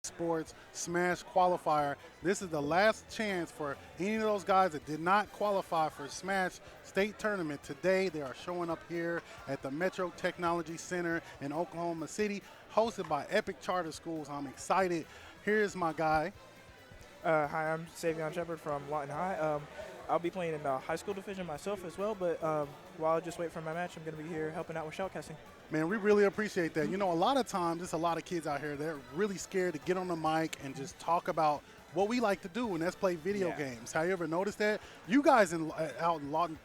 Esports Smash Qualifier. This is the last chance for any of those guys that did not qualify for Smash State Tournament. Today, they are showing up here at the Metro Technology Center in Oklahoma City, hosted by Epic Charter Schools. I'm excited. Here's my guy. Hi, I'm Savion Shepard from Lawton High. I'll be playing in the high school division myself as well, but while I just wait for my match, I'm going to be here helping out with shoutcasting. Man, we really appreciate that. You know, a lot of times, there's a lot of kids out here, they're really scared to get on the mic and just talk about what we like to do, and that's play video games. Have you ever noticed that? You guys out in Lawton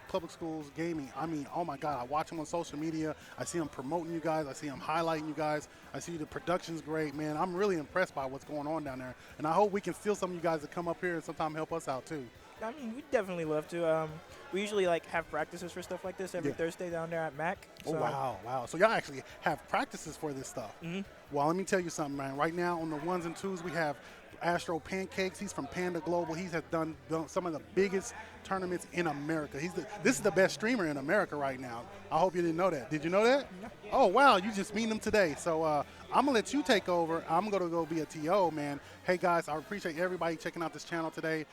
Public Schools gaming, I mean, oh my God, I watch them on social media. I see them promoting you guys. I see them highlighting you guys. I see the production's great, man. I'm really impressed by what's going on down there, and I hope we can steal some of you guys to come up here and sometime help us out too. I mean, we'd definitely love to. We usually have practices for stuff like this every Thursday down there at MAC. So. Oh, wow. So y'all actually have practices for this stuff. Mm-hmm. Well, let me tell you something, man. Right now on the ones and twos, we have Astro Pancakes. He's from Panda Global. He has done some of the biggest tournaments in America. This is the best streamer in America right now. I hope you didn't know that. Did you know that? No. Oh, wow. You just meet him today. So I'm going to let you take over. I'm going to go be a TO, man. Hey, guys, I appreciate everybody checking out this channel today.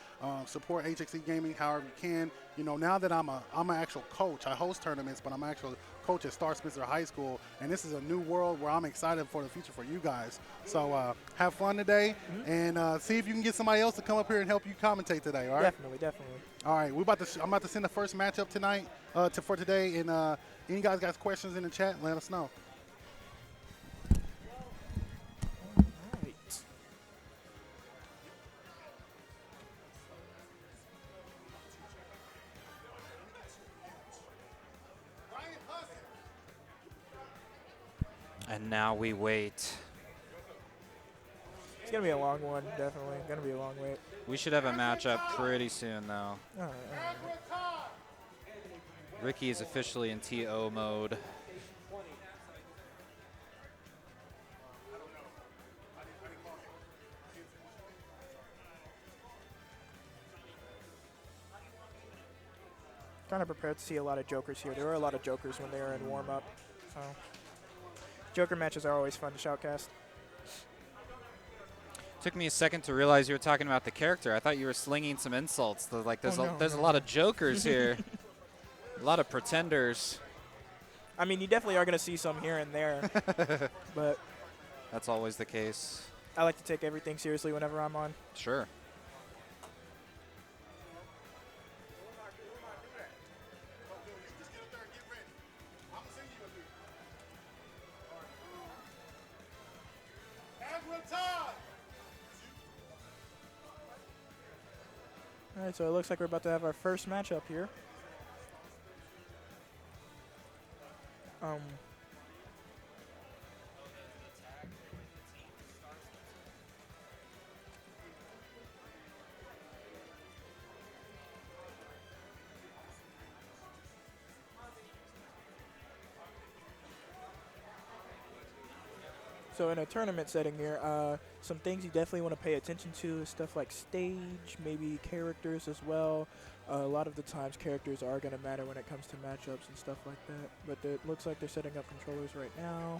Support HXE Gaming however you can. You know, now that I'm an actual coach, I host tournaments, but I'm actual coach at Star Spencer High School, and this is a new world where I'm excited for the future for you guys. So have fun today, and see if you can get somebody else to come up here and help you commentate today, all right? Definitely. All right, I'm about to send the first matchup tonight for today, and any guys got questions in the chat, let us know. And now we wait. It's going to be a long one, definitely. Going to be a long wait. We should have a matchup pretty soon, though. All right. Ricky is officially in TO mode. Kind of prepared to see a lot of jokers here. There were a lot of jokers when they were in warm-up. So joker matches are always fun to shoutcast. Took me a second to realize you were talking about the character. I thought you were slinging some insults. There's a lot of jokers here. A lot of pretenders. I mean, you definitely are going to see some here and there. But that's always the case. I like to take everything seriously whenever I'm on. Sure. All right, so it looks like we're about to have our first matchup here. So in a tournament setting here, some things you definitely want to pay attention to is stuff like stage, maybe characters as well. A lot of the times characters are going to matter when it comes to matchups and stuff like that. But it looks like they're setting up controllers right now.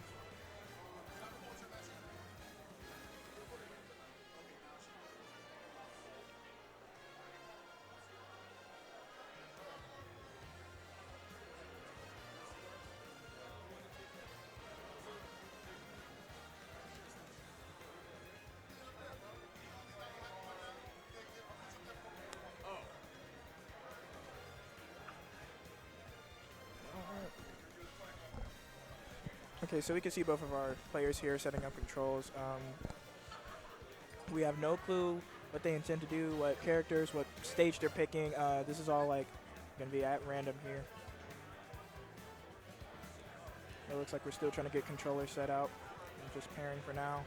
Okay, so we can see both of our players here setting up controls. We have no clue what they intend to do, what characters, what stage they're picking. This is all like going to be at random here. It looks like we're still trying to get controllers set out. I'm just pairing for now.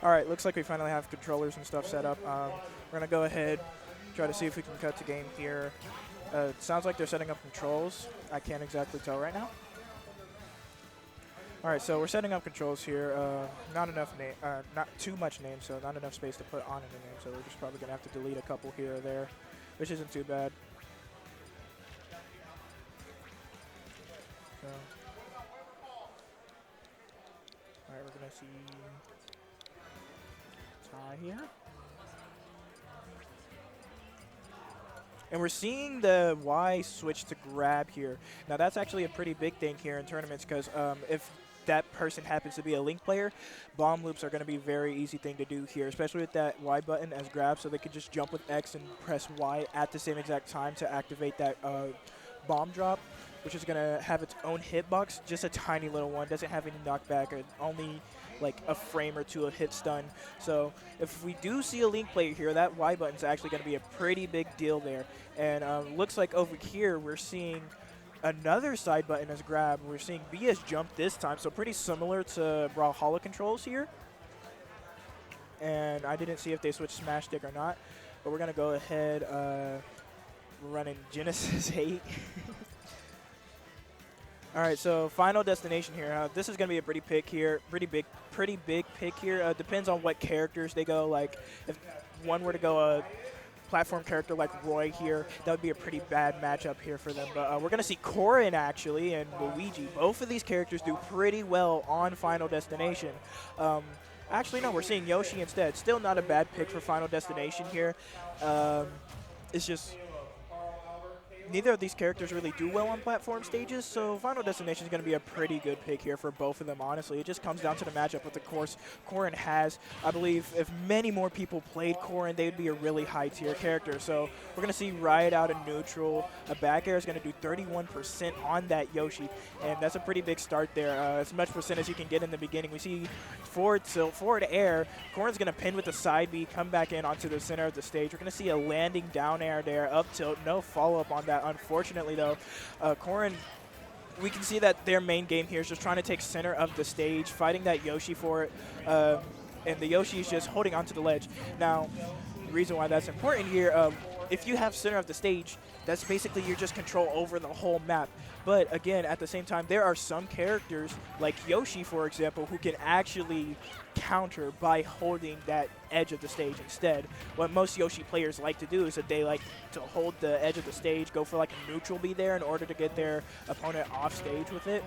All right, looks like we finally have controllers and stuff set up. We're going to go ahead, try to see if we can cut to game here. It sounds like they're setting up controls. I can't exactly tell right now. All right, so we're setting up controls here. Not enough name, not too much name, so not enough space to put on in the name. So we're just probably going to have to delete a couple here or there, which isn't too bad. So, all right, we're going to see tie here. And we're seeing the Y switch to grab here. Now that's actually a pretty big thing here in tournaments because if that person happens to be a Link player, bomb loops are going to be a very easy thing to do here, especially with that Y button as grab, so they can just jump with X and press Y at the same exact time to activate that bomb drop, which is going to have its own hitbox, just a tiny little one, doesn't have any knockback, or only like a frame or two of hit stun. So if we do see a Link player here, that Y button is actually going to be a pretty big deal there. And looks like over here we're seeing another side button as grab. We're seeing B as jump this time, so pretty similar to Brawlhalla controls here. And I didn't see if they switched smash stick or not, but we're going to go ahead running Genesis 8. All right, so final destination here. This is going to be a pretty big pick here. Depends on what characters they go. Like if one were to go a platform character like Roy here, that would be a pretty bad matchup here for them. But we're going to see Corin actually and Luigi. Both of these characters do pretty well on Final Destination. Actually, no, we're seeing Yoshi instead. Still not a bad pick for Final Destination here. It's just neither of these characters really do well on platform stages, so Final Destination is going to be a pretty good pick here for both of them, honestly. It just comes down to the matchup, but of course, Corin has, I believe, if many more people played Corin, they would be a really high-tier character. So we're going to see Riot out in neutral. A back air is going to do 31% on that Yoshi, and that's a pretty big start there. As much percent as you can get in the beginning. We see forward air. Corin's going to pin with the side B, come back in onto the center of the stage. We're going to see a landing down air there, up tilt, no follow-up on that. Unfortunately, though, Corin, we can see that their main game here is just trying to take center of the stage, fighting that Yoshi for it, and the Yoshi is just holding onto the ledge. Now, the reason why that's important here, if you have center of the stage, that's basically your just control over the whole map. But again, at the same time, there are some characters, like Yoshi, for example, who can actually counter by holding that edge of the stage instead. What most Yoshi players like to do is that they like to hold the edge of the stage, go for like a neutral B there in order to get their opponent off stage with it.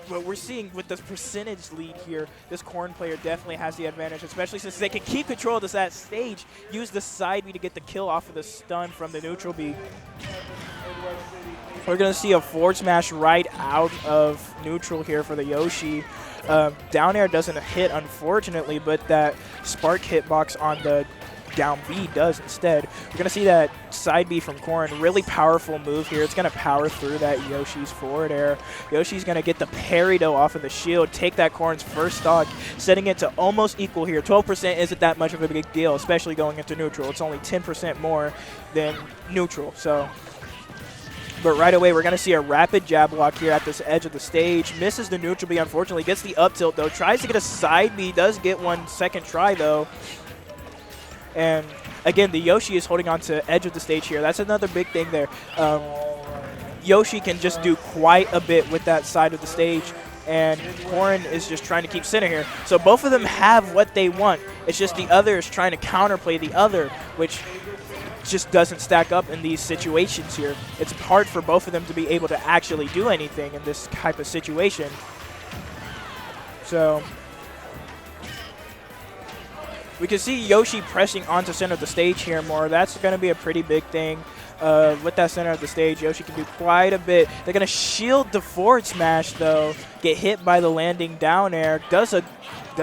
What we're seeing with this percentage lead here, this Corrin player definitely has the advantage, especially since they can keep control of that stage, use the side B to get the kill off of the stun from the neutral B. We're going to see a forward smash right out of neutral here for the Yoshi. Down air doesn't hit, unfortunately, but that spark hitbox on the down B does instead. We're going to see that side B from Corrin. Really powerful move here. It's going to power through that Yoshi's forward air. Yoshi's going to get the parry though off of the shield, take that Corrin's first stock, setting it to almost equal here. 12% isn't that much of a big deal, especially going into neutral. It's only 10% more than neutral. So, but right away, we're going to see a rapid jab block here at this edge of the stage. Misses the neutral B, unfortunately. Gets the up tilt, though. Tries to get a side B. Does get one second try, though. And, again, the Yoshi is holding on to edge of the stage here. That's another big thing there. Yoshi can just do quite a bit with that side of the stage. And Corrin is just trying to keep center here. So both of them have what they want. It's just the other is trying to counterplay the other, which just doesn't stack up in these situations here. It's hard for both of them to be able to actually do anything in this type of situation. So we can see Yoshi pressing onto center of the stage here more. That's going to be a pretty big thing. With that center of the stage, Yoshi can do quite a bit. They're going to shield the forward smash, though. Get hit by the landing down air. Does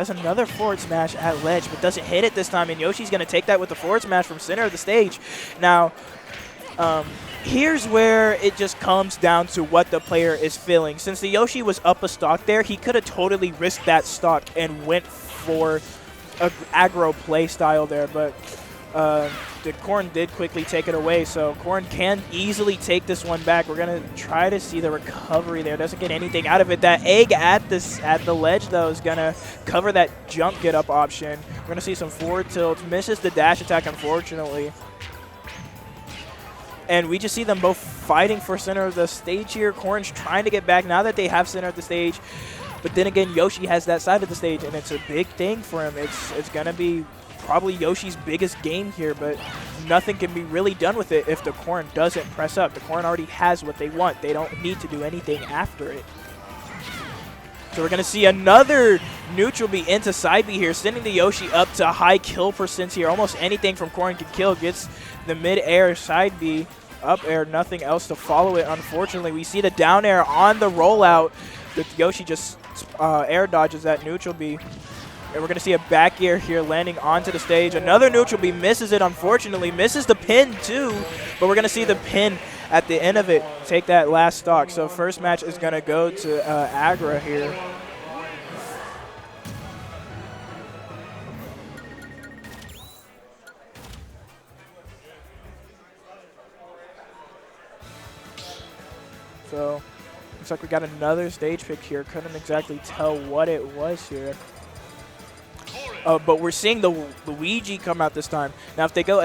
another forward smash at ledge, but doesn't hit it this time. And Yoshi's going to take that with the forward smash from center of the stage. Now, here's where it just comes down to what the player is feeling. Since the Yoshi was up a stock there, he could have totally risked that stock and went for a aggro play style there, but The Corn did quickly take it away, so Corn can easily take this one back. We're going to try to see the recovery there. Doesn't get anything out of it. That egg at the ledge, though, is going to cover that jump get-up option. We're going to see some forward tilts. Misses the dash attack, unfortunately. And we just see them both fighting for center of the stage here. Corn's trying to get back now that they have center of the stage. But then again, Yoshi has that side of the stage, and it's a big thing for him. It's going to be probably Yoshi's biggest game here, but nothing can be really done with it if the Corn doesn't press up. The Corn already has what they want. They don't need to do anything after it. So we're going to see another neutral B into side B here, sending the Yoshi up to high kill percents here. Almost anything from Corn can kill. Gets the mid-air side B. Up air, nothing else to follow it, unfortunately. We see the down air on the rollout. The Yoshi just air dodges that neutral B. And we're going to see a back air here landing onto the stage. Another neutral B misses it, unfortunately. Misses the pin, too. But we're going to see the pin at the end of it take that last stock. So first match is going to go to Agra here. So looks like we got another stage pick here. Couldn't exactly tell what it was here. But we're seeing the Luigi come out this time. Now if they go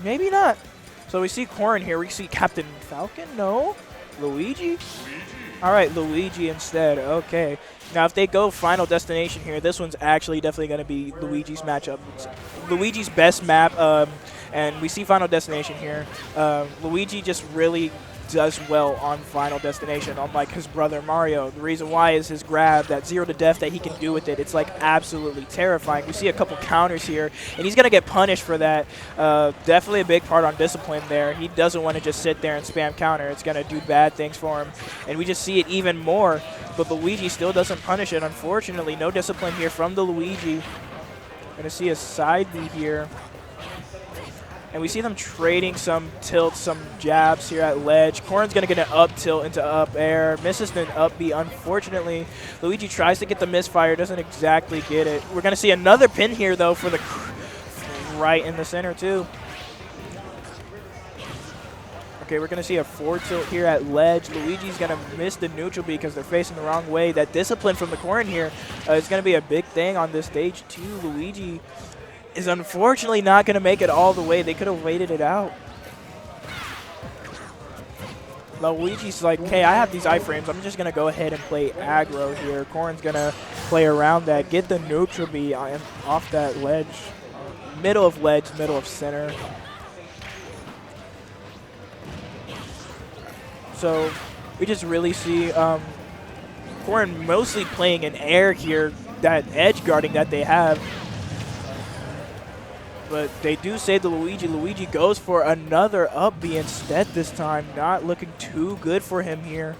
maybe not. So we see Corn here. We see Captain Falcon. No, Luigi. All right, Luigi instead. Okay. Now if they go Final Destination here, this one's actually definitely going to be Luigi's matchup. It's Luigi's best map, and we see Final Destination here. Luigi just really does well on Final Destination, unlike his brother Mario. The reason why is his grab, that 0 to death that he can do with it. It's like absolutely terrifying. We see a couple counters here, and he's going to get punished for that. Definitely a big part on discipline there. He doesn't want to just sit there and spam counter. It's going to do bad things for him, and we just see it even more. But Luigi still doesn't punish it, unfortunately. No discipline here from the Luigi. Going to see a side B here. And we see them trading some tilts, some jabs here at ledge. Corn's going to get an up tilt into up air. Misses the up B, unfortunately. Luigi tries to get the misfire, doesn't exactly get it. We're going to see another pin here, though, for the right in the center, too. Okay, we're going to see a forward tilt here at ledge. Luigi's going to miss the neutral B because they're facing the wrong way. That discipline from the Corn here is going to be a big thing on this stage, too. Luigi is unfortunately not going to make it all the way. They could have waited it out. Luigi's like, hey, I have these iframes. I'm just going to go ahead and play aggro here. Corn's going to play around that, get the neutral B off that ledge. Middle of ledge, middle of center. So we just really see Corn mostly playing in air here, that edge guarding that they have. But they do save the Luigi. Luigi goes for another up B instead this time. Not looking too good for him here.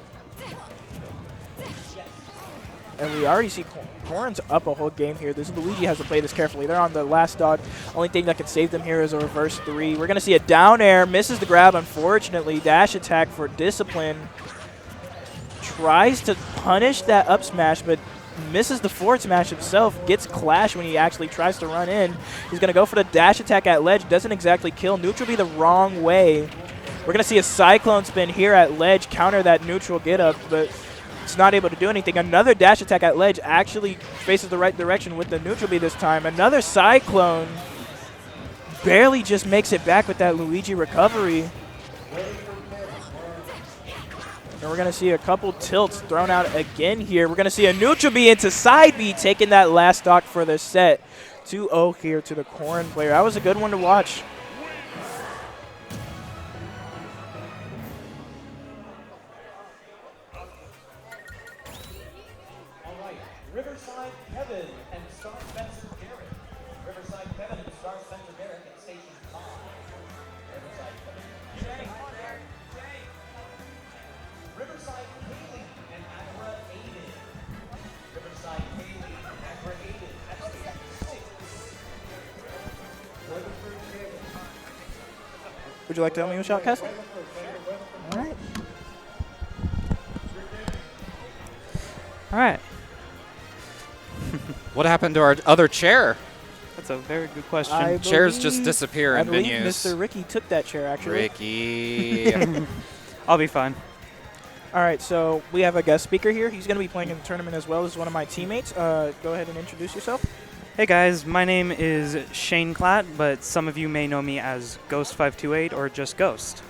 And we already see Corn's up a whole game here. This Luigi has to play this carefully. They're on the last stock. Only thing that can save them here is a reverse 3. We're going to see a down air. Misses the grab, unfortunately. Dash attack for discipline. Tries to punish that up smash, but misses the forward smash himself. Gets clash when he actually tries to run in. He's going to go for the dash attack at ledge. Doesn't exactly kill. Neutral B the wrong way. We're going to see a cyclone spin here at ledge. Counter that neutral get up, but it's not able to do anything. Another dash attack at ledge. Actually faces the right direction with the neutral B this time. Another cyclone. Barely just makes it back with that Luigi recovery. And we're going to see a couple tilts thrown out again here. We're going to see a neutral B into side B, taking that last stock for the set. 2-0 here to the Corn player. That was a good one to watch. All right, Riverside Kevin and Star Spencer Garrett. Riverside Kevin and Star Spencer Garrett at Station 5. Riverside Kevin. Riverside Haley and Agra Aiden. Riverside Haley and Agra Aiden at Station 6. Would you like to help me with Shoutcast? All right. All right. What happened to our other chair? That's a very good question. I Chairs believe- just disappear I in believe venues. Mr. Ricky took that chair, actually. Ricky. I'll be fine. All right, so we have a guest speaker here. He's going to be playing in the tournament as well as one of my teammates. Go ahead and introduce yourself. Hey guys, my name is Shane Klatt, but some of you may know me as Ghost528 or just Ghost.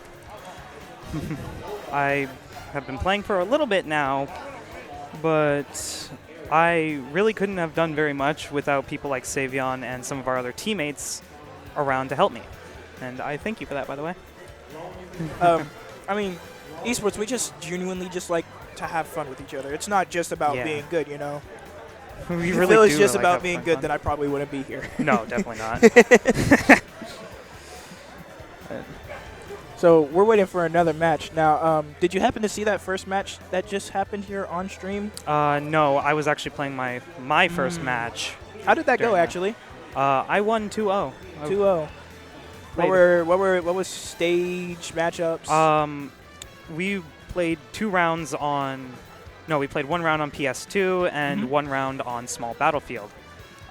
I have been playing for a little bit now, but I really couldn't have done very much without people like Savion and some of our other teammates around to help me. And I thank you for that, by the way. I mean, esports, we just genuinely just like to have fun with each other. It's not just about Yeah. being good, you know? We If really it was do just like about having being good, fun. then I probably wouldn't be here. No, definitely not. So we're waiting for another match. Now, did you happen to see that first match that just happened here on stream? No, I was actually playing my first match. How did that go, During that. actually? I won 2-0. 2-0. What was stage matchups? We played 2 rounds on. No, we played 1 round on PS2 and 1 round on Small Battlefield.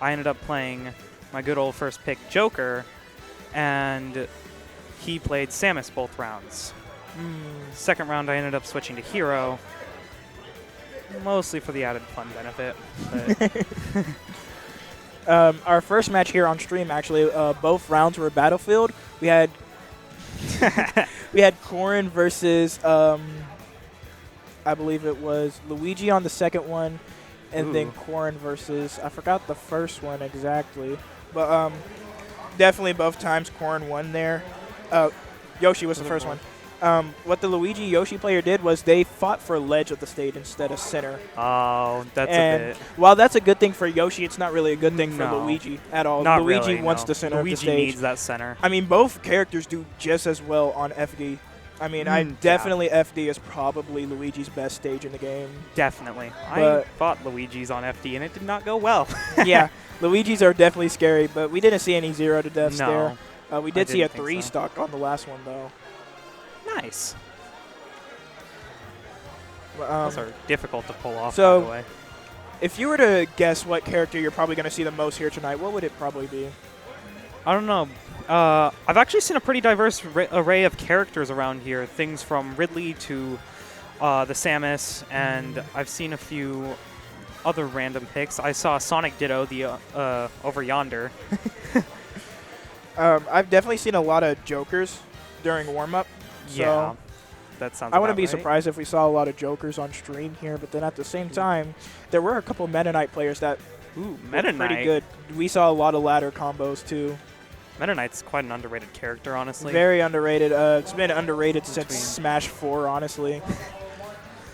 I ended up playing my good old first pick Joker, and he played Samus both rounds. Second round, I ended up switching to Hero, mostly for the added fun benefit. But Our first match here on stream, actually, both rounds were Battlefield. We had Corrin versus I believe it was Luigi on the second one, and then Corrin versus, I forgot the first one exactly, but definitely both times Corrin won there. Yoshi was the first one. What the Luigi Yoshi player did was they fought for ledge of the stage instead of center. oh, that's And a bit. while that's a good thing for Yoshi, it's not really a good thing for No. Luigi at all. Not Luigi really, wants no. the center Luigi of the stage. needs that center. I mean, both characters do just as well on FD. I mean, I yeah. definitely FD is probably Luigi's best stage in the game. Definitely. I But- fought Luigi's on FD, and it did not go well. Yeah, Luigi's are definitely scary, but we didn't see any 0 to deaths No, there. We did see a didn't think 3 so. stock on the last one, though. Nice. Um, Those are difficult to pull off, so- by the way. if you were to guess what character you're probably going to see the most here tonight, what would it probably be? I don't know. I've actually seen a pretty diverse array of characters around here. Things from Ridley to the Samus, and I've seen a few other random picks. I saw Sonic Ditto over yonder. I've definitely seen a lot of Jokers during warm-up. So Yeah, that sounds I wouldn't about be right. surprised if we saw a lot of Jokers on stream here, but then at the same time, there were a couple Meta Knight players that Ooh, were Meta pretty Knight. good. We saw a lot of ladder combos, too. Meta Knight's quite an underrated character, honestly. Very underrated. It's been underrated since Between- Smash 4, honestly.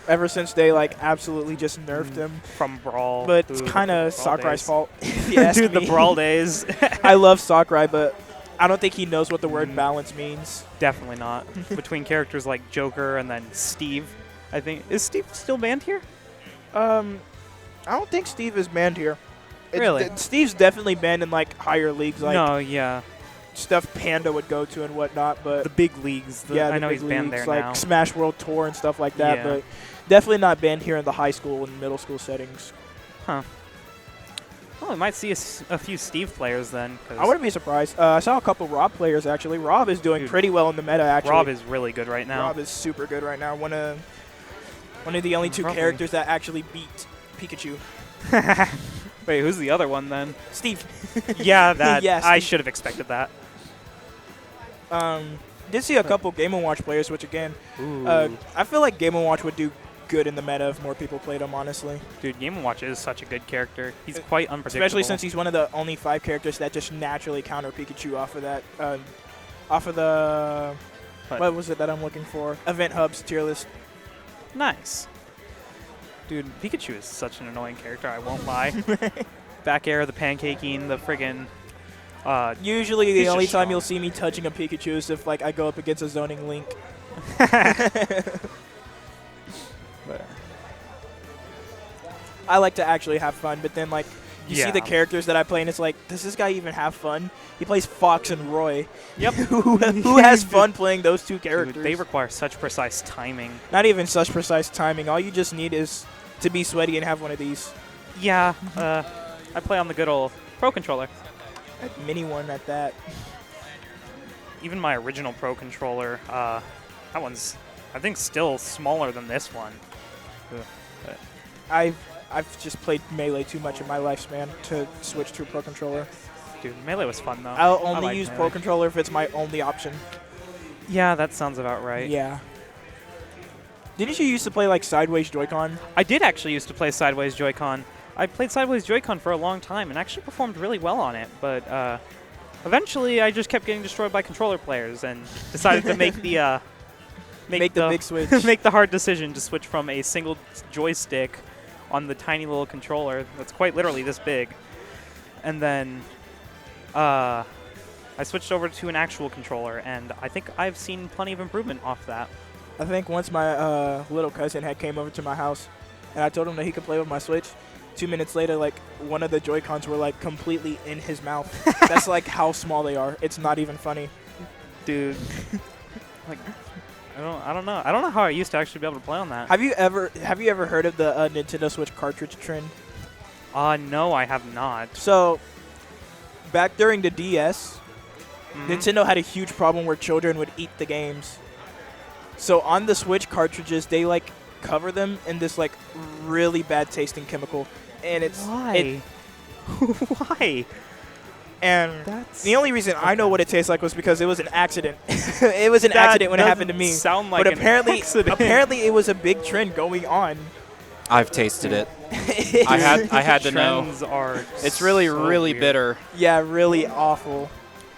Ever since they absolutely just nerfed him. From Brawl. But it's Ooh, kind of Brawl Sakurai's days. fault. if you ask Dude, the me. Brawl days. I love Sakurai, but I don't think he knows what the word balance means. Definitely not. Between characters like Joker and then Steve, I think. Is Steve still banned here? I don't think Steve is banned here. Really? Steve's definitely banned in higher leagues, like no, yeah. stuff Panda would go to and whatnot. But The big leagues. yeah, I the know big he's banned leagues, there like now. Smash World Tour and stuff like that. Yeah. But definitely not banned here in the high school and middle school settings. Huh. Well, we might see a few Steve players then. 'cause I wouldn't be surprised. I saw a couple Rob players actually. Rob is doing Dude, pretty well in the meta. Actually, Rob is really good right now. Rob is super good right now. One of the only two Probably. characters that actually beat Pikachu. Wait, who's the other one then? Steve. Yeah, that. Yes. I should have expected that. Did see a couple Game & Watch players, which again, Ooh. I feel like Game & Watch would do good in the meta if more people played him, honestly. Dude, Game & Watch is such a good character. He's quite unpredictable. Especially since he's one of the only 5 characters that just naturally counter Pikachu off of that, off of the, what was it that I'm looking for? Event Hub's tier list. Nice. Dude, Pikachu is such an annoying character, I won't lie. Back air, the pancaking, the friggin'... Usually he's the just only time strong. you'll see me touching a Pikachu is if I go up against a zoning Link. But, I like to actually have fun, but then you see the Yeah. characters that I play and it's like, does this guy even have fun? He plays Fox and Roy. Yep. Who has fun playing those two characters? dude, they require such precise timing. Not even such precise timing. All you just need is to be sweaty and have one of these. Yeah, I play on the good old Pro Controller. A mini one at that. Even my original Pro controller, that one's, I think, still smaller than this one. But I've just played Melee too much in my lifespan to switch to a Pro controller. dude, Melee was fun though. I'll I only like use Melee. Pro controller if it's my only option. Yeah, that sounds about right. Yeah. Didn't you used to play like Sideways Joy-Con? I did actually used to play Sideways Joy-Con. I played Sideways Joy-Con for a long time and actually performed really well on it, but eventually I just kept getting destroyed by controller players and decided to make the Make the big switch. make the hard decision to switch from a single joystick on the tiny little controller that's quite literally this big, and then I switched over to an actual controller, and I think I've seen plenty of improvement off that. I think once my little cousin had came over to my house, and I told him that he could play with my Switch. 2 minutes later, like one of the Joy-Cons were like completely in his mouth. That's like how small they are. It's not even funny. Dude, like I don't know. I don't know how I used to actually be able to play on that. Have you ever heard of the Nintendo Switch cartridge trend? No, I have not. So back during the DS, Nintendo had a huge problem where children would eat the games. So on the Switch cartridges, they like cover them in this like really bad tasting chemical, and it's Why? Why? and That's the only reason I know what it tastes like was because it was an accident. It was an accident when it happened to me. Sound like But an apparently, accident. apparently it was a big trend going on. I've tasted it. I had to know. Trends are It's really, so really weird. bitter. Yeah, really awful.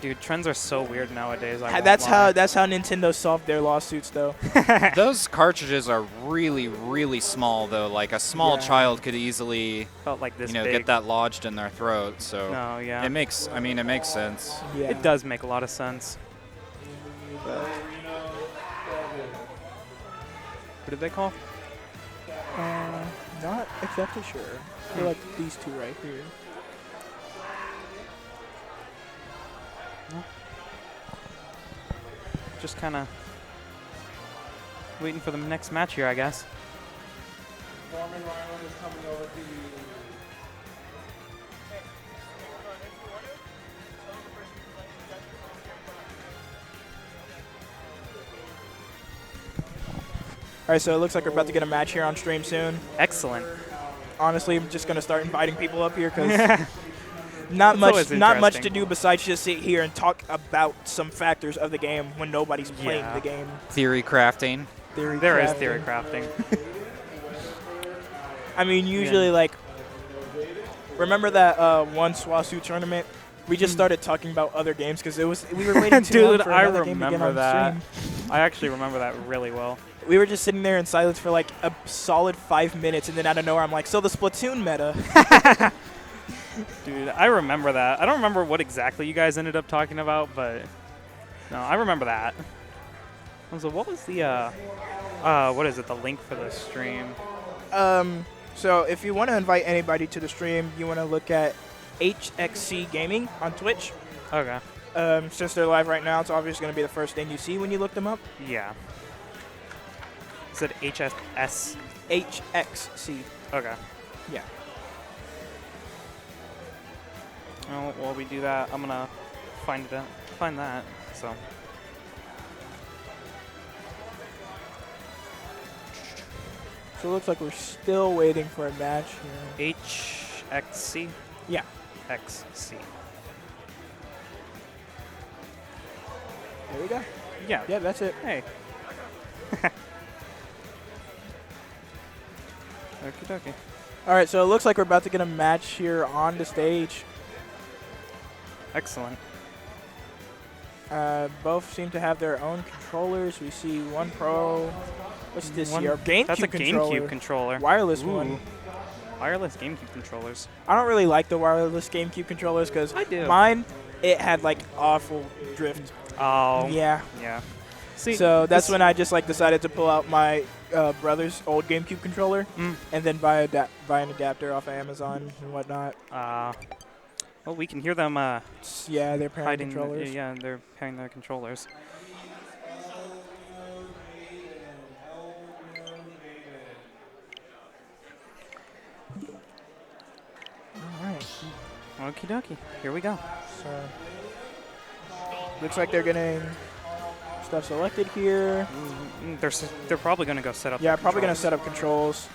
Dude, trends are so weird nowadays. I won't That's lie. how Nintendo solved their lawsuits, though. Those cartridges are really, really small, though. Like a small Yeah. child could easily, Felt like this you know, big. get that lodged in their throat. So No, yeah. it makes, I mean, it makes sense. Yeah. It does make a lot of sense. What did they call? Not exactly sure. I feel like these two right here. Just kind of waiting for the next match here, I guess. All right, so it looks like we're about to get a match here on stream soon. Excellent. Honestly, I'm just gonna start inviting people up here because not It's always much to interesting. do besides just sit here and talk about some factors of the game when nobody's playing Yeah. the game. Theory crafting. Theory There is crafting. theory crafting. I mean, usually like, remember that one SWASU tournament? We just started talking about other games because we were waiting too long Dude, for I another game to get remember on that. stream. I actually remember that really well. We were just sitting there in silence for like a solid 5 minutes, and then out of nowhere, I'm like, so the Splatoon meta. Dude, I remember that. I don't remember what exactly you guys ended up talking about, but no, I remember that. So what was the what is it? The link for the stream? So if you want to invite anybody to the stream, you want to look at HXC Gaming on Twitch. Okay. Since they're live right now, it's obviously going to be the first thing you see when you look them up. Yeah. Is it HSS? HXC. Okay. Yeah. Oh, while we do that, I'm gonna find that. So. So it looks like we're still waiting for a match here. HXC? Yeah. XC. There we go. Yeah. Yeah, that's it. Hey. Okie dokie. All right, so it looks like we're about to get a match here on the stage. Excellent. Both seem to have their own controllers. We see one Pro. What's this here? GameCube That's a controller. GameCube controller. Wireless Ooh. one. Wireless GameCube controllers. I don't really like the wireless GameCube controllers because I do. mine, it had like awful drift. Oh. Yeah. Yeah. See, So that's this- when I just like decided to pull out my brother's old GameCube controller and then buy an adapter off of Amazon and whatnot. Well, we can hear them Yeah, they're pairing hiding. controllers. Yeah, they're pairing their controllers. All right. Okie dokie. Here we go. So looks like they're getting stuff selected here. They're probably going to go set up. Yeah, their probably going to controls. set up controls.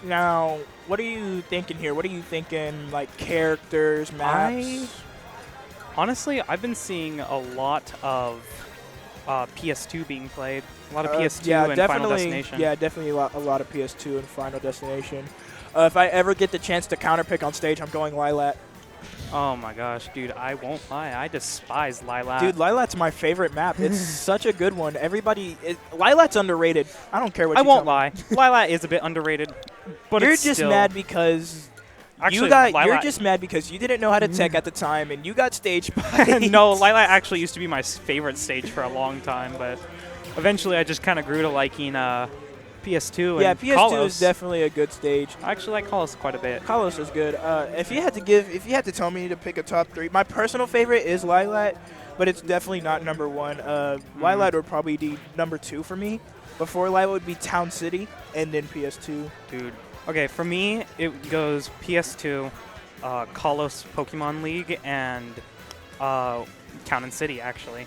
Now, what are you thinking here? What are you thinking, like characters, maps? Honestly, I've been seeing a lot of PS2 being played. A lot of PS2 and Final Destination. Yeah, definitely a lot of PS2 and Final Destination. If I ever get the chance to counterpick on stage, I'm going Lilat. Oh my gosh, dude, I won't lie. I despise Lilat. Dude, Lilat's my favorite map. It's such a good one. Lilat's underrated. I don't care what I you won't tell me. lie. Lilat is a bit underrated, but You're it's just still, mad because actually, you're just mad because you didn't know how to tech at the time and you got stage by. No, Lilat actually used to be my favorite stage for a long time, but eventually I just kind of grew to liking PS2 Yeah, and PS2 Kalos. is definitely a good stage. I actually like Kalos quite a bit. Kalos is good. If you had to tell me to pick a top 3, my personal favorite is Lilat, but it's definitely not number 1. Lilat would probably be number 2 for me. Before Lilat would be Town City, and then PS2. Dude. Okay, for me, it goes PS2, Kalos Pokemon League, and Town and City, actually.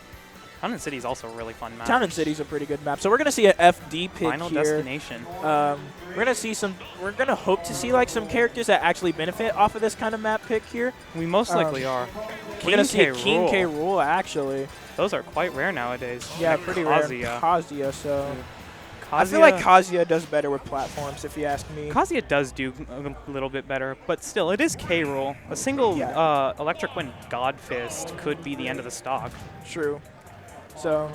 Town and City is also a really fun map. Town and City's a pretty good map. So we're gonna see an FD pick Final here. Destination. We're gonna hope to see like some characters that actually benefit off of this kind of map pick here. We most likely are. We're gonna see a King King K. Rool actually. Those are quite rare nowadays. Yeah, And pretty Kazuya. rare. Kazuya. So Kazuya, I feel like Kazuya does better with platforms, if you ask me. Kazuya does do a little bit better, but still, it is K. Rool. A single Electric Wind God Fist could be the end of the stock. True. So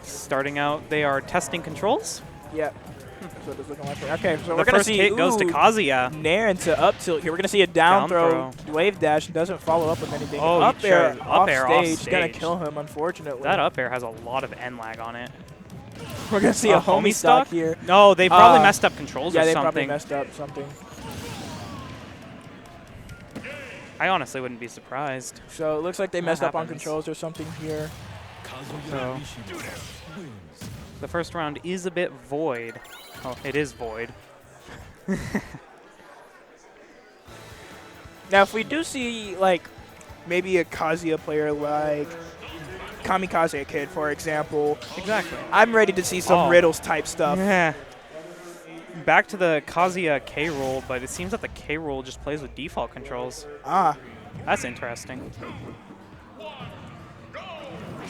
Starting out, they are testing controls. yeah. That's what it's looking like. Okay, so The we're gonna first see hit goes to Kazuya. Nair into up tilt here. We're gonna see a down throw, wave dash, doesn't follow up with anything. Oh, up he air, tried off up air off stage, gonna stage. kill him unfortunately. That up air has a lot of N lag on it. We're gonna see a homie stock here. No, they probably messed up controls Yeah, or they something. probably messed up something. I honestly wouldn't be surprised. So it looks like they That messed up on happens. controls or something here. So the first round is a bit void. Oh, it is void. Now, if we do see like maybe a Kazuya player like Kamikaze Kid, for example, Exactly. I'm ready to see some Oh. riddles type stuff. Yeah. Back to the Kazuya K roll, but it seems that the K roll just plays with default controls. Ah. That's interesting.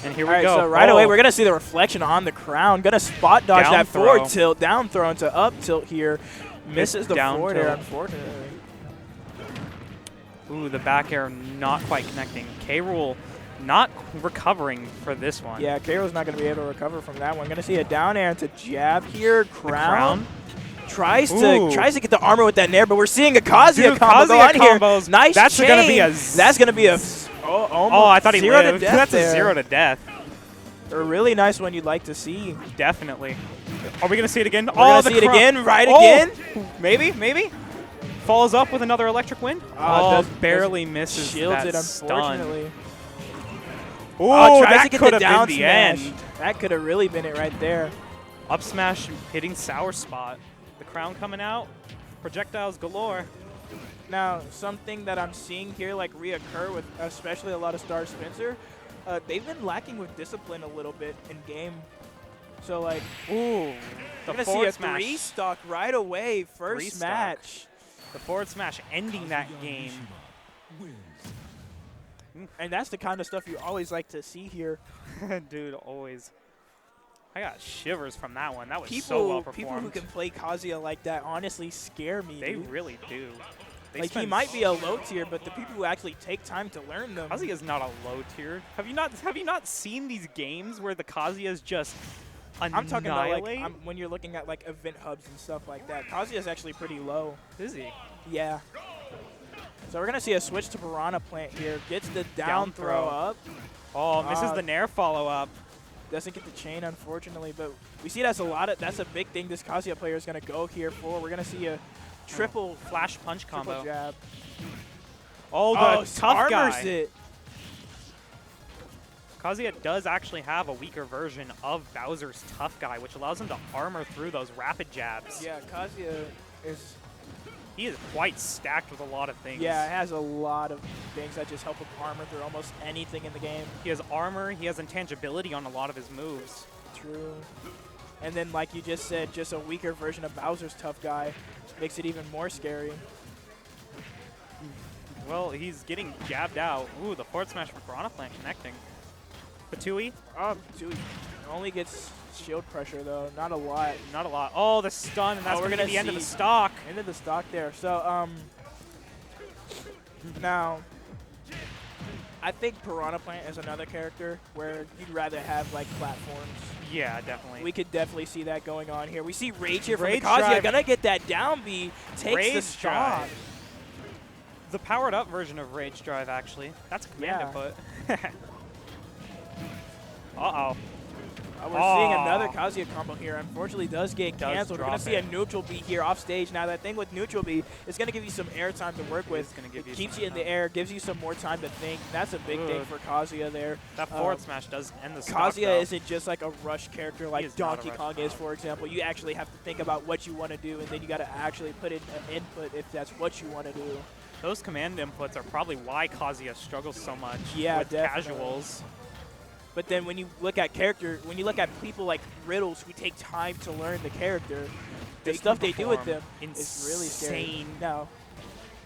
And here All we right, go. so right Oh. away we're gonna see the reflection on the crown. Gonna spot dodge Down that throw. forward tilt, down throw into up tilt here. Misses the down forward air, tilt. unfortunately. Ooh, the back air not quite connecting. K roll not recovering for this one. Yeah, Kairo's not gonna be able to recover from that one. Gonna see a down air into jab here. The Crown. Tries Ooh. to get the armor with that nair, but we're seeing a Kazuya Dude, combo go Kazuya on here. combos. Nice That's chain. gonna be a That's gonna be a Oh, I thought he 0 to lived. death That's there. a 0 to death. A really nice one you'd like to see. Definitely. Are we going to see it again? We're gonna see it again, right Oh, again. Maybe. Follows up with another electric wind. Does- Barely misses Shields that it, stun. unfortunately. Oh, Tries that to get could the have down been the smash. end. That could have really been it right there. Up smash hitting sour spot. The crown coming out. Projectiles galore. Now, something that I'm seeing here like reoccur with especially a lot of Star Spencer, they've been lacking with discipline a little bit in game. So like, Ooh, we're the gonna see forward a smash. 3-stock right away, first Three-stock. match. The forward smash ending that game. And that's the kind of stuff you always like to see here. Dude, always. I got shivers from that one. That was People, so well performed. people who can play Kazuya like that honestly scare me. They dude. really do. They Like he spend might be a low tier, but the people who actually take time to learn them. Kazuya is not a low tier. Have you not seen these games where the Kazuyas just annihilate? I'm talking about like when you're looking at like event hubs and stuff like that. Kazuya is actually pretty low. Is he? Yeah. So we're gonna see a switch to Piranha Plant here. Gets the down throw up. Oh, misses the Nair follow up. Doesn't get the chain unfortunately, but we see that's a big thing this Kazuya player is gonna go here for. We're gonna see a triple Flash punch triple combo. jab. Oh, the tough armors guy. it. Kazuya does actually have a weaker version of Bowser's tough guy, which allows him to armor through those rapid jabs. Yeah, Kazuya is He is quite stacked with a lot of things. Yeah, it has a lot of things that just help him armor through almost anything in the game. He has armor. He has intangibility on a lot of his moves. True. And then, like you just said, just a weaker version of Bowser's tough guy makes it even more scary. Well, he's getting jabbed out. Ooh, the forward smash from Piranha Plant connecting. Patui? Dude, only gets shield pressure, though. Not a lot. Not a lot. Oh, the stun, and that's we're going to be the end of see the stock. End of the stock there. So, now, I think Piranha Plant is another character where you'd rather have, like, platforms. Yeah, definitely. We could definitely see that going on here. We see Rage here from Rage Kazuya. drive. Gonna get that down B. Takes Rage the stock. drive. The powered up version of Rage Drive, actually. That's a command Yeah. input. Uh-oh. We're seeing another Kazuya combo here. Unfortunately, does get Does canceled. We're going to drop see a it. neutral B here off stage. Now, that thing with neutral B is going to give you some air time to work with. gonna give It you keeps some you in the time. air, gives you some more time to think. That's a big thing Ugh. for Kazuya there. That forward Um, smash does end the stock, Kazuya though. isn't just like a rush character is like not a Donkey rush Kong is, for example. You actually have to think about what you want to do, and then you got to actually put in an input if that's what you want to do. Those command inputs are probably why Kazuya struggles so much Yeah, with definitely. casuals. But then when you look at people like Riddles who take time to learn the character, the They stuff can they do with perform them is really scary. insane- No.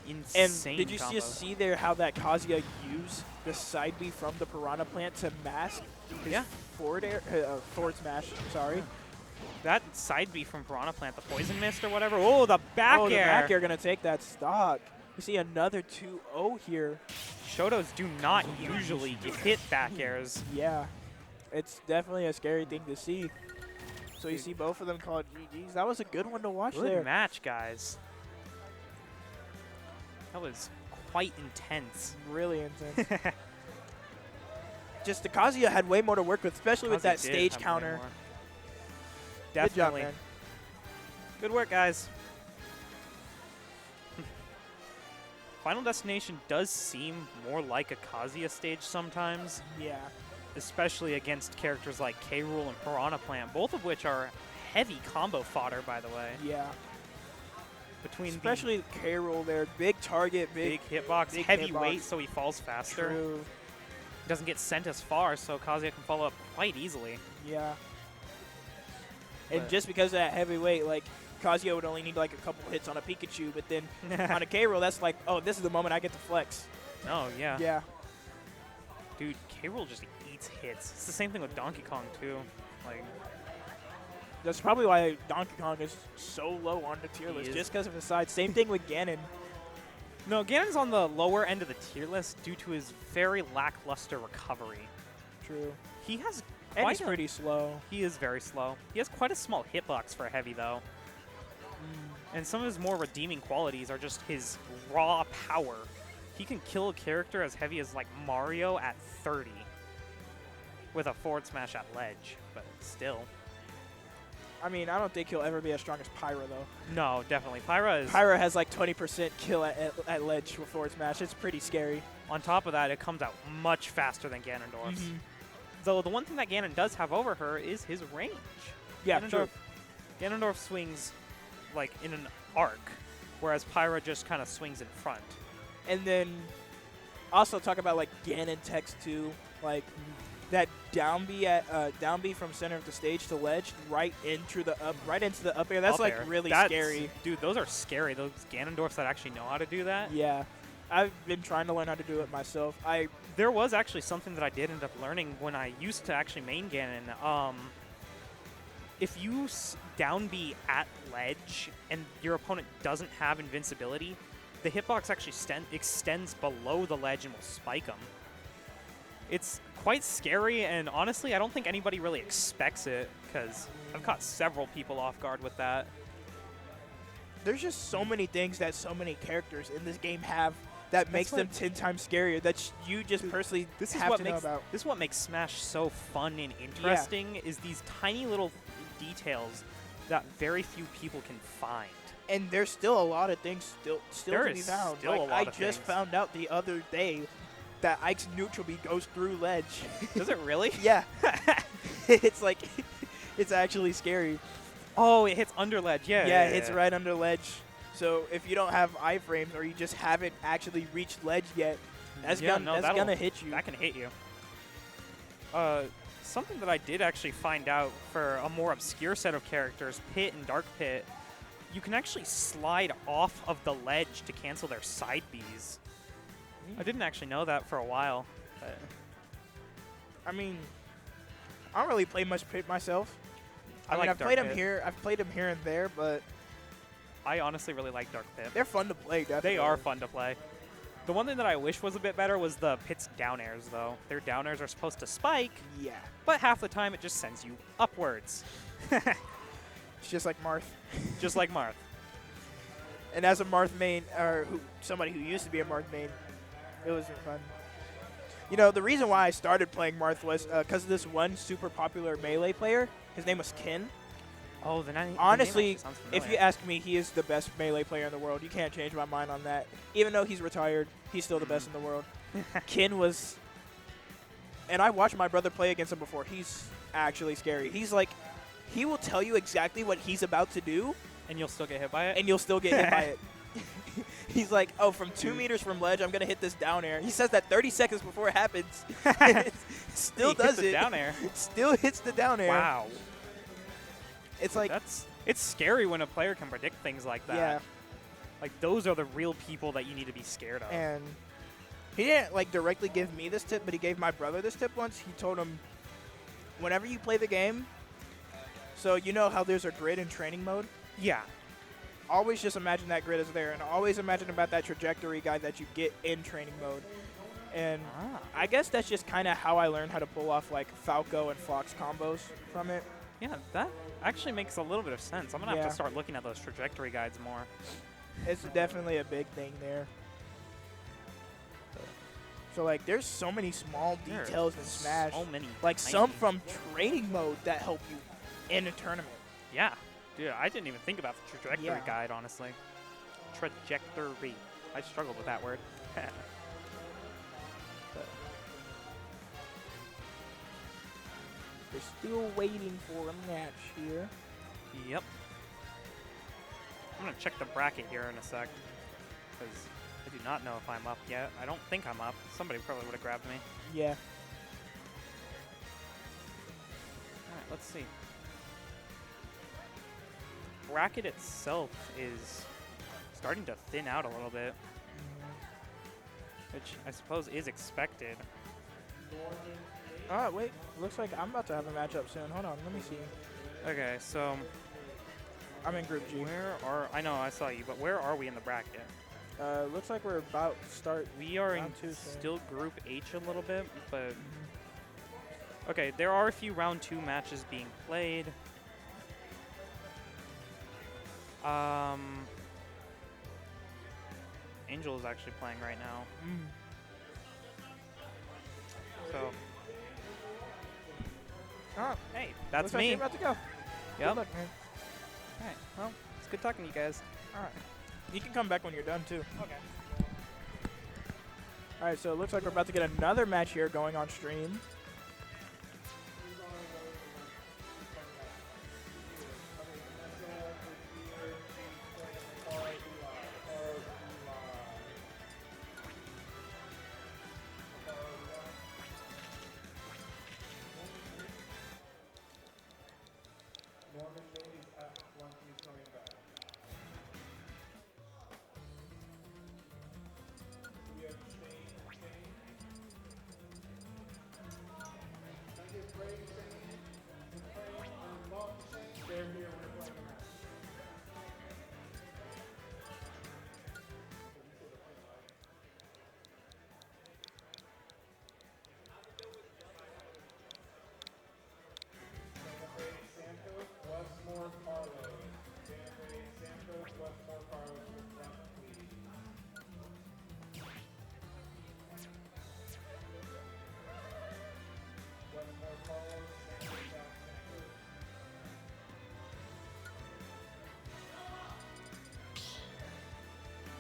And Insane did you combos. just see there how that Kazuya used the side B from the Piranha Plant to mask his forward smash? Sorry. That side B from Piranha Plant, the Poison Mist or whatever. Oh, the back Oh, air. the back air gonna take that stock. We see another 2-0 here. Shotos do not usually hit back airs. Yeah, it's definitely a scary thing to see. So you see both of them called GGs. That was a good one to watch Good there. match, guys. That was quite intense. Really intense. Just the Kazuya had way more to work with, especially with Kazuya that did stage have way counter. more. Good job, Definitely. man. Good work, guys. Final Destination does seem more like a Kazuya stage sometimes, Yeah. especially against characters like K. Rool and Piranha Plant, both of which are heavy combo fodder, by the way. Yeah. Between Especially K-Roll there. Big target, the big. big hitbox, big heavy hitbox. weight, so he falls faster. True. Doesn't get sent as far, so Kazuya can follow up quite easily. Yeah. And But- just because of that heavy weight, like, Kazuya would only need like a couple hits on a Pikachu, but then on a K-Roll, that's like, oh, this is the moment I get to flex. Oh, yeah. Yeah. Dude, K. Rool just eats hits. It's the same thing with Donkey Kong, too. Like, That's probably why Donkey Kong is so low on the tier He list, is. just because of his side. Same thing with Ganon. no, Ganon's on the lower end of the tier list due to his very lackluster recovery. True. He has And quite he's pretty slow. He is very slow. He has quite a small hitbox for a heavy, though. And some of his more redeeming qualities are just his raw power. He can kill a character as heavy as, like, Mario at 30 with a forward smash at ledge, but still. I mean, I don't think he'll ever be as strong as Pyra, though. No, definitely. Pyra is... Pyra has like 20% kill at ledge with forward smash. It's pretty scary. On top of that, it comes out much faster than Ganondorf's. Though the one thing that Ganon does have over her is his range. Yeah, true. Ganondorf swings, like, in an arc, whereas Pyra just kind of swings in front. And then also talk about like Ganon techs too, like that down B from center of the stage to ledge right into the up air. That's Up like air. really That's- scary. Dude, those are scary. Those Ganondorfs that actually know how to do that. Yeah, I've been trying to learn how to do it myself. There was actually something that I did end up learning when I used to actually main Ganon. If you down B at ledge and your opponent doesn't have invincibility, the hitbox actually extends below the ledge and will spike them. It's quite scary, and honestly, I don't think anybody really expects it, because I've caught several people off guard with that. There's just so many things that so many characters in this game have that makes them 10 times scarier. That you just personally This is have what to know makes about. this is what makes Smash so fun and interesting. Is these tiny little details that very few people can find. And there's still a lot of things still There to be is found. still Like, a lot I of just things. found out the other day that Ike's neutral B goes through ledge. Does it really? Yeah. It's like, it's actually scary. Oh, it hits under ledge. Yeah. Yeah, it's right under ledge. So if you don't have iframes or you just haven't actually reached ledge yet, that's Yeah, that's gonna hit you. That can hit you. Something that I did actually find out for a more obscure set of characters, Pit and Dark Pit, you can actually slide off of the ledge to cancel their side Bs. I didn't actually know that for a while. But I mean, I don't really play much Pit myself. I mean, like I've Dark played him Pit. here. I've played him here and there, but I honestly really like Dark Pit. they're fun to play. Definitely. They are fun to play. The one thing that I wish was a bit better was the Pit's down airs, though. Their down airs are supposed to spike, Yeah. but half the time it just sends you upwards. It's just like Marth. Just like Marth. And as a Marth main, or somebody who used to be a Marth main, it was fun. You know, the reason why I started playing Marth was because of this one super popular Melee player. His name was Kin. Oh, the name Honestly, actually sounds if familiar. you ask me, he is the best Melee player in the world. You can't change my mind on that. Even though he's retired, he's still the best in the world. Kin was... And I watched my brother play against him before. He's actually scary. He's like... He will tell you exactly what he's about to do, And you'll still get hit by it? and you'll still get hit by it. He's like, oh, from 2 meters from ledge, I'm going to hit this down air. He says that 30 seconds before it happens. Still He hits does the it. down air. Still hits the down air. Wow. It's like... It's scary when a player can predict things like that. Yeah. Like, those are the real people that you need to be scared of. And he didn't like directly give me this tip, but he gave my brother this tip once. He told him, whenever you play the game, so you know how there's a grid in training mode? Yeah. Always just imagine that grid is there, and always imagine about that trajectory guide that you get in training mode. And I guess that's just kind of how I learned how to pull off like Falco and Fox combos from it. Yeah, that actually makes a little bit of sense. I'm going to have Yeah. to start looking at those trajectory guides more. It's definitely a big thing there. So like, there's so many small There are details in Smash. So many. Like some tiny- from training mode that help you in a tournament. Yeah. Dude, I didn't even think about the trajectory Yeah. guide, honestly. Trajectory. I struggled with that word. They're still waiting for a match here. Yep. I'm going to check the bracket here in a sec, because I do not know if I'm up yet. I don't think I'm up. Somebody probably would have grabbed me. Yeah. All right, let's see. Bracket itself is starting to thin out a little bit, which I suppose is expected. Oh, wait. Looks like I'm about to have a matchup soon. Hold on. Let me see. Okay, so I'm in Group G. I know I saw you, but where are we in the bracket? Looks like we're about to start. We are in round 2 soon. still Group H a little bit, but okay, there are a few round 2 matches being played. Angel is actually playing right now, so Oh, hey, that's looks like me. you're about to go. Yep. Good luck, man. All right, well, it's good talking to you guys. All right. You can come back when you're done, too. Okay. All right, so it looks like we're about to get another match here going on stream.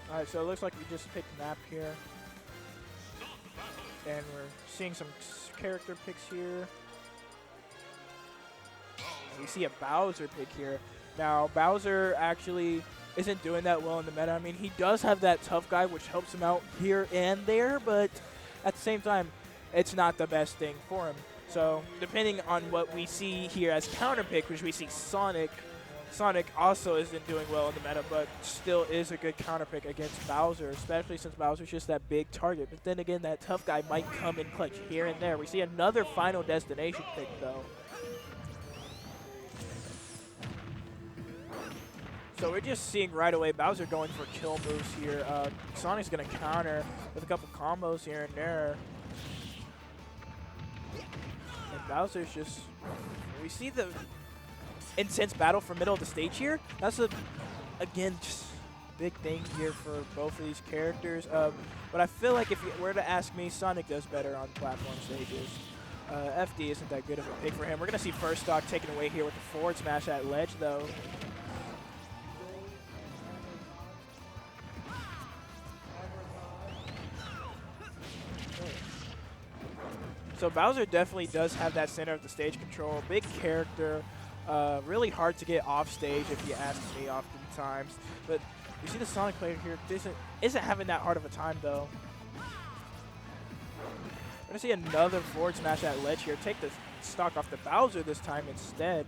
All right, so it looks like we just picked map here. And we're seeing some character picks here. We see a Bowser pick here. Now, Bowser actually isn't doing that well in the meta. I mean, he does have that tough guy, which helps him out here and there, but at the same time, it's not the best thing for him. So depending on what we see here as counter pick, which we see Sonic also isn't doing well in the meta, but still is a good counter pick against Bowser, especially since Bowser's just that big target. But then again, that tough guy might come in clutch here and there. We see another Final Destination pick, though. So we're just seeing right away Bowser going for kill moves here. Sonic's going to counter with a couple combos here and there. And Bowser's just... We see the intense battle for middle of the stage here. That's again, just big thing here for both of these characters. But I feel like if you were to ask me, Sonic does better on platform stages. FD isn't that good of a pick for him. We're going to see first stock taken away here with the forward smash at ledge, though. So Bowser definitely does have that center of the stage control. Big character. Really hard to get off stage if you ask me oftentimes. But you see the Sonic player here isn't having that hard of a time, though. We're going to see another forward smash at ledge here. Take the stock off the Bowser this time instead.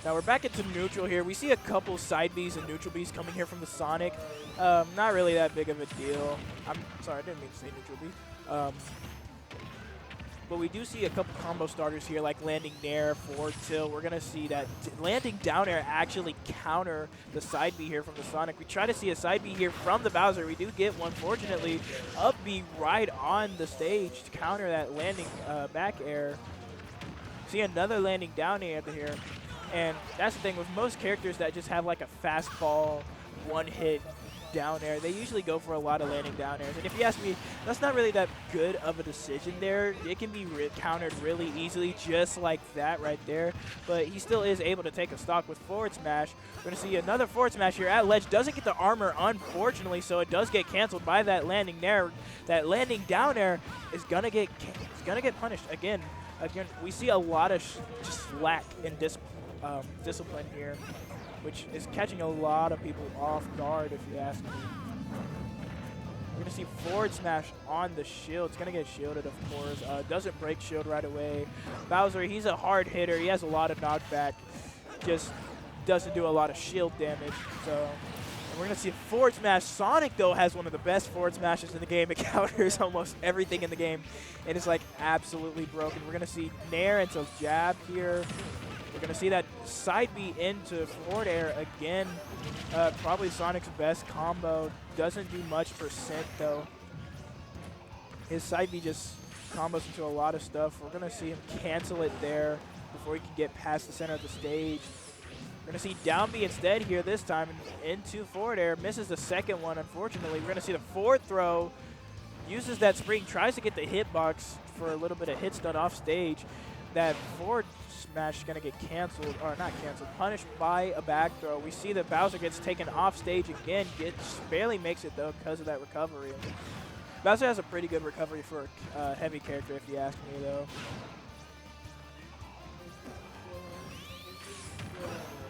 Now we're back into neutral here. We see a couple side Bs and neutral Bs coming here from the Sonic. Not really that big of a deal. I'm sorry, I didn't mean to say neutral B. But we do see a couple combo starters here, like landing nair, forward tilt. We're going to see that landing down air actually counter the side B here from the Sonic. We try to see a side B here from the Bowser. We do get one, fortunately. Up B right on the stage to counter that landing back air. See another landing down air here. And that's the thing with most characters that just have like a fastball, one-hit down air, they usually go for a lot of landing down airs. And if you ask me, that's not really that good of a decision there. It can be countered really easily just like that right there. But he still is able to take a stock with forward smash. We're going to see another forward smash here at ledge. Doesn't get the armor, unfortunately, so it does get canceled by that landing there. That landing down air is going to get punished. Again, we see a lot of just slack in discipline here, which is catching a lot of people off guard, if you ask me. We're going to see forward smash on the shield. It's going to get shielded, of course. Doesn't break shield right away. Bowser, he's a hard hitter. He has a lot of knockback. Just doesn't do a lot of shield damage. So we're going to see a forward smash. Sonic, though, has one of the best forward smashes in the game. It counters almost everything in the game. It is, like, absolutely broken. We're going to see nair into jab here. We're going to see that side B into forward air again. Probably Sonic's best combo. Doesn't do much percent, though. His side B just combos into a lot of stuff. We're going to see him cancel it there before he can get past the center of the stage. We're going to see down B instead here this time into forward air. Misses the second one, unfortunately. We're going to see the forward throw. Uses that spring. Tries to get the hitbox for a little bit of hit stun off stage. That forward smash is going to get canceled, or not canceled, punished by a back throw. We see that Bowser gets taken off stage again, barely makes it though because of that recovery. Bowser has a pretty good recovery for a heavy character, if you ask me, though.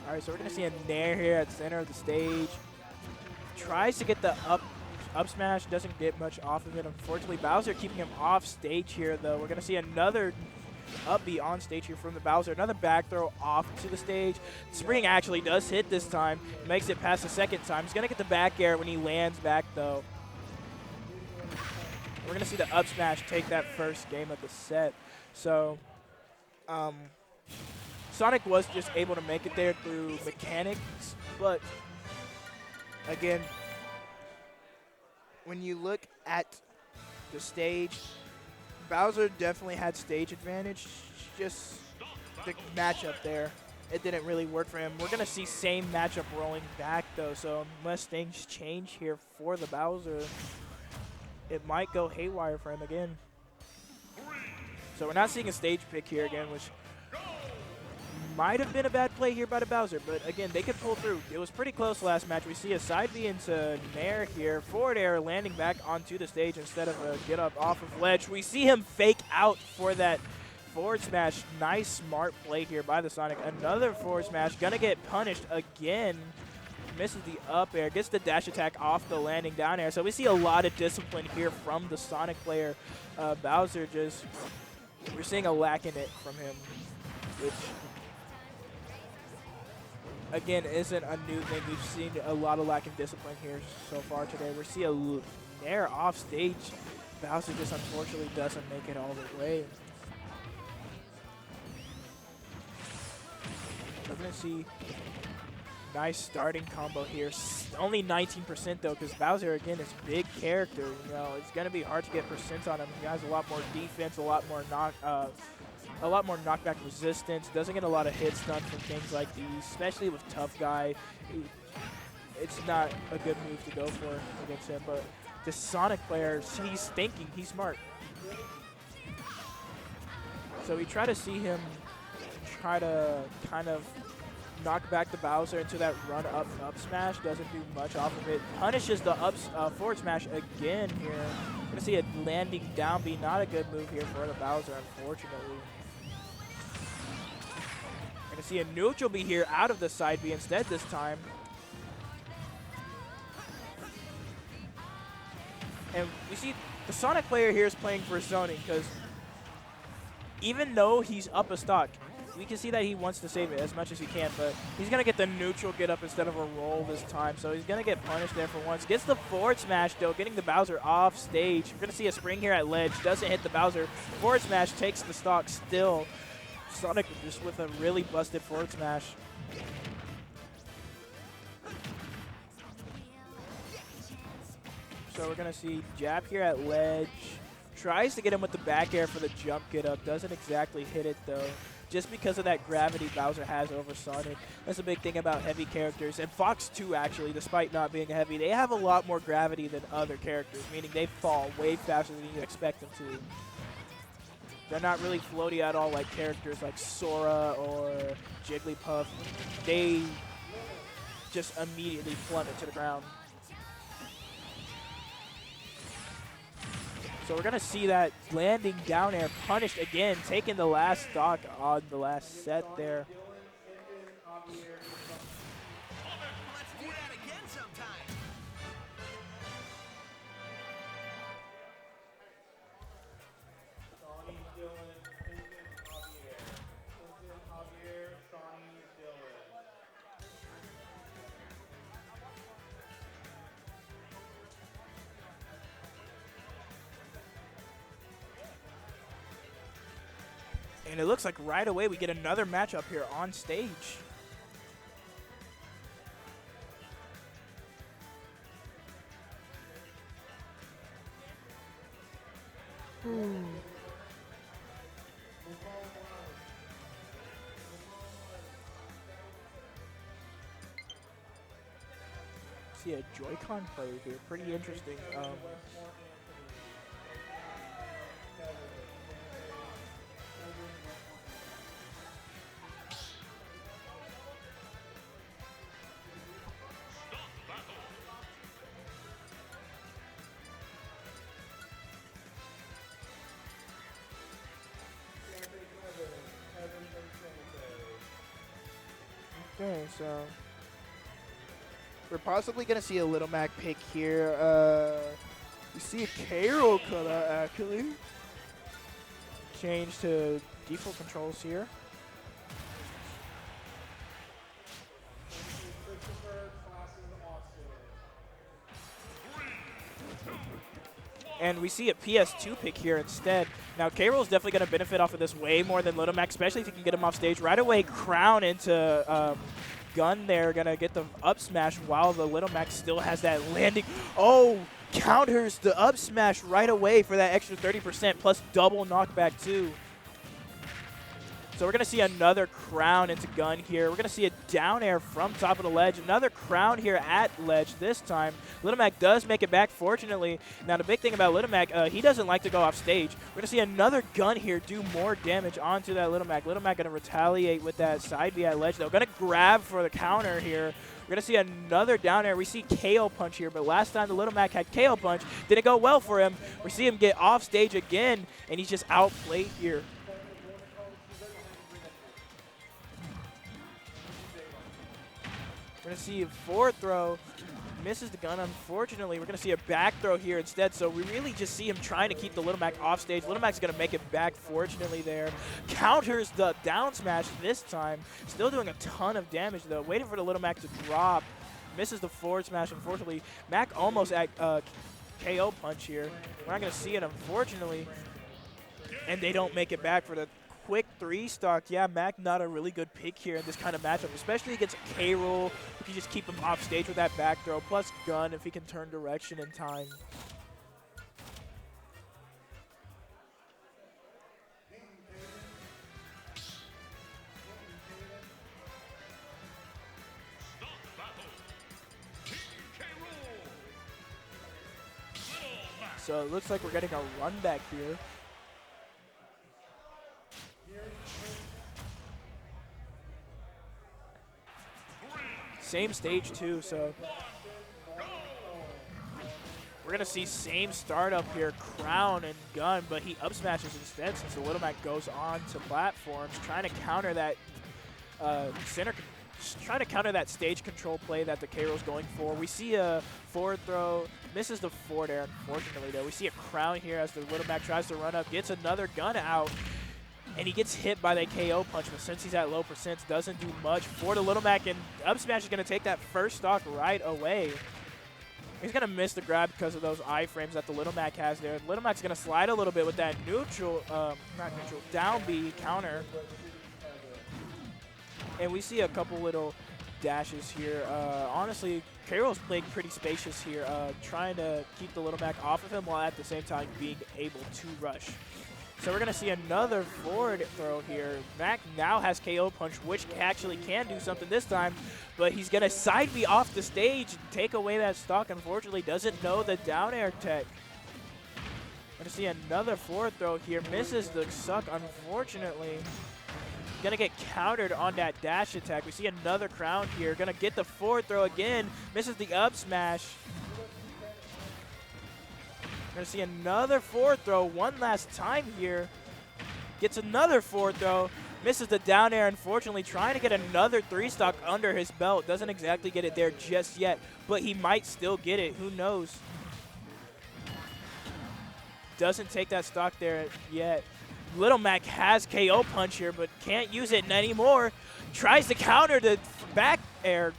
All right, so we're going to see a nair here at the center of the stage. Tries to get the up smash, doesn't get much off of it. Unfortunately, Bowser keeping him off stage here, though. We're going to see another up B on stage here from the Bowser. Another back throw off to the stage. Spring actually does hit this time. Makes it past the second time. He's going to get the back air when he lands back, though. We're going to see the up smash take that first game of the set. So, Sonic was just able to make it there through mechanics, but again, when you look at the stage, Bowser definitely had stage advantage. Just the matchup there, it didn't really work for him. We're going to see same matchup rolling back, though, so unless things change here for the Bowser, it might go haywire for him again. So we're not seeing a stage pick here again, which might have been a bad play here by the Bowser, but again, they could pull through. It was pretty close last match. We see a side B into nair here. Forward air landing back onto the stage instead of a get up off of ledge. We see him fake out for that forward smash. Nice, smart play here by the Sonic. Another forward smash. Gonna get punished again. Misses the up air. Gets the dash attack off the landing down air. So we see a lot of discipline here from the Sonic player. Bowser just, we're seeing a lack in it from him, which again isn't a new thing. We've seen a lot of lack in discipline here so far today. We see a nair off stage. Bowser just unfortunately doesn't make it all the way. We're going to see nice starting combo here. Only 19% though, because Bowser again is a big character. You know, it's going to be hard to get percents on him. He has a lot more defense, a lot more knockback resistance. Doesn't get a lot of hits done from things like these, especially with Tough Guy. It's not a good move to go for against him, but the Sonic player, he's thinking, he's smart. So we try to see him try to kind of knock back the Bowser into that run up smash. Doesn't do much off of it. Punishes the forward smash again here. We're gonna see a landing down B. Not a good move here for the Bowser, unfortunately. We're gonna see a neutral B here out of the side B instead this time. And we see the Sonic player here is playing for zoning, because even though he's up a stock, we can see that he wants to save it as much as he can, but he's going to get the neutral get up instead of a roll this time, so he's going to get punished there for once. Gets the forward smash, though, getting the Bowser off stage. We're going to see a spring here at ledge. Doesn't hit the Bowser. Forward smash takes the stock still. Sonic just with a really busted forward smash. So we're going to see jab here at ledge. Tries to get him with the back air for the jump get up. Doesn't exactly hit it, though, just because of that gravity Bowser has over Sonic. That's a big thing about heavy characters. And Fox, too, actually, despite not being heavy, they have a lot more gravity than other characters, meaning they fall way faster than you expect them to. They're not really floaty at all like characters like Sora or Jigglypuff. They just immediately plummet to the ground. So we're going to see that landing down air punished again, taking the last stock on the last set there. And it looks like right away we get another matchup here on stage. See a Joy-Con play here, pretty interesting. Okay, so we're possibly going to see a Little Mac pick here. We see a K-Roll cut out, actually. Change to default controls here. And we see a PS2 pick here instead. Now, K-Roll is definitely going to benefit off of this way more than Little Mac, especially if he can get him off stage. Right away, Crown into Gun there. Going to get the up smash while the Little Mac still has that landing. Oh, counters the up smash right away for that extra 30% plus double knockback too. So we're going to see another Crown into Gun here. We're going to see a down air from top of the ledge. Another Crown here at ledge this time. Little Mac does make it back, fortunately. Now, the big thing about Little Mac, he doesn't like to go off stage. We're going to see another Gun here do more damage onto that Little Mac. Little Mac going to retaliate with that side B at ledge, though. Going to grab for the counter here. We're going to see another down air. We see KO punch here, but last time the Little Mac had KO punch, didn't go well for him. We see him get off stage again, and he's just outplayed here. We're going to see a forward throw. Misses the gun, unfortunately. We're going to see a back throw here instead, so we really just see him trying to keep the Little Mac off stage. Little Mac's going to make it back, fortunately, there. Counters the down smash this time. Still doing a ton of damage, though. Waiting for the Little Mac to drop. Misses the forward smash, unfortunately. Mac almost at KO punch here. We're not going to see it, unfortunately. And they don't make it back for the quick 3-stock. Yeah, Mac not a really good pick here in this kind of matchup, especially against a K-roll. If you just keep him off stage with that back throw, plus gun if he can turn direction in time. So it looks like we're getting a run back here. Same stage too, so we're gonna see same startup here, Crown and Gun, but he up smashes instead since the Little Mac goes on to platforms, trying to counter that trying to counter that stage control play that the K-Roll's going for. We see a forward throw, misses the forward air, unfortunately though. We see a Crown here as the Little Mac tries to run up, gets another gun out. And he gets hit by that KO punch, but since he's at low percents, doesn't do much for the Little Mac, and up smash is going to take that first stock right away. He's going to miss the grab because of those iframes that the Little Mac has there. Little Mac's going to slide a little bit with that neutral, not neutral, down B counter. And we see a couple little dashes here. Honestly, K-Roll's playing pretty spacious here, trying to keep the Little Mac off of him while at the same time being able to rush. So we're going to see another forward throw here. Mac now has KO punch, which actually can do something this time, but he's going to side B off the stage and take away that stock. Unfortunately, doesn't know the down air tech. Going to see another forward throw here. Misses the suck, unfortunately. Going to get countered on that dash attack. We see another Crown here. Going to get the forward throw again. Misses the up smash. Going to see another forward throw one last time here. Gets another forward throw. Misses the down air, unfortunately. Trying to get another 3-stock under his belt. Doesn't exactly get it there just yet, but he might still get it. Who knows? Doesn't take that stock there yet. Little Mac has KO punch here, but can't use it anymore. Tries to counter the back air.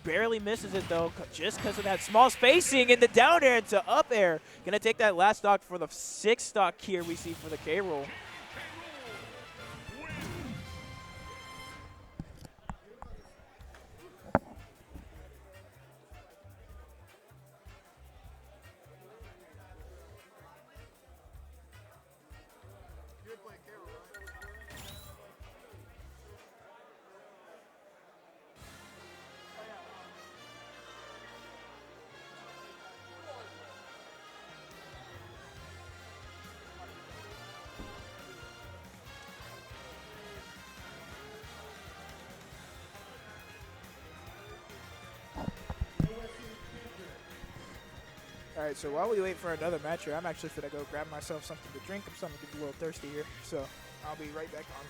Barely misses it though, just because of that small spacing in the down air into up air. Gonna take that last stock for the 6-stock here we see for the K-Roll. All right, so while we wait for another match here, I'm actually going to go grab myself something to drink. I'm starting to get a little thirsty here, so I'll be right back on.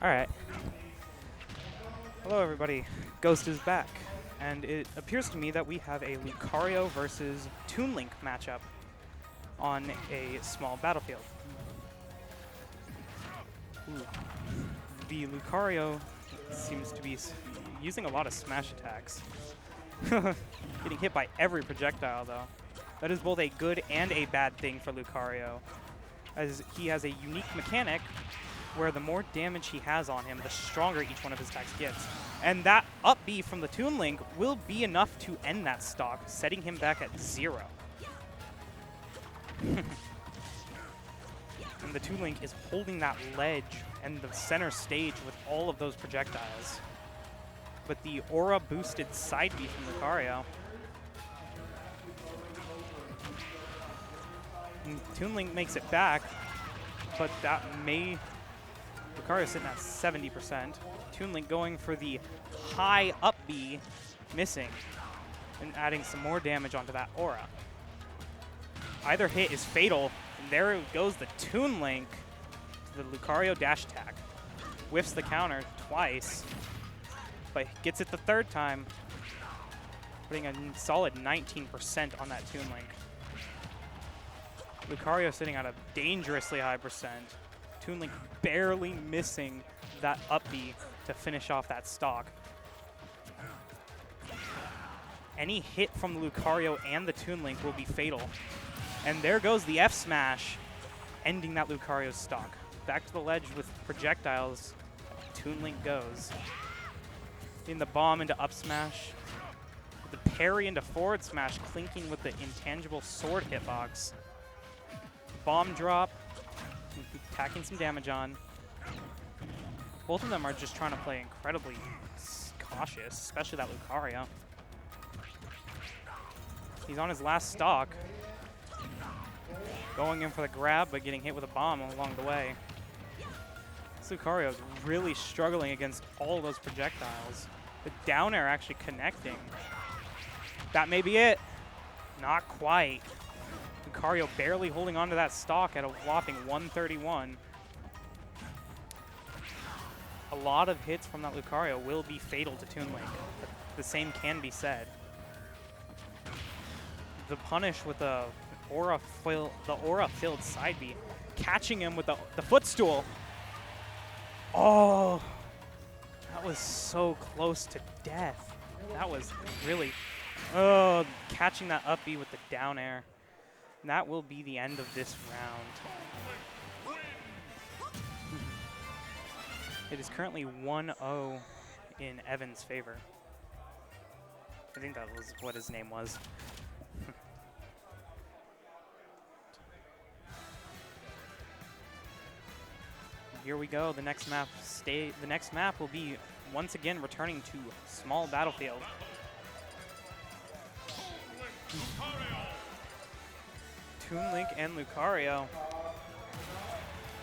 All right. Hello, everybody. Ghost is back, and it appears to me that we have a Lucario versus Toon Link matchup on a small battlefield. Ooh. The Lucario seems to be using a lot of smash attacks. Getting hit by every projectile, though. That is both a good and a bad thing for Lucario, as he has a unique mechanic where the more damage he has on him, the stronger each one of his attacks gets. And that up B from the Toon Link will be enough to end that stock, setting him back at 0. And the Toon Link is holding that ledge and the center stage with all of those projectiles. But the aura boosted side B from Lucario. And Toon Link makes it back, but that may... Lucario sitting at 70%. Toon Link going for the high up B, missing, and adding some more damage onto that aura. Either hit is fatal, and there goes the Toon Link to the Lucario dash attack. Whiffs the counter twice, but gets it the third time, putting a solid 19% on that Toon Link. Lucario sitting at a dangerously high percent. Toon Link barely missing that up B to finish off that stock. Any hit from the Lucario and the Toon Link will be fatal. And there goes the F smash, ending that Lucario stock. Back to the ledge with projectiles. Toon Link goes. In the bomb into up smash. The parry into forward smash, clinking with the intangible sword hitbox. Bomb drop. Packing some damage on. Both of them are just trying to play incredibly cautious, especially that Lucario. He's on his last stock. Going in for the grab, but getting hit with a bomb along the way. This Lucario is really struggling against all those projectiles. The down air actually connecting. That may be it. Not quite. Lucario barely holding onto that stock at a whopping 131. A lot of hits from that Lucario will be fatal to Toon Link. But the same can be said. The punish with the aura-filled side B, catching him with the footstool. Oh, that was so close to death. That was really, catching that up B with the down air. And that will be the end of this round. It is currently 1-0 in Evan's favor. I think that was what his name was. Here we go. The next map will be once again returning to small battlefield. Toon Link and Lucario.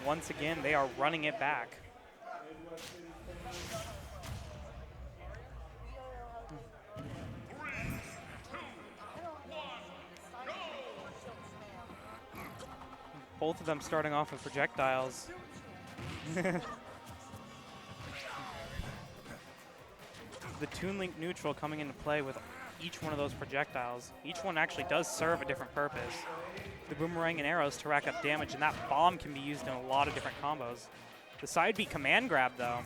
Once again, they are running it back. Both of them starting off with projectiles. The Toon Link neutral coming into play with each one of those projectiles. Each one actually does serve a different purpose. The boomerang and arrows to rack up damage, and that bomb can be used in a lot of different combos. The side B command grab, though,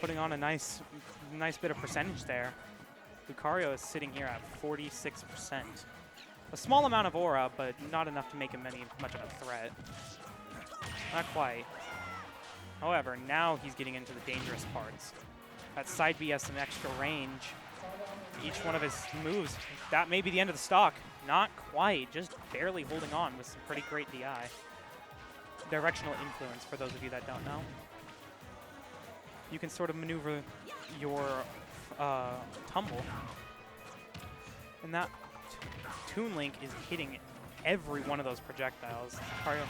putting on a nice bit of percentage there. Lucario is sitting here at 46%. A small amount of aura, but not enough to make him much of a threat. Not quite. However, now he's getting into the dangerous parts. That side B has some extra range. Each one of his moves, that may be the end of the stock. Not quite, just barely holding on with some pretty great DI. Directional influence, for those of you that don't know. You can sort of maneuver your tumble. And that Toon Link is hitting every one of those projectiles. Lucario,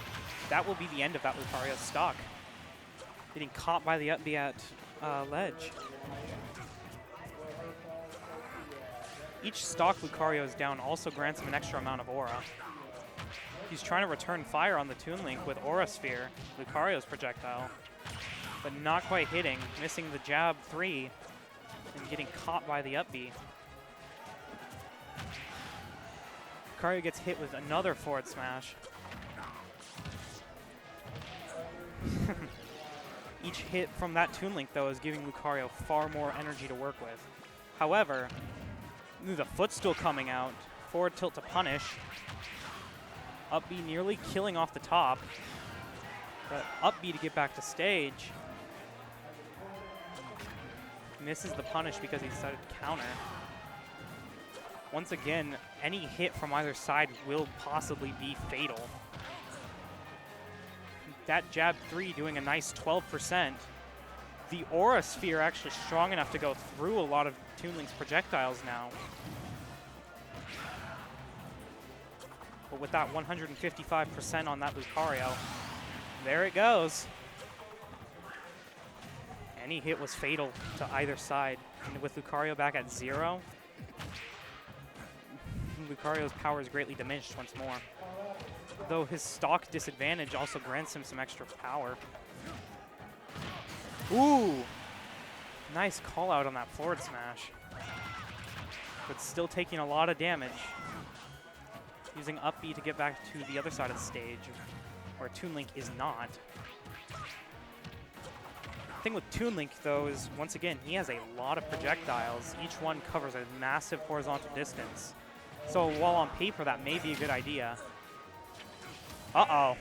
that will be the end of that Lucario stock. Getting caught by the up B at ledge. Each stock Lucario is down also grants him an extra amount of aura. He's trying to return fire on the Toon Link with Aura Sphere, Lucario's projectile. but not quite hitting, missing the jab 3 and getting caught by the up B. Lucario gets hit with another forward smash. Each hit from that Toon Link, though, is giving Lucario far more energy to work with. However, the footstool coming out, forward tilt to punish. Up B nearly killing off the top. But up B to get back to stage. Misses the punish because he decided to counter. Once again, any hit from either side will possibly be fatal. That jab 3 doing a nice 12%. The Aura Sphere actually strong enough to go through a lot of Toon Link's projectiles now. But with that 155% on that Lucario, there it goes. Any hit was fatal to either side. And with Lucario back at 0, Lucario's power is greatly diminished once more. Though his stock disadvantage also grants him some extra power. Ooh! Nice call out on that forward smash. But still taking a lot of damage. Using up B to get back to the other side of the stage, where Toon Link is not. The thing with Toon Link, though, is once again, he has a lot of projectiles. Each one covers a massive horizontal distance. So while on paper that may be a good idea. Uh-oh.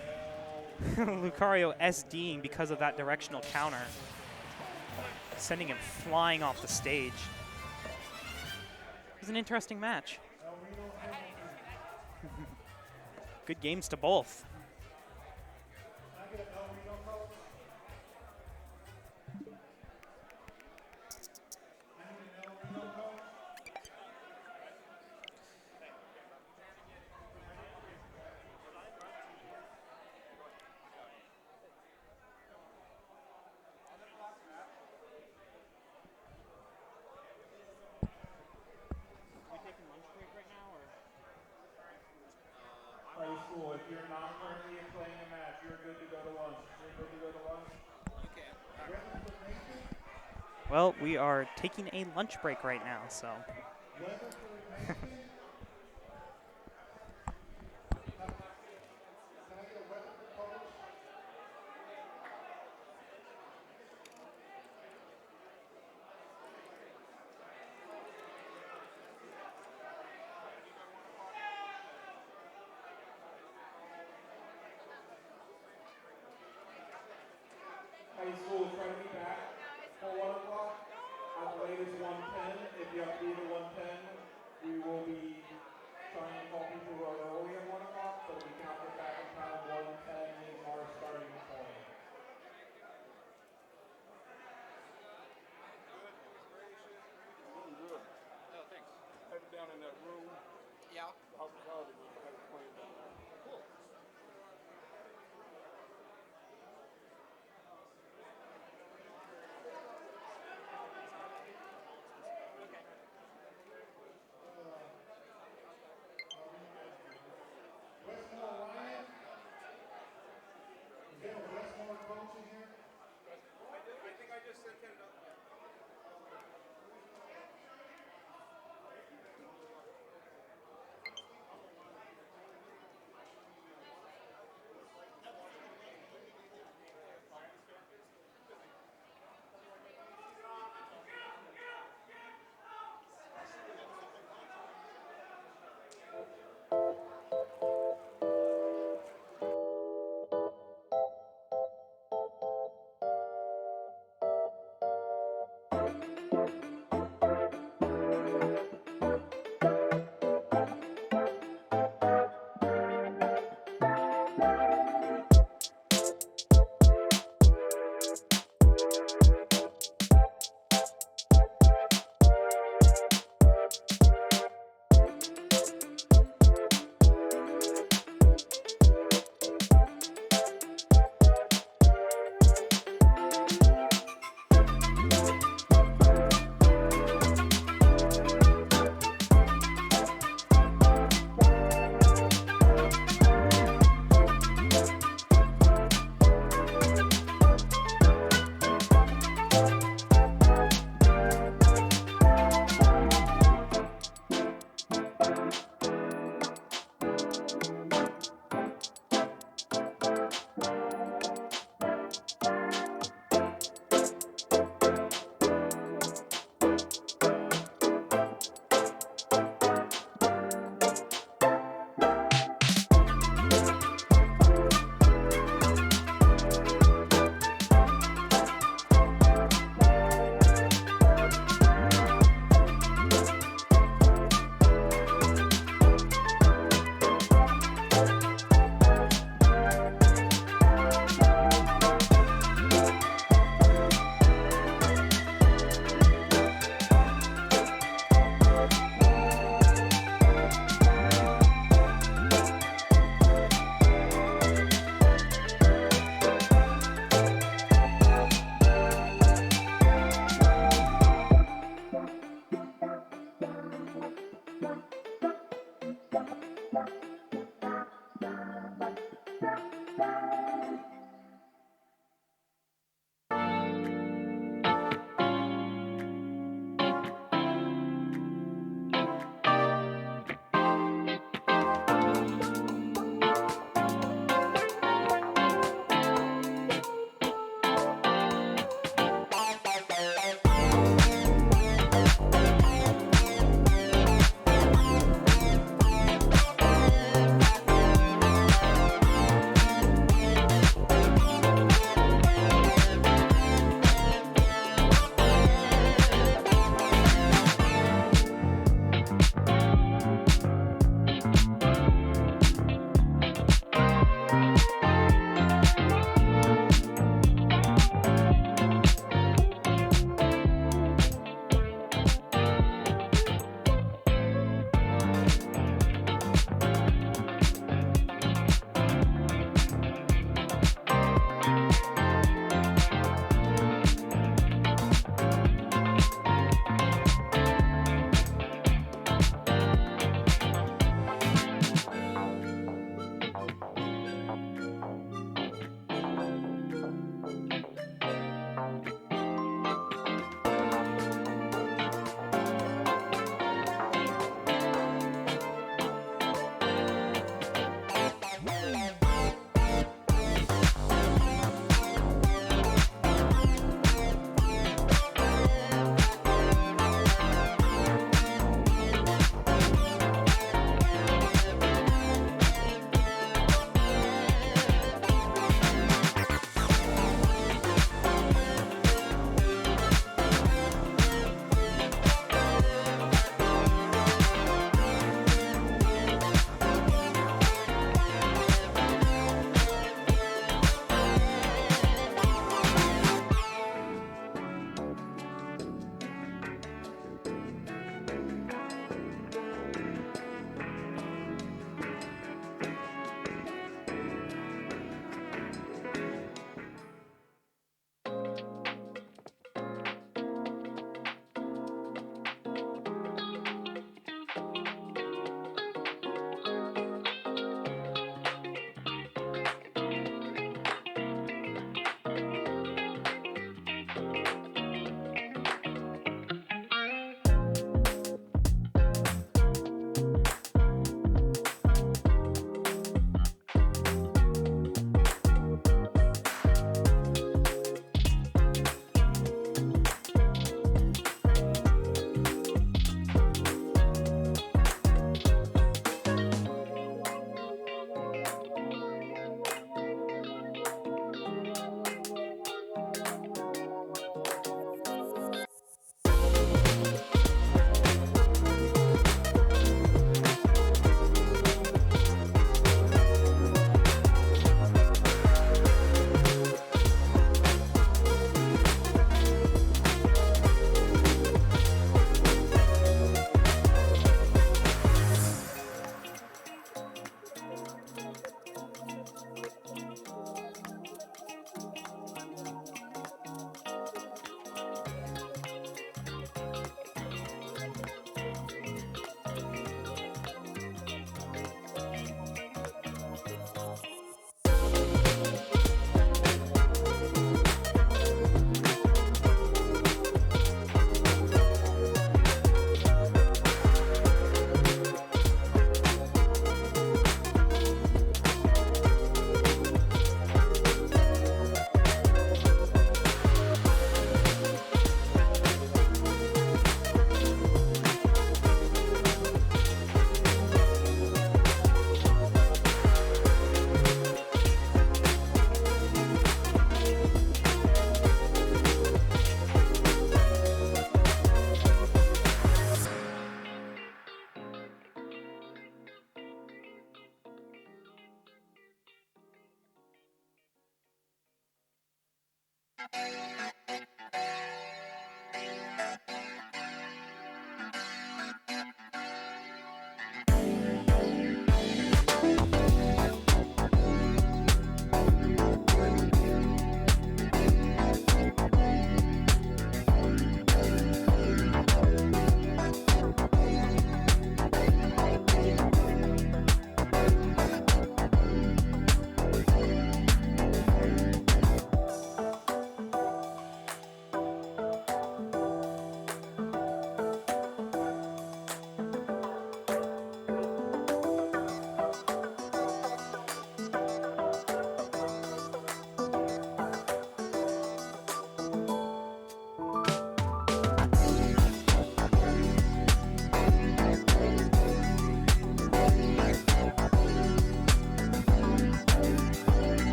Lucario SDing because of that directional counter. Sending him flying off the stage. It was an interesting match. Good games to both. High school, if you're not currently playing a match, you're good to go to lunch. You're good to go to lunch? You can. Well, we are taking a lunch break right now, so. High school, try to be back for 1 o'clock. At the latest 1:10. If you have to be to 1:10, we will be trying to call people who are early at 1 o'clock, so we can get back in time. 1:10 is our starting point. Looking good. Oh, thanks. Headed down in that room. Yeah. The hospitality room. I had a plane down there. Cool.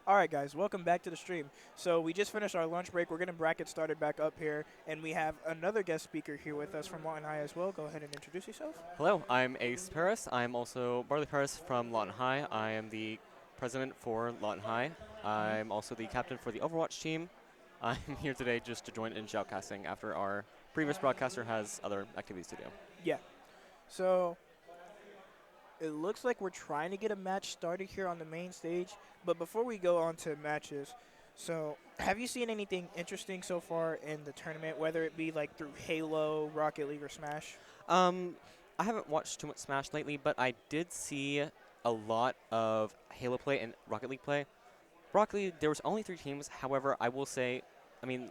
All right, guys, welcome back to the stream. So we just finished our lunch break. We're getting brackets started back up here, and we have another guest speaker here with us from Lawton High as well. Go ahead and introduce yourself. Hello, I'm Ace Paris. I'm also Barley Paris from Lawton High. I am the president for Lawton High. I'm also the captain for the Overwatch team. I'm here today just to join in shoutcasting after our previous broadcaster has other activities to do. Yeah. So it looks like we're trying to get a match started here on the main stage. But before we go on to matches, so have you seen anything interesting so far in the tournament, whether it be like through Halo, Rocket League, or Smash? I haven't watched too much Smash lately, but I did see a lot of Halo play and Rocket League play. Rocket League, there was only 3 teams. However, I will say, I mean,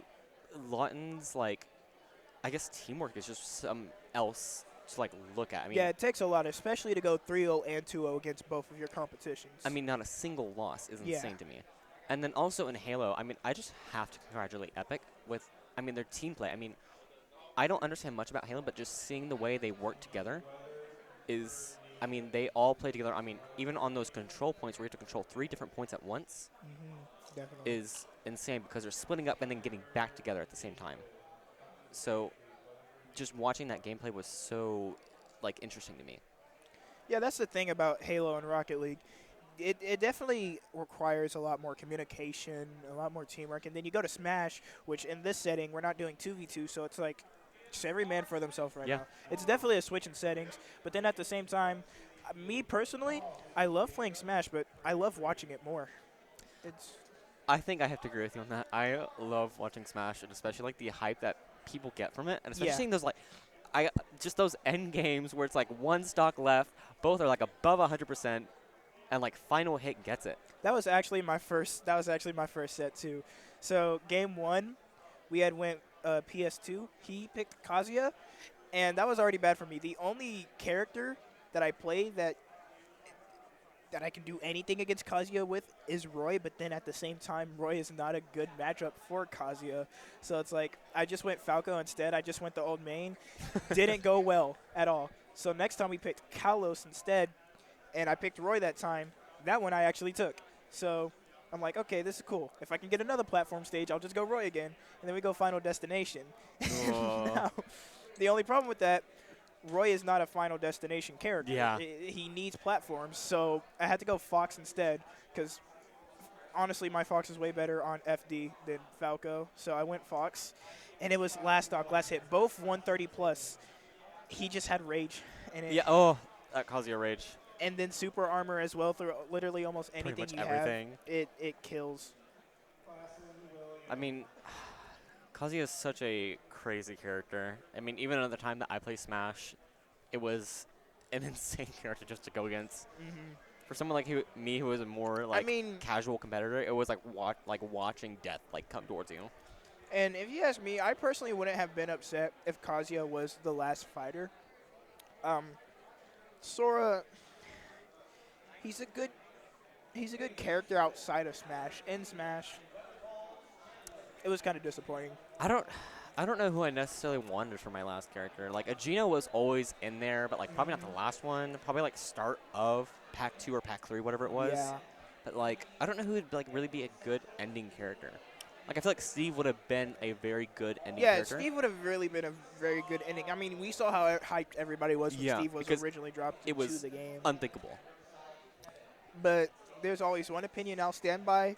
Lawton's, like, I guess teamwork is just something else to, like, look at. I mean, Yeah, it takes a lot, especially to go 3-0 and 2-0 against both of your competitions. I mean, not a single loss is Yeah. insane to me. And then also in Halo, I mean, I just have to congratulate Epic with, I mean, their team play. I mean, I don't understand much about Halo, but just seeing the way they work together is, I mean, they all play together. I mean, even on those control points where you have to control 3 different points at once Definitely. is insane because they're splitting up and then getting back together at the same time. So just watching that gameplay was so, like, interesting to me. Yeah, that's the thing about Halo and Rocket League. It definitely requires a lot more communication, a lot more teamwork. And then you go to Smash, which in this setting, we're not doing 2v2, so it's like just every man for themselves right Yeah. now. It's definitely a switch in settings. But then at the same time, me personally, I love playing Smash, but I love watching it more. It's I think I have to agree with you on that. I love watching Smash, and especially like the hype that people get from it, and especially Yeah. seeing those just those end games where it's like 1 stock left, both are like above 100%, and like final hit gets it. That was actually my first. That was actually my first set too. So game 1, we had went PS2. He picked Kazuya, and that was already bad for me. The only character that I play that I can do anything against Kazuya with is Roy, but then at the same time, Roy is not a good matchup for Kazuya. So it's like I just went Falco instead. I just went the old main. Didn't go well at all. So next time we picked Kalos instead, and I picked Roy that time. That one I actually took. So I'm like, okay, this is cool. If I can get another platform stage, I'll just go Roy again. And then we go Final Destination. Now, the only problem with that, Roy is not a Final Destination character. Yeah. He needs platforms. So I had to go Fox instead because, honestly, my Fox is way better on FD than Falco. So I went Fox. And it was last stock, last hit. Both 130 plus. He just had Rage. And it, Yeah. Oh, that Kazuya rage. and then super armor as well through literally almost Pretty anything much you everything. have. It kills. I mean, Kazuya is such a crazy character. I mean, even at the time that I play Smash, it was an insane character just to go against. For someone like me, who is a more like casual competitor, it was like watching death like come towards you. And if you ask me, I personally wouldn't have been upset if Kazuya was the last fighter. Sora, he's a good character outside of Smash. In Smash, it was kind of disappointing. I don't know who I necessarily wanted for my last character. Like Agena was always in there, but like probably not the last one. Probably like start of Pack 2 or Pack 3, whatever it was. Yeah. But like I don't know who would like really be a good ending character. Like I feel like Steve would have been a very good ending character. Yeah, Steve would have really been a very good ending. I mean, we saw how hyped everybody was when Steve was originally dropped into the game. Unthinkable. But there's always one opinion I'll stand by.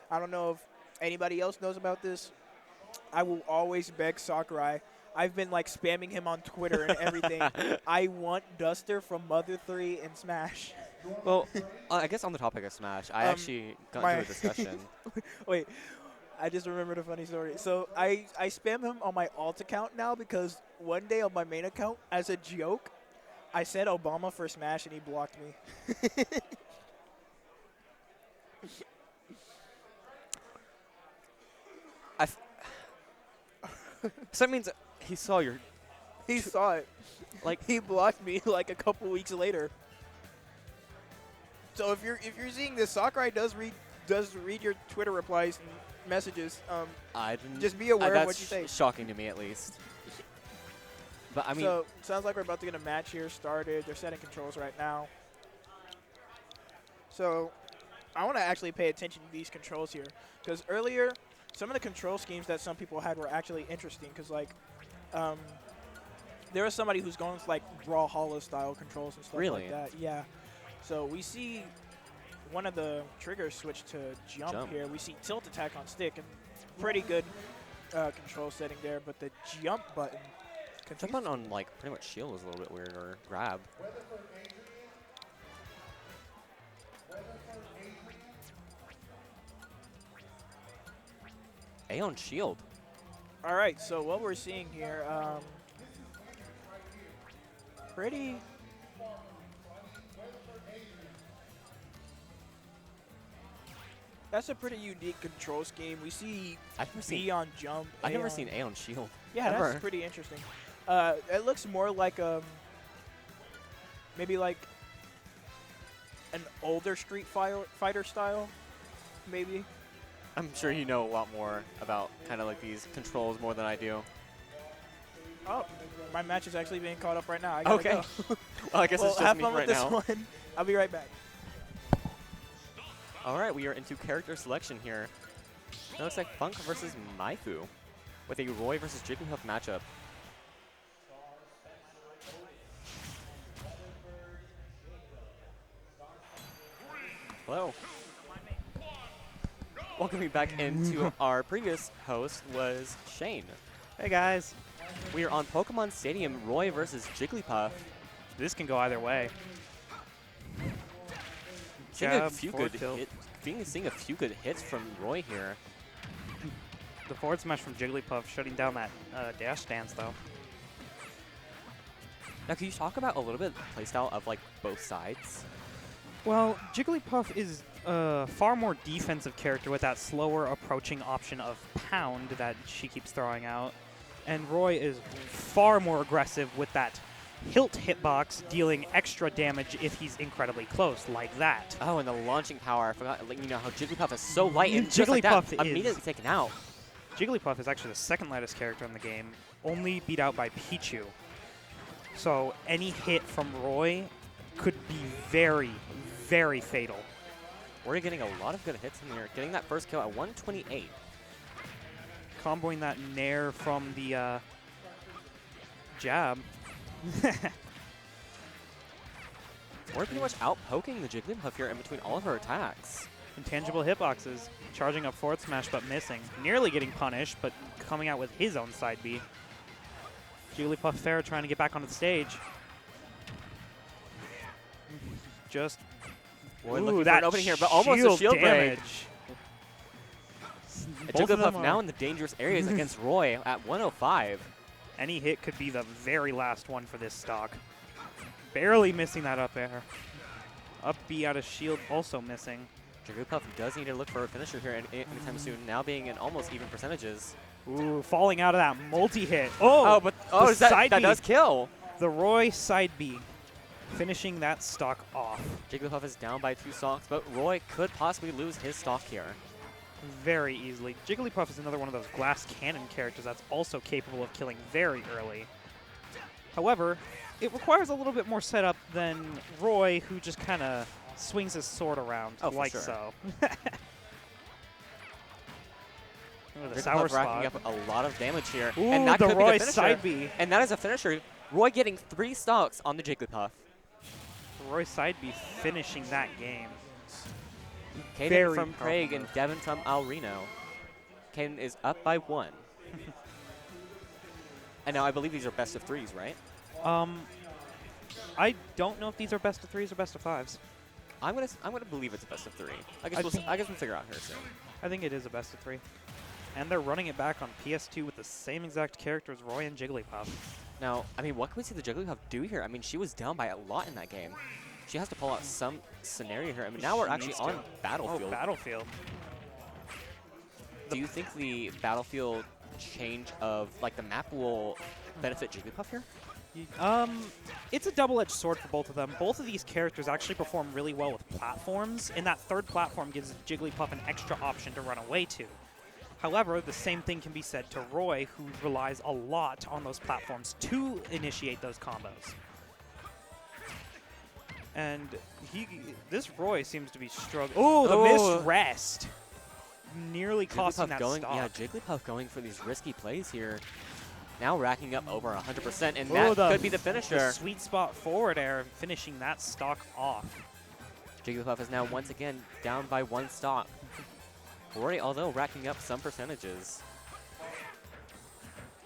I don't know if anybody else knows about this. I will always beg Sakurai. I've been like spamming him on Twitter and everything. I want Duster from Mother 3 in Smash. Well, I guess on the topic of Smash, I actually got into a discussion. Wait, I just remembered a funny story. So I spam him on my alt account now because one day on my main account, as a joke, I said Obama for Smash and he blocked me. So that means he saw your. He saw it. Like he blocked me like a couple weeks later. So if you're seeing this, Sakurai does read your Twitter replies and messages. I didn't. Just be aware of what you say. That's shocking to me, at least. But I mean, so sounds like we're about to get a match here started. They're setting controls right now. So I want to actually pay attention to these controls here, because earlier, some of the control schemes that some people had were actually interesting, because like, there was somebody who's going with like raw hollow style controls and stuff like that. Yeah. So we see one of the triggers switch to jump here. We see tilt attack on stick, and pretty good control setting there, but the jump button. Jump button on like pretty much shield is a little bit weird, or grab. A on shield. All right, so what we're seeing here, that's a pretty unique control scheme. We see B on jump. I've never seen A on shield. Yeah, ever. That's pretty interesting. It looks more like maybe like an older Street Fighter style, maybe. I'm sure you know a lot more about kind of like these controls more than I do. Oh, my match is actually being caught up right now. I gotta Okay. go. Well, I guess it's just have me fun right with now. this one. I'll be right back. All right, we are into character selection here. It looks like Funk versus Maifu with a Roy versus Jigglypuff matchup. Hello. Welcoming back into our previous host was Shane. Hey guys. We are on Pokemon Stadium, Roy versus Jigglypuff. This can go either way. Seeing Jab, a few forward good tilt. seeing a few good hits from Roy here. The forward smash from Jigglypuff shutting down that dash stance though. Now, can you talk about a little bit the playstyle of like both sides? Well, Jigglypuff is a far more defensive character with that slower approaching option of Pound that she keeps throwing out. And Roy is far more aggressive with that hilt hitbox, dealing extra damage if he's incredibly close, like that. Oh, and the launching power. I forgot, like, you know, how Jigglypuff is so light and just like that, immediately taken out. Jigglypuff is actually the second lightest character in the game, only beat out by Pichu. So any hit from Roy could be very, very fatal. We're getting a lot of good hits in here. Getting that first kill at 128. Comboing that nair from the jab. We're pretty much out poking the Jigglypuff here in between all of her attacks. Intangible hitboxes, charging up forward smash but missing. Nearly getting punished, but coming out with his own side B. Jigglypuff fair trying to get back onto the stage. Just Ooh, that opening here, but almost a shield break. Jigglypuff now in the dangerous areas against Roy at 105. Any hit could be the very last one for this stock. Barely missing that up air. Up B out of shield also missing. Jigglypuff does need to look for a finisher here anytime soon, now being in almost even percentages. Ooh, falling out of that multi-hit. But that does kill. The Roy side B, finishing that stock off. Jigglypuff is down by 2 stocks, but Roy could possibly lose his stock here. Very easily. Jigglypuff is another one of those glass cannon characters that's also capable of killing very early. However, it requires a little bit more setup than Roy, who just kind of swings his sword around like so. The sour racking up a lot of damage here. Ooh, and that the could Roy be the finisher. side B. And that is a finisher. Roy getting 3 stocks on the Jigglypuff. Roy side B finishing that game. Caden from Prague and Devin from Al Reno. Caden is up by 1. And now I believe these are best of 3s, right? I don't know if these are best of 3s or best of 5s. I'm gonna believe it's a best of 3. I guess we'll figure out here soon. I think it is a best of 3. And they're running it back on PS2 with the same exact character as Roy and Jigglypuff. Now, I mean, what can we see the Jigglypuff do here? I mean, she was down by a lot in that game. She has to pull out some scenario here. I mean, now we're actually on Battlefield. Oh, Battlefield. Do you think the Battlefield change of, like, the map will benefit Jigglypuff here? It's a double-edged sword for both of them. Both of these characters actually perform really well with platforms, and that third platform gives Jigglypuff an extra option to run away to. However, the same thing can be said to Roy, who relies a lot on those platforms to initiate those combos. And this Roy seems to be struggling. Oh, the missed rest. Nearly costing that stock. Yeah, Jigglypuff going for these risky plays here. Now racking up over 100%, and that could be the finisher. The sweet spot forward air, finishing that stock off. Jigglypuff is now once again down by 1 stock. Roy, although racking up some percentages.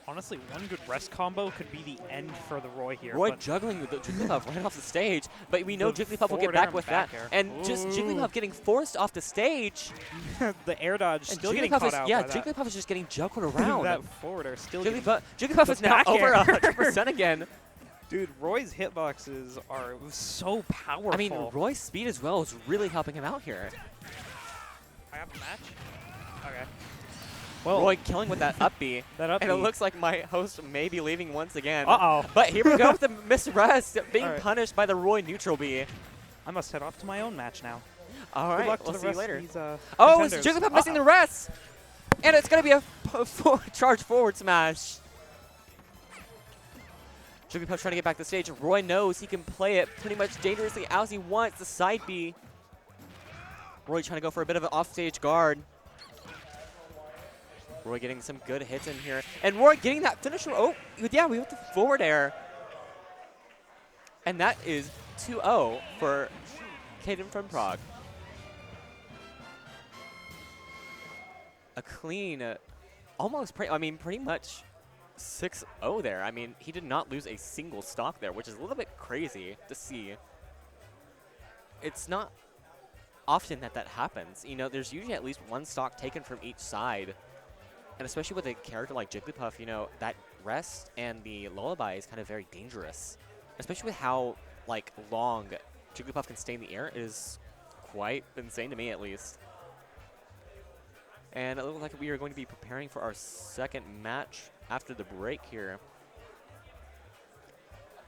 Honestly, one good rest combo could be the end for the Roy here. Roy juggling with the Jigglypuff right off the stage, but we know Jigglypuff will get back with that. And just Jigglypuff getting forced off the stage. The air dodge still getting caught out. Yeah, Jigglypuff is just getting juggled around. That forward air still Jigglypuff is now over 100% again. Dude, Roy's hitboxes are so powerful. I mean, Roy's speed as well is really helping him out here. I have a match? Okay. Well, Roy killing with that up B. And it looks like my host may be leaving once again. Uh-oh. But here we go with the missed rest, being punished by the Roy neutral B. I must head off to my own match now. All right, Good luck we'll to see you the rest later. of these, oh, it's Jigglypuff missing the rest. And it's going to be a charge forward smash. Jigglypuff trying to get back to the stage. Roy knows he can play it pretty much dangerously as he wants. The side B. Roy trying to go for a bit of an offstage guard. Roy getting some good hits in here. And Roy getting that finisher. Oh, yeah, we went to forward air. And that is 2-0 for Caden from Prague. A clean, pretty much 6-0 there. I mean, he did not lose a single stock there, which is a little bit crazy to see. It's not often that happens. You know, there's usually at least 1 stock taken from each side. And especially with a character like Jigglypuff, you know, that rest and the lullaby is kind of very dangerous. Especially with how, like, long Jigglypuff can stay in the air is quite insane to me, at least. And it looks like we are going to be preparing for our second match after the break here.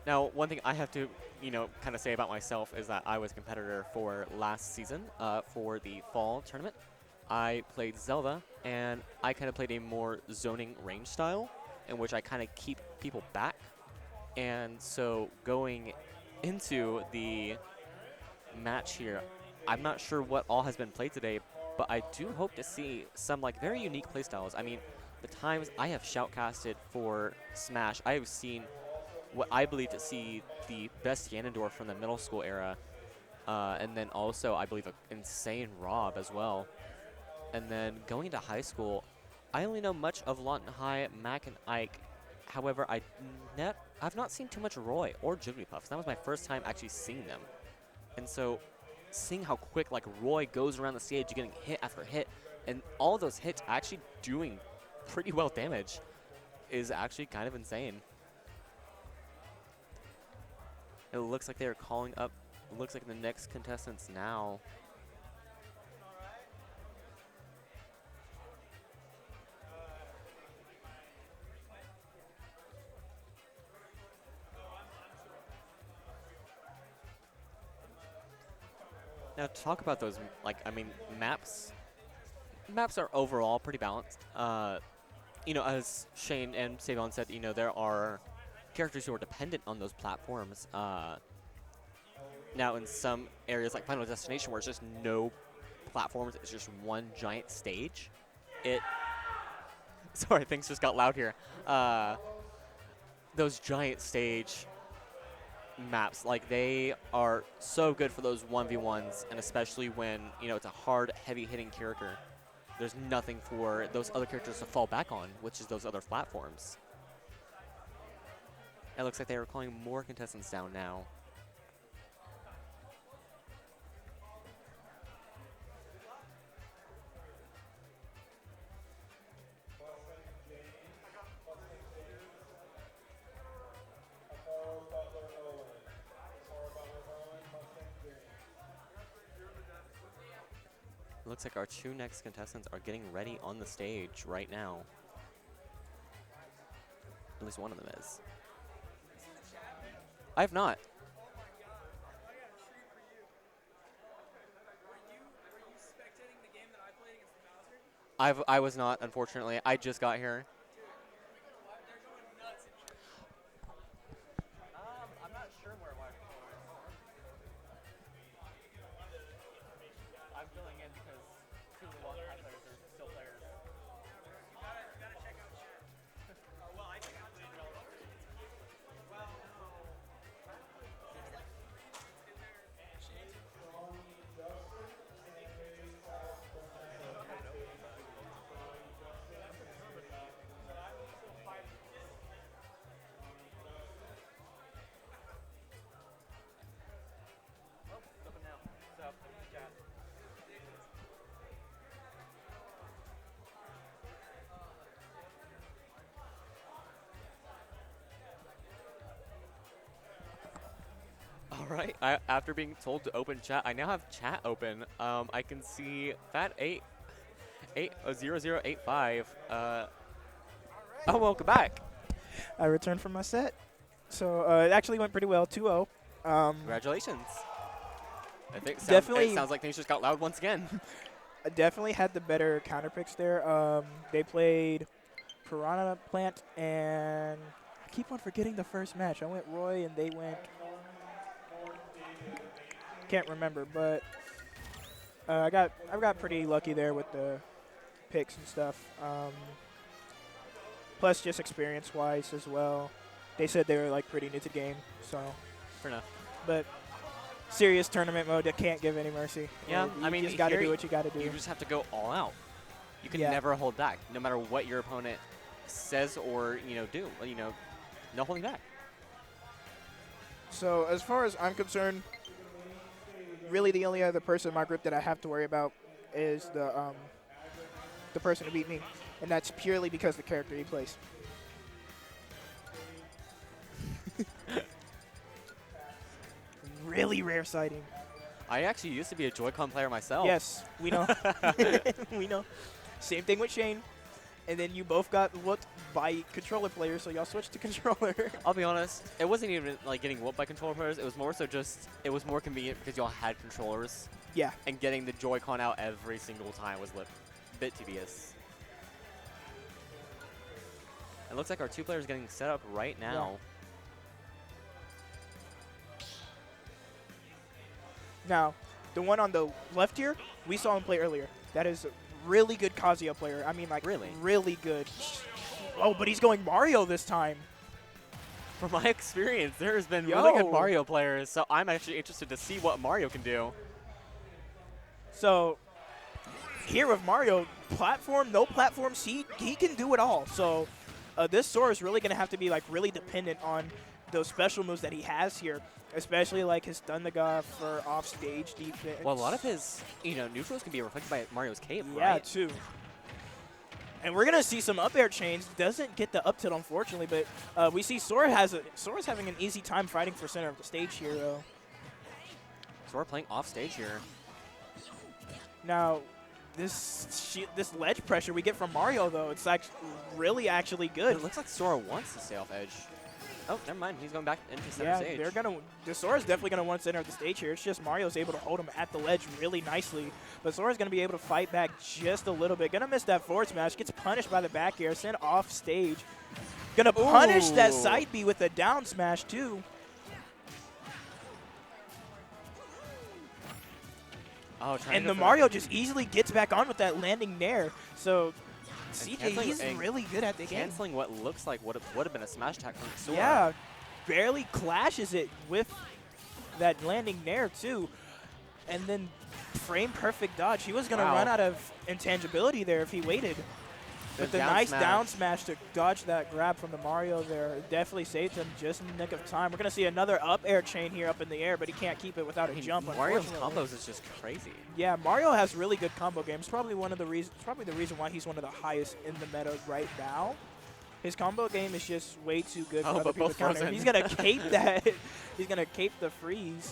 Now, one thing I have to, you know, kind of say about myself is that I was a competitor for last season for the fall tournament. I played Zelda, and I kind of played a more zoning range style in which I kind of keep people back. And so going into the match here, I'm not sure what all has been played today, but I do hope to see some like very unique playstyles. I mean, the times I have shoutcasted for Smash, I have seen what I believe to see the best Ganondorf from the middle school era, and then also I believe an insane Rob as well. And then going into high school, I only know much of Lawton High, Mac, and Ike. However, I've not seen too much Roy or Jigglypuff. So that was my first time actually seeing them. And so seeing how quick like Roy goes around the stage, getting hit after hit, and all those hits actually doing pretty well damage is actually kind of insane. It looks like they're calling up, it looks like the next contestants now. Now to talk about those, like, I mean, maps are overall pretty balanced. You know, as Shane and Savon said, you know, there are characters who are dependent on those platforms. Now in some areas like Final Destination where it's just no platforms, it's just one giant stage. Sorry, things just got loud here. Those giant stage maps, like, they are so good for those 1v1s, and especially when, you know, it's a hard, heavy-hitting character. There's nothing for those other characters to fall back on, which is those other platforms. It looks like they are calling more contestants down now. Looks like our 2 next contestants are getting ready on the stage right now. At least one of them is. I have not. I was not, unfortunately. I just got here. I'm not sure where All right. After being told to open chat, I now have chat open. I can see Fat80085. Oh, welcome back. I returned from my set. So it actually went pretty well, 2-0. Congratulations. I think Definitely- it sounds like things just got loud once again. I definitely had the better counter picks there. They played Piranha Plant, and I keep on forgetting the first match. I went Roy, and they went... Can't remember, but I got pretty lucky there with the picks and stuff. Plus, just experience-wise as well. They said they were like pretty new to the game, so. Fair enough. But serious tournament mode that can't give any mercy. Yeah, You I mean, just got to here do what you got to do. You just have to go all out. You can Yeah. never hold back, no matter what your opponent says or do. No holding back. So as far as I'm concerned, really the only other person in my group that I have to worry about is the person who beat me, and that's purely because the character he plays. Really rare sighting. I actually used to be a Joy-Con player myself. Yes, we know. We know. Same thing with Shane. And then you both got whooped by controller players, so y'all switched to controller. I'll be honest, it wasn't even like getting whooped by controller players. It was more so just, it was more convenient because y'all had controllers. Yeah. And getting the Joy-Con out every single time was a bit tedious. It looks like our two players getting set up right now. Now, the one on the left here, we saw him play earlier. That is a really good Kazuya player. I mean, like, really good. Oh, but he's going Mario this time. From my experience, there has been really good Mario players, so I'm actually interested to see what Mario can do. So, here with Mario, platform, no platforms, he can do it all. So, this Sora is really going to have to be, like, really dependent on those special moves that he has here. Especially like his Thunderga for off-stage defense. Well, a lot of his, neutrals can be reflected by Mario's cape, yeah, right? too. And we're gonna see some up air chains. Doesn't get the up tilt, unfortunately, but we see Sora's having an easy time fighting for center of the stage here, though. Sora playing off-stage here. Now, this ledge pressure we get from Mario, though, it's like really actually good. It looks like Sora wants to stay off edge. Oh, never mind. He's going back into center stage. Yeah, the Sora's definitely going to want center of the stage here. It's just Mario's able to hold him at the ledge really nicely. But Sora's going to be able to fight back just a little bit. Going to miss that forward smash. Gets punished by the back air. Sent off stage. Going to punish that side B with a down smash, too. Oh, and the Mario just easily gets back on with that landing nair. So CJ, he's really good at the game. Canceling what looks like would have been a smash attack from Sora. Yeah, barely clashes it with that landing nair, too. And then frame perfect dodge. He was going to run out of intangibility there if he waited. But the nice down smash to dodge that grab from the Mario there definitely saved him just in the nick of time. We're going to see another up air chain here up in the air, but he can't keep it without a jump. Mario's combos is just crazy. Yeah, Mario has really good combo games. Probably the reason why he's one of the highest in the meta right now. His combo game is just way too good for other people to counter. He's going to cape that. He's going to cape the freeze.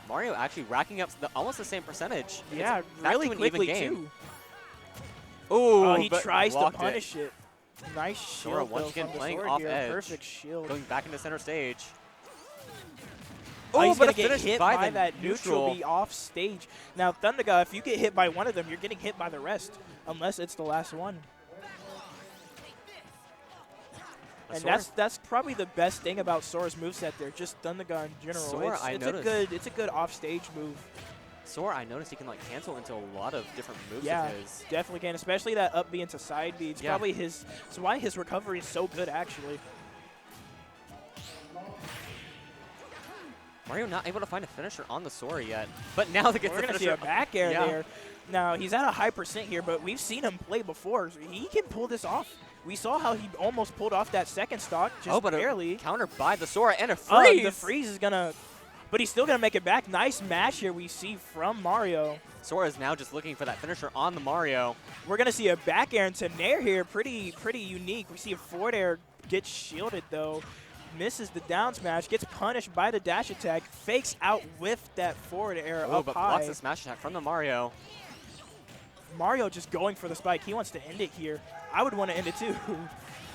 Mario actually racking up almost the same percentage. Yeah, really quickly, too. Ooh, he tries to punish it. Nice shield. Sora once again playing off edge. Perfect shield. Going back into center stage. Oh, he's going to get hit by that neutral B off stage. Now, Thunderga, if you get hit by one of them, you're getting hit by the rest, unless it's the last one. And that's probably the best thing about Sora's moveset there, just Thunderga in general. Sora, It's a good off-stage move. Sora, I noticed he can like cancel into a lot of different moves Yeah, of his. definitely can, especially that up B into side B. It's Yeah. probably his. It's why his recovery is so good, actually. Mario not able to find a finisher on the Sora yet, but now they get We're the going to see finisher. a back air Yeah. there. Now, he's at a high percent here, but we've seen him play before. So he can pull this off. We saw how he almost pulled off that second stock, just but barely. a counter by the Sora and a freeze. The freeze is going to, but he's still going to make it back. Nice match here we see from Mario. Sora is now just looking for that finisher on the Mario. We're going to see a back air into Nair here. Pretty unique. We see a forward air get shielded, though. Misses the down smash, gets punished by the dash attack, fakes out with that forward air up But high. blocks the smash attack from the Mario. Mario just going for the spike. He wants to end it here. I would want to end it too.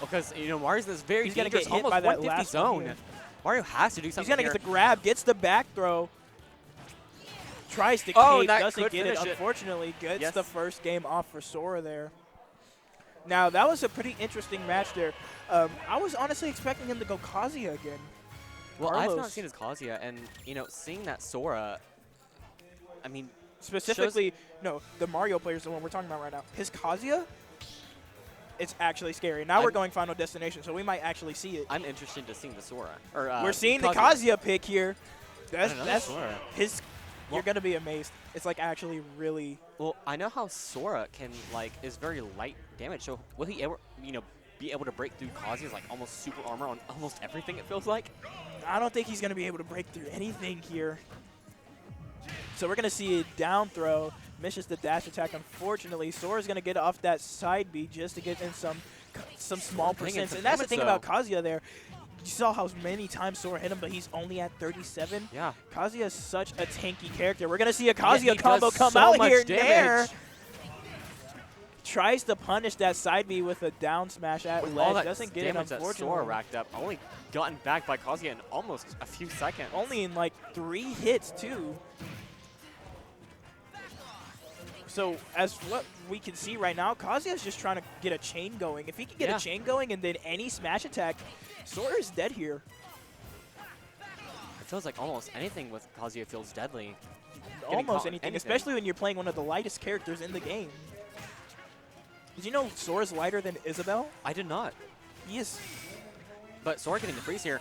Because, Mario's in this very He's gonna dangerous, get hit almost by that 150 last one zone. here. Mario has to do He's something going to here. get the grab, gets the back throw. Tries to Oh, cape, that doesn't could get it. finish it. Unfortunately, gets Yes. the first game off for Sora there. Now, that was a pretty interesting match there. I was honestly expecting him to go Kazuya again. Well, I've not Carlos. seen his Kazuya, and, seeing that Sora, I mean, Specifically, no, the Mario player is the one we're talking about right now. His Kazuya, it's actually scary. Now we're I'm- going Final Destination, so we might actually see it. I'm interested to seeing the Sora. Or, We're seeing the Kazuya pick here. That's Sora. his. Well- You're gonna be amazed. It's like actually really. Well, I know how Sora can, is very light damage, so will he ever, be able to break through Kazuya's, almost super armor on almost everything, it feels like? I don't think he's gonna be able to break through anything here. So we're gonna see a down throw. Misses the dash attack. Unfortunately, Sora's gonna get off that side B just to get in some small Bring in percents. some And that's the damage, thing though. about Kazuya there. You saw how many times Sora hit him, but he's only at 37. Yeah. Kazuya is such a tanky character. We're gonna see a Yet Kazuya he combo does come so out much here. damage. Nair tries to punish that side B with a down smash at With all ledge. that Doesn't get it, damage that Sora unfortunately. racked up, only gotten back by Kazuya in almost a few seconds. Only in 3 hits too. So as what we can see right now, Kazuya's just trying to get a chain going. If he can get Yeah. a chain going and then any smash attack, Sora is dead here. It feels like almost anything with Kazuya feels deadly. Almost caught in anything, especially when you're playing one of the lightest characters in the game. Did you know Sora's lighter than Isabelle? I did not. He is. But Sora getting the freeze here.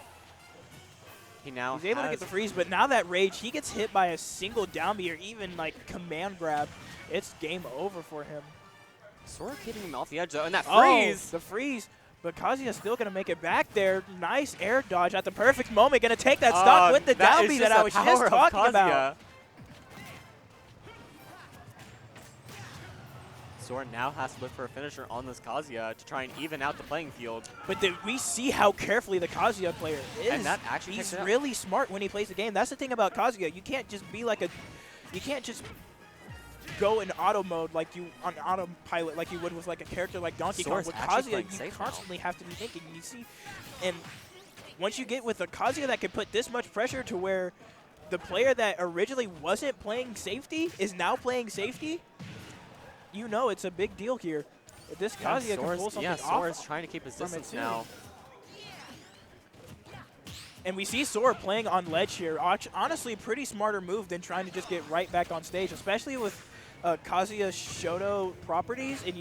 He now He's able to get the freeze, but now that rage, he gets hit by a single down B or even command grab. It's game over for him. Sora keeping him off the edge though, and that Oh, freeze! the freeze. But Kazuya's still going to make it back there. Nice air dodge at the perfect moment. Going to take that stock with the down B that I was just talking about. Sora now has to look for a finisher on this Kazuya to try and even out the playing field. But we see how carefully the Kazuya player is. And that actually He's checks it out. really smart when he plays the game. That's the thing about Kazuya. You can't just be you can't just go in auto mode on autopilot like you would with a character like Donkey Kong. Sora's With actually Kazuya, playing you safe now. constantly have to be thinking. You see, and once you get with a Kazuya that can put this much pressure to where the player that originally wasn't playing safety is now playing safety, you know it's a big deal here. If this Kazuya can pull something off. Sora's trying to keep his from it distance too. now. And we see Sora playing on ledge here. Honestly, pretty smarter move than trying to just get right back on stage, especially with Kazuya's Shoto properties. And,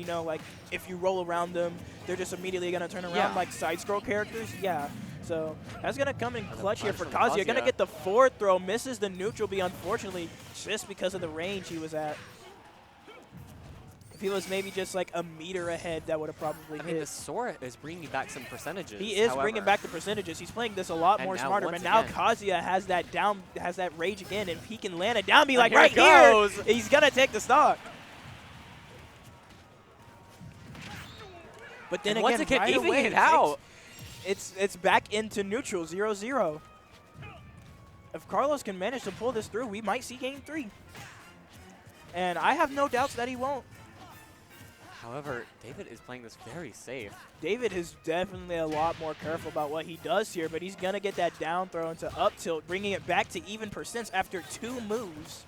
if you roll around them, they're just immediately going to turn around Yeah. like side-scroll characters. Yeah. So that's going to come in clutch here for punch from Kazuya. Going to Kazuya. get the forward throw. Misses the neutral B, unfortunately, just because of the range he was at. If he was maybe just a meter ahead, that would have probably I hit. mean, the Sora is bringing back some percentages. He is bringing however. back the percentages. He's playing this a lot And more now smarter. once But now again- Kazuya has that rage again, and if he can land a down B like here right it goes. here, he's gonna take the stock. But then And once again, again, right evening away, it out. it's back into neutral, 0-0. If Carlos can manage to pull this through, we might see game 3. And I have no doubts that he won't. However, David is playing this very safe. David is definitely a lot more careful about what he does here, but he's going to get that down throw into up tilt, bringing it back to even percents after 2 moves.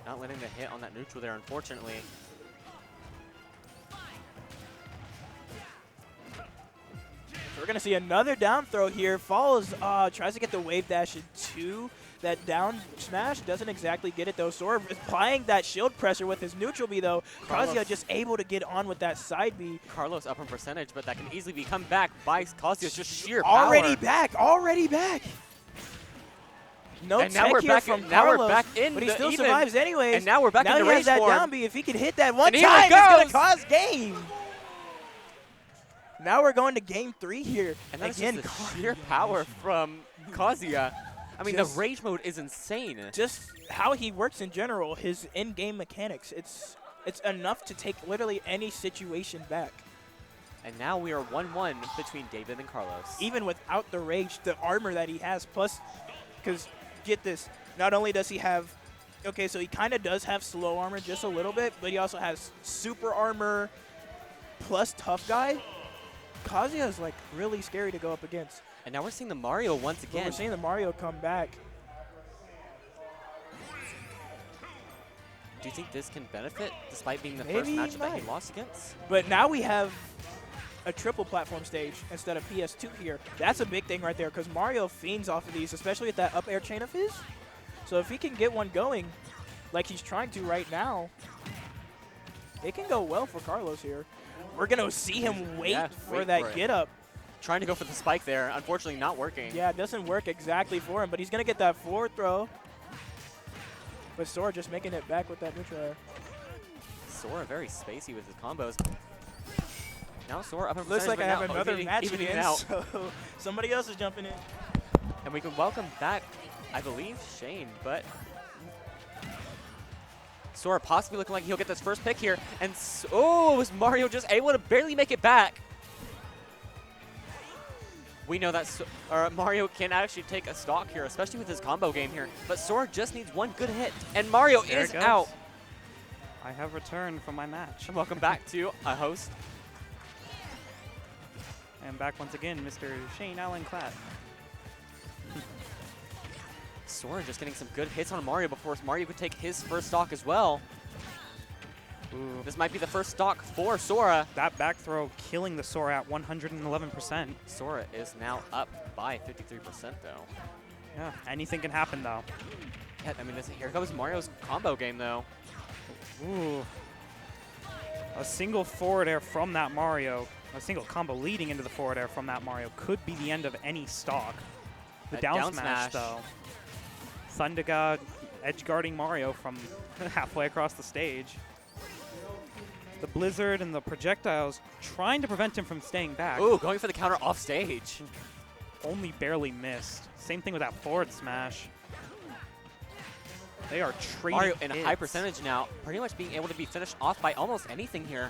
Not letting the hit on that neutral there, unfortunately. So we're going to see another down throw here. Follows, tries to get the wave dash into That down smash doesn't exactly get it, though. Sora applying that shield pressure with his neutral B, though. Kazuya just able to get on with that side B. Carlos up in percentage, but that can easily be come back by Kazuya's just sheer power. Already back. No and now tech we're here back from in, now Carlos, we're back in but he the still even. survives anyways. And now we're back now in the he rage has that form. down B. If he can hit that one And here time, it it's going goes. to cause game. Now we're going to game 3 here. And that's again, just the sheer power from Kazuya. I mean, Just- the rage mode is insane. just how he works in general, his in-game mechanics, it's enough to take literally any situation back. And now we are 1-1 between David and Carlos. Even without the rage, the armor that he has, plus, because get this, not only does he have, okay, so he kind of does have slow armor just a little bit, but he also has super armor plus tough guy. Kazuya is like really scary to go up against. And now we're seeing the Mario once But again. we're seeing the Mario come back. Do you think this can benefit, despite being the Maybe first he matchup that he might. lost against? But now we have a triple platform stage instead of PS2 here. That's a big thing right there because Mario fiends off of these, especially with that up air chain of his. So if he can get one going like he's trying to right now, it can go well for Carlos here. We're going to see him wait for wait that for it. get up. Trying to go for the spike there, unfortunately not working. Yeah, it doesn't work exactly for him, but he's going to get that forward throw. But Sora just making it back with that neutral air. Sora very spacey with his combos. Now Sora up in Looks like I percentage, have but now another evening- match evening again, out. so somebody else is jumping in. And we can welcome back, I believe, Shane, but Sora possibly looking like he'll get this first pick here. And is Mario just able to barely make it back? We know that Mario can actually take a stock here, especially with his combo game here. But Sora just needs one good hit, and Mario There is it goes. out. I have returned from my match. And welcome back to a host. I am back once again, Mr. Shane Allen Clatt. Sora just getting some good hits on Mario before Mario could take his first stock as well. Ooh. This might be the first stock for Sora. That back throw killing the Sora at 111%. Sora is now up by 53% though. Yeah, anything can happen though. Yeah, I mean, here comes Mario's combo game though. Ooh. A single forward air from that Mario, a single combo leading into the forward air from that Mario could be the end of any stock. The That down, down smash, smash. though. Thunderga edge guarding Mario from halfway across the stage. The Blizzard and the projectiles trying to prevent him from staying back. Ooh, going for the counter off stage. Only barely missed. Same thing with that forward smash. They are trading Mario in a high hits. percentage now, pretty much being able to be finished off by almost anything here.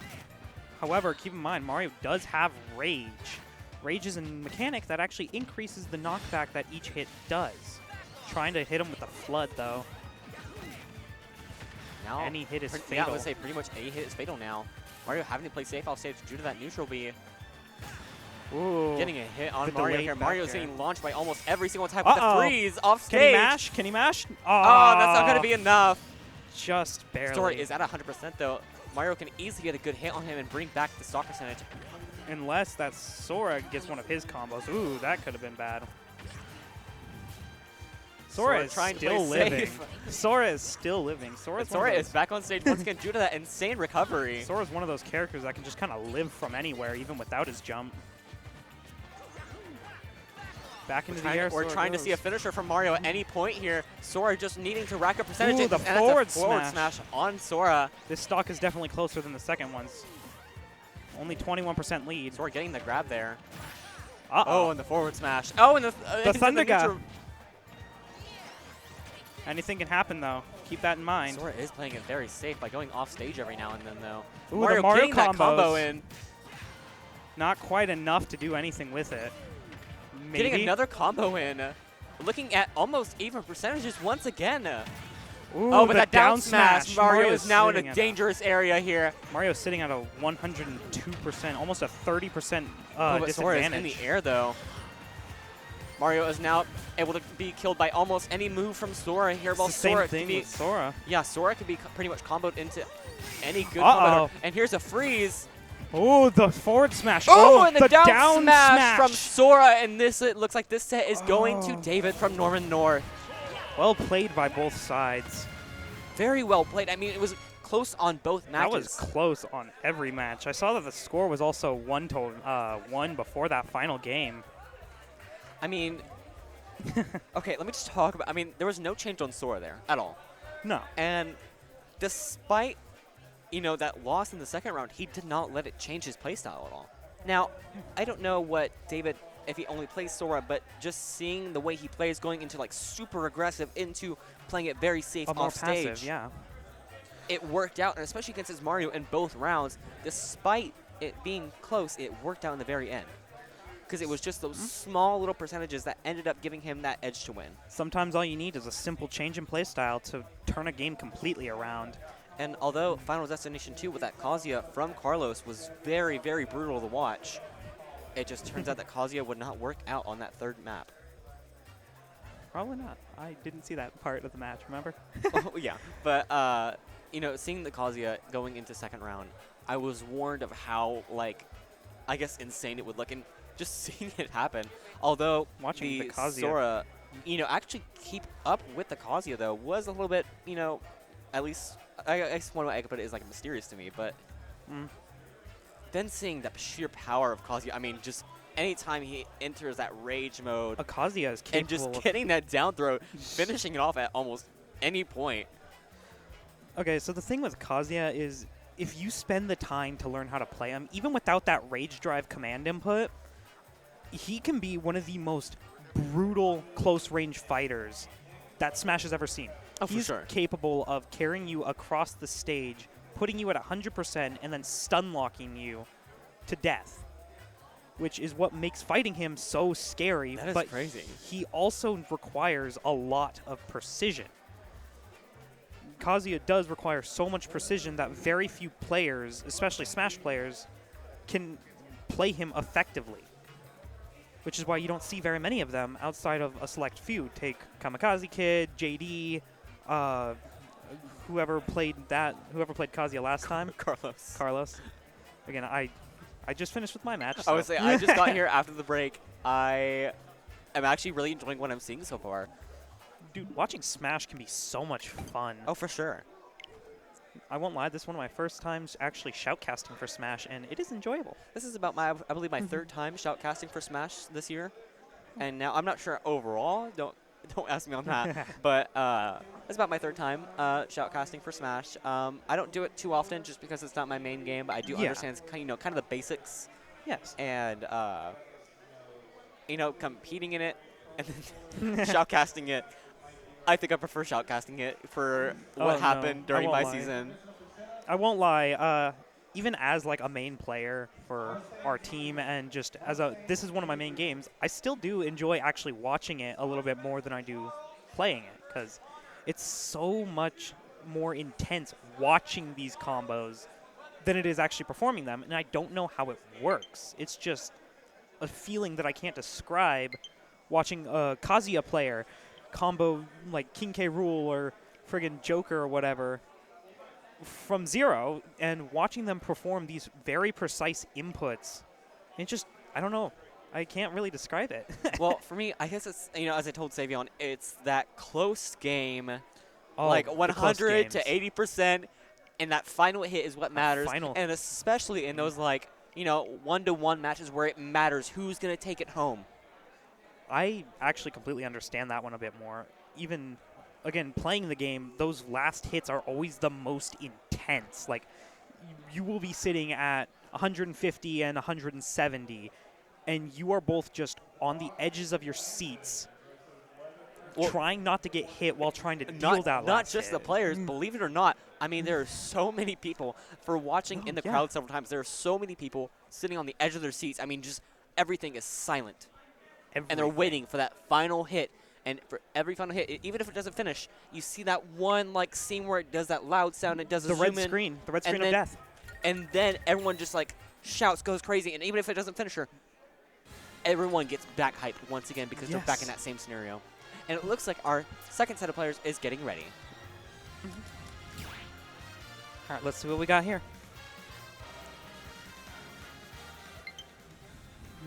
However, keep in mind, Mario does have Rage. Rage is a mechanic that actually increases the knockback that each hit does. Trying to hit him with the Flood, though. Now, Any hit is Yeah, I fatal. would say pretty much any hit is fatal now. Mario having to play safe off stage due to that neutral B. Ooh. Getting a hit on The Mario delayed here. back Mario's air. getting launched by almost every single time with the Uh-oh. freeze off stage. Can he mash? Can he mash? Oh, that's not going to be enough. Just barely. Sora is at 100% though. Mario can easily get a good hit on him and bring back the stock percentage. Unless that Sora gets one of his combos. Ooh, that could have been bad. Sora is trying to still play living. safe. Sora is still living. But Sora is back on stage once again due to that insane recovery. Sora's one of those characters that can just kind of live from anywhere, even without his jump. Back into the air. We're Sora trying to goes. see a finisher from Mario at any point here. Sora just needing to rack up percentage. Ooh, the and that's forward a forward smash. smash on Sora. This stock is definitely closer than the second one's. Only 21% lead. Sora getting the grab there. Uh-oh. Oh, and the forward smash. Oh, and the into Thunder guy. neutral. Anything can happen, though. Keep that in mind. Sora is playing it very safe by going off stage every now and then, though. Ooh, Mario, the Mario getting that combo combos. in. Not quite enough to do anything with it. Maybe. Getting another combo in. Looking at almost even percentages once again. Ooh, Oh, but the that down smash. Mario is now in sitting a at dangerous area here. Mario's sitting at a 102%, almost a 30% Oh, but Sora is disadvantage. in the air, though. Mario is now able to be killed by almost any move from Sora here. It's While the same Sora thing can be, with Sora. yeah, Sora can be pretty much comboed into any good Uh-oh. combo. And here's a freeze. Oh, the forward smash. Oh, and the down, down smash from Sora. And this, it looks like this set is going to David from Norman North. Well played by both sides. Very well played. I mean, it was close on both matches. That was close on every match. I saw that the score was also 1 before that final game. I mean, okay, let me just talk about, I mean, there was no change on Sora there at all. No. And despite, that loss in the second round, he did not let it change his playstyle at all. Now, I don't know what David, if he only plays Sora, but just seeing the way he plays, going into like super aggressive, into playing it very safe more off stage. passive, yeah. It worked out, and especially against his Mario in both rounds, despite it being close, it worked out in the very end. Because it was just those small little percentages that ended up giving him that edge to win. Sometimes all you need is a simple change in playstyle to turn a game completely around. And although Final Destination 2 with that Kazuya from Carlos was very, very brutal to watch, it just turns out that Kazuya would not work out on that third map. Probably not. I didn't see that part of the match, remember? Oh, yeah. But, seeing the Kazuya going into second round, I was warned of how, I guess insane it would look. And just seeing it happen, although watching the Kazuya, Sora, actually keep up with the Kazuya, though, was a little bit, at least, I guess one way I could put it is, mysterious to me. But then seeing the sheer power of Kazuya, I mean, just anytime he enters that rage mode, Kazuya is capable and just getting that down throw, finishing it off at almost any point. Okay, so the thing with Kazuya is if you spend the time to learn how to play him, even without that rage drive command input, he can be one of the most brutal close-range fighters that Smash has ever seen. Oh, for He's sure. capable of carrying you across the stage, putting you at 100%, and then stun-locking you to death, which is what makes fighting him so scary. That is but crazy. He also requires a lot of precision. Kazuya does require so much precision that very few players, especially Smash players, can play him effectively. Which is why you don't see very many of them outside of a select few. Take Kamikaze Kid, JD, whoever played Kazuya last time. Carlos. Again, I just finished with my match. I would say I just got here after the break. I am actually really enjoying what I'm seeing so far. Dude, watching Smash can be so much fun. Oh, for sure. I won't lie, this is one of my first times actually shoutcasting for Smash, and it is enjoyable. This is about I believe my third time shoutcasting for Smash this year, and now I'm not sure overall. Don't ask me on that. But it's about my third time shoutcasting for Smash. I don't do it too often just because it's not my main game, but I do understand kind of the basics. Yes. And competing in it and then shoutcasting it. I think I prefer shoutcasting it for what happened during my season. I won't lie. Even as a main player for our team, and just this is one of my main games, I still do enjoy actually watching it a little bit more than I do playing it, because it's so much more intense watching these combos than it is actually performing them, and I don't know how it works. It's just a feeling that I can't describe watching a Kazuya player combo King K. Rool or friggin' Joker or whatever from zero, and watching them perform these very precise inputs. It just, I don't know. I can't really describe it. Well, for me, I guess it's, as I told Savion, it's that close game, 100 to 80%, and that final hit is what matters. And especially in those, one-to-one matches where it matters who's going to take it home. I actually completely understand that one a bit more. Even, again, playing the game, those last hits are always the most intense. You will be sitting at 150 and 170, and you are both just on the edges of your seats, trying not to get hit while trying to deal that last Not just hit. the players, believe it or not. I mean, there are so many people, for watching in the crowd several times, there are so many people sitting on the edge of their seats. I mean, just everything is silent. And they're waiting for that final hit. And for every final hit, even if it doesn't finish, you see that one scene where it does that loud sound. It does the red screen. The red screen of death. And then everyone just shouts, goes crazy. And even if it doesn't finish her, everyone gets back hyped once again because they're back in that same scenario. And it looks like our second set of players is getting ready. All right, let's see what we got here.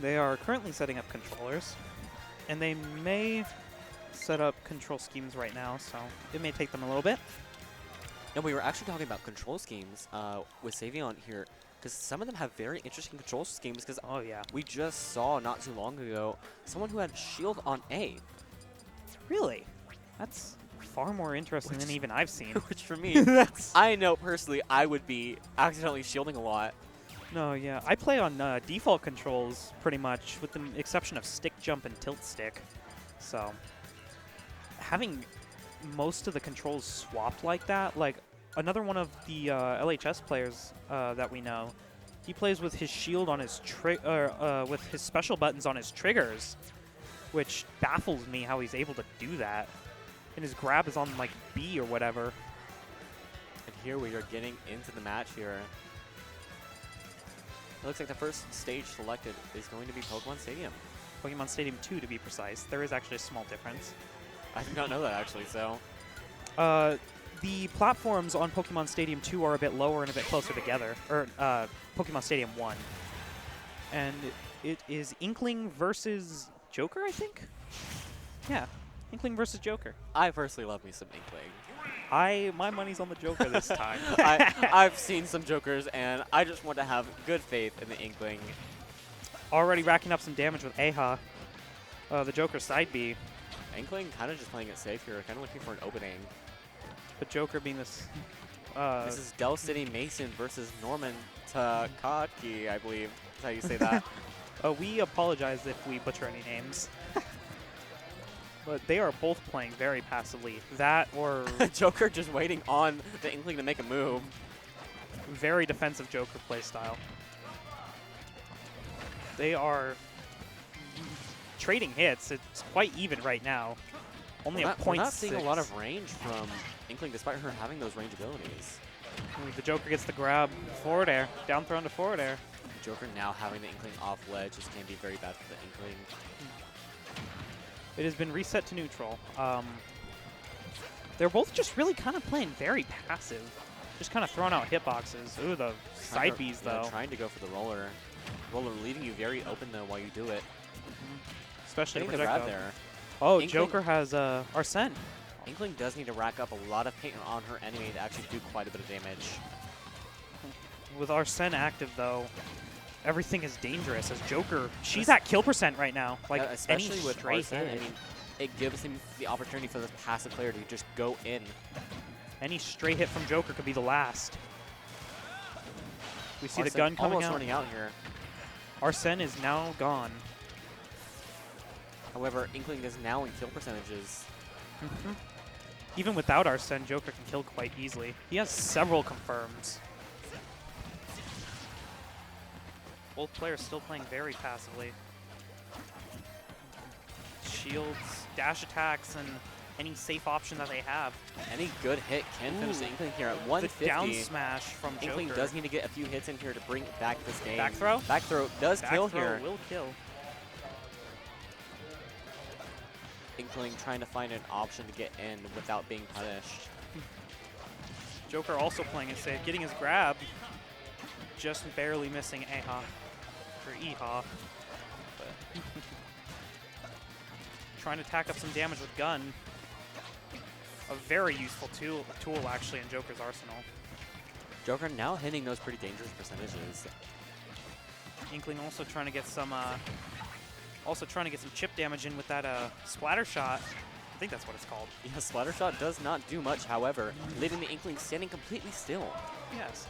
They are currently setting up controllers, and they may set up control schemes right now, so it may take them a little bit. And we were actually talking about control schemes with Savion here, because some of them have very interesting control schemes, because Oh, yeah. we just saw not too long ago someone who had shield on A. Really? That's far more interesting than even I've seen. Which for me, I know personally I would be accidentally shielding a lot. No, yeah. I play on default controls pretty much, with the exception of stick jump and tilt stick. So having most of the controls swapped like that, like another one of the LHS players that we know, he plays with his shield on his with his special buttons on his triggers, which baffles me how he's able to do that. And his grab is on like B or whatever. And here we are getting into the match here. It looks like the first stage selected is going to be Pokemon Stadium. Pokemon Stadium 2 to be precise. There is actually a small difference. I did not know that actually, so. The platforms on Pokemon Stadium 2 are a bit lower and a bit closer together. Or Pokemon Stadium 1. And it is Inkling versus Joker, I think? Yeah, Inkling versus Joker. I personally love me some Inkling. My money's on the Joker this time. I've seen some Jokers, and I just want to have good faith in the Inkling. Already racking up some damage with Aha. The Joker side B. Inkling kind of just playing it safe here, kind of looking for an opening. But Joker being this... this is Del City Mason versus Norman Takaki, I believe. That's how you say that. We apologize if we butcher any names. But they are both playing very passively. That or... Joker just waiting on the Inkling to make a move. Very defensive Joker playstyle. They are trading hits. It's quite even right now. Only a 0.6. We're not seeing a lot of range from Inkling, despite her having those range abilities. The Joker gets the grab. Forward air. Down throw into forward air. Joker now having the Inkling off ledge. This can be very bad for the Inkling. It has been reset to neutral. They're both just really kind of playing very passive. Just kind of throwing out hitboxes. Ooh, the side Bs, though. Trying to go for the roller. Roller leaving you very open, though, while you do it. Especially the grab there. Oh, Inkling, Joker has Arsene. Inkling does need to rack up a lot of paint on her enemy to actually do quite a bit of damage. With Arsene active, though, everything is dangerous. As Joker, she's at kill percent right now. Like, especially with Arsene, hit. I mean, it gives him the opportunity for this passive player to just go in. Any stray hit from Joker could be the last. We see Arsene the gun coming almost out. running out here. Arsene is now gone. However, Inkling is now in kill percentages. Even without Arsene, Joker can kill quite easily. He has several confirms. Both players still playing very passively. Shields, dash attacks, and any safe option that they have. Any good hit can finish the Inkling here at 150. The down smash from Joker. Inkling does need to get a few hits in here to bring back this game. Back throw? Back throw does kill here. Will kill. Inkling trying to find an option to get in without being punished. Joker also playing it safe, getting his grab, just barely missing Aha, or Eha. But trying to tack up some damage with gun. A very useful tool actually in Joker's arsenal. Joker now hitting those pretty dangerous percentages. Inkling also trying to get some chip damage in with that splatter shot. I think that's what it's called. Yeah, splatter shot does not do much, however, leaving the Inkling standing completely still. Yes.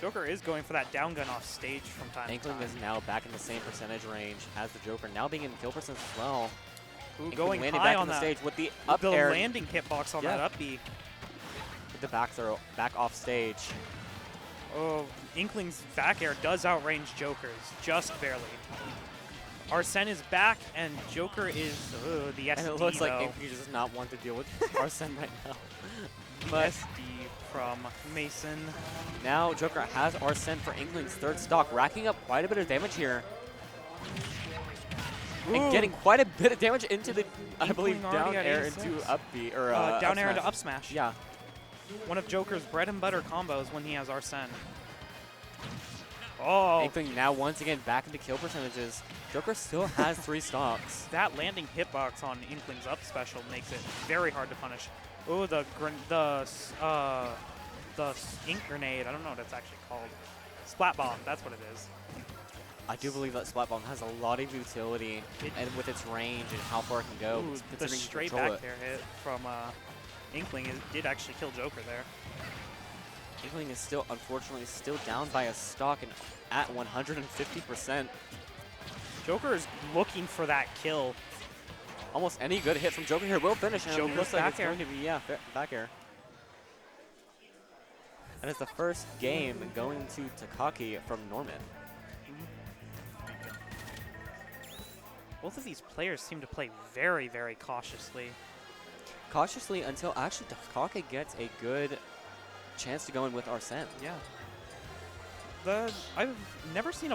Joker is going for that down gun off stage from time to Inkling time. is now back in the same percentage range as the Joker, now being in kill percent as well. Ooh, Inkling going landing high back on on the that. stage with the up The air. landing hitbox on that up B. With the back throw, back off stage. Oh, Inkling's back air does outrange Joker's, just barely. Arsene is back, and Joker is the SD, And it looks like though. Inkling does not want to deal with Arsene right now. The But SD from Mason. now Joker has Arsene for Inkling's third stock, racking up quite a bit of damage here. And getting quite a bit of damage into the, I believe, Inkling down already at air 86. into up B, or Down air up into smash. up smash. Yeah. One of Joker's bread and butter combos when he has Arsene. Oh, Inkling now once again back into kill percentages. Joker still has 3 stocks. that landing hitbox on Inkling's up special makes it very hard to punish. Oh, the ink grenade. I don't know what it's actually called. Splat bomb. That's what it is. I do believe that Splat Bomb has a lot of utility and with its range and how far it can go. Ooh, the considering you straight control back it. there hit from Inkling did actually kill Joker there. Inkling is still, unfortunately, still down by a stock and at 150%. Joker is looking for that kill. Almost any good hit from Joker here will finish. And it Joker's looks like back it's air. going to be, yeah, back air. And it's the first game going to Takaki from Norman. Both of these players seem to play very, very cautiously. Cautiously until actually Takaki gets a good chance to go in with Arsene. Yeah. I've never seen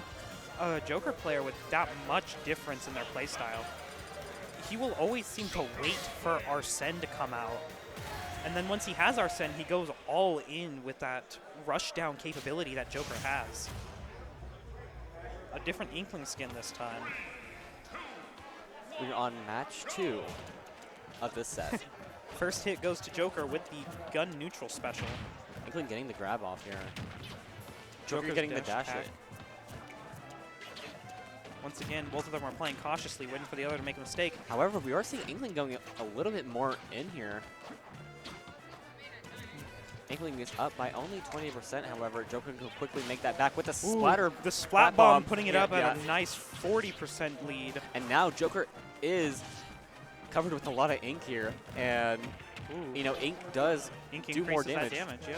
a Joker player with that much difference in their playstyle. He will always seem to wait for Arsene to come out. And then once he has Arsene, he goes all in with that rush down capability that Joker has. A different Inkling skin this time. We're on match 2 of this set. First hit goes to Joker with the gun neutral special. Inkling getting the grab off here. Joker Joker's getting the dash attack. hit. Once again, both of them are playing cautiously, waiting for the other to make a mistake. However, we are seeing Inkling going a little bit more in here. Inkling is up by only 20%. However, Joker can quickly make that back with the splatter. The splat bomb putting it up at a nice 40% lead. And now Joker is covered with a lot of ink here. And, you know, ink does do more damage. That damage, yeah.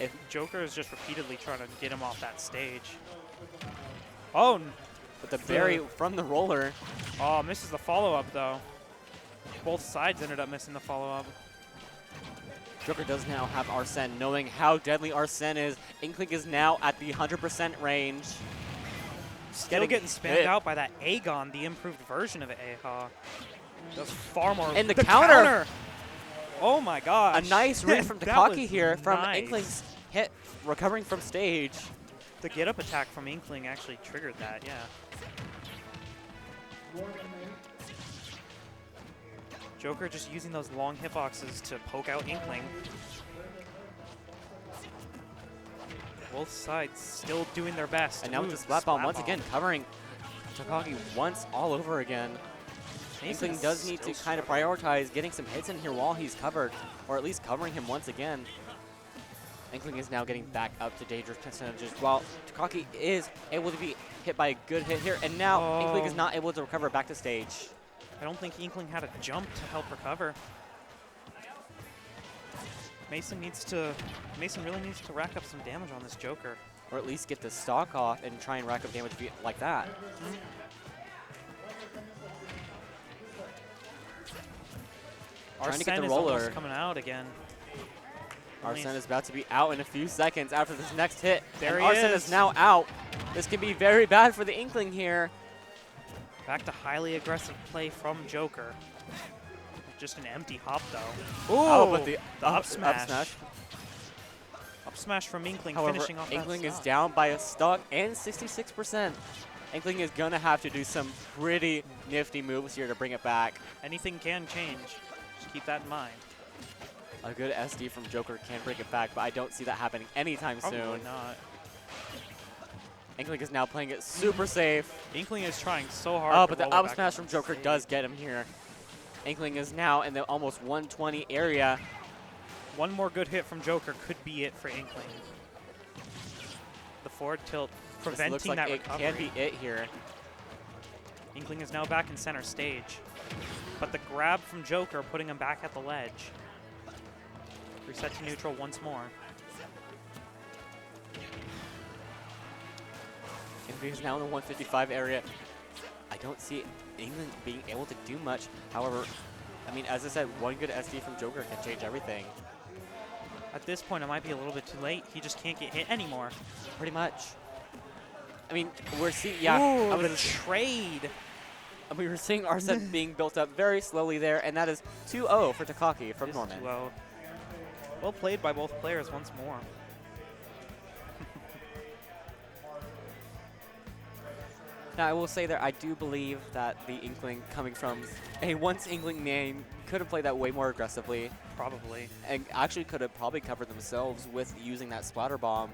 If Joker is just repeatedly trying to get him off that stage. Oh, But the berry from the roller. Oh, misses the follow-up, though. Both sides ended up missing the follow-up. Joker does now have Arsene. Knowing how deadly Arsene is, Inkling is now at the 100% range. Still getting spammed out by that Aegon, the improved version of Aha. Does far more. And the counter! Oh my gosh. A nice read from That Takaki was here from nice. Inkling's hit, recovering from stage. The get-up attack from Inkling actually triggered that, yeah. Joker just using those long hitboxes to poke out Inkling. Both sides still doing their best. And now with the splat bomb once again covering Takagi once all over again. Inkling does need to kind of prioritize getting some hits in here while he's covered, or at least covering him once again. Inkling is now getting back up to dangerous percentages while Takagi is able to be hit by a good hit here, and now Inkling is not able to recover back to stage. I don't think Inkling had a jump to help recover. Mason really needs to rack up some damage on this Joker. Or at least get the stock off and try and rack up damage like that. Trying to get the roller. Is coming out again. Arsene is about to be out in a few seconds after this next hit. There and he Arsene is now out. This can be very bad for the Inkling here. Back to highly aggressive play from Joker. Just an empty hop, though. Oh, but the up smash. Up smash. Up smash from Inkling, However, finishing off Inkling that is stock. down by a stock and 66%. Inkling is going to have to do some pretty nifty moves here to bring it back. Anything can change. Just keep that in mind. A good SD from Joker can bring it back, but I don't see that happening anytime Probably soon. not. Inkling is now playing it super safe. Inkling is trying so hard. Oh, but the up smash from Joker does get him here. Inkling is now in the almost 120 area. One more good hit from Joker could be it for Inkling. The forward tilt preventing This looks like that it recovery. can be it here. Inkling is now back in center stage. But the grab from Joker putting him back at the ledge. Reset to neutral once more. Inkling is now in the 155 area. I don't see England being able to do much. However, I mean, as I said, one good SD from Joker can change everything. At this point, it might be a little bit too late. He just can't get hit anymore. Pretty much. I mean, we're seeing, yeah. Ooh, the trade. We were seeing Arsene being built up very slowly there, and that is 2-0 for Takaki from Norman. Well played by both players once more. Now, I will say that I do believe that the Inkling coming from a once Inkling name could have played that way more aggressively. Probably. And actually could have probably covered themselves with using that Splatter Bomb.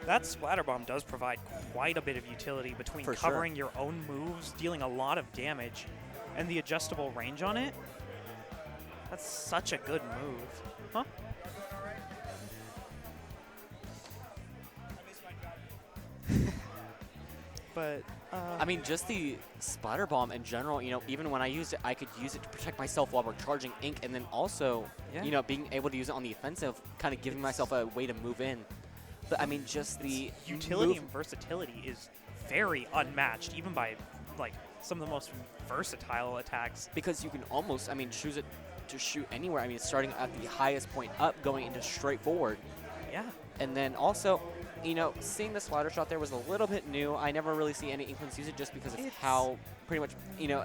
That Splatter Bomb does provide quite a bit of utility between For sure. covering your own moves, dealing a lot of damage, and the adjustable range on it. That's such a good move. Huh? But, I mean, just the Splatter Bomb in general, you know, even when I used it, I could use it to protect myself while recharging ink, and then also, Yeah. you know, being able to use it on the offensive, kind of giving myself a way to move in. But, I mean, just the utility move- and versatility is very unmatched, even by, like, some of the most versatile attacks. because you can almost, I mean, choose it to shoot anywhere. I mean, starting at the highest point up, going into straight forward. Yeah. And then also, you know, seeing the splatter shot there was a little bit new. I never really see any Inklings use it just because of how pretty much, you know,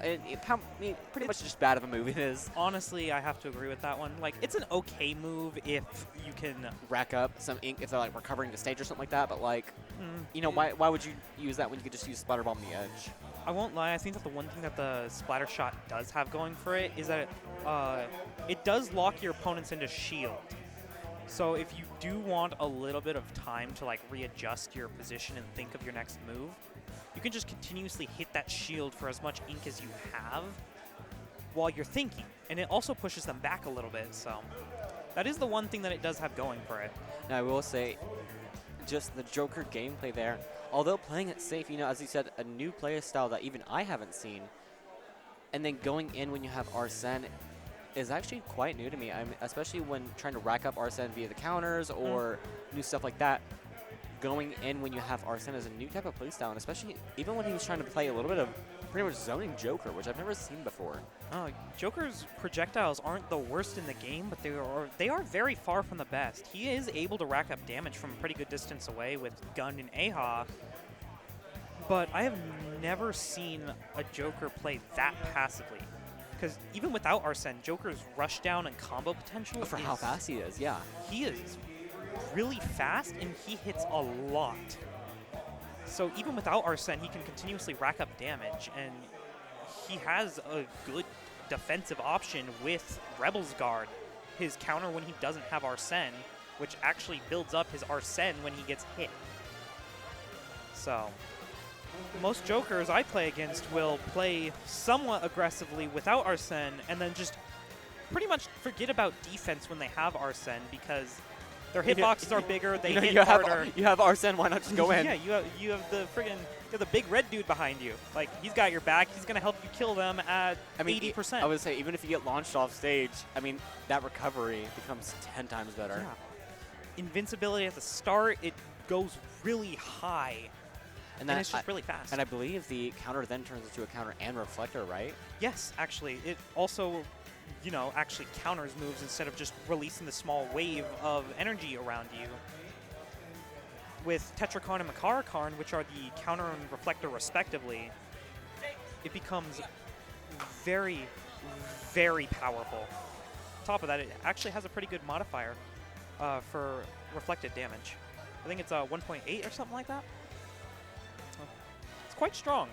pretty much just bad of a move it is. Honestly, I have to agree with that one. Like, it's an okay move if you can Rack up some ink if they're like recovering the stage or something like that, but like, Mm, you know, why would you use that when you could just use Splatter Bomb on the edge? I won't lie, I think that the one thing that the splatter shot does have going for it is that it does lock your opponents into shield. So if you do want a little bit of time to like readjust your position and think of your next move, you can just continuously hit that shield for as much ink as you have while you're thinking. And it also pushes them back a little bit, so that is the one thing that it does have going for it. Now, I will say, just the Joker gameplay there, although playing it safe, you know, as you said, a new play style that even I haven't seen, and then going in when you have Arsene is actually quite new to me. I mean, especially when trying to rack up Arsene via the counters or new stuff like that. Going in when you have Arsene is a new type of playstyle, and especially even when he was trying to play a little bit of pretty much zoning Joker, which I've never seen before. Joker's projectiles aren't the worst in the game, but they are very far from the best. He is able to rack up damage from a pretty good distance away with Gun and Aha, but I have never seen a Joker play that passively. Because even without Arsene, Joker's rush down and combo potential For how fast he is, yeah. He is really fast, and he hits a lot. So even without Arsene, he can continuously rack up damage, and he has a good defensive option with Rebel's Guard, his counter when he doesn't have Arsene, which actually builds up his Arsene when he gets hit. So most Jokers I play against will play somewhat aggressively without Arsene and then just pretty much forget about defense when they have Arsene because their hitboxes are bigger, they hit harder. You have Arsene, why not just go in? Yeah, you have the friggin' the big red dude behind you. Like, he's got your back. He's going to help you kill them at 80%. I would say even if you get launched off stage, I mean, that recovery becomes 10 times better. Yeah. Invincibility at the start, it goes really high. And it's just really fast. And I believe the counter then turns into a counter and reflector, right? Yes, actually. It also, you know, actually counters moves instead of just releasing the small wave of energy around you. With Tetrakarn and Makarakarn, which are the counter and reflector respectively, it becomes very, very powerful. On top of that, it actually has a pretty good modifier for reflected damage. I think it's 1.8 or something like that. It's quite strong.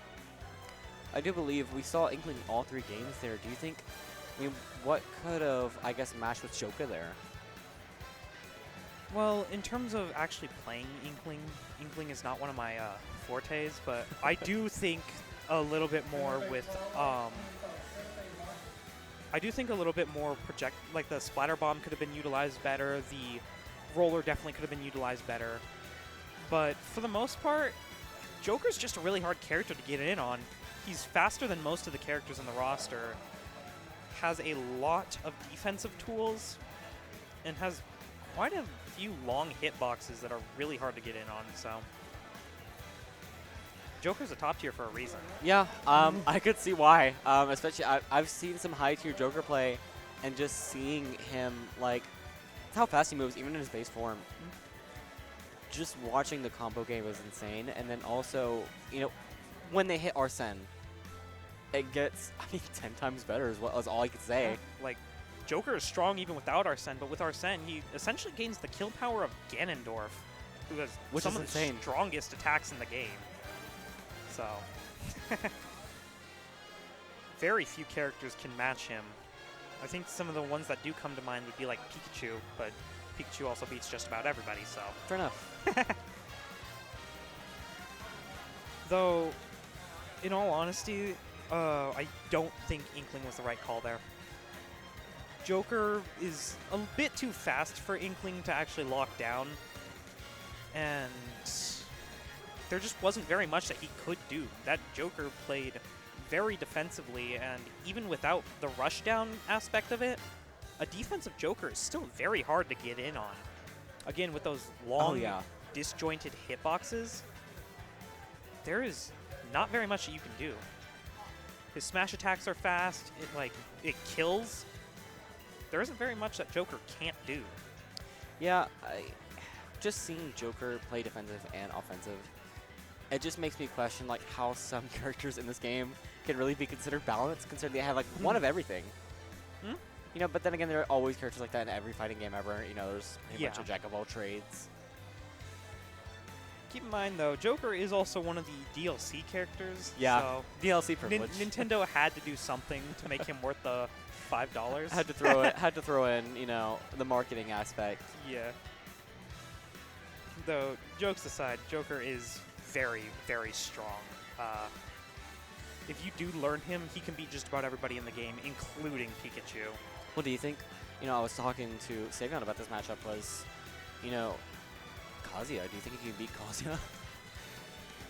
I do believe we saw Inkling in all 3 games there. Do you think, I mean, what could have, I guess, matched with Joker there? Well, in terms of actually playing Inkling, Inkling is not one of my fortes, but I do think a little bit more with, I do think a little bit more like the Splatter Bomb could have been utilized better, the Roller definitely could have been utilized better, but for the most part, Joker's just a really hard character to get in on. He's faster than most of the characters on the roster, has a lot of defensive tools, and has quite a few long hitboxes that are really hard to get in on, so Joker's a top tier for a reason. Yeah, I could see why. Especially, I've seen some high tier Joker play, and just seeing him, like, how fast he moves, even in his base form. Just watching the combo game was insane, and then also, you know, when they hit Arsene, it gets, I mean, 10 times better is all I could say. Yeah, like, Joker is strong even without Arsene, but with Arsene, he essentially gains the kill power of Ganondorf, who has some of the strongest attacks in the game. So, Very few characters can match him. I think some of the ones that do come to mind would be like Pikachu, but Pikachu also beats just about everybody, so. Fair enough. Though, in all honesty, I don't think Inkling was the right call there. Joker is a bit too fast for Inkling to actually lock down, and there just wasn't very much that he could do. That Joker played very defensively, and even without the rush down aspect of it, a defensive Joker is still very hard to get in on. Again, with those long, disjointed hitboxes, there is not very much that you can do. His smash attacks are fast, it kills. There isn't very much that Joker can't do. Yeah, just seeing Joker play defensive and offensive, it just makes me question like how some characters in this game can really be considered balanced, considering they have like one of everything. You know, but then again, there are always characters like that in every fighting game ever. You know, there's pretty much a jack of all trades. Keep in mind, though, Joker is also one of the DLC characters. Yeah, so DLC privilege. Nintendo had to do something to make him worth the $5. Had to throw in, you know, the marketing aspect. Yeah. Though, jokes aside, Joker is very, very strong. If you do learn him, he can beat just about everybody in the game, including Pikachu. What do you think? You know, I was talking to Savion about this matchup was, you know, Kazuya. Do you think he can beat Kazuya?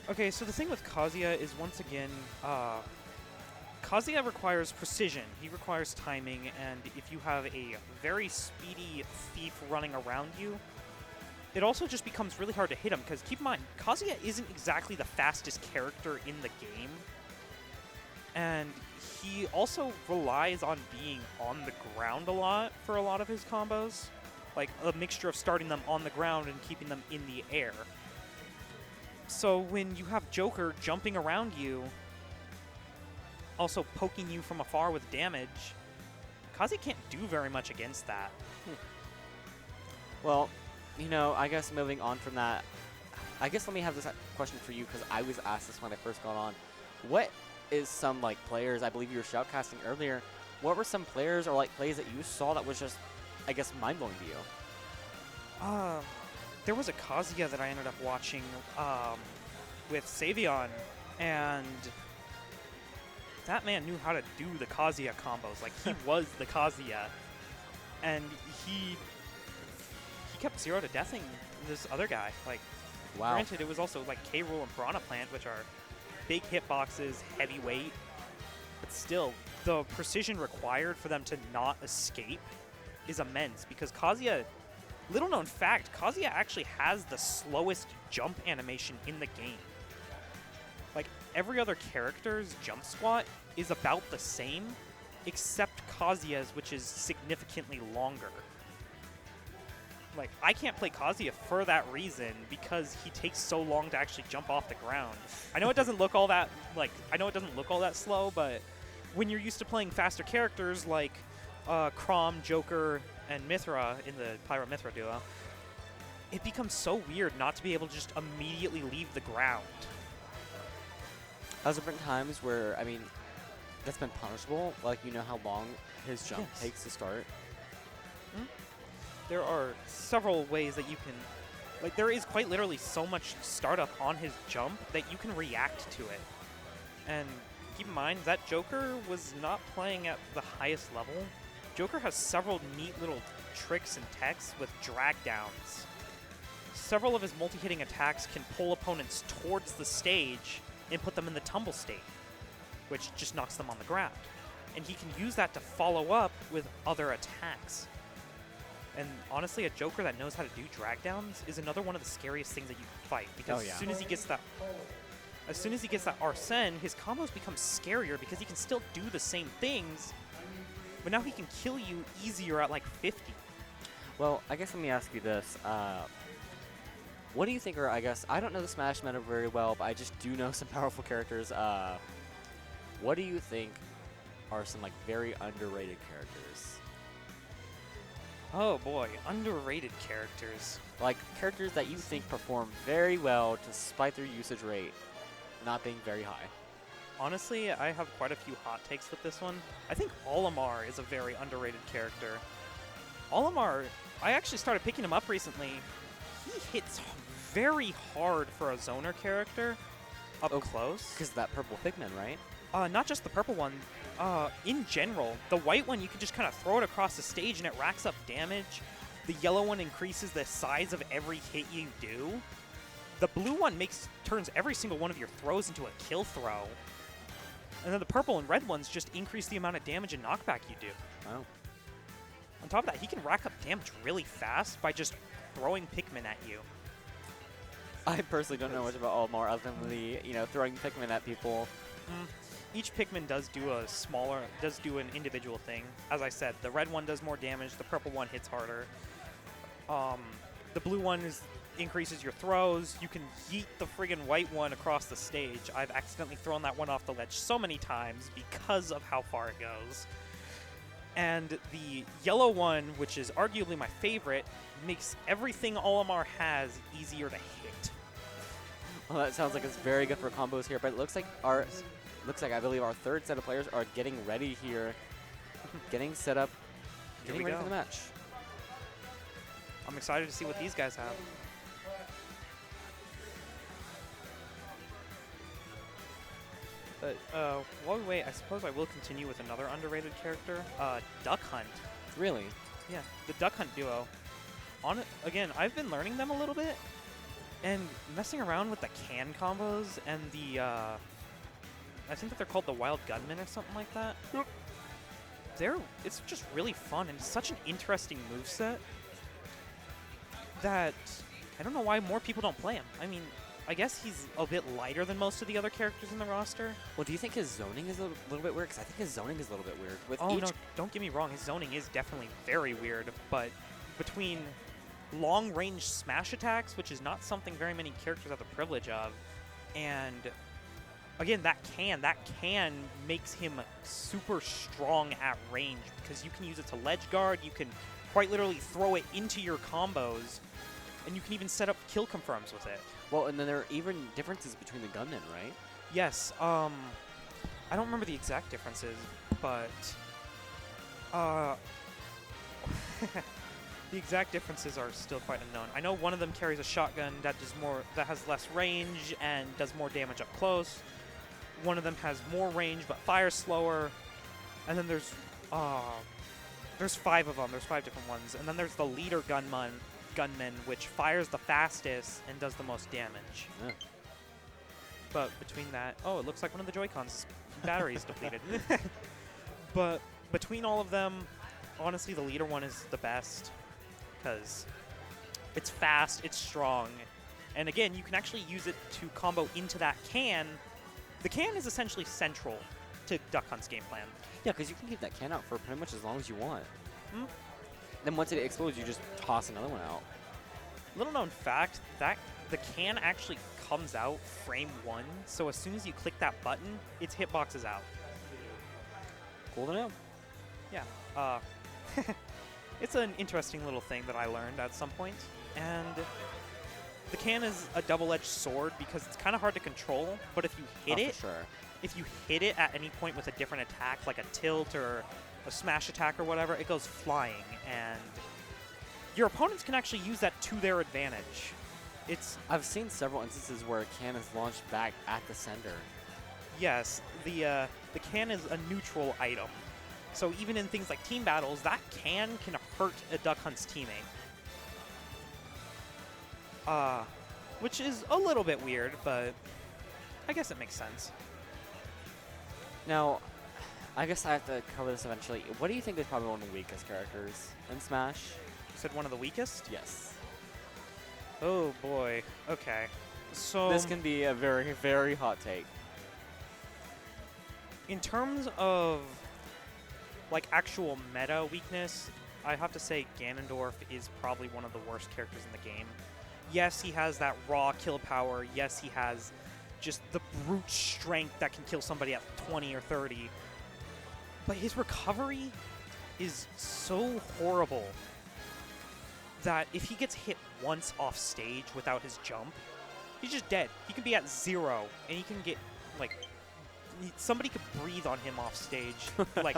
Okay, so the thing with Kazuya is, once again, Kazuya requires precision. He requires timing, and if you have a very speedy thief running around you, it also just becomes really hard to hit him, because keep in mind, Kazuya isn't exactly the fastest character in the game, and he also relies on being on the ground a lot for a lot of his combos. Like a mixture of starting them on the ground and keeping them in the air. So when you have Joker jumping around you, also poking you from afar with damage, Kazuya can't do very much against that. Well, you know, I guess moving on from that, I guess let me have this question for you, because I was asked this when I first got on. What is some, like, players, I believe you were shoutcasting earlier, what were some players or, like, plays that you saw that was just, I guess, mind-blowing to you? There was a Kazuya that I ended up watching with Savion, and that man knew how to do the Kazuya combos. Like, he was the Kazuya, and he kept 0 to deathing this other guy. Like, wow. Granted, it was also like K. Rool and Piranha Plant, which are big hitboxes, heavyweight, but still, the precision required for them to not escape is immense, because Kazuya, little known fact, Kazuya actually has the slowest jump animation in the game. Like, every other character's jump squat is about the same, except Kazuya's, which is significantly longer. Like, I can't play Kazuya for that reason, because he takes so long to actually jump off the ground. I know it doesn't look all that, slow, but when you're used to playing faster characters like Chrom, Joker, and Mithra in the Pyro-Mithra duo, it becomes so weird not to be able to just immediately leave the ground. Has there been times where, I mean, that's been punishable? Like, you know how long his jump takes to start? There are several ways that you can, like, there is quite literally so much startup on his jump that you can react to it. And keep in mind, that Joker was not playing at the highest level. Joker has several neat little tricks and techs with drag downs. Several of his multi-hitting attacks can pull opponents towards the stage and put them in the tumble state, which just knocks them on the ground. And he can use that to follow up with other attacks. And honestly, a Joker that knows how to do drag downs is another one of the scariest things that you can fight, because as soon as he gets that Arsene, his combos become scarier because he can still do the same things, but now he can kill you easier at like 50. Well, I guess let me ask you this. What do you think, or I guess, I don't know the Smash meta very well, but I just do know some powerful characters. What do you think are some, like, very underrated characters? Oh boy, underrated characters. Like, characters that you think perform very well despite their usage rate not being very high. Honestly, I have quite a few hot takes with this one. I think Olimar is a very underrated character. Olimar, I actually started picking him up recently. He hits very hard for a zoner character up close. Because that purple Pikmin, right? Not just the purple one. In general, the white one, you can just kind of throw it across the stage and it racks up damage. The yellow one increases the size of every hit you do. The blue one turns every single one of your throws into a kill throw. And then the purple and red ones just increase the amount of damage and knockback you do. Wow. On top of that, he can rack up damage really fast by just throwing Pikmin at you. I personally don't know much about Olimar other than the, throwing Pikmin at people. Each Pikmin does do an individual thing. As I said, the red one does more damage, the purple one hits harder. The blue one increases your throws. You can yeet the friggin' white one across the stage. I've accidentally thrown that one off the ledge so many times because of how far it goes. And the yellow one, which is arguably my favorite, makes everything Olimar has easier to hit. Well, that sounds like it's very good for combos here, but it looks like I believe our third set of players are getting ready here, getting set up, getting ready for the match. I'm excited to see what these guys have. But while we wait, I suppose I will continue with another underrated character, Duck Hunt. Really? Yeah, the Duck Hunt duo. Again, I've been learning them a little bit, and messing around with the can combos and the, I think that they're called the Wild Gunmen or something like that. It's just really fun, and it's such an interesting moveset that I don't know why more people don't play him. I mean, I guess he's a bit lighter than most of the other characters in the roster. Well, do you think his zoning is a little bit weird? Because I think his zoning is a little bit weird. No, don't get me wrong. His zoning is definitely very weird, but between long-range smash attacks, which is not something very many characters have the privilege of, and again, that can makes him super strong at range because you can use it to ledge guard, you can quite literally throw it into your combos, and you can even set up kill confirms with it. Well, and then there are even differences between the gunmen, right? Yes. I don't remember the exact differences, but the exact differences are still quite unknown. I know one of them carries a shotgun that has less range and does more damage up close. One of them has more range but fires slower. And then there's 5 of them. There's 5 different ones. And then there's the leader gunman, which fires the fastest and does the most damage. Yeah. But between that, it looks like one of the Joy-Cons' battery is depleted. But between all of them, honestly, the leader one is the best because it's fast, it's strong, and again, you can actually use it to combo into that can. The can is essentially central to Duck Hunt's game plan. Yeah, because you can keep that can out for pretty much as long as you want. Then once it explodes, you just toss another one out. Little known fact, that the can actually comes out frame 1, so as soon as you click that button, its hitbox is out. Cool to know. Yeah. It's an interesting little thing that I learned at some point. And the can is a double-edged sword because it's kind of hard to control, but if you hit it at any point with a different attack, like a tilt or a smash attack or whatever, it goes flying, and your opponents can actually use that to their advantage. I've seen several instances where a can is launched back at the sender. Yes, the can is a neutral item. So even in things like team battles, that can hurt a Duck Hunt's teammate. Which is a little bit weird, but I guess it makes sense. Now, I guess I have to cover this eventually. What do you think is probably one of the weakest characters in Smash? You said one of the weakest? Yes. Oh boy. Okay. So this can be a very, very hot take. In terms of like actual meta weakness, I have to say Ganondorf is probably one of the worst characters in the game. Yes, he has that raw kill power. Yes, he has just the brute strength that can kill somebody at 20 or 30. But his recovery is so horrible that if he gets hit once off stage without his jump, he's just dead. He can be at 0, and he can get, like, somebody could breathe on him off stage. Like,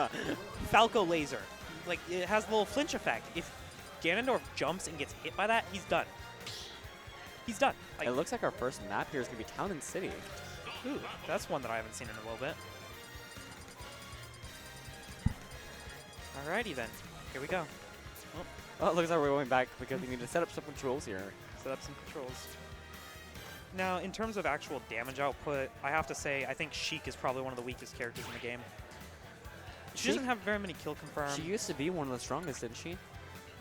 Falco Laser. Like, it has a little flinch effect. If Ganondorf jumps and gets hit by that, he's done. He's done. Like, It looks like our first map here is going to be Town and City. ooh, that's one that I haven't seen in a little bit. Alrighty then. Here we go. Oh, it looks like we're going back because we need to set up some controls here. Set up some controls. Now, in terms of actual damage output, I have to say, I think Sheik is probably one of the weakest characters in the game. She doesn't have very many kill confirmed. She used to be one of the strongest, didn't she?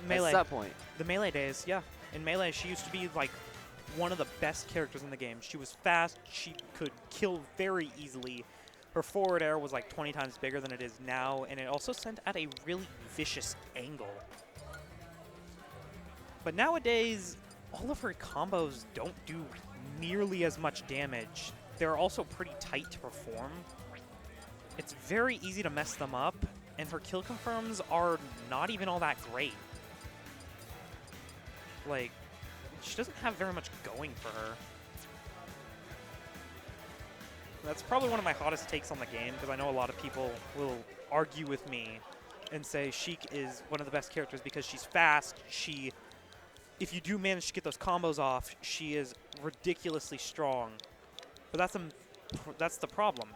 Melee. At that point. The Melee days, yeah. In Melee, she used to be like one of the best characters in the game. She was fast. She could kill very easily. Her forward air was like 20 times bigger than it is now, and it also sent at a really vicious angle. But nowadays, all of her combos don't do nearly as much damage. They're also pretty tight to perform. It's very easy to mess them up, and her kill confirms are not even all that great. Like, she doesn't have very much going for her. That's probably one of my hottest takes on the game, because I know a lot of people will argue with me and say Sheik is one of the best characters because she's fast. If you do manage to get those combos off, she is ridiculously strong. But that's the problem.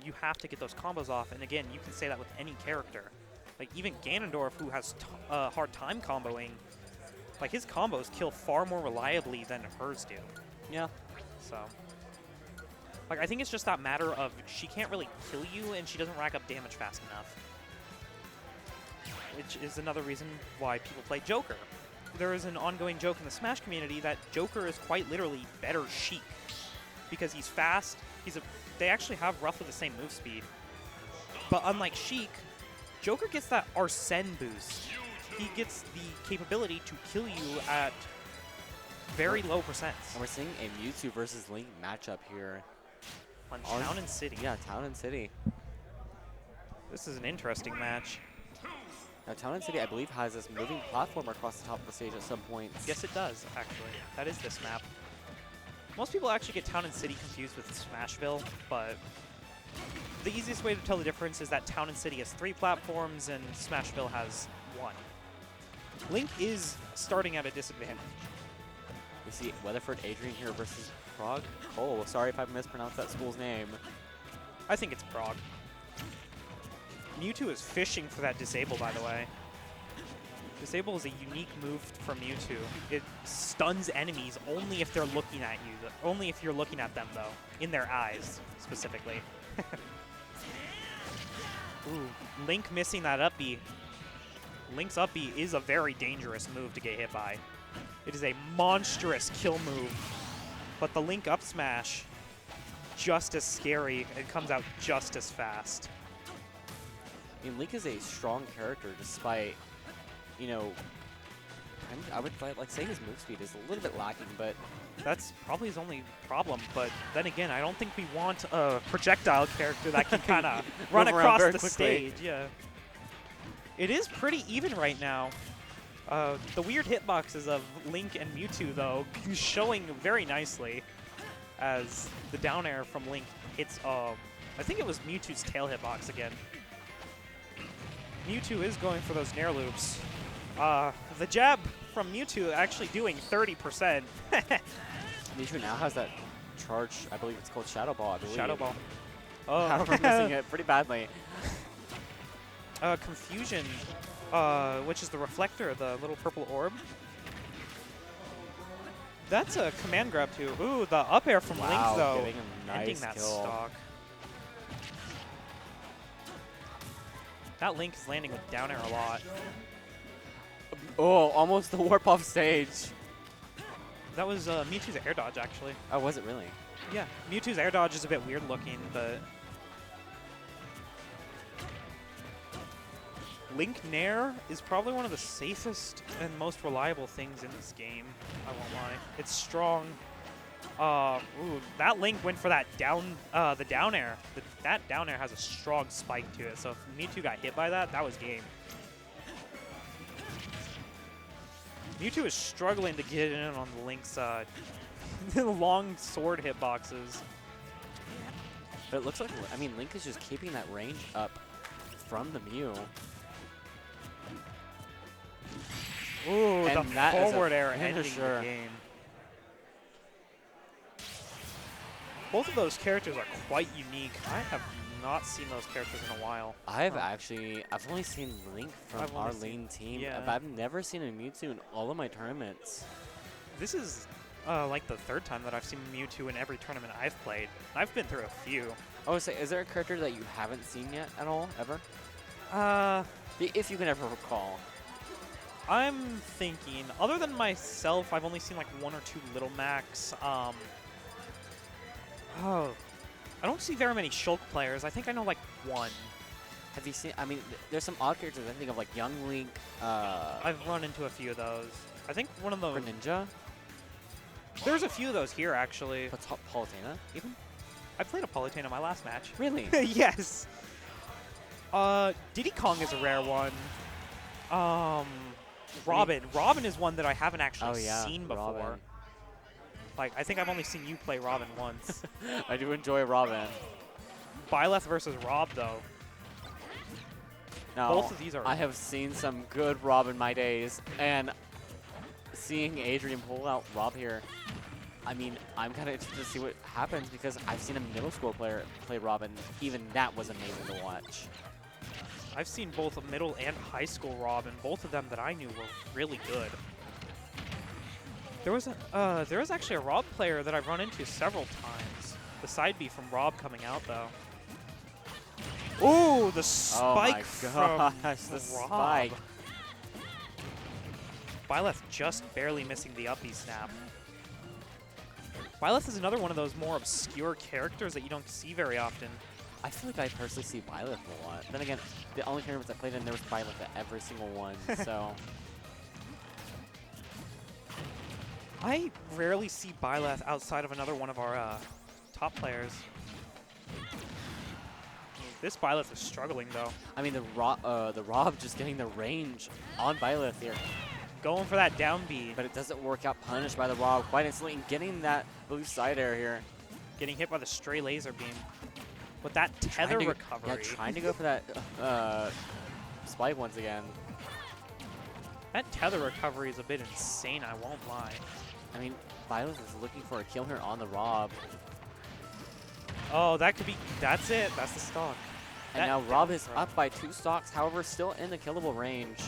You have to get those combos off, and again, you can say that with any character. Like even Ganondorf, who has a hard time comboing, like his combos kill far more reliably than hers do. Yeah. So, like I think it's just that matter of she can't really kill you, and she doesn't rack up damage fast enough. Which is another reason why people play Joker. There is an ongoing joke in the Smash community that Joker is quite literally better Sheik because he's fast. They actually have roughly the same move speed. But unlike Sheik, Joker gets that Arsene boost. He gets the capability to kill you at very low percents. And we're seeing a Mewtwo versus Link matchup here. On Town and City. Yeah, Town and City. This is an interesting match. Now, Town and City, I believe, has this moving platform across the top of the stage at some point. Yes, it does, actually. That is this map. Most people actually get Town and City confused with Smashville, but the easiest way to tell the difference is that Town and City has 3 platforms and Smashville has 1. Link is starting at a disadvantage. We see Weatherford Adrian here versus Prague. Oh, sorry if I mispronounced that school's name. I think it's Prague. Mewtwo is fishing for that Disable, by the way. Disable is a unique move from Mewtwo. It stuns enemies only if they're looking at you. Only if you're looking at them, though. In their eyes, specifically. Ooh, Link missing that up B. Link's up B is a very dangerous move to get hit by. It is a monstrous kill move. But the Link up smash, just as scary and comes out just as fast. I mean, Link is a strong character despite, you know, I would like say his move speed is a little bit lacking, but that's probably his only problem. But then again, I don't think we want a projectile character that can kind of run across the stage. Yeah, it is pretty even right now. The weird hitboxes of Link and Mewtwo, though, showing very nicely as the down air from Link hits. I think it was Mewtwo's tail hitbox again. Mewtwo is going for those Nair loops. The jab from Mewtwo actually doing 30%. Mewtwo now has that charge, I believe it's called Shadow Ball, I believe. Shadow Ball. Oh. However, I'm missing it pretty badly. Confusion, which is the reflector, the little purple orb. That's a command grab too. Ooh, the up air from Link, though, getting a nice ending that kill. stock. That Link is landing with down air a lot. Oh, almost the warp off stage. That was Mewtwo's air dodge, actually. Oh, was it really? Yeah, Mewtwo's air dodge is a bit weird looking, but Link Nair is probably one of the safest and most reliable things in this game. I won't lie. It's strong. Ooh, that Link went for that the down air. That down air has a strong spike to it, so if Mewtwo got hit by that, that was game. Mewtwo is struggling to get in on the Link's long sword hitboxes. But it looks like, I mean, Link is just keeping that range up from the Mew. Ooh, And the that is a forward air ending the finisher. game. Both of those characters are quite unique. I have not seen those characters in a while. I've only seen Link from I've our only seen- lane team, yeah. but I've never seen a Mewtwo in all of my tournaments. This is like the third time that I've seen Mewtwo in every tournament I've played. I've been through a few. I would say, is there a character that you haven't seen yet at all, ever? If you can ever recall. I'm thinking, other than myself, I've only seen like 1 or 2 Little Max. I don't see very many Shulk players. I think I know like 1. Have you seen, I mean, there's some odd characters I think of, like Young Link, I've run into a few of those. I think one of those. Greninja, There's a few of those here actually. Palutena, even? I played a Palutena in my last match. Really? Yes. Diddy Kong is a rare one. Robin. Robin is one that I haven't actually seen before. Robin. Like, I think I've only seen you play Robin once. I do enjoy Robin. Byleth versus Rob, though. Now, Both of these are. I have seen some good Rob in my days, and seeing Adrian pull out Rob here, I mean, I'm kind of interested to see what happens because I've seen a middle school player play Robin. Even that was amazing to watch. I've seen both a middle and high school Rob, and both of them that I knew were really good. There was actually a Rob player that I've run into several times. The side B from Rob coming out, though. Ooh, the spike oh from my gosh, the Rob. spike. Byleth just barely missing the uppy snap. Byleth is another one of those more obscure characters that you don't see very often. I feel like I personally see Byleth a lot. Then again, the only tournaments I played in, there was Byleth at every single one, so... I rarely see Byleth outside of another one of our top players. This Byleth is struggling, though. I mean, the Rob just getting the range on Byleth here. Going for that down B. But it doesn't work out, punished by the Rob quite instantly, and getting that blue side air here. Getting hit by the stray laser beam. With that tether recovery. Yeah, trying to go for that spike once again. That tether recovery is a bit insane, I won't lie. I mean, Byleth is looking for a kill here on the Rob. Oh, that could be, that's it, that's the stock. And now Rob is up by 2 stocks, however, still in the killable range.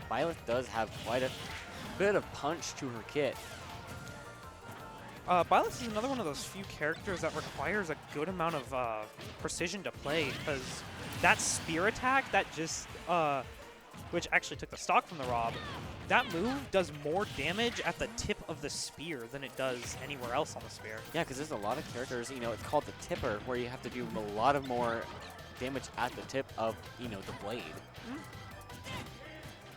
Byleth does have quite a bit of punch to her kit. Byleth is another one of those few characters that requires a good amount of precision to play, because that spear attack, that just, which actually took the stock from the Rob, that move does more damage at the tip of the spear than it does anywhere else on the spear. Yeah, because there's a lot of characters, you know, it's called the tipper, where you have to do a lot of more damage at the tip of, you know, the blade.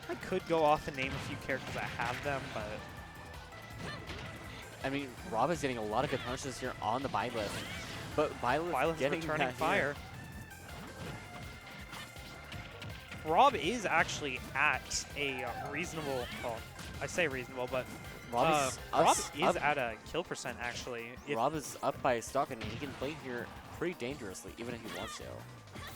I could go off and name a few characters that have them, but... I mean, Rob is getting a lot of good punches here on the Byleth, but Byleth getting returning that fire. Rob is actually at a reasonable, well, I say reasonable, but Rob is at a kill percent, actually. Rob is up by a stock, and he can play here pretty dangerously, even if he wants to.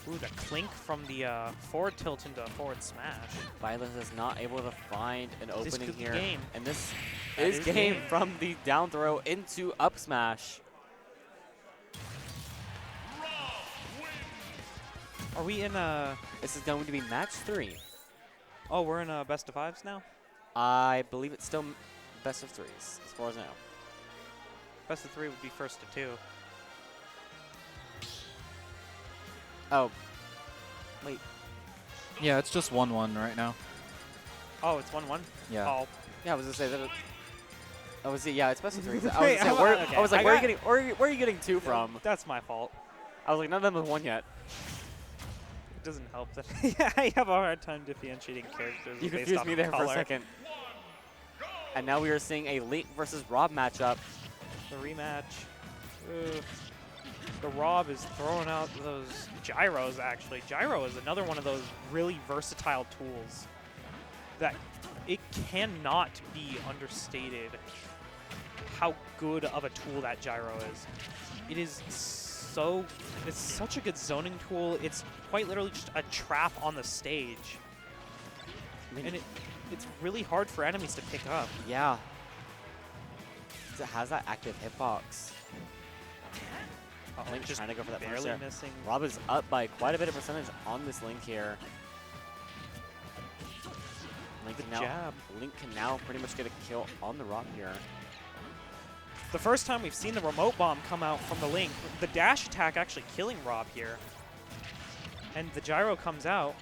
Ooh, the clink from the forward tilt into a forward smash. Byleth is not able to find an opening here. Game. And this is game from the down throw into up smash. Are we in This is going to be match 3. Oh, we're in best of 5s now? I believe it's still best of 3s, as far as I know. Best of 3 would be first to 2. Oh. Wait. Yeah, it's just 1-1 right now. Oh, it's 1-1? Yeah. Oh. Yeah, I was going to say that. Oh, yeah, it's best of 3s. Wait, I was like, where are you getting 2 from? That's my fault. I was like, none of them have 1 yet. It doesn't help that I have a hard time differentiating characters. You based confused off me there color. for a second. And now we are seeing a Link versus Rob matchup. The rematch. The Rob is throwing out those gyros, actually. Gyro is another one of those really versatile tools that it cannot be understated how good of a tool that gyro is. It is it's such a good zoning tool. It's quite literally just a trap on the stage. And it's really hard for enemies to pick up. Yeah. It has that active hitbox. Link Just trying to go for that barely first missing. Rob is up by quite a bit of percentage on this Link here. Link can now pretty much get a kill on the Rob here. The first time we've seen the remote bomb come out from the Link, the dash attack actually killing Rob here. And the gyro comes out.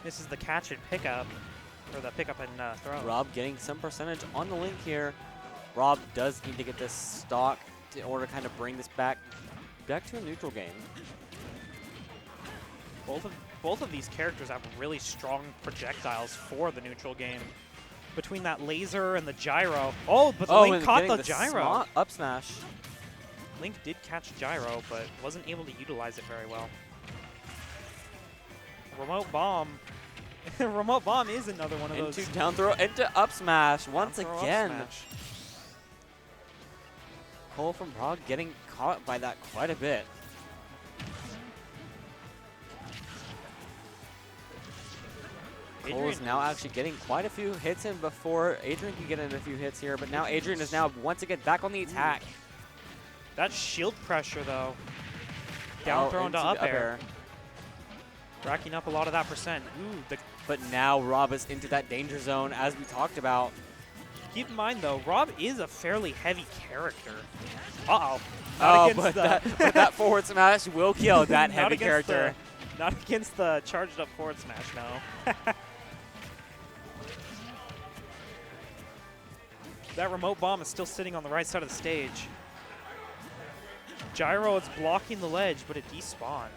This is the catch and pickup, or the pickup and throw. Rob getting some percentage on the Link here. Rob does need to get this stock in order to kind of bring this back to a neutral game. Both of these characters have really strong projectiles for the neutral game. Between that laser and the gyro. Oh, but the Link caught the gyro. Up smash. Link did catch gyro, but wasn't able to utilize it very well. Remote bomb. Remote bomb is another one of those. Into down throw, into up smash once again. Cole from Prague getting caught by that quite a bit. Cole is now actually getting quite a few hits in before Adrian can get in a few hits here, but now Adrian is now once again back on the attack. That shield pressure though. Down throw into up air. Racking up a lot of that percent. Ooh, but now Rob is into that danger zone as we talked about. Keep in mind though, Rob is a fairly heavy character. Uh-oh. But that forward smash will kill that heavy character. Not against the charged up forward smash, no. That remote bomb is still sitting on the right side of the stage. Gyro is blocking the ledge, but it despawned.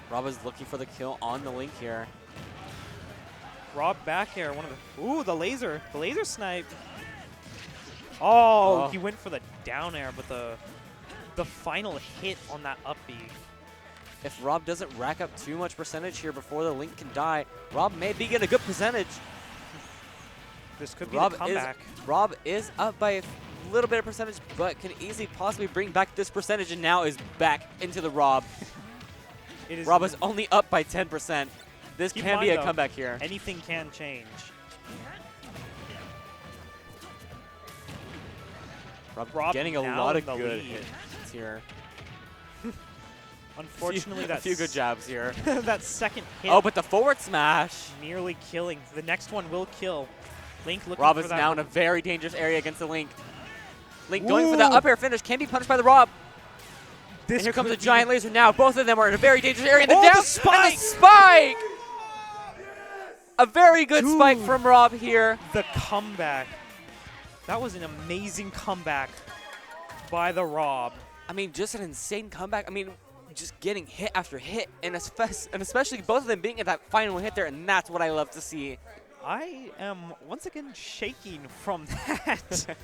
Rob is looking for the kill on the Link here. Rob back air, one of the... Ooh, the laser snipe. Oh, he went for the down air, but the final hit on that up B. If Rob doesn't rack up too much percentage here before the Link can die, Rob may be getting a good percentage. This could be the comeback. Rob is up by a little bit of percentage, but can easily possibly bring back this percentage, and now is back into the Rob. Rob is only up by 10%. This can be a comeback here. Anything can change. Rob getting a lot of good hits here. Unfortunately, a few good jabs here. That second hit. Oh, but the forward smash. Nearly killing. The next one will kill. Link looking Rob for is that. now in a very dangerous area against the Link. Link going for that up air finish. Can be punished by the Rob. And here comes a giant laser now. Both of them are in a very dangerous area. And the down spike! And the spike! A very good spike from Rob here. The comeback. That was an amazing comeback by the Rob. I mean, just an insane comeback. I mean, just getting hit after hit, and especially both of them being at that final hit there, and that's what I love to see. I am once again shaking from that.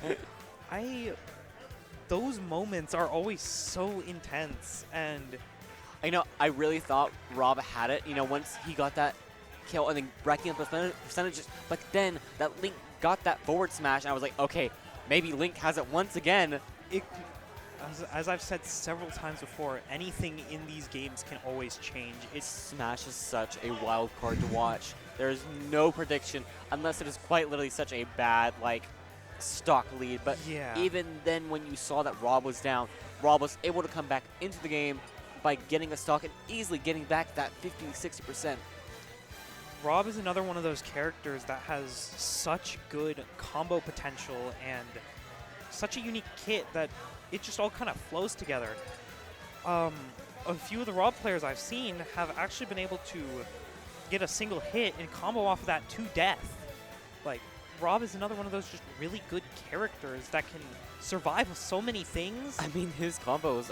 Those moments are always so intense, and I really thought Rob had it. Once he got that kill and then racking up percentages, but then that Link got that forward smash, and I was like, okay, maybe Link has it once again. As I've said several times before, anything in these games can always change. Smash is such a wild card to watch. There is no prediction unless it is quite literally such a bad, stock lead. But even then, when you saw that Rob was down, Rob was able to come back into the game by getting a stock and easily getting back that 50-60%. Rob is another one of those characters that has such good combo potential and such a unique kit that it just all kind of flows together. A few of the Rob players I've seen have actually been able to get a single hit and combo off of that to death. Rob is another one of those just really good characters that can survive so many things. I mean, his combos,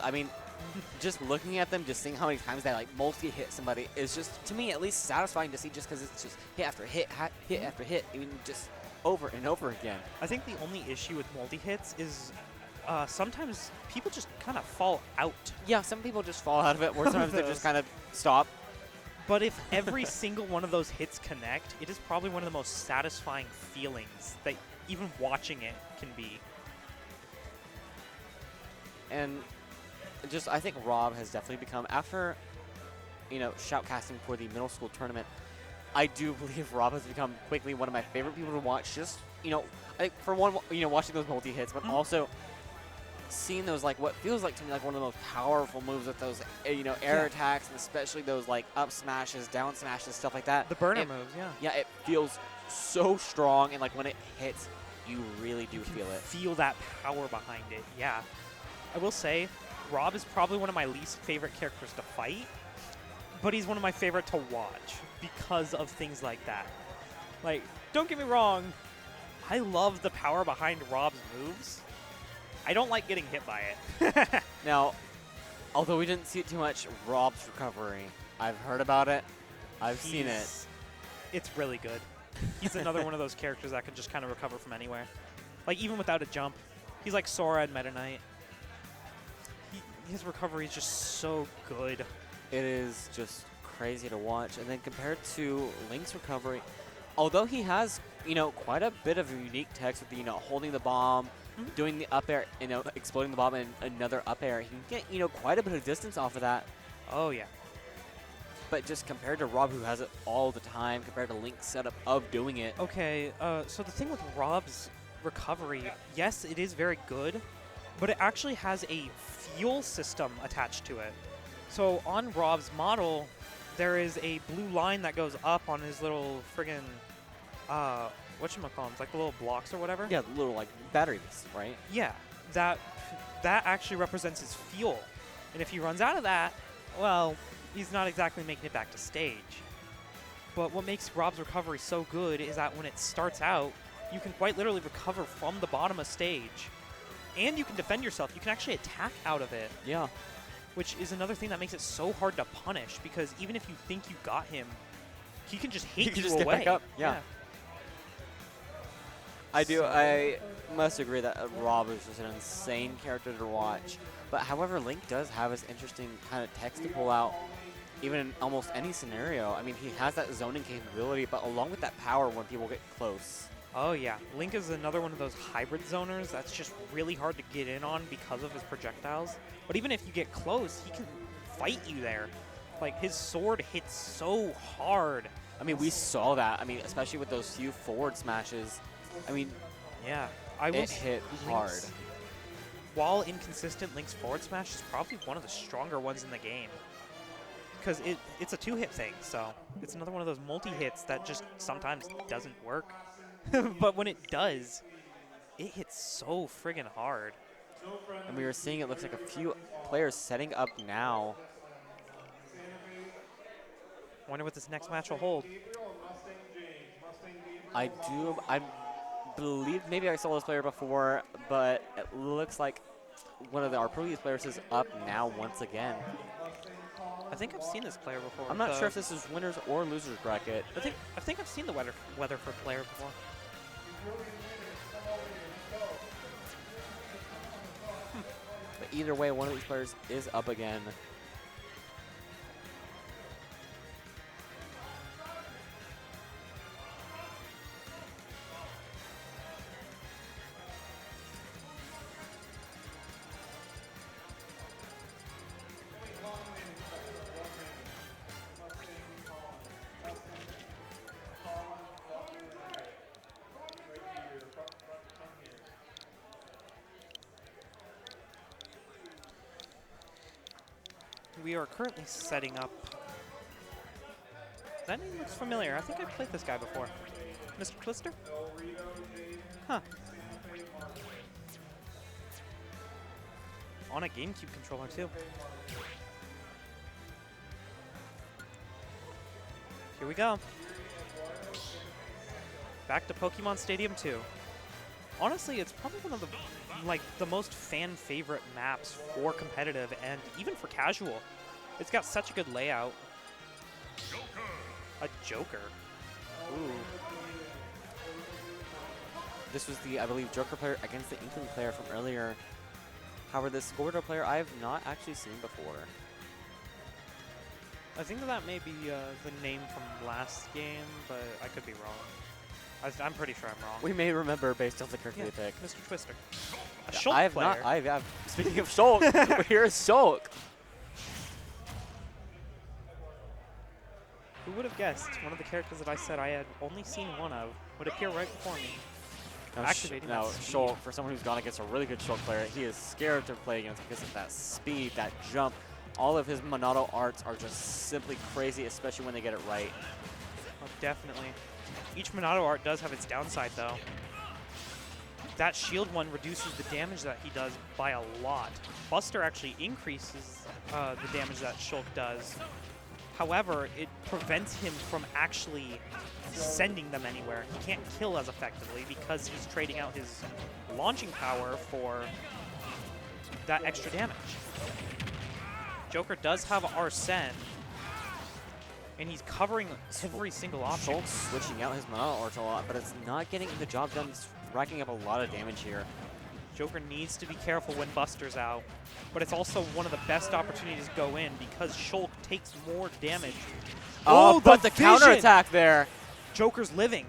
just looking at them, just seeing how many times they multi-hit somebody is just, to me at least, satisfying to see, just because it's just hit after hit, hit after hit, even just over and over again. I think the only issue with multi-hits is sometimes people just kind of fall out. Yeah, some people just fall out of it, or sometimes they just kind of stop. But if every single one of those hits connect, it is probably one of the most satisfying feelings that even watching it can be. And I think Rob has definitely become, after, shoutcasting for the middle school tournament, I do believe Rob has become quickly one of my favorite people to watch. Just, I think for one, watching those multi-hits, but also seeing those, like, what feels like to me like one of the most powerful moves with those, air attacks, and especially those, like, up smashes, down smashes, stuff like that. The burner moves, yeah. Yeah, it feels so strong, and, like, when it hits, you really do feel it. Feel that power behind it, yeah. I will say, Rob is probably one of my least favorite characters to fight, but he's one of my favorite to watch because of things like that. Like, don't get me wrong, I love the power behind Rob's moves. I don't like getting hit by it. Now, although we didn't see it too much, Rob's recovery, I've heard about it. I've seen it. It's really good. He's another one of those characters that can just kind of recover from anywhere. Like, even without a jump. He's like Sora and Meta Knight. His recovery is just so good. It is just crazy to watch. And then compared to Link's recovery, although he has, quite a bit of unique techs with the, holding the bomb, doing the up air, exploding the bomb and another up air, he can get, quite a bit of distance off of that. Oh, yeah. But just compared to Rob, who has it all the time, compared to Link's setup of doing it. Okay, so the thing with Rob's recovery, yes, it is very good, but it actually has a fuel system attached to it. So on Rob's model, there is a blue line that goes up on his little friggin', whatchamacallits, like the little blocks or whatever. Yeah, the little, like, batteries, right? Yeah, that actually represents his fuel. And if he runs out of that, well, he's not exactly making it back to stage. But what makes Rob's recovery so good is that when it starts out, you can quite literally recover from the bottom of stage. And you can defend yourself. You can actually attack out of it. Yeah. Which is another thing that makes it so hard to punish, because even if you think you got him, he can just hit you just away. Get back up. Yeah. I must agree that Rob is just an insane character to watch. But however, Link does have his interesting kind of text to pull out, even in almost any scenario. I mean, he has that zoning capability, but along with that power when people get close. Oh, yeah. Link is another one of those hybrid zoners that's just really hard to get in on because of his projectiles. But even if you get close, he can fight you there. Like, his sword hits so hard. I mean, we saw that. I mean, especially with those few forward smashes. I mean, yeah, it hit hard. While inconsistent, Link's forward smash is probably one of the stronger ones in the game. Because it's a two-hit thing, so it's another one of those multi-hits that just sometimes doesn't work. But when it does, it hits so friggin' hard. And we were seeing it looks like a few players setting up now. Wonder what this next match will hold. I believe maybe I saw this player before, but it looks like one of our previous players is up now once again. I think I've seen this player before. I'm not sure if this is winners or losers bracket. I think I've seen the Weatherford player before. But either way, one of these players is up again. We are currently setting up. That name looks familiar. I think I've played this guy before. Mr. Twister? Huh. On a GameCube controller, too. Here we go. Back to Pokemon Stadium 2. Honestly, it's probably one of the most fan favorite maps for competitive and even for casual. It's got such a good layout. A Joker. Ooh. This was the, I believe, Joker player against the Inkling player from earlier. However, this Squirtle player I have not actually seen before. I think that may be the name from last game, but I could be wrong. I'm pretty sure I'm wrong. We may remember based on the character they pick. Mr. Twister. A Yeah, Shulk I have player. not. Speaking of Shulk, here's Shulk. Who would have guessed one of the characters that I said I had only seen one of would appear right before me? Activating Now, that speed. Shulk, for someone who's gone against a really good Shulk player, he is scared to play against because of that speed, that jump. All of his Monado arts are just simply crazy, especially when they get it right. Oh, definitely. Each Monado art does have its downside, though. That shield one reduces the damage that he does by a lot. Buster actually increases the damage that Shulk does. However, it prevents him from actually sending them anywhere. He can't kill as effectively because he's trading out his launching power for that extra damage. Joker does have Arsene, and he's covering every single option. Shulk's switching out his Monado arts a lot, but it's not getting the job done. It's racking up a lot of damage here. Joker needs to be careful when Buster's out, but it's also one of the best opportunities to go in because Shulk takes more damage. Oh, but the vision! counterattack there. Joker's living.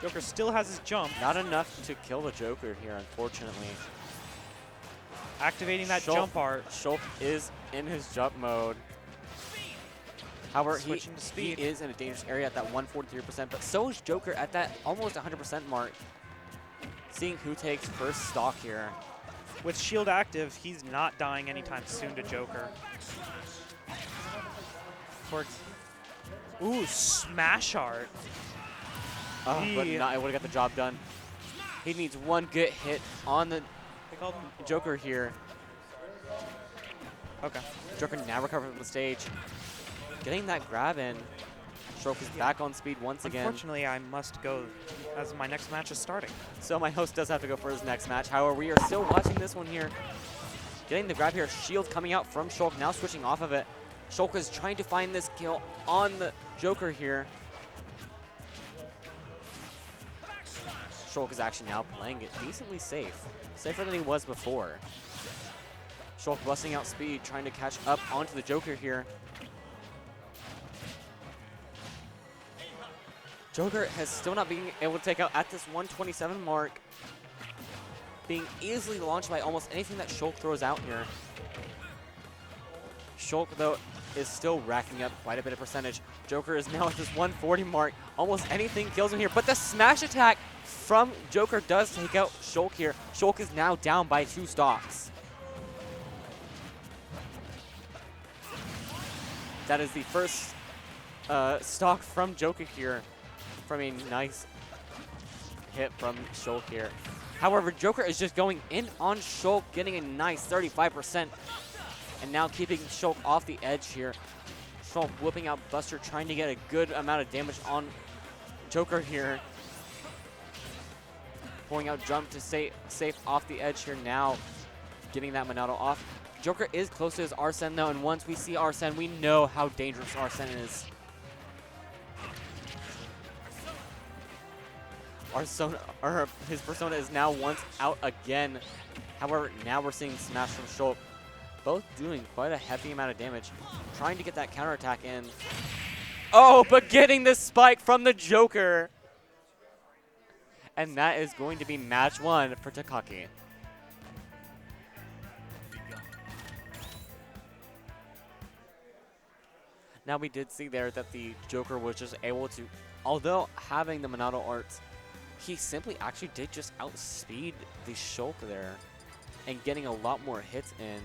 Joker still has his jump. Not enough to kill the Joker here, unfortunately. Activating that jump art. Shulk is in his jump mode. However, Switching to he speed. is in a dangerous area at that 143%, but so is Joker at that almost 100% mark. Seeing who takes first stock here. With shield active, he's not dying anytime soon to Joker. Ooh, smash art. Oh, but not, it would have got the job done. He needs one good hit on the Joker here. Okay. Joker now recovering from the stage. Getting that grab in. Shulk is back on speed once again. Unfortunately, I must go as my next match is starting. So my host does have to go for his next match. However, we are still watching this one here. Getting the grab here. Shield coming out from Shulk, now switching off of it. Shulk is trying to find this kill on the Joker here. Shulk is actually now playing it decently safe. Safer than he was before. Shulk busting out speed, trying to catch up onto the Joker here. Joker has still not been able to take out at this 127 mark. Being easily launched by almost anything that Shulk throws out here. Shulk, though, is still racking up quite a bit of percentage. Joker is now at this 140 mark. Almost anything kills him here, but the smash attack from Joker does take out Shulk here. Shulk is now down by 2 stocks. That is the first stock from Joker here, from a nice hit from Shulk here. However, Joker is just going in on Shulk, getting a nice 35%, and now keeping Shulk off the edge here. Shulk whipping out Buster, trying to get a good amount of damage on Joker here. Pulling out jump to stay safe off the edge here now, getting that Monado off. Joker is close to his Arsene though, and once we see Arsene, we know how dangerous Arsene is. His persona is now once out again. However, now we're seeing smash from Shulk. Both doing quite a heavy amount of damage. Trying to get that counterattack in. Oh, but getting the spike from the Joker. And that is going to be match 1 for Takaki. Now we did see there that the Joker was just able to, although having the Monado arts, he simply actually did just outspeed the Shulk there and getting a lot more hits in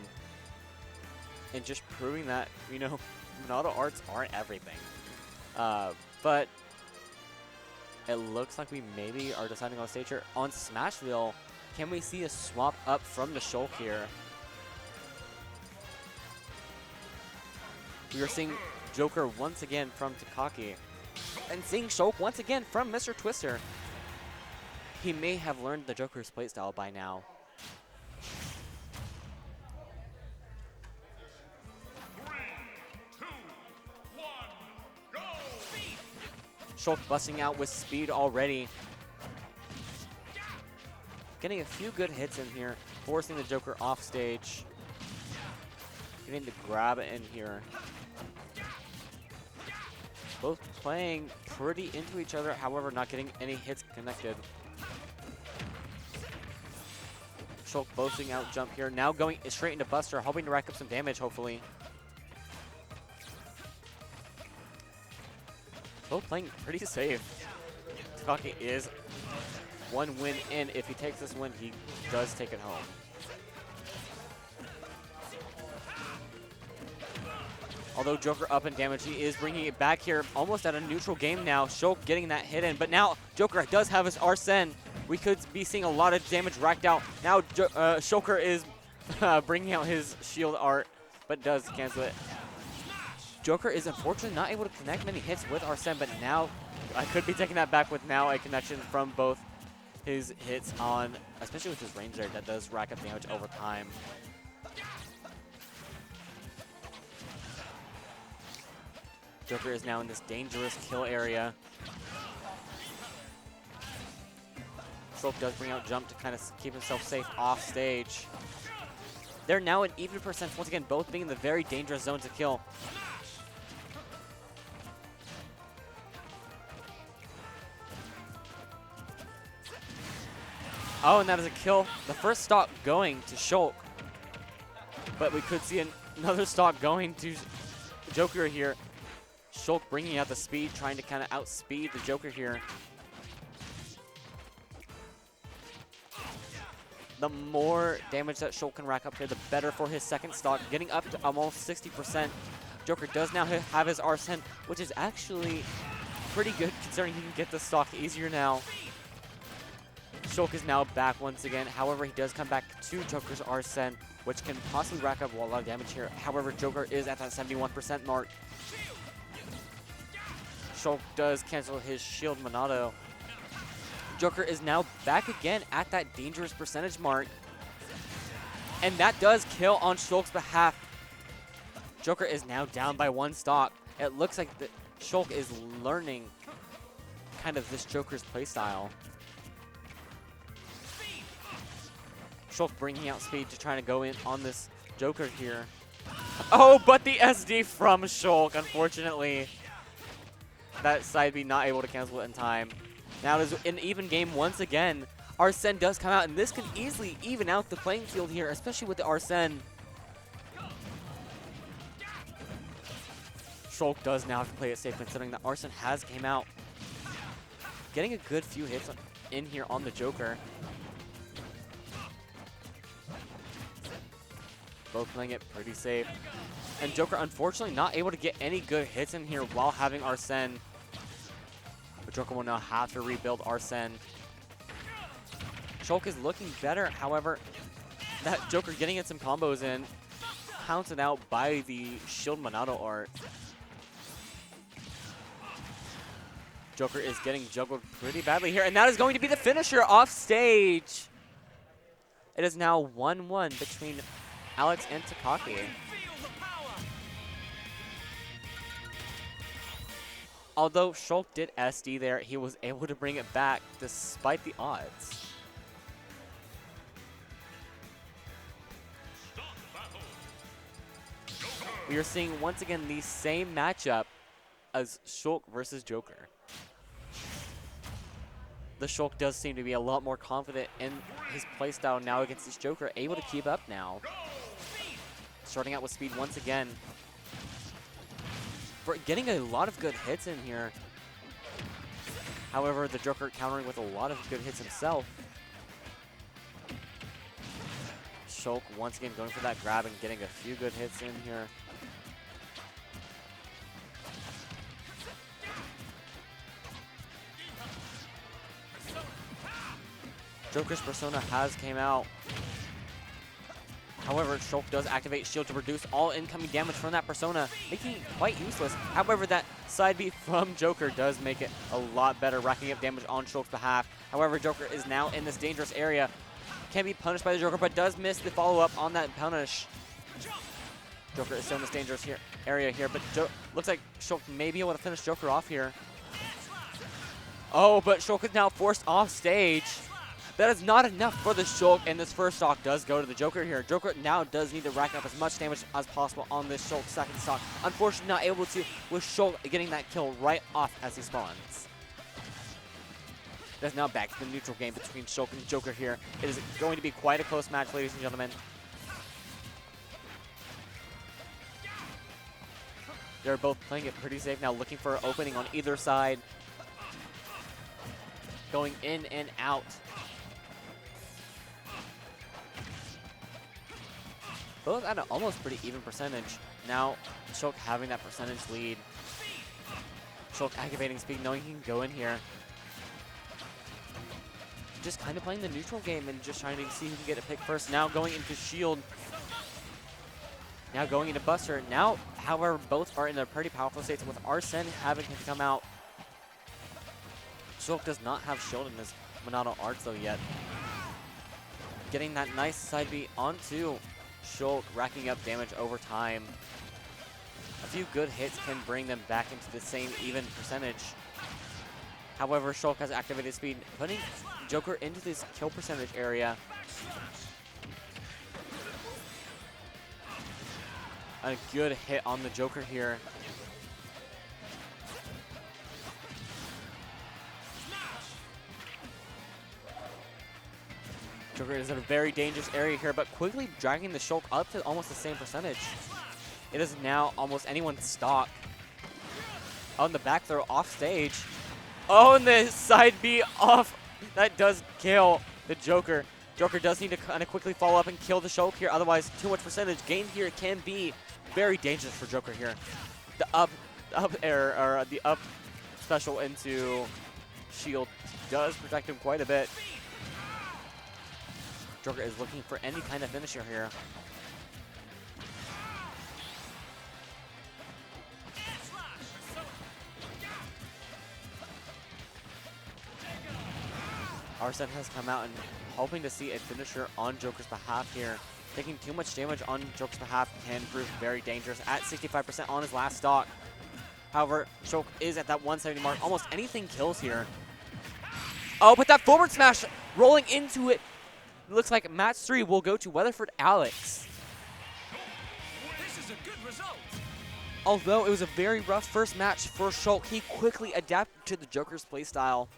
and just proving that, you know, Monado arts aren't everything. But it looks like we maybe are deciding on stage here. On Smashville, can we see a swap up from the Shulk here? We are seeing Joker once again from Takaki. And seeing Shulk once again from Mr. Twister. He may have learned the Joker's playstyle by now. Shulk busting out with speed already. Getting a few good hits in here, forcing the Joker off stage. Getting the grab in here. Both playing pretty into each other, however, not getting any hits connected. Shulk boasting out jump here. Now going straight into Buster, hoping to rack up some damage, hopefully. Both playing pretty safe. Takaki is one win in. If he takes this win, he does take it home. Although Joker up in damage, he is bringing it back here almost at a neutral game now. Shulk getting that hit in, but now Joker does have his Arsene. We could be seeing a lot of damage racked out. Now Shulker is bringing out his shield art, but does cancel it. Joker is unfortunately not able to connect many hits with Arsene, but now I could be taking that back with now a connection from both his hits on, especially with his range there, that does rack up damage over time. Joker is now in this dangerous kill area. Shulk does bring out jump to kind of keep himself safe off stage. They're now in even percent, once again, both being in the very dangerous zone to kill. Oh, and that is a kill. The first stock going to Shulk. But we could see another stock going to Joker here. Shulk bringing out the speed, trying to kind of outspeed the Joker here. The more damage that Shulk can rack up here, the better for his second stock, getting up to almost 60%. Joker does now have his Arsene, which is actually pretty good considering he can get the stock easier now. Shulk is now back once again. However, he does come back to Joker's Arsene, which can possibly rack up a lot of damage here. However, Joker is at that 71% mark. Shulk does cancel his shield Monado. Joker is now back again at that dangerous percentage mark. And that does kill on Shulk's behalf. Joker is now down by one stock. It looks like Shulk is learning kind of this Joker's playstyle. Shulk bringing out speed to try to go in on this Joker here. Oh, but the SD from Shulk, unfortunately. That side B not able to cancel it in time. Now it is an even game once again. Arsene does come out, and this can easily even out the playing field here, especially with the Arsene. Shulk does now have to play it safe, considering that Arsene has came out. Getting a good few hits in here on the Joker. Both playing it pretty safe. And Joker, unfortunately, not able to get any good hits in here while having Arsene. But Joker will now have to rebuild Arsene. Shulk is looking better. However, that Joker getting in some combos in, counted out by the Shield Monado art. Joker is getting juggled pretty badly here, and that is going to be the finisher off stage. It is now 1-1 between Alex and Takaki. Although Shulk did SD there, he was able to bring it back despite the odds. We are seeing once again the same matchup as Shulk versus Joker. The Shulk does seem to be a lot more confident in his playstyle now against this Joker, able to keep up now. Starting out with speed once again. For getting a lot of good hits in here. However, the Joker countering with a lot of good hits himself. Shulk once again going for that grab and getting a few good hits in here. Joker's persona has came out. However, Shulk does activate shield to reduce all incoming damage from that persona, making it quite useless. However, that side B from Joker does make it a lot better, racking up damage on Shulk's behalf. However, Joker is now in this dangerous area. Can be punished by the Joker, but does miss the follow-up on that punish. Joker is still in this dangerous area here, but looks like Shulk may be able to finish Joker off here. Oh, but Shulk is now forced off stage. That is not enough for the Shulk, and this first stock does go to the Joker here. Joker now does need to rack up as much damage as possible on this Shulk second stock. Unfortunately, not able to, with Shulk getting that kill right off as he spawns. That's now back to the neutral game between Shulk and Joker here. It is going to be quite a close match, ladies and gentlemen. They're both playing it pretty safe now, looking for an opening on either side. Going in and out. Both at an almost pretty even percentage. Now, Shulk having that percentage lead. Shulk activating speed, knowing he can go in here. Just kind of playing the neutral game and just trying to see who can get a pick first. Now going into shield. Now going into Buster. Now, however, both are in a pretty powerful state with Arsene having to come out. Shulk does not have shield in his Monado arts though yet. Getting that nice side B onto Shulk, racking up damage over time. A few good hits can bring them back into the same even percentage. However, Shulk has activated speed, putting Joker into this kill percentage area. A good hit on the Joker here. Joker is in a very dangerous area here, but quickly dragging the Shulk up to almost the same percentage. It is now almost anyone's stock. On the back throw off stage. Oh, and the side B off. That does kill the Joker. Joker does need to kind of quickly follow up and kill the Shulk here. Otherwise, too much percentage gain here can be very dangerous for Joker here. The up air, or the up special into shield does protect him quite a bit. Joker is looking for any kind of finisher here. Arsene has come out and hoping to see a finisher on Joker's behalf here. Taking too much damage on Joker's behalf can prove very dangerous at 65% on his last stock. However, Shulk is at that 170 mark. Almost anything kills here. Oh, but that forward smash rolling into it. Looks like match 3 will go to Weatherford Alex. This is a good result. Although it was a very rough first match for Shulk, he quickly adapted to the Joker's playstyle.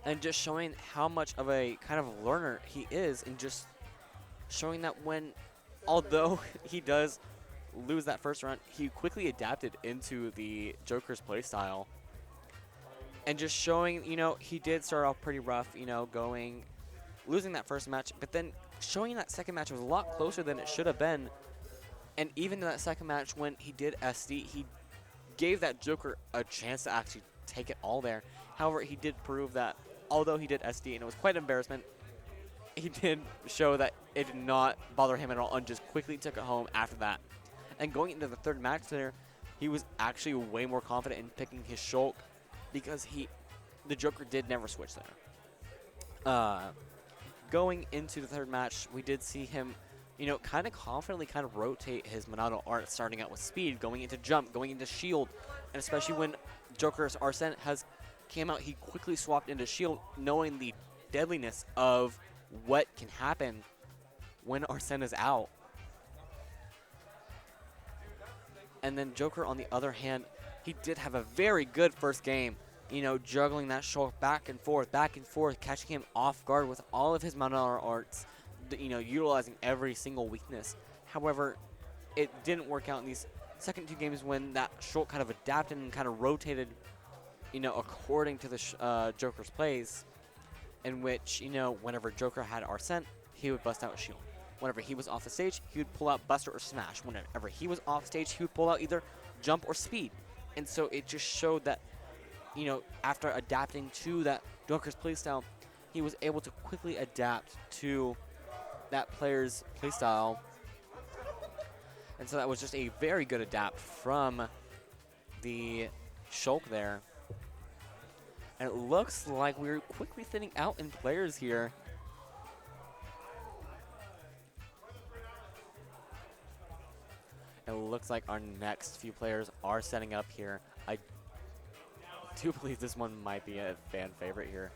And just showing how much of a kind of learner he is, and just showing that when, although he does lose that first round, he quickly adapted into the Joker's playstyle. And just showing, you know, he did start off pretty rough, you know, losing that first match, but then showing that second match was a lot closer than it should have been. And even in that second match when he did SD, he gave that Joker a chance to actually take it all there. However, he did prove that although he did SD and it was quite an embarrassment, he did show that it did not bother him at all and just quickly took it home after that. And going into the third match there, he was actually way more confident in picking his Shulk because the Joker did never switch there. Going into the third match, we did see him, you know, kind of confidently kind of rotate his Monado art, starting out with speed, going into jump, going into shield, and especially when Joker's Arsene came out, he quickly swapped into shield, knowing the deadliness of what can happen when Arsene is out. And then Joker, on the other hand, he did have a very good first game, you know, juggling that Shulk back and forth, catching him off guard with all of his Monado arts, you know, utilizing every single weakness. However, it didn't work out in these second two games when that Shulk kind of adapted and kind of rotated, you know, according to the Joker's plays, in which, you know, whenever Joker had Arsene, he would bust out shield. Whenever he was off the stage, he would pull out Buster or Smash. Whenever he was off stage, he would pull out either Jump or Speed. And so it just showed that, you know, after adapting to that Joker's playstyle, he was able to quickly adapt to that player's playstyle. And so that was just a very good adapt from the Shulk there. And it looks like we're quickly thinning out in players here. It looks like our next few players are setting up here. I do believe this one might be a fan favorite here.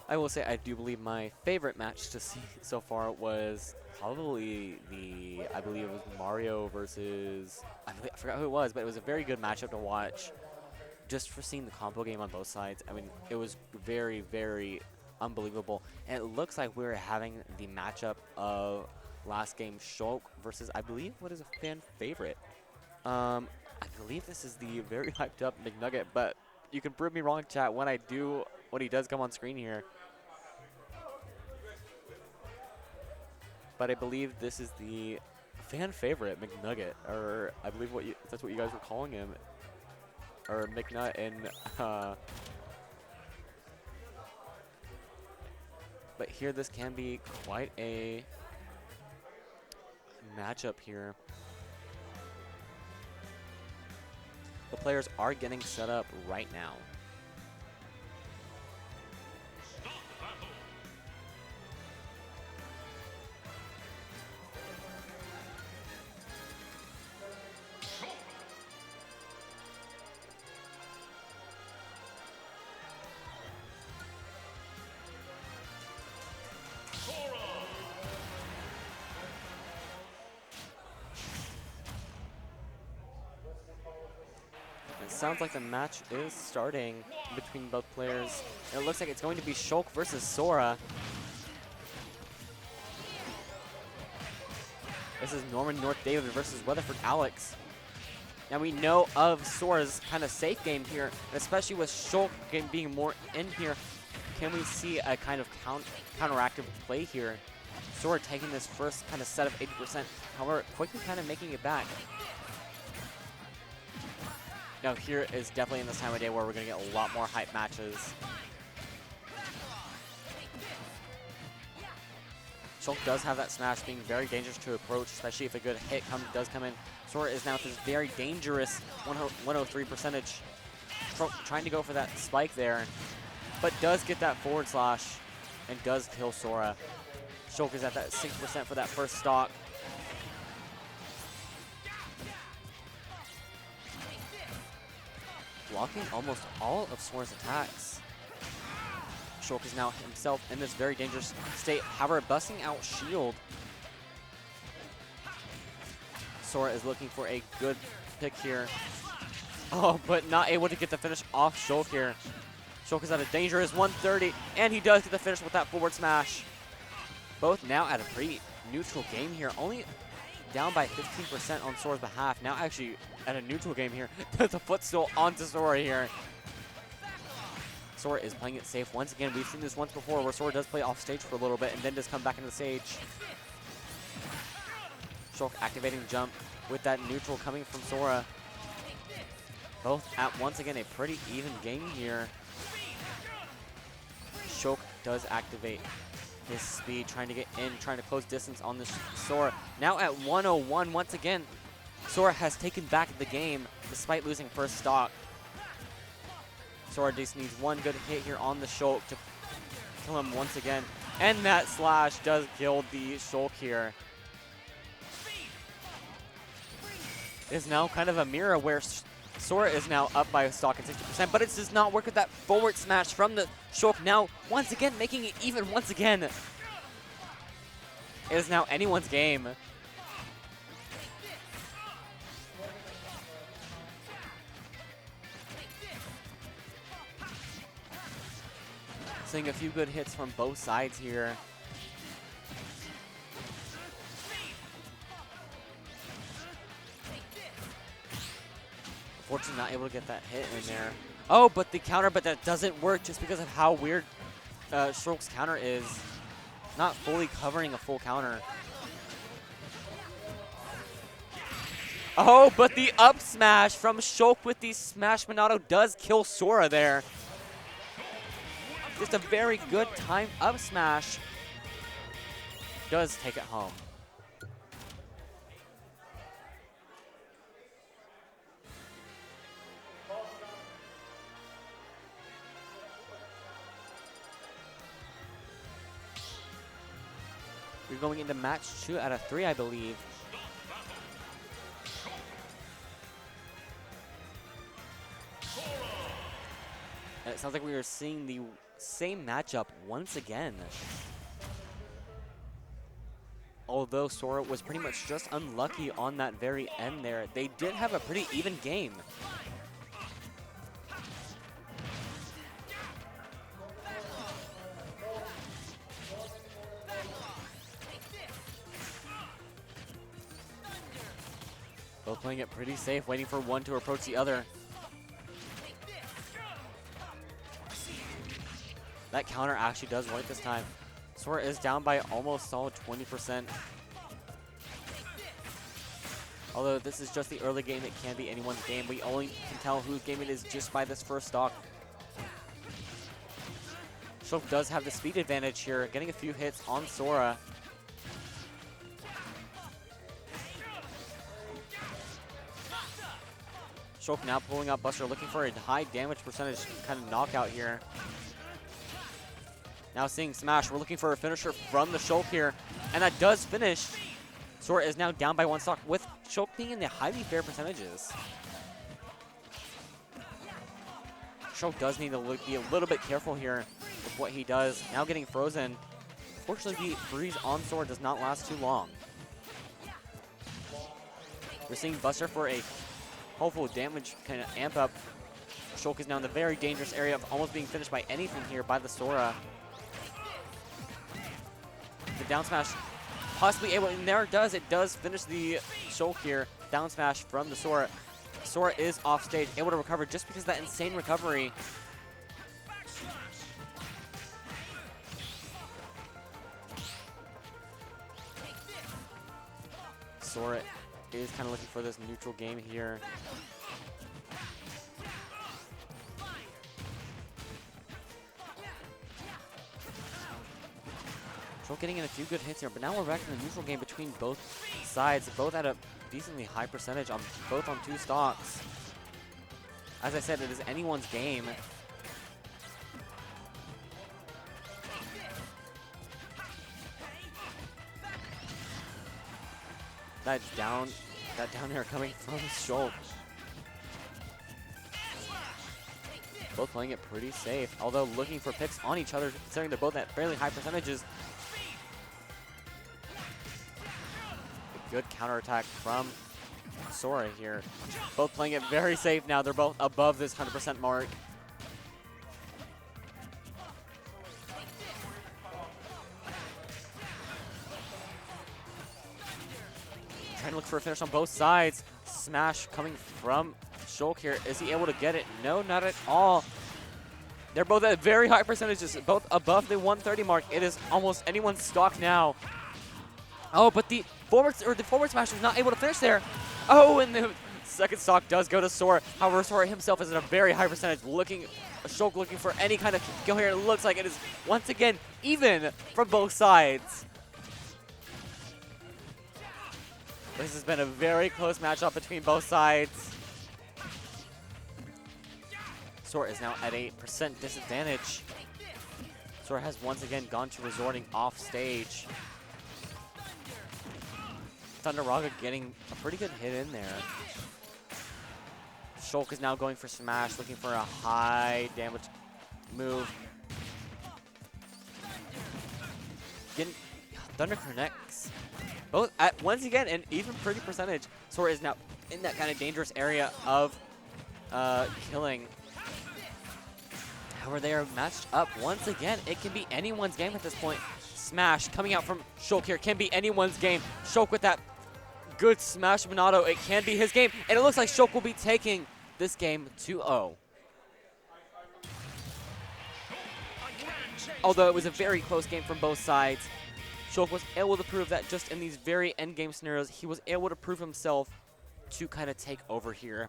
I will say I do believe my favorite match to see so far was probably I believe it was Mario versus, I forgot who it was, but it was a very good matchup to watch just for seeing the combo game on both sides. I mean, it was very, very unbelievable. And it looks like we're having the matchup of last game Shulk versus, I believe, what is a fan favorite? I believe this is the very hyped up McNugget, but you can prove me wrong, chat, when he does come on screen here. But I believe this is the fan favorite McNugget, or I believe that's what you guys were calling him, or McNut. And but here this can be quite a matchup here. The players are getting set up right now. It sounds like the match is starting between both players. And it looks like it's going to be Shulk versus Sora. This is Norman North David versus Weatherford Alex. Now we know of Sora's kind of safe game here, especially with Shulk being more in here. Can we see a kind of counteractive play here? Sora taking this first kind of set of 80%, however, quickly kind of making it back. Now here is definitely in this time of day where we're going to get a lot more hype matches. Shulk does have that smash being very dangerous to approach, especially if a good hit does come in. Sora is now with this very dangerous 103 percentage, trying to go for that spike there, but does get that forward slash and does kill Sora. Shulk is at that 6% for that first stock. Blocking almost all of Sora's attacks. Shulk is now himself in this very dangerous state, however, busting out shield. Sora is looking for a good pick here. Oh, but not able to get the finish off Shulk here. Shulk is at a dangerous 130, and he does get the finish with that forward smash. Both now at a pretty neutral game here, only down by 15% on Sora's behalf. Now actually at a neutral game here. There's a footstool onto Sora here. Sora is playing it safe once again. We've seen this once before where Sora does play off stage for a little bit and then does come back into the stage. Shulk activating jump with that neutral coming from Sora. Both at once again a pretty even game here. Shulk does activate his speed, trying to get in, trying to close distance on this Sora. Now at 101 once again, Sora has taken back the game despite losing first stock. Sora just needs one good hit here on the Shulk to kill him once again. And that slash does kill the Shulk here. It's now kind of a mirror where Sora is now up by a stock at 60%, but it does not work with that forward smash from the Shulk. Now, once again, making it even once again. It is now anyone's game. Seeing a few good hits from both sides here. Unfortunately, not able to get that hit in there. Oh, but the counter, but that doesn't work just because of how weird Shulk's counter is. Not fully covering a full counter. Oh, but the up smash from Shulk with the smash Monado does kill Sora there. Just a very good timed up smash. Does take it home. We're going into match 2 out of 3, I believe. And it sounds like we are seeing the same matchup once again. Although Sora was pretty much just unlucky on that very end there, they did have a pretty even game. Both playing it pretty safe, waiting for one to approach the other. That counter actually does work this time. Sora is down by almost solid 20%. Although this is just the early game, it can be anyone's game. We only can tell whose game it is just by this first stock. Shulk does have the speed advantage here, getting a few hits on Sora. Shulk now pulling up Buster, looking for a high damage percentage kind of knockout here. Now seeing Smash, we're looking for a finisher from the Shulk here, and that does finish. Sora is now down by one stock, with Shulk being in the highly fair percentages. Shulk does need to be a little bit careful here with what he does. Now getting frozen. Fortunately, the freeze on Sora does not last too long. We're seeing Buster for a hopeful damage kind of amp up. Shulk is now in the very dangerous area of almost being finished by anything here by the Sora. The down smash possibly able, and there it does finish the Shulk here. Down smash from the Sora. Sora is off stage, able to recover just because of that insane recovery. Sora is kind of looking for this neutral game here. Shulk getting in a few good hits here, but now we're back in the neutral game between both sides, both at a decently high percentage on both on two stocks. As I said, it is anyone's game. That down air coming from Shulk. Both playing it pretty safe, although looking for picks on each other, considering they're both at fairly high percentages. A good counterattack from Sora here. Both playing it very safe now. They're both above this 100% mark. Trying to look for a finish on both sides. Smash coming from Shulk here. Is he able to get it? No, not at all. They're both at very high percentages, both above the 130 mark. It is almost anyone's stock now. Oh, but the forward smash was not able to finish there. Oh, and the second stock does go to Sora. However, Sora himself is at a very high percentage. Shulk looking for any kind of kill here. It looks like it is once again even from both sides. This has been a very close matchup between both sides. Sora is now at a % disadvantage. Sora has once again gone to resorting off stage. Thunderraga getting a pretty good hit in there. Shulk is now going for Smash, looking for a high damage move. Thunder connects. Both at once again an even pretty percentage. Sora is now in that kind of dangerous area of killing. However, they are matched up once again. It can be anyone's game at this point. Smash coming out from Shulk here can be anyone's game. Shulk with that good smash Monado. It can be his game, and it looks like Shulk will be taking this game 2-0. Although it was a very close game from both sides, Shulk was able to prove that just in these very end game scenarios, he was able to prove himself to kind of take over here.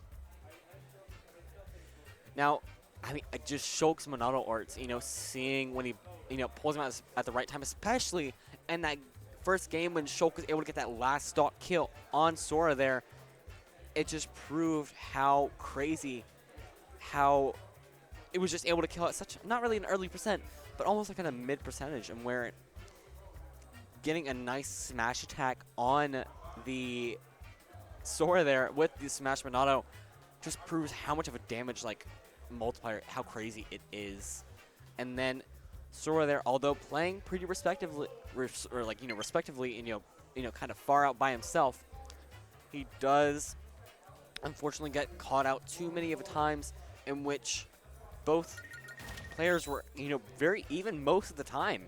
Now, I mean, just Shulk's Monado arts, seeing when he, pulls him out at the right time, especially in that first game when Shulk was able to get that last stock kill on Sora there, it just proved how crazy, how it was just able to kill at such, not really an early percent, but almost like in a mid percentage, and where getting a nice smash attack on the Sora there with the Smash Monado just proves how much of a damage multiplier, how crazy it is. and then Sora there, although playing pretty respectively, respectively, and kind of far out by himself, he does unfortunately get caught out too many of the times in which both players were, very even most of the time.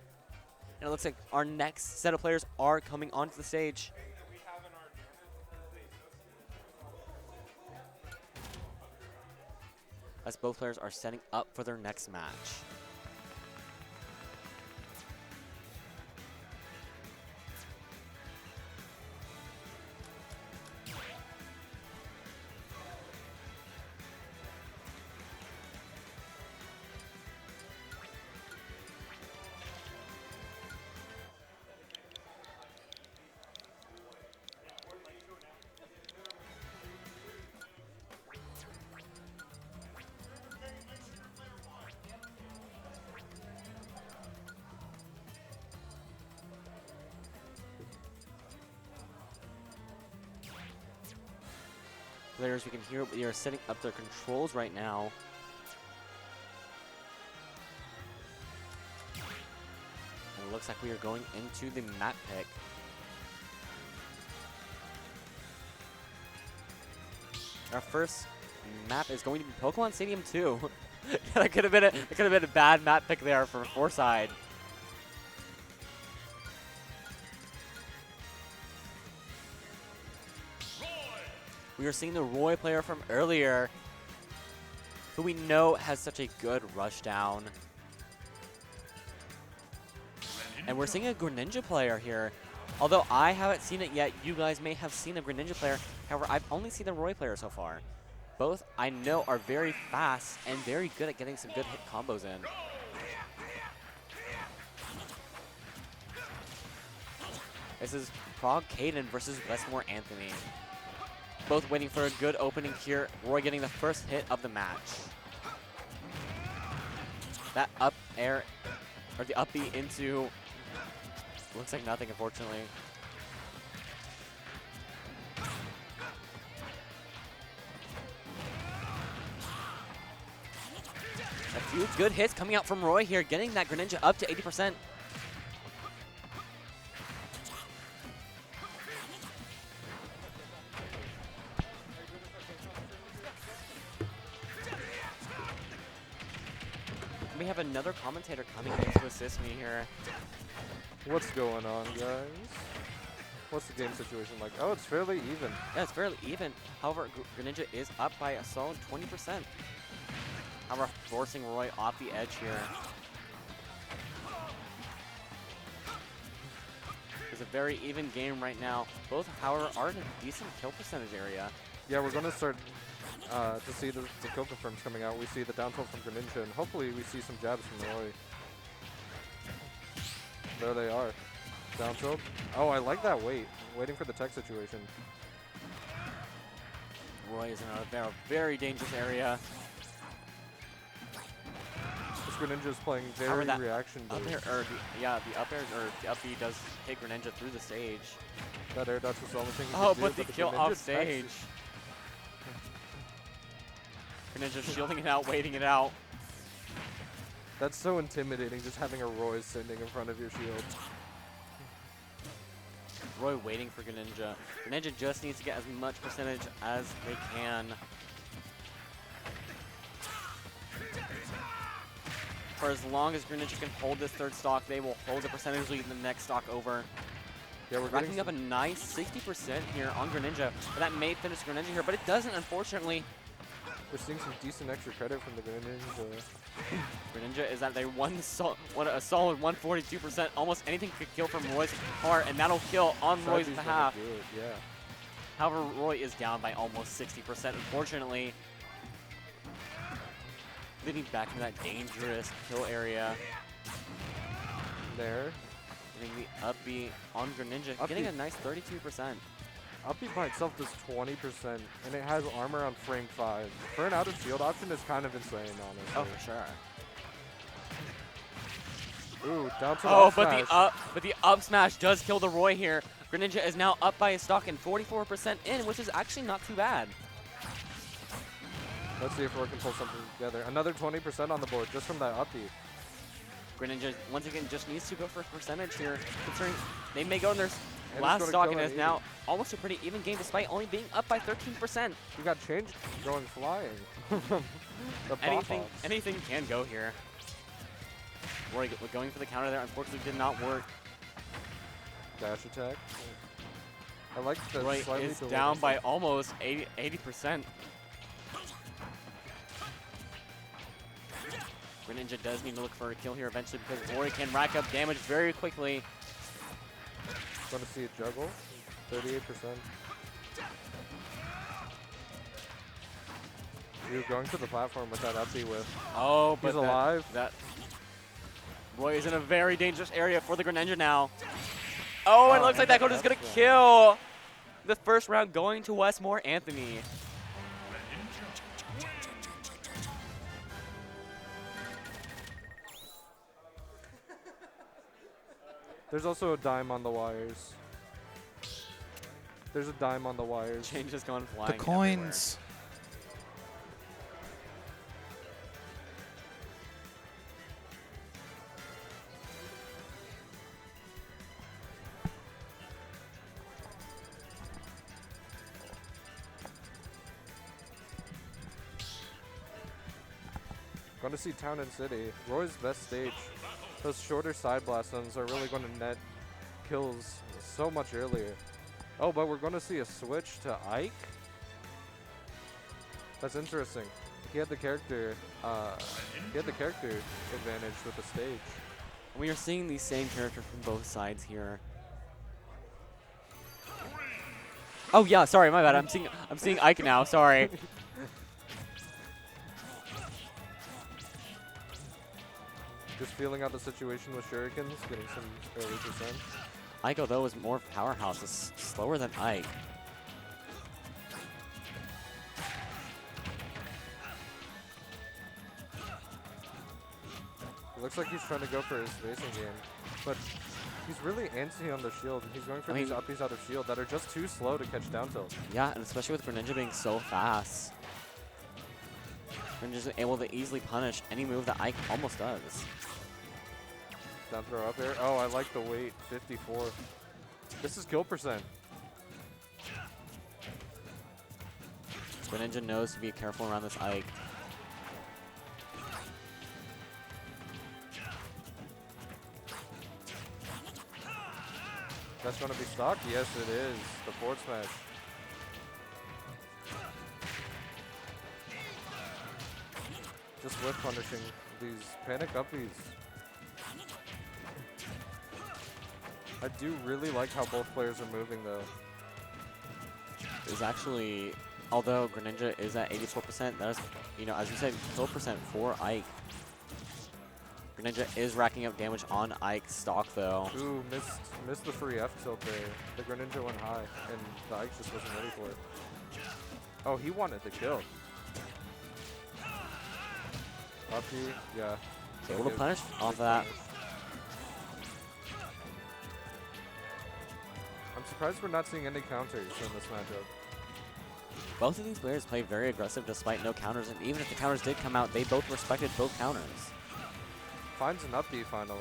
And it looks like our next set of players are coming onto the stage. As both players are setting up for their next match. Players, we can hear they are setting up their controls right now. And it looks like we are going into the map pick. Our first map is going to be Pokemon Stadium 2. that could have been a bad map pick there for Foreside. We are seeing the Roy player from earlier, who we know has such a good rush down. And we're seeing a Greninja player here. Although I haven't seen it yet, you guys may have seen a Greninja player. However, I've only seen the Roy player so far. Both, I know, are very fast and very good at getting some good hit combos in. This is Prague Caden versus Westmore Anthony. Both waiting for a good opening here. Roy getting the first hit of the match. That up air, or the up B into, looks like nothing, unfortunately. A few good hits coming out from Roy here, getting that Greninja up to 80%. We have another commentator coming in to assist me here. What's going on, guys? What's the game situation like? Oh, it's fairly even. Yeah, it's fairly even. However, Greninja is up by a solid 20%. However, forcing Roy off the edge here. It's a very even game right now. Both, however, are in a decent kill percentage area. Yeah, we're going to start to see the kill confirms coming out. We see the down tilt from Greninja, and hopefully we see some jabs from Roy. There they are. Down tilt. Oh, I like that wait. Waiting for the tech situation. Roy is in a very dangerous area. This Greninja is playing very reaction-based. The up air or the up B does hit Greninja through the stage. That air dodge was the only thing he Oh, could but do, the kill off stage. Greninja shielding it out, waiting it out. That's so intimidating, just having a Roy sitting in front of your shield. Roy waiting for Greninja. Greninja just needs to get as much percentage as they can. For as long as Greninja can hold this third stock, they will hold the percentage lead in the next stock over. Yeah, we're racking up a nice 60% here on Greninja. But that may finish Greninja here, but it doesn't, unfortunately. We're seeing some decent extra credit from the Greninja. Greninja is at a solid 142%. Almost anything could kill from Roy's part, and that'll kill on Roy's behalf. Yeah. However, Roy is down by almost 60%, unfortunately. Leading back into that dangerous kill area. There. Getting the up B on Greninja, getting a nice 32%. Up B by itself does 20%, and it has armor on frame 5. For an out-of-field option, it's kind of insane, honestly. Oh, for sure. Ooh, down to but the up smash does kill the Roy here. Greninja is now up by his stock and 44% in, which is actually not too bad. Let's see if Roy can pull something together. Another 20% on the board just from that up B. Greninja, once again, just needs to go for percentage here, considering they may go in their And last it's stock, gonna and kill is at now almost a pretty even game despite only being up by 13%. You got changed going flying from the Anything, pop-ups. anything can go here. Roy going for the counter there, unfortunately did not work. Dash attack. I like the Roy slightly is delayed down by start. almost 80%. Greninja does need to look for a kill here eventually because Roy can rack up damage very quickly. Going to see a juggle. 38%. You're going to the platform with that up B whip. Oh, but he's alive. That Roy is in a very dangerous area for the Greninja now. Oh, it looks like that code is going to kill the first round going to Westmore Anthony. There's also a dime on the wires. There's a dime on the wires. Change has gone flying. The coins. Going to see Town and City. Roy's best stage. Those shorter side blast zones are really going to net kills so much earlier. Oh, but we're going to see a switch to Ike. That's interesting. He had the character. Advantage with the stage. We are seeing the same character from both sides here. Oh yeah, sorry, my bad. I'm seeing Ike now. Sorry. Just feeling out the situation with shurikens, getting some early percent. Ike, though, is more powerhouse. Is slower than Ike. It looks like he's trying to go for his spacing game, but he's really antsy on the shield. He's going for these uppies out of shield that are just too slow to catch down tilt. Yeah, and especially with Greninja being so fast. Greninja's able to easily punish any move that Ike almost does. Down throw up air. Oh, I like the weight. 54. This is kill percent. Greninja knows to be careful around this Ike. That's going to be stock? Yes, it is. The forward smash. Just whip punishing these panic uppies. I do really like how both players are moving, though. Is actually, although Greninja is at 84%, that is, you know, as you said, kill percent for Ike. Greninja is racking up damage on Ike's stock, though. Ooh, missed the free F tilt there. The Greninja went high, and the Ike just wasn't ready for it. Oh, he wanted the kill. Uppy, yeah. Able to punish off of that. I'm surprised we're not seeing any counters in this matchup. Both of these players play very aggressive despite no counters, and even if the counters did come out, they both respected both counters. Finds an up B finally.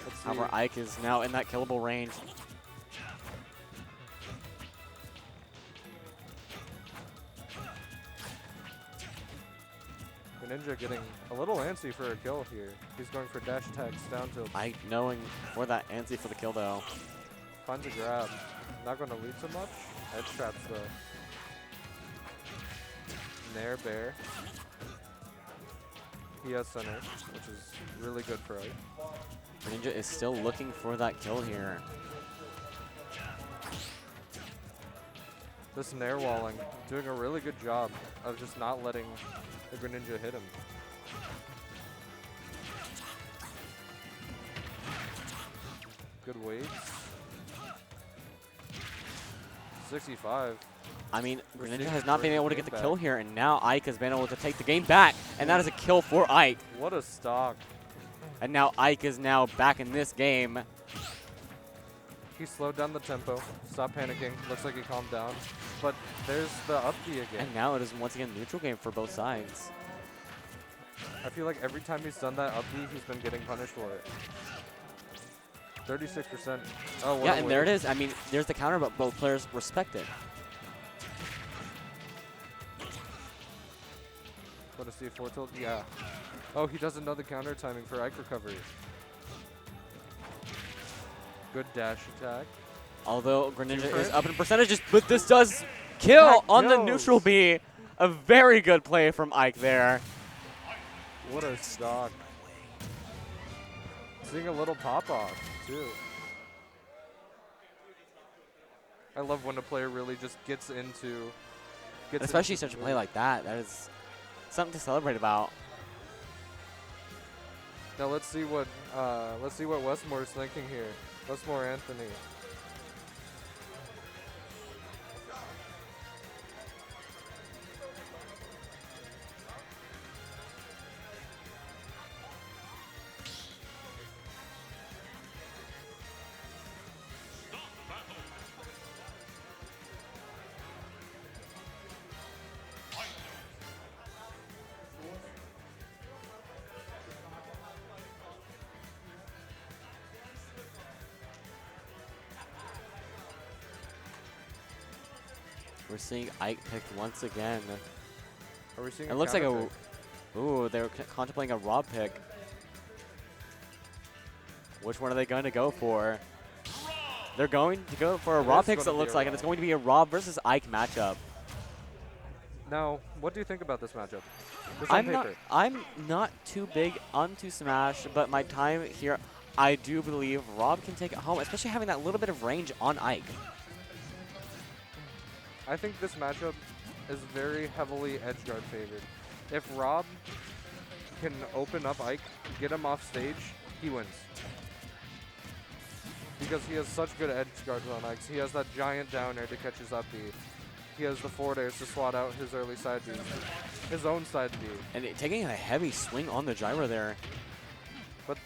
Let's see. However, Ike is now in that killable range. Greninja getting a little antsy for a kill here. He's going for dash attacks down tilt. Ike knowing for that antsy for the kill, though. Finds a grab. Not going to lead so much. Edge traps though. Nair bear. He has center, which is really good for Ike. Greninja is still looking for that kill here. This Nair walling, doing a really good job of just not letting the Greninja hit him. Good weights. 65. I mean, We're Greninja seeing has not been bring able to the get the game kill back. here, and now Ike has been able to take the game back, and that is a kill for Ike. What a stock. And now Ike is now back in this game. He slowed down the tempo, stopped panicking, looks like he calmed down. But there's the up B again. And now it is once again neutral game for both sides. I feel feel like every time he's done that up B, he's been getting punished for it. 36%. Oh, what Yeah, a and wave. there it is. I mean, there's the counter, but both players respect it. What a C4 tilt? Yeah. Oh, he doesn't know the counter timing for Ike recovery. Good dash attack. Although Greninja is Different. up in percentages, but this does kill That on the kills. neutral B. A very good play from Ike there. What a stock. Seeing a little pop-off, too. I love when a player really just gets into... Especially such a play like that. That is something to celebrate about. Now let's see what Westmore's thinking here. Westmore Anthony. We're seeing Ike picked once again. Are we seeing It looks like counter a... pick? Ooh, they're contemplating a Rob pick. Which one are they going to go for? They're going to go for a It Rob is pick, so gonna it be looks a like, and Rob. it's going to be a Rob versus Ike matchup. Now, what do you think about this matchup? Just on paper. I'm not too big onto Smash, but my time here, I do believe Rob can take it home, especially having that little bit of range on Ike. I think this matchup is very heavily edge guard favored. If Rob can open up Ike, get him off stage, he wins. Because he has such good edge guards on Ike. He has that giant down air to catch his up B. He has the forward airs to swat out his early side B. His own side B. And taking a heavy swing on the gyro there. But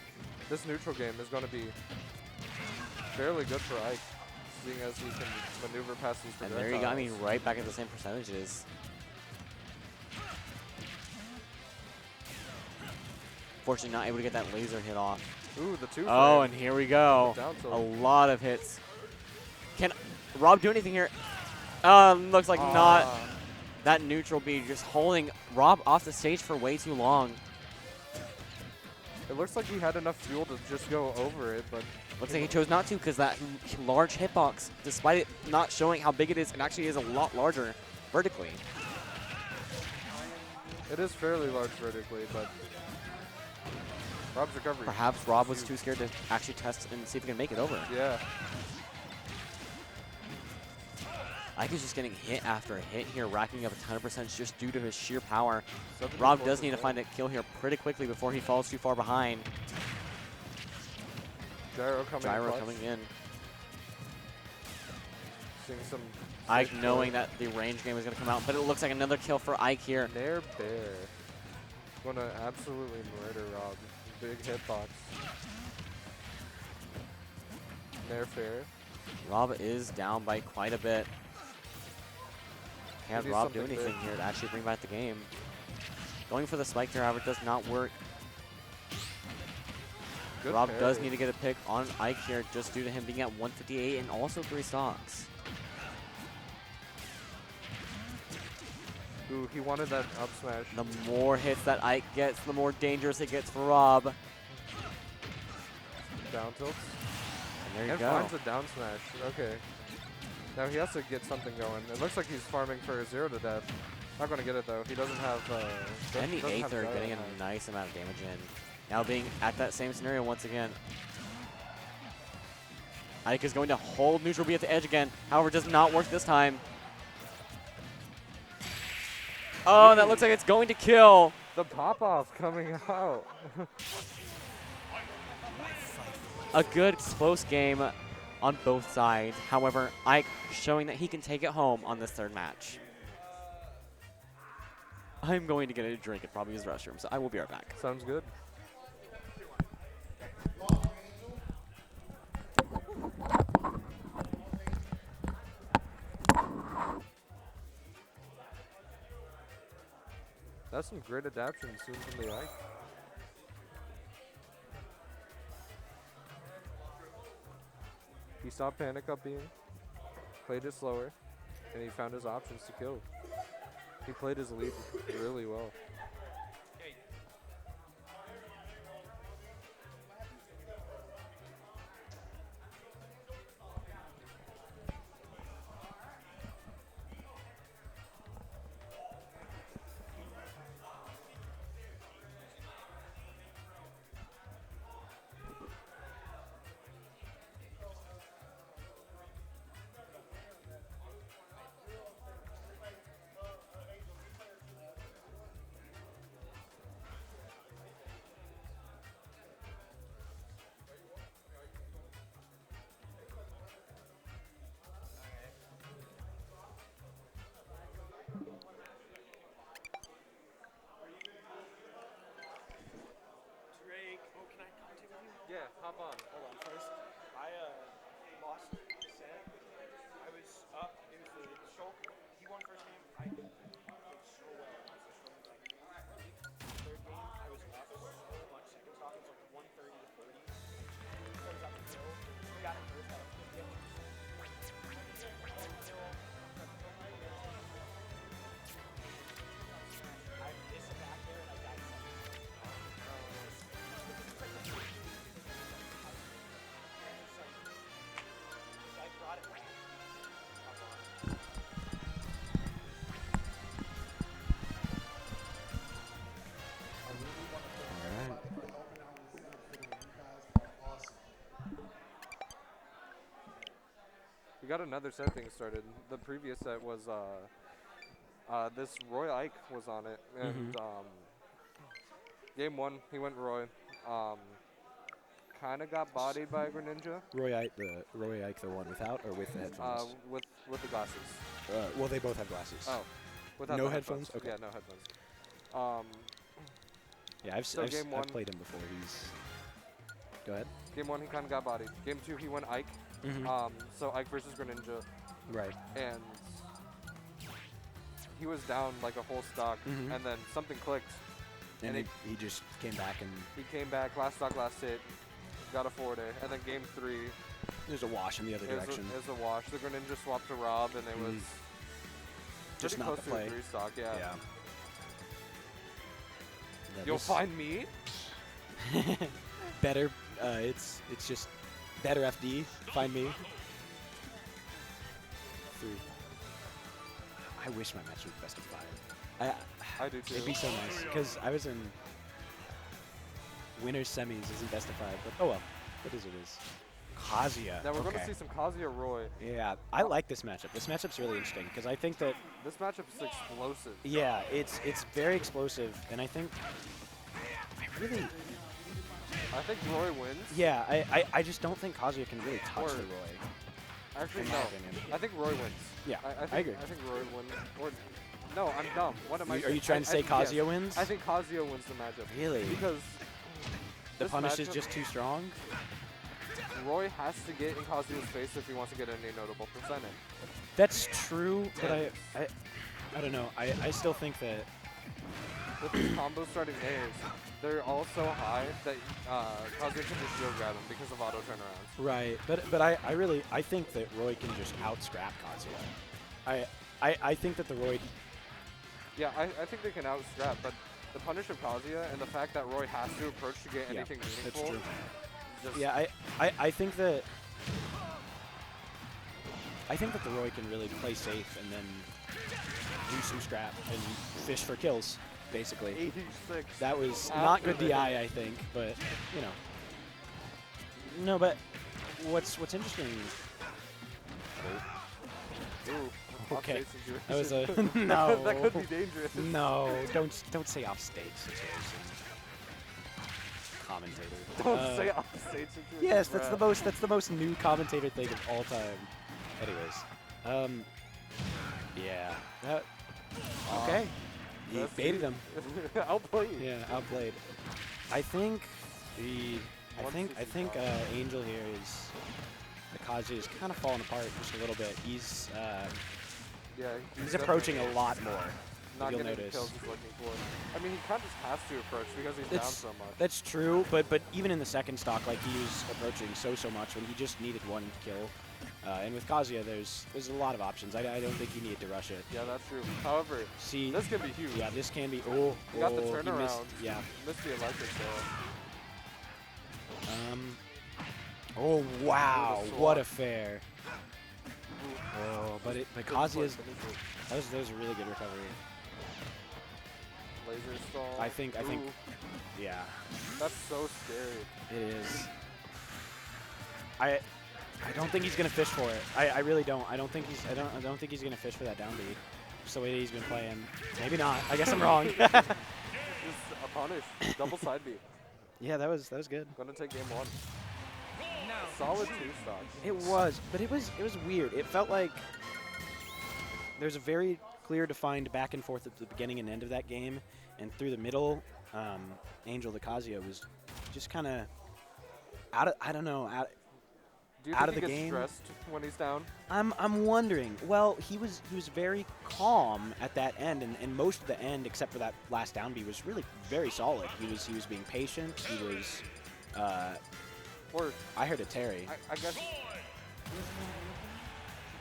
this neutral game is going to be fairly good for Ike, seeing as he can maneuver past these And projectiles. there you go. I mean, right back at the same percentages. Fortunately, not able to get that laser hit off. Ooh, the two. Oh, frame. and here we go. Down tilt. A lot of hits. Can Rob do anything here? Looks like not. That neutral B just holding Rob off the stage for way too long. It looks like he had enough fuel to just go over it, but Looks like he chose not to because that large hitbox, despite it not showing how big it is, it actually is a lot larger vertically. it is fairly large vertically, but Rob's recovery. Perhaps Rob was too scared to actually test and see if he can make it over. Yeah. Ike is just getting hit after hit here, racking up a ton of percentage just due to his sheer power. 74%. Rob does need to find a kill here pretty quickly before he falls too far behind. Gyro coming Gyro clutch. coming in. Seeing some Ike sick knowing play. that the range game is going to come out, but it looks like another kill for Ike here. Nair Bear. Gonna absolutely murder Rob. Big hitbox. Nair Fair. Rob is down by quite a bit. Can't Maybe Rob do something anything big. here to actually bring back the game? Going for the spike there, however, does not work. Good Rob does parry. need to get a pick on Ike here just due to him being at 158 and also 3 stocks. Ooh, he wanted that up smash. The more hits that Ike gets, the more dangerous it gets for Rob. Down tilts. And there you And go. finds a down smash. Okay. Now he has to get something going. It looks like he's farming for a 0 to death. Not gonna get it though. He doesn't have. And the doesn't have Aether gyro getting on. a nice amount of damage in. Now being at that same scenario once again. Ike is going to hold neutral B at the edge again. However, does not work this time. Oh, that looks like it's going to kill. The pop off coming out. A good close game on both sides. However, Ike showing that he can take it home on this third match. I'm going to get a drink and probably use the restroom, so I will be right back. Sounds good. That's some great adaptation soon from the Ike. stopped panic up being, played it slower, and he found his options to kill. He played his lead really well. Yeah, hop on. Hold on, first, I lost the set. I was up. It was the Shulk. He won first game. I did so well against the Shulk. Third game, I was up so much. Second stock was like 130 to 30. So I was up to kill. We got him first. I was 50. I missed him back there and I died second. I brought it back. We got another set thing started. The previous set was this Roy Ike was on it, and game one he went Roy. Kind of got bodied by a Greninja. Roy Ike, the one without or with the headphones? With the glasses. Well, they both have glasses. Oh, without no the headphones? Okay. Yeah, no headphones. Yeah, I've played him before. Go ahead. Game one he kind of got bodied. Game two he went Ike. So Ike versus Greninja. Right. And he was down like a whole stock, and then something clicked. And he just came back and... He came back, last stock, last hit, got a 4-day. And then game three... There's a wash in the other direction. It was a wash. The Greninja swapped to Rob, and it was just not close the play. To a 3-stock, yeah. Yeah, You'll find me? Better, it's just better FD, find me. 3. I wish my match was best of 5. I do too. It'd be so nice, because I was in winners semis, isn't best of 5, but oh well, it is. Kazuya. Now we're going to see some Kazuya Roy. Yeah, I like this matchup. This matchup's really interesting, because I think that... This matchup is explosive. Yeah, it's very explosive, and I think... I think Roy wins. Yeah, I just don't think Kazuya can really touch the Roy. Actually, no. I think Roy wins. Yeah, I agree. I think Roy wins. Or, no, I'm dumb. What am I saying? Are you trying to say Kazuya yes. wins? I think Kazuya wins the matchup. Really? Because the punish is just too strong? Roy has to get in Kazuya's face if he wants to get any notable percentage. That's true, but I don't know. I still think that... With these combos starting days, they're all so high that Kazuya can just shield grab them because of auto turnarounds. Right, but I think that Roy can just out-scrap Kazuya. I think that the Roy... Yeah, I think they can out-scrap, but the punish of Kazuya and the fact that Roy has to approach to get anything meaningful... That's true. Yeah, I think that... I think that the Roy can really play safe and then do some scrap and fish for kills, basically. 86. That was not good DI, I think, but, you know. No, but what's interesting... Ooh, okay, that was a... no. That could be dangerous. No, don't say off-stage situation. Commentator. Don't say off-stage situation. Yes, that's the most new commentator thing of all time. Anyways, yeah. Okay. He baited him. Outplayed. Yeah, outplayed. I think Angel here is Kazuya is kind of falling apart just a little bit. He's approaching a lot more. not you'll getting the notice. kills he's looking for. I mean, he kind of just has to approach because he's down so much. That's true, but even in the second stock, like he was approaching so much when he just needed one kill. And with Kazuya, there's a lot of options. I don't think you need to rush it. Yeah, that's true. However, See, this can be huge. Yeah, this can be. Oh, He got the he turnaround. missed, Missed the electric though. Oh wow! Ooh, the What a swap. fair. Oh, but Good Kazuya's. play, finish it. That was a really good recovery. Laser stall. I think. Ooh, Yeah, that's so scary. it is. I don't think he's gonna fish for it. I really don't. I don't think he's gonna fish for that down B. Just the way he's been playing. Maybe not. I guess I'm wrong. Just a punish. Double side B. Yeah, that was good. Gonna take game 1. Solid 2 stock. It was, but it was weird. It felt like there's a very clear defined back and forth at the beginning and end of that game, and through the middle, Angel the Kazuya was just kind of out of, I don't know, Do you out think of he the gets game. stressed when he's down? I'm wondering. Well, he was very calm at that end, and most of the end, except for that last down B, was really very solid. He was being patient. He was. Or I heard a Terry. I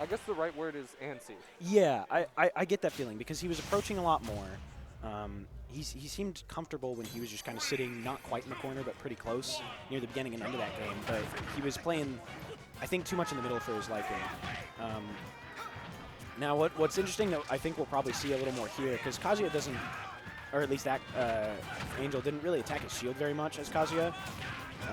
guess the right word is antsy. Yeah, I get that feeling because he was approaching a lot more. He seemed comfortable when he was just kind of sitting, not quite in the corner, but pretty close near the beginning and end of that game. But he was playing, I think, too much in the middle for his liking. Now, what's interesting that I think we'll probably see a little more here, because Kazuya doesn't, or at least that Angel didn't really attack his shield very much as Kazuya.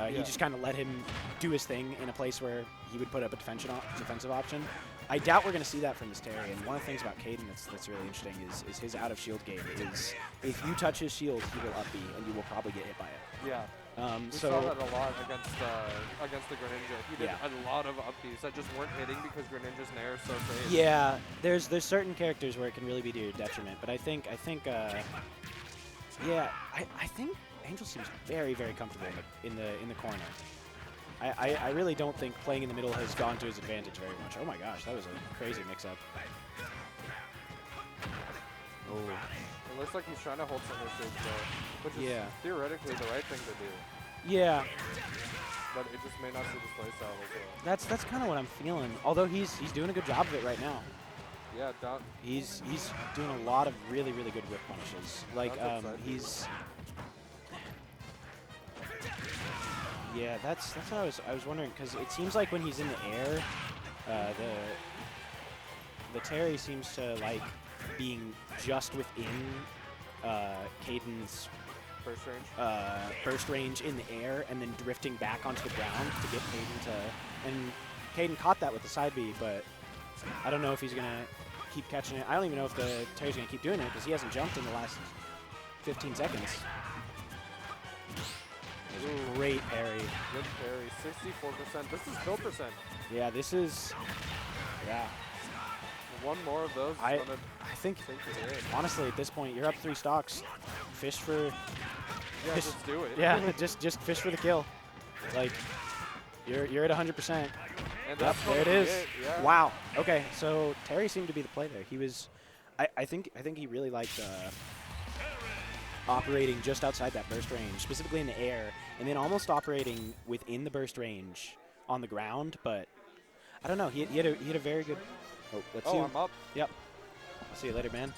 He just kind of let him do his thing in a place where he would put up a defensive option. I doubt we're going to see that from this Terry. And one of the things about Caden that's really interesting is his out of shield game. Is if you touch his shield, he will up B, and you will probably get hit by it. Yeah. We saw that a lot against the Greninja. He did a lot of up Bs that just weren't hitting because Greninja's Nair is so safe. Yeah, there's certain characters where it can really be to your detriment. But I think Angel seems very comfortable in the corner. I really don't think playing in the middle has gone to his advantage very much. Oh my gosh, that was a crazy mix-up. Oh. It looks like he's trying to hold some issues though, which is theoretically the right thing to do. Yeah. But it just may not suit his playstyle as well. That's kind of what I'm feeling. Although he's doing a good job of it right now. Yeah, down. He's doing a lot of really good whip punishes. Like he's. Yeah, that's what I was wondering, because it seems like when he's in the air, the Terry seems to like being just within Caden's burst range in the air, and then drifting back onto the ground to get Caden to. And Caden caught that with the side B, but I don't know if he's gonna keep catching it. I don't even know if the Terry's gonna keep doing it because he hasn't jumped in the last 15 seconds. Ooh, great parry. Good parry. 64%. This is kill percent. Yeah, this is. Yeah. One more of those. I think honestly, at this point, you're up 3 stocks. Fish for. Yeah, just do it. Yeah, just fish for the kill. Like, you're at 100%. And yep, there it is. Yeah. Wow. Okay, so Terry seemed to be the play there. He was. I think he really liked. Operating just outside that burst range, specifically in the air, and then almost operating within the burst range on the ground. But I don't know. He had a very good. Oh, let's see. I'm up. Yep. I'll see you later, man.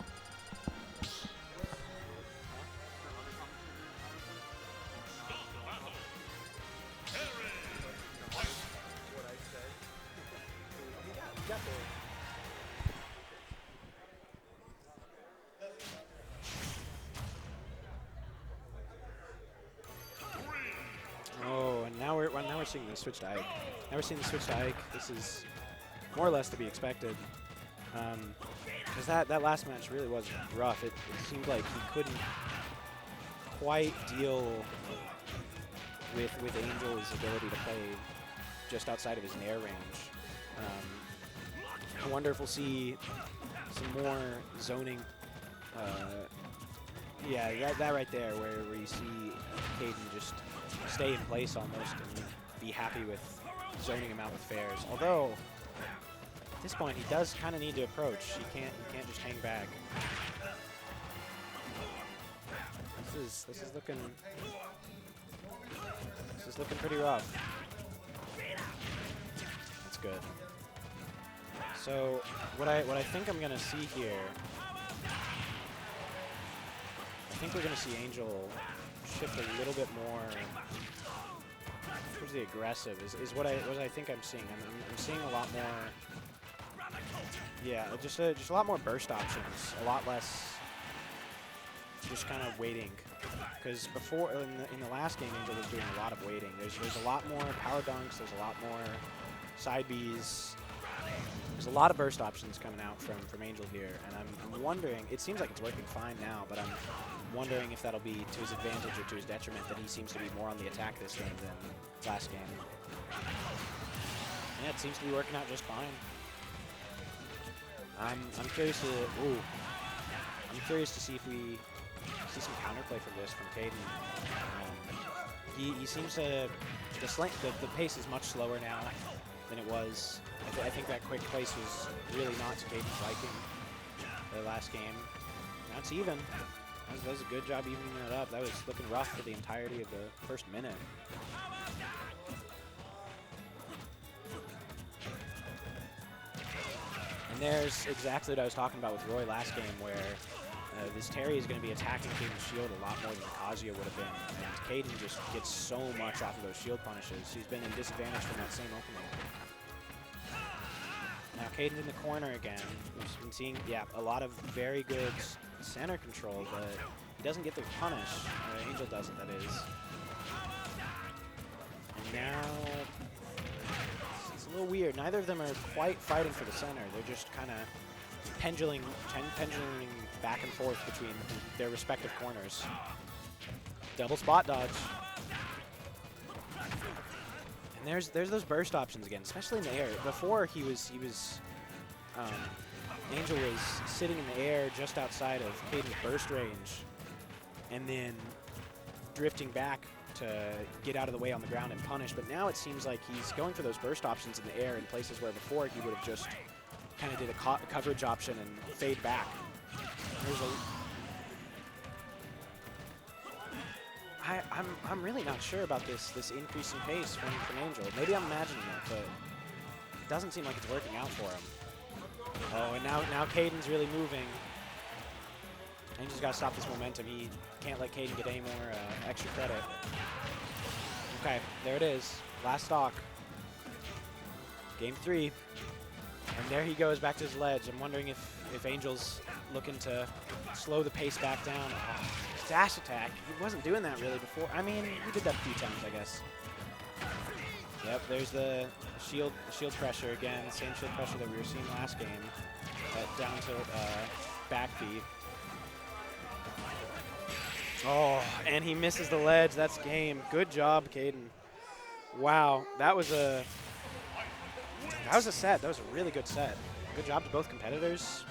Oh, and now we're seeing the switch to Ike. Now we're seeing the switch to Ike. This is more or less to be expected, because that last match really was rough. It seemed like he couldn't quite deal with Angel's ability to play just outside of his Nair range. I wonder if we'll see some more zoning. Yeah, that right there, where you see Caden just stay in place almost and be happy with zoning him out with fairs. Although at this point he does kind of need to approach. He can't just hang back. This is looking pretty rough. That's good. So what I think I'm gonna see here, I think we're gonna see Angel shift a little bit more towards the aggressive. Is what I think I'm seeing. I'm seeing a lot more. Yeah, just a lot more burst options. A lot less just kind of waiting. Because before in the last game, Angel was doing a lot of waiting. There's a lot more power dunks. There's a lot more side Bs. There's a lot of burst options coming out from Angel here, and I'm wondering. It seems like it's working fine now, but I'm wondering if that'll be to his advantage or to his detriment that he seems to be more on the attack this game than last game. Yeah, it seems to be working out just fine. I'm curious to. Ooh, I'm curious to see if we see some counterplay from this from Caden. He seems to the pace is much slower now than it was. I think that quick place was really not to Caden's liking the last game. Now it's even. That was a good job evening it up. That was looking rough for the entirety of the first minute. And there's exactly what I was talking about with Roy last game, where this Terry is going to be attacking Caden's shield a lot more than Kazuya would have been. And Caden just gets so much off of those shield punishes. He's been in disadvantage from that same opening. Now Caden's in the corner again. We've been seeing, yeah, a lot of very good center control, but he doesn't get the punish. Angel doesn't, that is. And now it's a little weird. Neither of them are quite fighting for the center. They're just kind of pendulum back and forth between their respective corners. Double spot dodge. And there's those burst options again, especially in the air. Before Angel was sitting in the air just outside of Caden's burst range, and then drifting back to get out of the way on the ground and punish. But now it seems like he's going for those burst options in the air in places where before he would have just kind of did a coverage option and fade back. I'm really not sure about this increase in pace from Angel. Maybe I'm imagining it, but it doesn't seem like it's working out for him. Oh, and now Caden's really moving. Angel's got to stop this momentum. He can't let Caden get any more extra credit. Okay, there it is. Last stock. Game 3. And there he goes back to his ledge. I'm wondering if Angel's looking to slow the pace back down. Oh, dash attack. He wasn't doing that really before. I mean, he did that a few times, I guess. Yep, there's the shield pressure again. Same shield pressure that we were seeing last game. That down tilt back beat. Oh, and he misses the ledge. That's game. Good job, Caden. Wow, that was a set. That was a really good set. Good job to both competitors.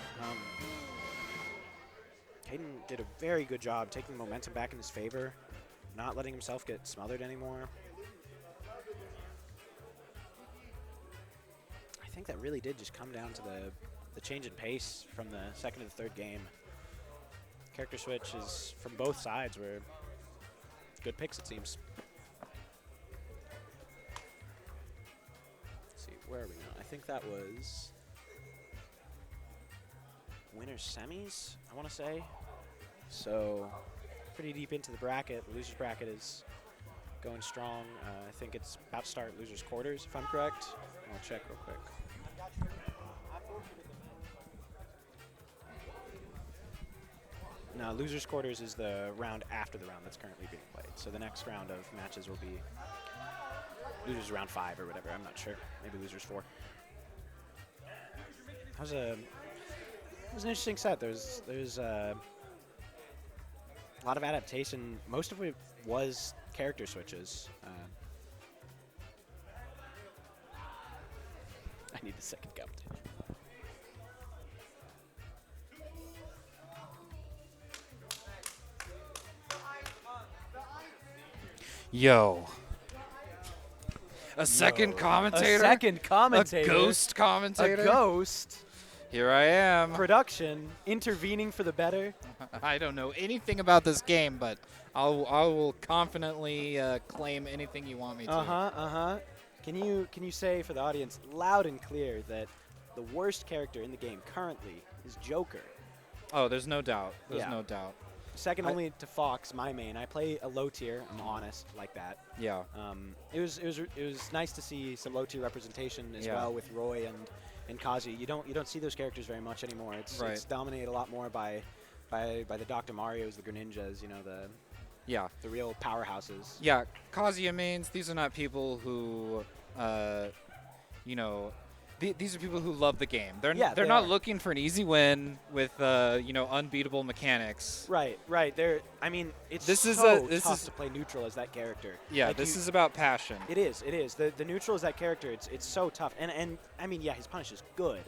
Caden did a very good job taking the momentum back in his favor, not letting himself get smothered anymore. I think that really did just come down to the change in pace from the second to the third game. Character switches from both sides were good picks, it seems. Let's see, where are we now? I think that was winner's semis, I want to say. So pretty deep into the bracket. The loser's bracket is going strong. I think it's about to start loser's quarters, if I'm correct. I'll check real quick. No, loser's quarters is the round after the round that's currently being played. So the next round of matches will be losers round 5 or whatever. I'm not sure. Maybe losers 4. It was an interesting set. There's a lot of adaptation. Most of it was character switches. I need the second commentator. Yo. A second commentator? A second commentator? A ghost commentator? A ghost? Here I am. Production intervening for the better. I don't know anything about this game, but I will confidently claim anything you want me to. Can you say for the audience loud and clear that the worst character in the game currently is Joker? Oh, there's no doubt. There's no doubt. Second only to Fox, my main. I play a low tier. I'm honest like that. Yeah. It was nice to see some low tier representation as well with Roy and Kazi. You don't see those characters very much anymore. It's dominated a lot more by the Dr. Marios, the Greninjas, the real powerhouses. Yeah, Kazuya mains, these are not people who these are people who love the game. They're not looking for an easy win with unbeatable mechanics. Right. It's tough to play neutral as that character. Yeah, like this is about passion. It is. The neutral as that character. It's so tough. And I mean, his punish is good,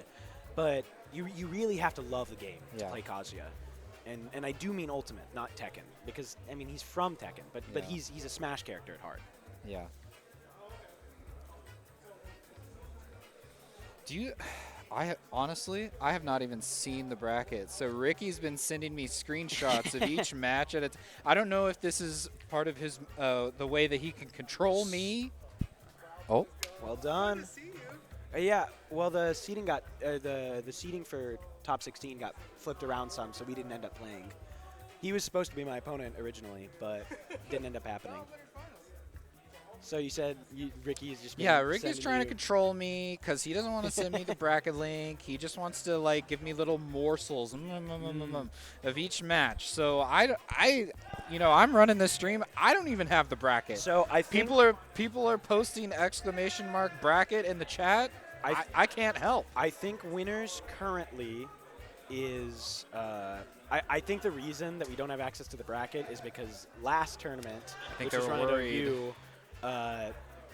but you really have to love the game to play Kazuya. And I do mean Ultimate, not Tekken, because I mean he's from Tekken, but he's a Smash character at heart. Yeah. Honestly, I have not even seen the bracket. So Ricky's been sending me screenshots of each match I don't know if this is part of his the way that he can control me. Oh. Well done. Well the seating got the seating for top 16 got flipped around some, so we didn't end up playing. He was supposed to be my opponent originally, but didn't end up happening. So you said Ricky's just Ricky's trying to control me because he doesn't want to send me the bracket link. He just wants to give me little morsels of each match. So I'm running this stream. I don't even have the bracket. So I think people are posting ! bracket in the chat. I can't help. I think winners currently is I think the reason that we don't have access to the bracket is because last tournament, which was running a review,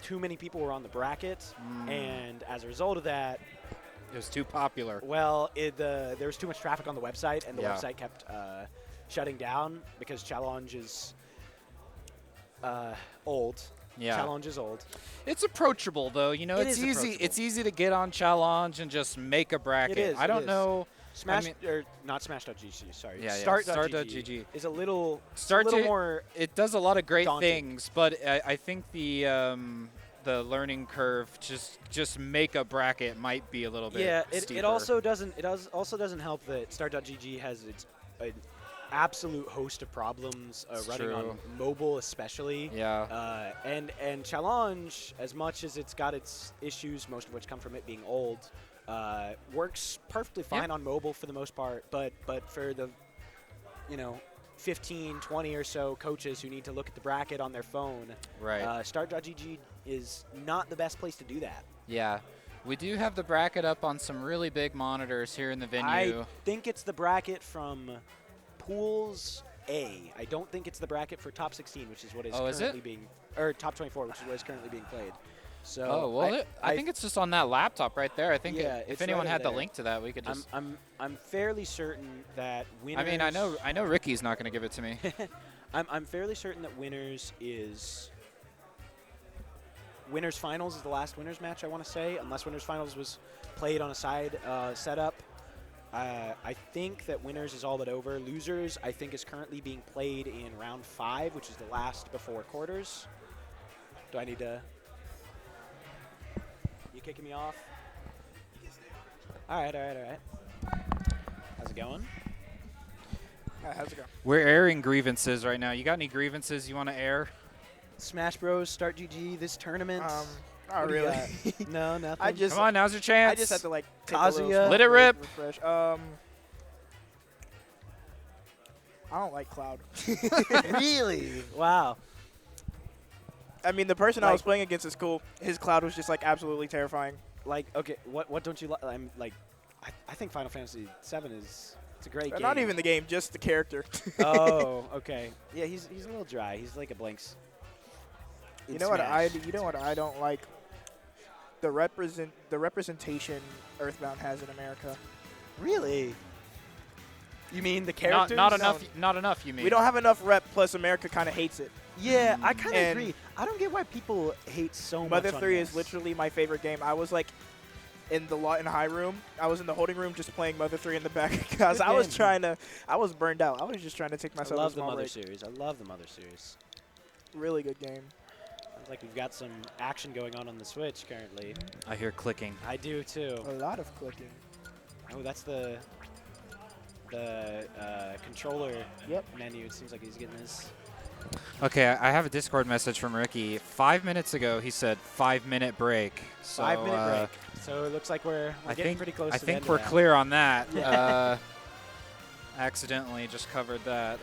too many people were on the bracket, and as a result of that, it was too popular. Well, there was too much traffic on the website, and the website kept shutting down because challenge is old. Yeah. Challenge is old. It's approachable though. It's easy. It's easy to get on challenge and just make a bracket. It is. I don't know. Not Smash.gg. Sorry. Yeah. Start.gg is a little more. It does a lot of great things, but I think the learning curve just make a bracket might be a little bit steeper. It also doesn't help that Start.gg has an absolute host of problems running on mobile, especially. Yeah. And challenge, as much as it's got its issues, most of which come from it being old, works perfectly fine on mobile for the most part. But for the 15, 20 or so coaches who need to look at the bracket on their phone, Start.gg is not the best place to do that. Yeah. We do have the bracket up on some really big monitors here in the venue. I think it's the bracket from Pools A. I don't think it's the bracket for top 16, which is what is currently being, or top 24, which is what is currently being played. So I think it's just on that laptop right there. I think if anyone had the there. link to that, we could just. I'm fairly certain that winners. I mean, I know Ricky's not going to give it to me. I'm fairly certain that winners finals is the last winners match, I want to say, unless winners finals was played on a side setup. I think that winners is all but over. Losers, I think, is currently being played in round 5, which is the last before quarters. Do I need to? You kicking me off? All right. How's it going? How's it going? We're airing grievances right now. You got any grievances you want to air? Smash Bros. Start GG this tournament. Not really. No, nothing. Come on, now's your chance. I just had to take Kazuya. Let it rip. Refresh. I don't like Cloud. Really? Wow. I mean, the person I was playing against is cool. His Cloud was just absolutely terrifying. Okay, what don't you like? I'm I think Final Fantasy VII it's a great game. Not even the game, just the character. Oh, okay. Yeah, he's a little dry. He's like a blanks. You know what I don't like? The representation Earthbound has in America. Really? You mean the characters? Not enough. You mean? We don't have enough rep. Plus, America kind of hates it. Yeah, I kind of agree. I don't get why people hate so much. Mother 3 is literally my favorite game. I was like, in the high room. I was in the holding room just playing Mother 3 in the back because Good I was game. I was burned out. I was just trying to take I myself love a the small Mother break. series. I love the Mother series. Really good game. Sounds like we've got some action going on the Switch currently. I hear clicking. I do too. A lot of clicking. Oh, that's the controller menu. It seems like he's getting his. Okay, I have a Discord message from Ricky. 5 minutes ago, he said 5-minute break. So, 5-minute break. So it looks like we're getting pretty close. I to the think end of we're that. clear on that. Yeah. Accidentally just covered that.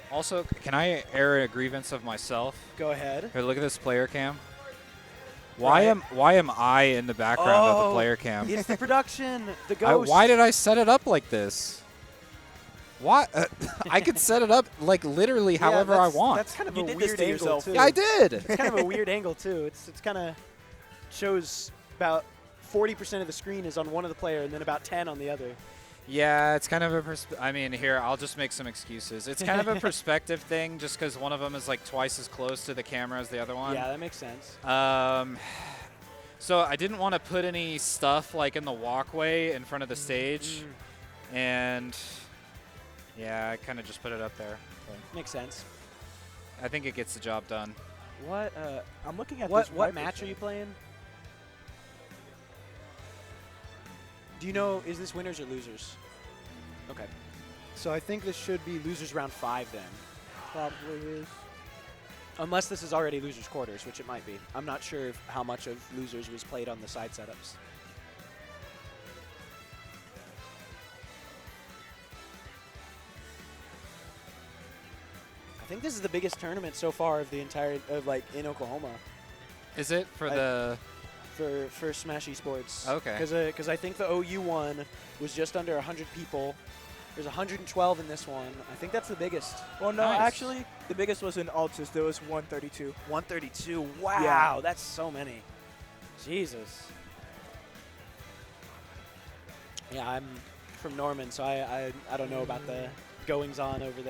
Also, can I air a grievance of myself? Go ahead. Here, look at this player cam. Why am I in the background of the player cam? It's the production. The ghost. Why did I set it up like this? Why? I could set it up like literally however I want. That's kind of You a did this weird to angle yourself. too. Yeah, I did. It's kind of a weird angle too. It's kind of shows about 40% of the screen is on one of the player and then about 10 on the other. Yeah, it's kind of a I mean, here, I'll just make some excuses. It's kind of a perspective thing just because one of them is like twice as close to the camera as the other one. Yeah, that makes sense. So I didn't want to put any stuff like in the walkway in front of the stage. And yeah, I kind of just put it up there. Makes sense. I think it gets the job done. What? I'm looking at what this what Viper match are thing. you playing? Do you know, is this winners or losers? Okay. So I think this should be losers round 5 then. Probably is. Unless this is already losers quarters, which it might be. I'm not sure how much of losers was played on the side setups. I think this is the biggest tournament so far of the entire, in Oklahoma. Is it for the... For Smash Esports. Okay. Because I think the OU one was just under 100 people. There's 112 in this one. I think that's the biggest. Well, no, Nice. actually, the biggest was in Altus. There was 132. 132. Wow, Yeah. that's so many. Jesus. Yeah, I'm from Norman, so I don't know about the goings-ons over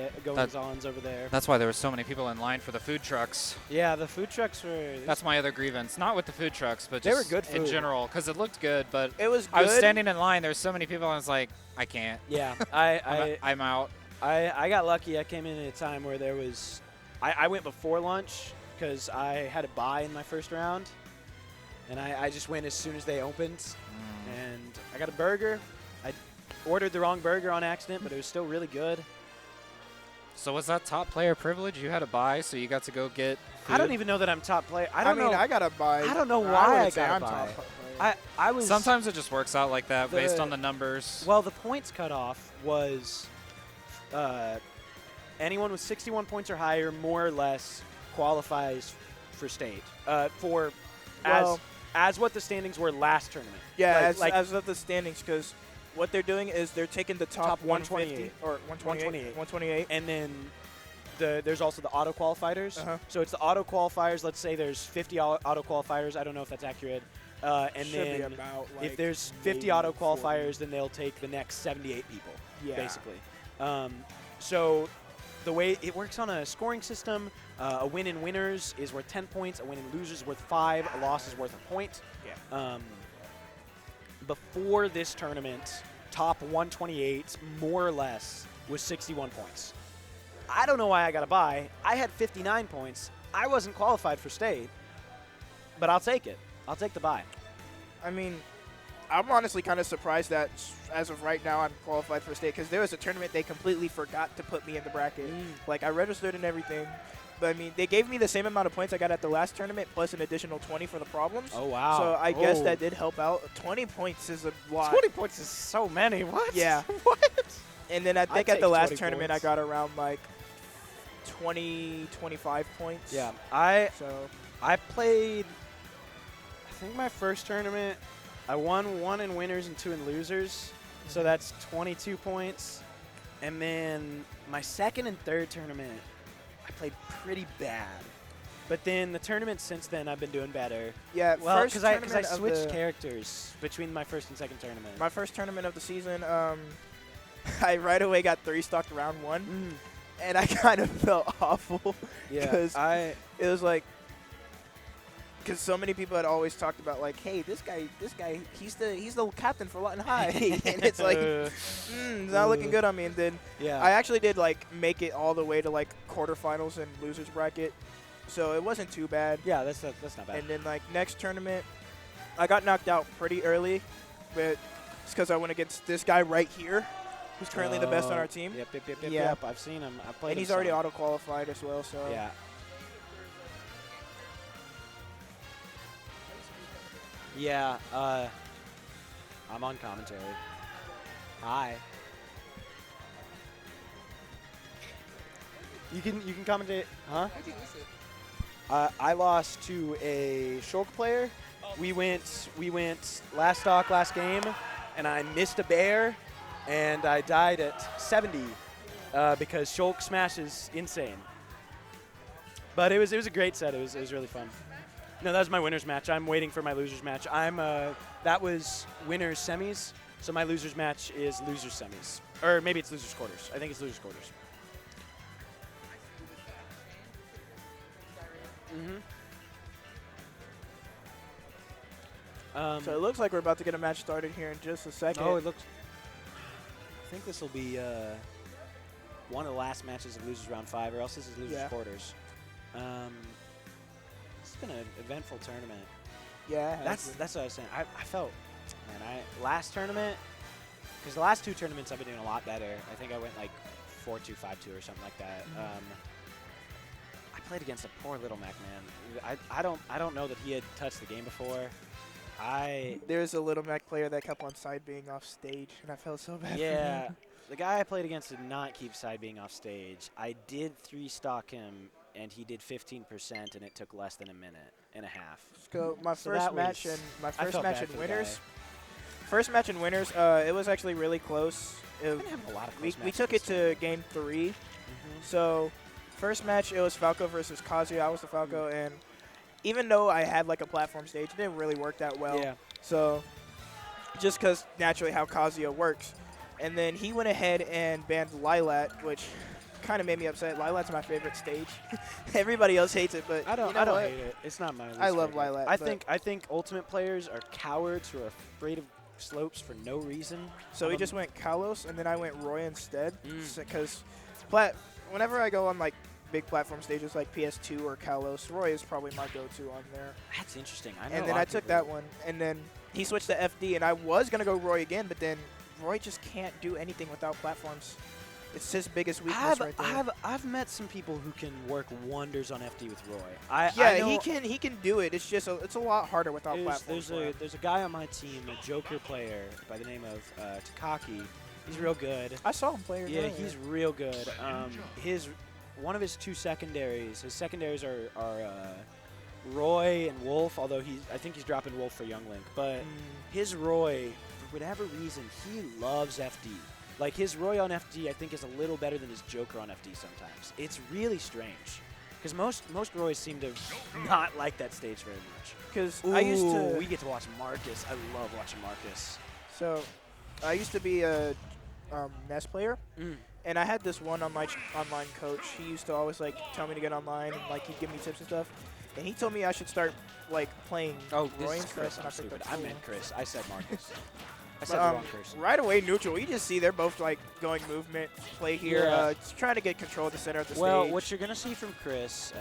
there. That's why there were so many people in line for the food trucks. Yeah, the food trucks were. That's my other grievance. Not with the food trucks, but They were just good in food. general, because it looked good, but It was good. I was standing in line. There's so many people, and I was like, I can't. Yeah, I'm out. I got lucky. I came in at a time where there was. I went before lunch because I had a bye in my first round, and I just went as soon as they opened, and I got a burger. I ordered the wrong burger on accident, but it was still really good. So was that top player privilege? You had a buy, so you got to go get food? I don't even know that I'm top player. I I don't mean, know. I got to buy. I don't know I why I wouldn't say got I'm a buy. top player. I was. Sometimes it just works out like that based The- on the numbers. Well, the points cutoff was anyone with 61 points or higher, more or less, qualifies for state. As what the standings were last tournament. Yeah, Like- as of the standings, because what they're doing is they're taking the top 128 150 or 128. And then there's also the auto qualifiers. Uh-huh. So it's the auto qualifiers. Let's say there's 50 auto qualifiers. I don't know if that's accurate. And Should be then about, if like, there's 50 maybe auto 40. qualifiers, then they'll take the next 78 people, Yeah. basically. So the way it works on a scoring system, a win in winners is worth 10 points, a win in losers is worth 5, a loss is worth a point. Yeah. Before this tournament, top 128, more or less, was 61 points. I don't know why I got a bye. I had 59 points. I wasn't qualified for state, but I'll take it. I'll take the bye. I mean, I'm honestly kind of surprised that as of right now I'm qualified for state because there was a tournament they completely forgot to put me in the bracket. Like, I registered and everything. But, I mean, they gave me the same amount of points I got at the last tournament plus an additional 20 for the problems. Oh, wow. So I guess that did help out. 20 points is a lot. 20 points is so many. What? Yeah. What? And then I think I'd at the take last 20 tournament points. I got around, like, 20, 25 points. Yeah. So I played, I think my first tournament, I won 1 in winners and 2 in losers. So that's 22 points. And then my second and third tournament, I played pretty bad. But then the tournaments since then, I've been doing better. yeah, Well, first because I tournament of switched the- characters between my first and second tournament. My first tournament of the season, I right away got 3-stocked round 1, and I kind of felt awful Yeah, because it was like because so many people had always talked about like, hey, this guy, he's the captain for Lawton High, and it's like, it's not looking good on me. And then I actually did like make it all the way to like quarterfinals and losers bracket, so it wasn't too bad. Yeah, that's not bad. And then like next tournament, I got knocked out pretty early, but it's because I went against this guy right here, who's currently the best on our team. Yep. I've seen him. I've played. And him he's already some. auto qualified as well. So Yeah, I'm on commentary. Hi. You can commentate, huh? I lost to a Shulk player. We went last stock, last game, and I missed a bear, and I died at 70 because Shulk smash is insane. But it was a great set. It was really fun. No, that was my winner's match. I'm waiting for my loser's match. That was winner's semis, so my loser's match is loser's semis. Or maybe it's loser's quarters. I think it's loser's quarters. So it looks like we're about to get a match started here in just a second. Oh, it looks. I think this will be one of the last matches of losers round 5, or else this is losers quarters. It's been an eventful tournament. Yeah, that's what I was saying. I felt, man, last tournament, because the last 2 tournaments I've been doing a lot better. I think I went like 4-2, 5-2 or something like that. I played against a poor little Mac man. I don't know that he had touched the game before. There's a little Mac player that kept on side being off stage, and I felt so bad. Yeah, the guy I played against did not keep side being off stage. I did 3-stock him, and he did 15%, and it took less than a minute and a half. So my first match in winners. Guy. First match in winners. It was actually really close. We took it to game 3. So first match it was Falco versus Kazuya. I was the Falco, and even though I had like a platform stage, it didn't really work that well. Yeah. So just because naturally how Kazuya works. And then he went ahead and banned Lilat, which kind of made me upset. Lilat's my favorite stage. Everybody else hates it, but I don't hate it. It's not my least I love favorite. Lilat. I think ultimate players are cowards who are afraid of slopes for no reason. So he just went Kalos, and then I went Roy instead. Because whenever I go on like big platform stages like PS2 or Kalos, Roy is probably my go-to on there. That's interesting. And then I took that one, and then he switched to FD, and I was gonna go Roy again, but then Roy just can't do anything without platforms. It's his biggest weakness right there. I've met some people who can work wonders on FD with Roy. He can do it. It's just it's a lot harder without platforms. There's a guy on my team, a Joker player by the name of Takaki. He's real good. I saw him play. Yeah, he's real good. One of his 2 secondaries. His secondaries are Roy and Wolf. Although I think he's dropping Wolf for Young Link. But his Roy, for whatever reason, he loves FD. Like, his Roy on FD, I think, is a little better than his Joker on FD sometimes. It's really strange. Because most Roys seem to not like that stage very much. Because we get to watch Marcus. I love watching Marcus. So, I used to be a NES player. And I had this one online coach. He used to always, like, tell me to get online and, like, he'd give me tips and stuff. And he told me I should start, like, playing Roy this and is Chris. stuff. I'm stupid. I meant Chris. I said Marcus. I said the wrong person. Right away, neutral. You just see they're both like going movement, play here, trying to get control of the center of the stage. Well, what you're going to see from Chris,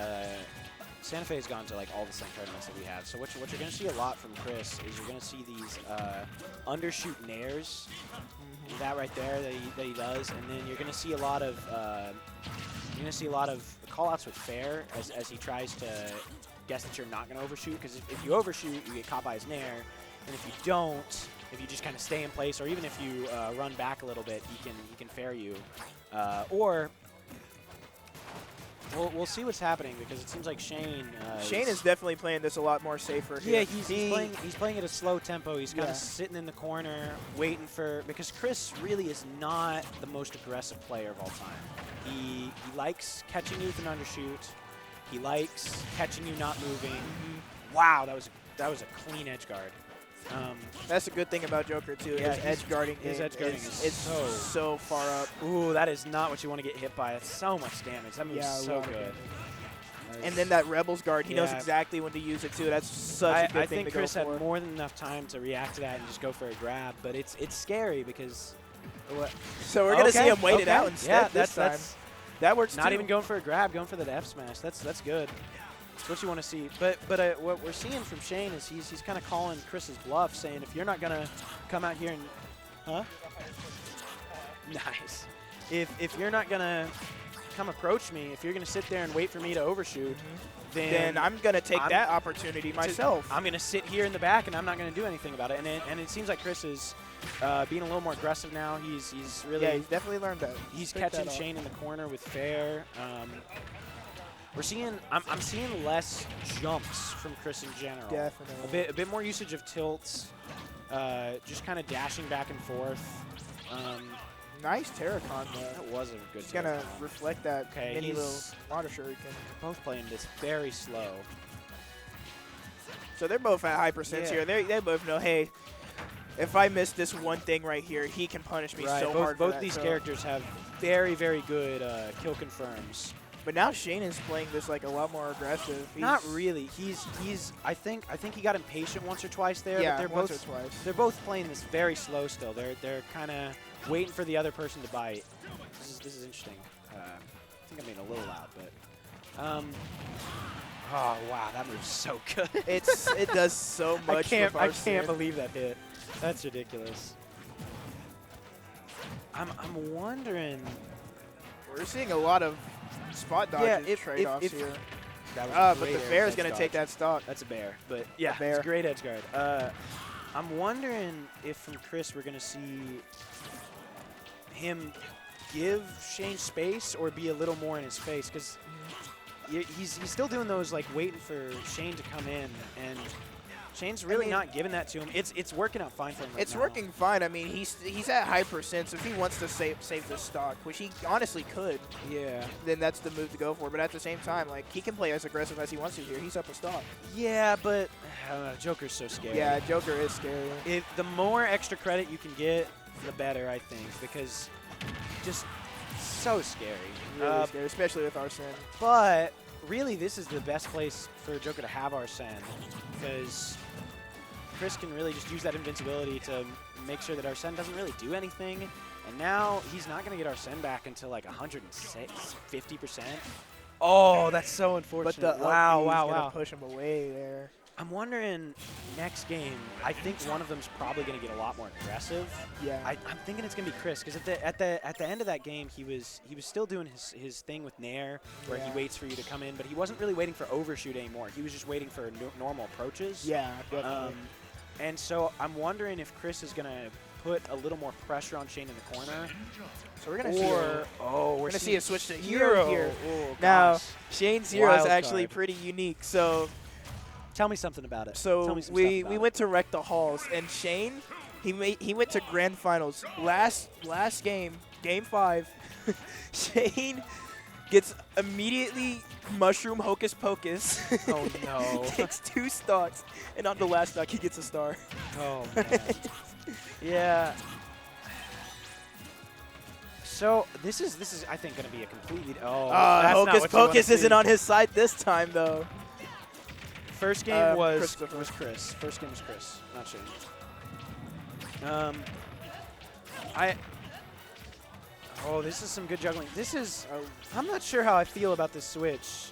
Santa Fe's gone to like all the Sun tournaments that we have. So what you're going to see a lot from Chris is you're going to see these undershoot nairs, that right there that he does, and then you're going to see a lot of call-outs with fair as he tries to guess that you're not going to overshoot. Because if you overshoot, you get caught by his nair, and if you don't. If you just kind of stay in place, or even if you run back a little bit, he can fair you. Or we'll see what's happening because it seems like Shane. Shane is definitely playing this a lot more safer. Yeah, he's playing at a slow tempo. He's kind of sitting in the corner, waiting for because Chris really is not the most aggressive player of all time. He likes catching you with an undershoot. He likes catching you not moving. Wow, that was a clean edge guard. That's a good thing about Joker too. Yeah, his edge guarding is so far up. Ooh, that is not what you want to get hit by. It's so much damage. That move's so good. And then that Rebels guard, he knows Yeah. exactly when to use it too. That's such a good I thing think to Chris go had for. more than enough time to react to that and just go for a grab, but it's scary because. So we're gonna see him wait it out instead Yeah, this time. That works Not too. even going for a grab, going for the F smash. That's good. That's what you want to see. But what we're seeing from Shane is he's kind of calling Chris's bluff, saying if you're not gonna come out here and, huh? Nice. If you're not gonna come approach me, if you're gonna sit there and wait for me to overshoot, then I'm gonna take that opportunity myself. I'm gonna sit here in the back and I'm not gonna do anything about it. And it seems like Chris is being a little more aggressive now. He's really Yeah, he's definitely learned that. He's Picked catching that up. Shane in the corner with fair. We're seeing I'm seeing less jumps from Chris in general. Definitely. A bit more usage of tilts. Just kind of dashing back and forth. Nice Terracon though. That was a good. He's gonna Terracon. reflect that Okay, mini little he's water shuriken. both playing this very slow. So they're both at high percents here. They both know, hey, if I miss this one thing right here, he can punish me so hard. for Both that. these So- characters have very good kill confirms. But now Shane is playing this like a lot more aggressive. Not really. He's. I think he got impatient once or twice there. Yeah, but they're once both, or twice. They're both playing this very slow still. They're kind of waiting for the other person to bite. This is interesting. I think I made it a little loud, but. Oh wow, that move's so good. It does so much. I with our can't Sid. believe that hit. That's ridiculous. I'm wondering. We're seeing a lot of spot dodges trade-offs here. That was But great the air bear is edge going to take dodge. that stock. That's a bear, but yeah, bear. it's a great edge guard. I'm wondering if from Chris we're gonna see him give Shane space or be a little more in his face, because he's still doing those like waiting for Shane to come in, and Shane's really not giving that to him. It's working out fine for him. It's working fine. I mean, he's at high percent, so if he wants to save the stock, which he honestly could, then that's the move to go for. But at the same time, like, he can play as aggressive as he wants to here. He's up a stock. Yeah, but I don't know, Joker's so scary. Yeah, Joker is scary. The more extra credit you can get, the better, I think, because just so scary. Really scary, especially with Arsene. But really, this is the best place for Joker to have Arsene, because Chris can really just use that invincibility to make sure that Arsene doesn't really do anything. And now he's not going to get Arsene back until like 150%. Oh, that's so unfortunate. But the wow. push him away there. I'm wondering next game, I think one of them's probably going to get a lot more aggressive. Yeah. I'm thinking it's going to be Chris, because at the end of that game, he was still doing his thing with Nair, where he waits for you to come in, but he wasn't really waiting for overshoot anymore. He was just waiting for normal approaches. Yeah, definitely. And so I'm wondering if Chris is going to put a little more pressure on Shane in the corner. So we're going to see we're going to see a switch to hero here. Oh, now, gosh. Shane's hero is Wild actually card. pretgame unique. So Tell me something about it. So Tell me some we stuff about went to wreck the halls, and Shane, he went to grand finals. Last game, game 5, Shane gets immediately mushroom hocus pocus. Oh no! Takes 2 stocks, and on the last stock he gets a star. Oh man. Yeah. So this is I think going to be a completely that's not hocus what you wanna pocus isn't see. on his side this time though. First game was Chris. First game was Chris, not Shane. This is some good juggling. This is I'm not sure how I feel about this switch.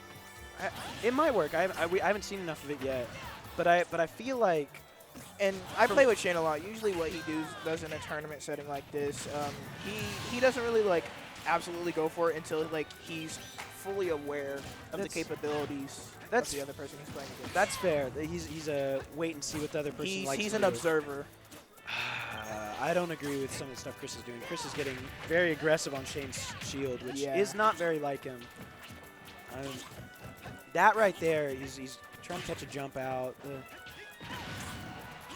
It might work. I haven't seen enough of it yet, but I feel like. And I play with Shane a lot. Usually what he does in a tournament setting like this, he doesn't really like absolutely go for it until like he's fully aware of the capabilities of the other person he's playing against. That's fair. He's a wait and see what the other person likes He's to an do. observer. I don't agree with some of the stuff Chris is doing. Chris is getting very aggressive on Shane's shield, which Yeah. is not very like him. That right there, he's trying to catch a jump out.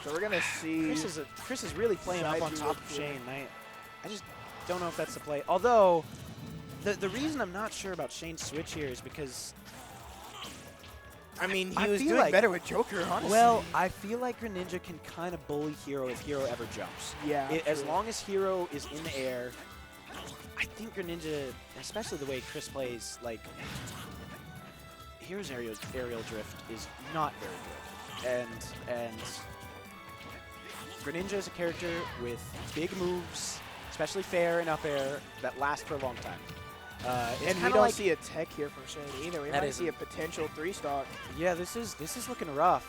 So we're gonna see. Chris is really playing up side on view top look of here. Shane. I just don't know if that's the play. Although, the reason I'm not sure about Shane's switch here is because. I mean, I he was feel doing like- better with Joker, honestly. Well, I feel like Greninja can kind of bully Hero if Hero ever jumps. Yeah, As true. long as Hero is in the air, I think Greninja, especially the way Chris plays, like, Hero's aerial drift is not very good. And Greninja is a character with big moves, especially fair and up air, that last for a long time. And we don't see a tech here from Shane either. We That might see a isn't- potential 3-stock. Yeah, this is looking rough.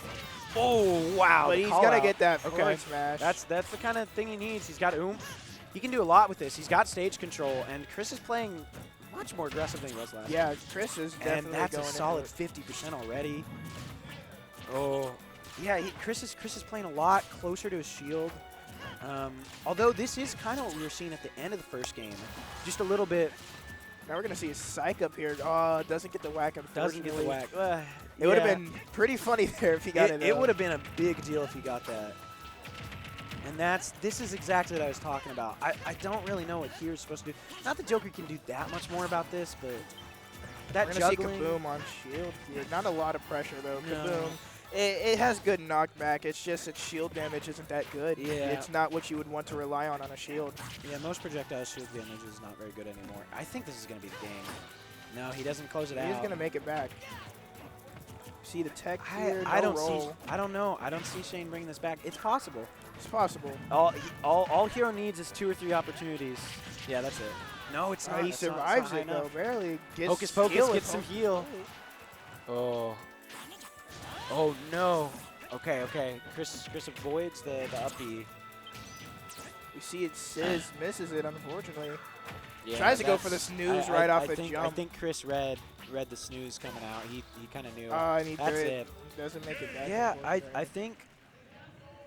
Oh wow! But the he's call gonna out. get that Okay. forward smash. That's the kind of thing he needs. He's got oomph. He can do a lot with this. He's got stage control, and Chris is playing much more aggressive than he was last. Yeah, Chris is definitely And that's a going into solid it. 50% already. Oh, yeah. Chris is playing a lot closer to his shield. Although this is kind of what we were seeing at the end of the first game, just a little bit. Now we're gonna see a psych up here. Oh, doesn't get the whack. Doesn't get the whack. It would have been pretty funny there if he got it. It would have been a big deal if he got that. And this is exactly what I was talking about. I don't really know what Hero's supposed to do. Not that Joker can do that much more about this, but that We're gonna juggling. see Kaboom on shield here. Not a lot of pressure though. No. Kaboom. It has good knockback. It's just its shield damage isn't that good. Yeah. It's not what you would want to rely on a shield. Yeah, most projectile shield damage is not very good anymore. I think this is going to be the game. No, he doesn't close it out. He's gonna make it back. See the tech I here. don't no roll. see. I don't know. I don't see Shane bringing this back. It's possible. It's possible. All Hero needs is 2 or 3 opportunities. Yeah, that's it. No, it's not. He It's not survives high it though. enough. Barely gets. Hocus Pocus heal gets with some heal. Oh. Oh no. Okay. Chris avoids the up B. We see it. Sizz misses it unfortunately. Yeah, Tries to go for the that's- snooze I- right I off the think, jump. I think Chris read the snooze coming out. He kind of knew. And he That's threw it. Doesn't make it back. Yeah, I unfortunately. think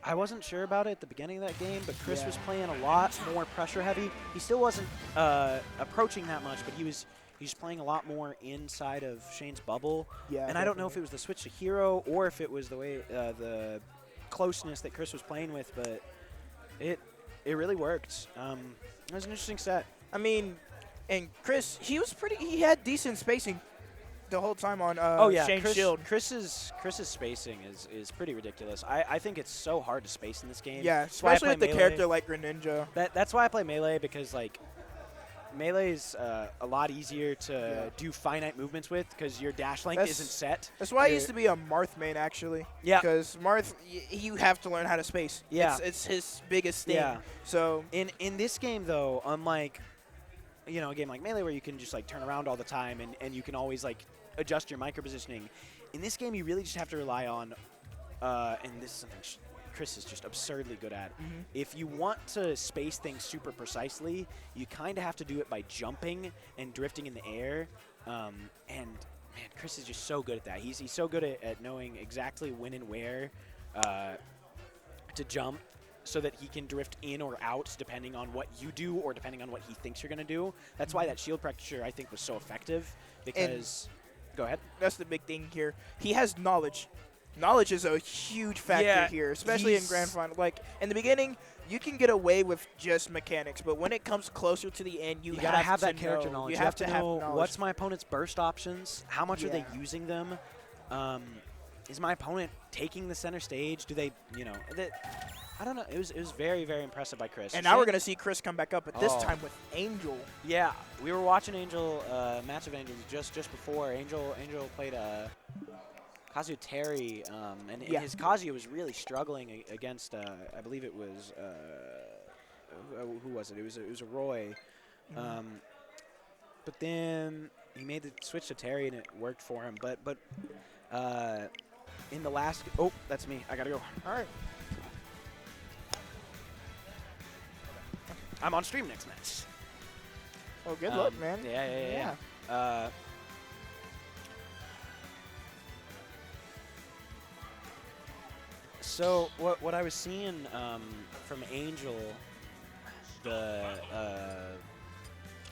I wasn't sure about it at the beginning of that game, but Chris Yeah. was playing a lot more pressure heavy. He still wasn't approaching that much, but he's playing a lot more inside of Shane's bubble. Yeah, and I don't know if it was the switch to Hero or if it was the way the closeness that Chris was playing with, but it really worked. It was an interesting set. I mean, and Chris, he had decent spacing the whole time on Shane's shield. Chris's spacing is pretty ridiculous. I think it's so hard to space in this game. Yeah, That's why I especially with play the Melee. character like Greninja. That's why I play Melee, because like Melee's a lot easier to do finite movements with because your dash length isn't set. That's why I used to be a Marth main actually. Yeah. Because Marth, you have to learn how to space. Yeah. It's his biggest thing. Yeah. So in this game though, unlike a game like Melee where you can just like turn around all the time and you can always like adjust your micro positioning, in this game you really just have to rely on and this is something Chris is just absurdly good at. If you want to space things super precisely, you kind of have to do it by jumping and drifting in the air. And man, Chris is just so good at that. He's so good at knowing exactly when and where to jump so that he can drift in or out depending on what you do or depending on what he thinks you're going to do. That's why that shield practitioner I think was so effective because go ahead. That's the big thing here. He has knowledge. Knowledge is a huge factor here, especially in Grand Final. Like, in the beginning, you can get away with just mechanics, but when it comes closer to the end, you gotta have that to character know. knowledge. You You have to to have know knowledge. what's my opponent's burst options, how much are they using them, is my opponent taking the center stage? Do they, I don't know. It was very, very impressive by Chris. And now we're going to see Chris come back up, but this time with Angel. Yeah, we were watching Angel, match of Angels just before. Angel played Kazuya Terry, and his Kazuya was really struggling against, I believe it was, who was it? It was a Roy. But then he made the switch to Terry, and it worked for him. But in the last, oh, that's me. I gotta go. All right. I'm on stream next match. Oh, good luck, man. Yeah. So what I was seeing from Angel, the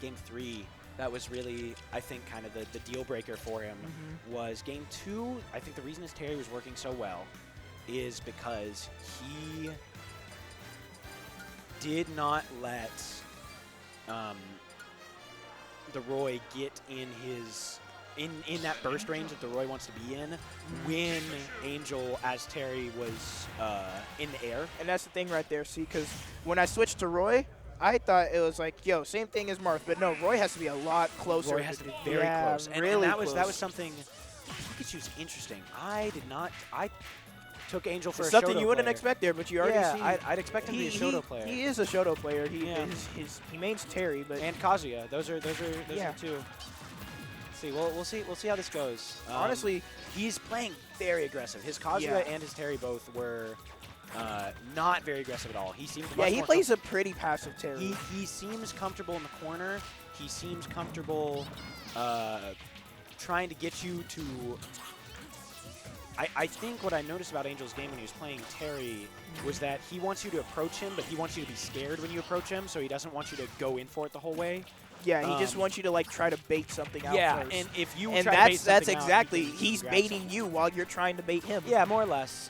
game 3, that was really, I think, kind of the deal breaker for him was game 2. I think the reason his Terry was working so well is because he did not let the Roy get in his in that burst range that the Roy wants to be in when Angel as Terry was in the air. And that's the thing right there, see, because when I switched to Roy, I thought it was like, yo, same thing as Marth, but no, Roy has to be a lot closer. Roy has to be very close. And really that was close. something Pikachu's interesting. I did not. I took Angel for It's a something Shoto you wouldn't player. expect there, but you already see. I'd expect him to be a Shoto player. He is a Shoto player. He Yeah. he mains Terry, but And Kazuya. Those are Yeah. the two. Let's see. We'll see how this goes. honestly, he's playing very aggressive. His Kazuya Yeah. and his Terry both were not very aggressive at all. He seemed yeah, much he more plays a pretty passive Terry. He seems comfortable in the corner. He seems comfortable trying to get you to. I think what I noticed about Angel's game when he was playing Terry was that he wants you to approach him, but he wants you to be scared when you approach him, so he doesn't want you to go in for it the whole way. Yeah, he just wants you to like try to bait something out Yeah, first. and if you and try to bait that's something out, exactly he can he's grab baiting something. you while you're trying to bait him. Yeah, more or less.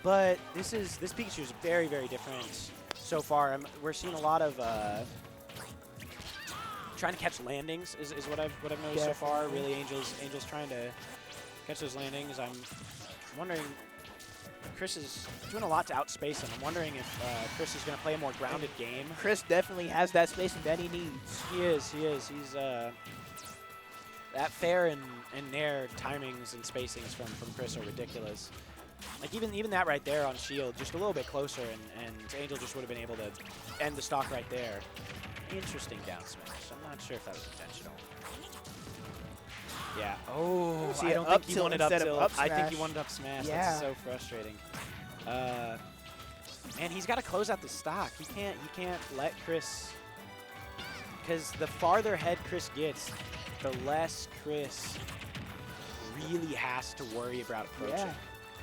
But this Pikachu is very, very different so far. We're seeing a lot of trying to catch landings is what I've noticed so far. Definitely. Really, Angel's trying to catch those landings. I'm wondering. Chris is doing a lot to outspace him. I'm wondering if Chris is going to play a more grounded game. Chris definitely has that spacing that he needs. He is. He's that fair and nair timings and spacings from Chris are ridiculous. Like even that right there on shield, just a little bit closer, and Angel just would have been able to end the stock right there. Interesting down smash. I'm not sure if that was intentional. Yeah. Oh, See, I don't up think he tilt wanted up instead of tilt. up I think he smash. wanted up smash. Yeah. That's so frustrating. Man, he's got to close out the stock. He can't let Chris, because the farther ahead Chris gets, the less Chris really has to worry about approaching. Yeah.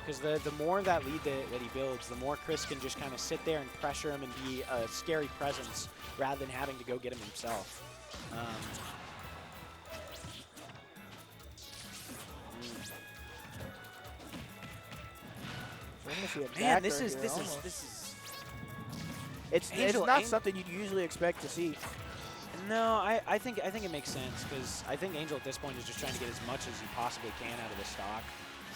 Because the more of that lead that he builds, the more Chris can just kind of sit there and pressure him and be a scary presence rather than having to go get him himself. Man, this is it's Angel- not Angel- something you'd usually expect to see. No, I think it makes sense because I think Angel at this point is just trying to get as much as he possibly can out of the stock,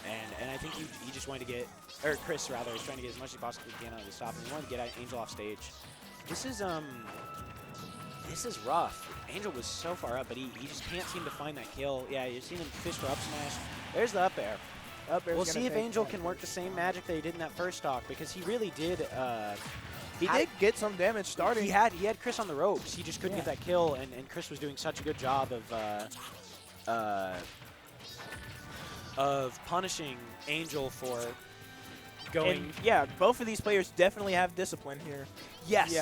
and I think he just wanted to get, or Chris rather, is trying to get as much as he possibly can out of the stock, and he wanted to get Angel off stage. This is rough. Angel was so far up, but he just can't seem to find that kill. Yeah, you've seen him fish for up smash. There's the up air. We'll see if Angel can work the same magic that he did in that first stock because he really did. He did get some damage starting. He had Chris on the ropes. He just couldn't get that kill, and Chris was doing such a good job of punishing Angel for going. And yeah, both of these players definitely have discipline here. Yes,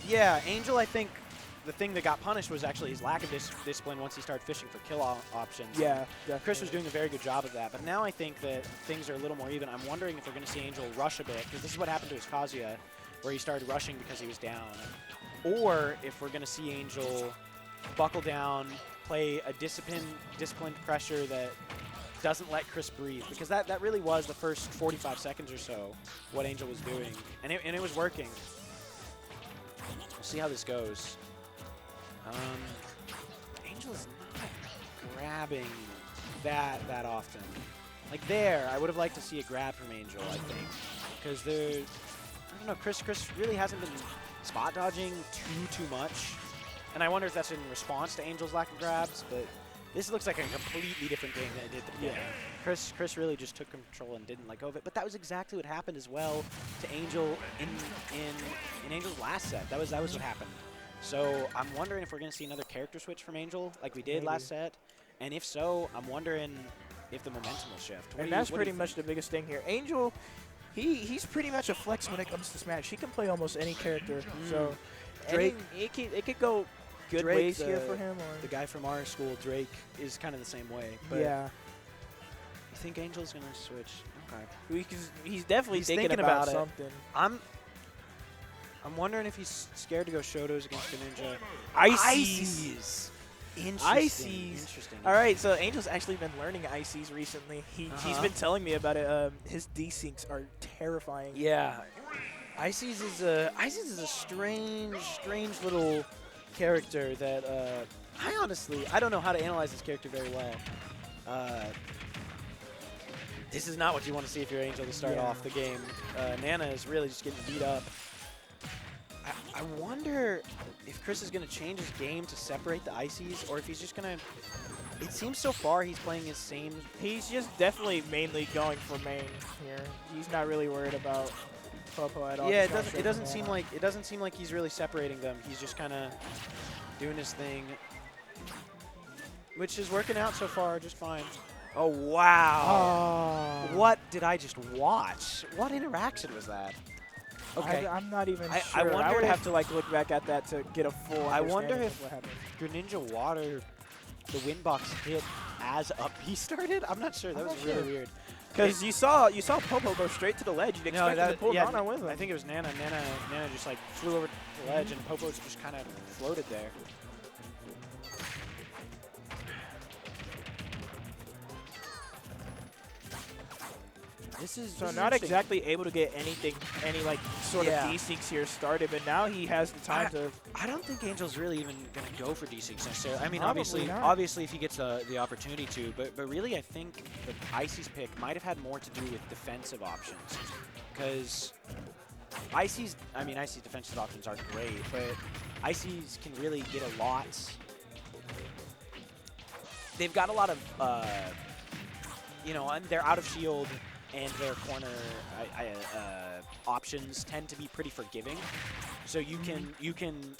Yeah. Angel, I think the thing that got punished was actually his lack of discipline once he started fishing for kill options. Yeah, Chris was doing a very good job of that, but now I think that things are a little more even. I'm wondering if we're going to see Angel rush a bit, because this is what happened to his Kazuya, where he started rushing because he was down. Or if we're going to see Angel buckle down, play a disciplined pressure that doesn't let Chris breathe, because that really was the first 45 seconds or so what Angel was doing, and it was working. We'll see how this goes. Angel's not grabbing that often. Like there, I would have liked to see a grab from Angel, I think. Because I don't know, Chris really hasn't been spot dodging too much. And I wonder if that's in response to Angel's lack of grabs, but this looks like a completely different game than it did at the beginning. Chris really just took control and didn't let go of it. But that was exactly what happened as well to Angel in Angel's last set. That was what happened. So I'm wondering if we're going to see another character switch from Angel like we did last set. And if so, I'm wondering if the momentum will shift. And that's pretty much the biggest thing here. Angel, he's pretty much a flex when it comes to Smash. He can play almost any character. So Drake, it could go good Drake, ways here for him. Or the guy from our school, Drake, is kind of the same way. But yeah. I think Angel's going to switch. Okay. He's definitely thinking about something. I'm wondering if he's scared to go Shotos against Greninja. Ices. Interesting. All right, so Angel's actually been learning Ices recently. He's been telling me about it. His desyncs are terrifying. Yeah. Ices is a strange little character that I don't know how to analyze this character very well. This is not what you want to see if you're Angel to start off the game. Nana is really just getting beat up. I wonder if Chris is going to change his game to separate the Ices, or if he's just going to It seems so far he's playing his same. He's just definitely mainly going for main here. He's not really worried about Popo at all. Yeah, Just it trying to doesn't shake seem him like he's really separating them. He's just kind of doing his thing, which is working out so far just fine. Oh wow! Oh. What did I just watch? What interaction was that? Okay, I'm not even I sure. wonder I would if- have to like look back at that to get a full. I wonder understanding if of what happened. Greninja Water, the wind box hit as up he started. I'm not sure. That was really weird. Because you saw Popo go straight to the ledge. You'd expect him to pull Nana with him. I think it was Nana. Nana just like flew over the ledge, and Popo just kind of floated there. This is So not interesting. exactly able to get any like sort Yeah. of D-Syncs here started, but now he has the time to. I don't think Angel's really even going to go for D6 necessarily. I mean, Probably not. obviously if he gets the opportunity to, but really I think the Icy's pick might have had more to do with defensive options, because Icy's defensive options aren't great, but Icy's can really get a lot. They've got a lot of, and they're out of shield, and their corner options tend to be pretty forgiving. So you can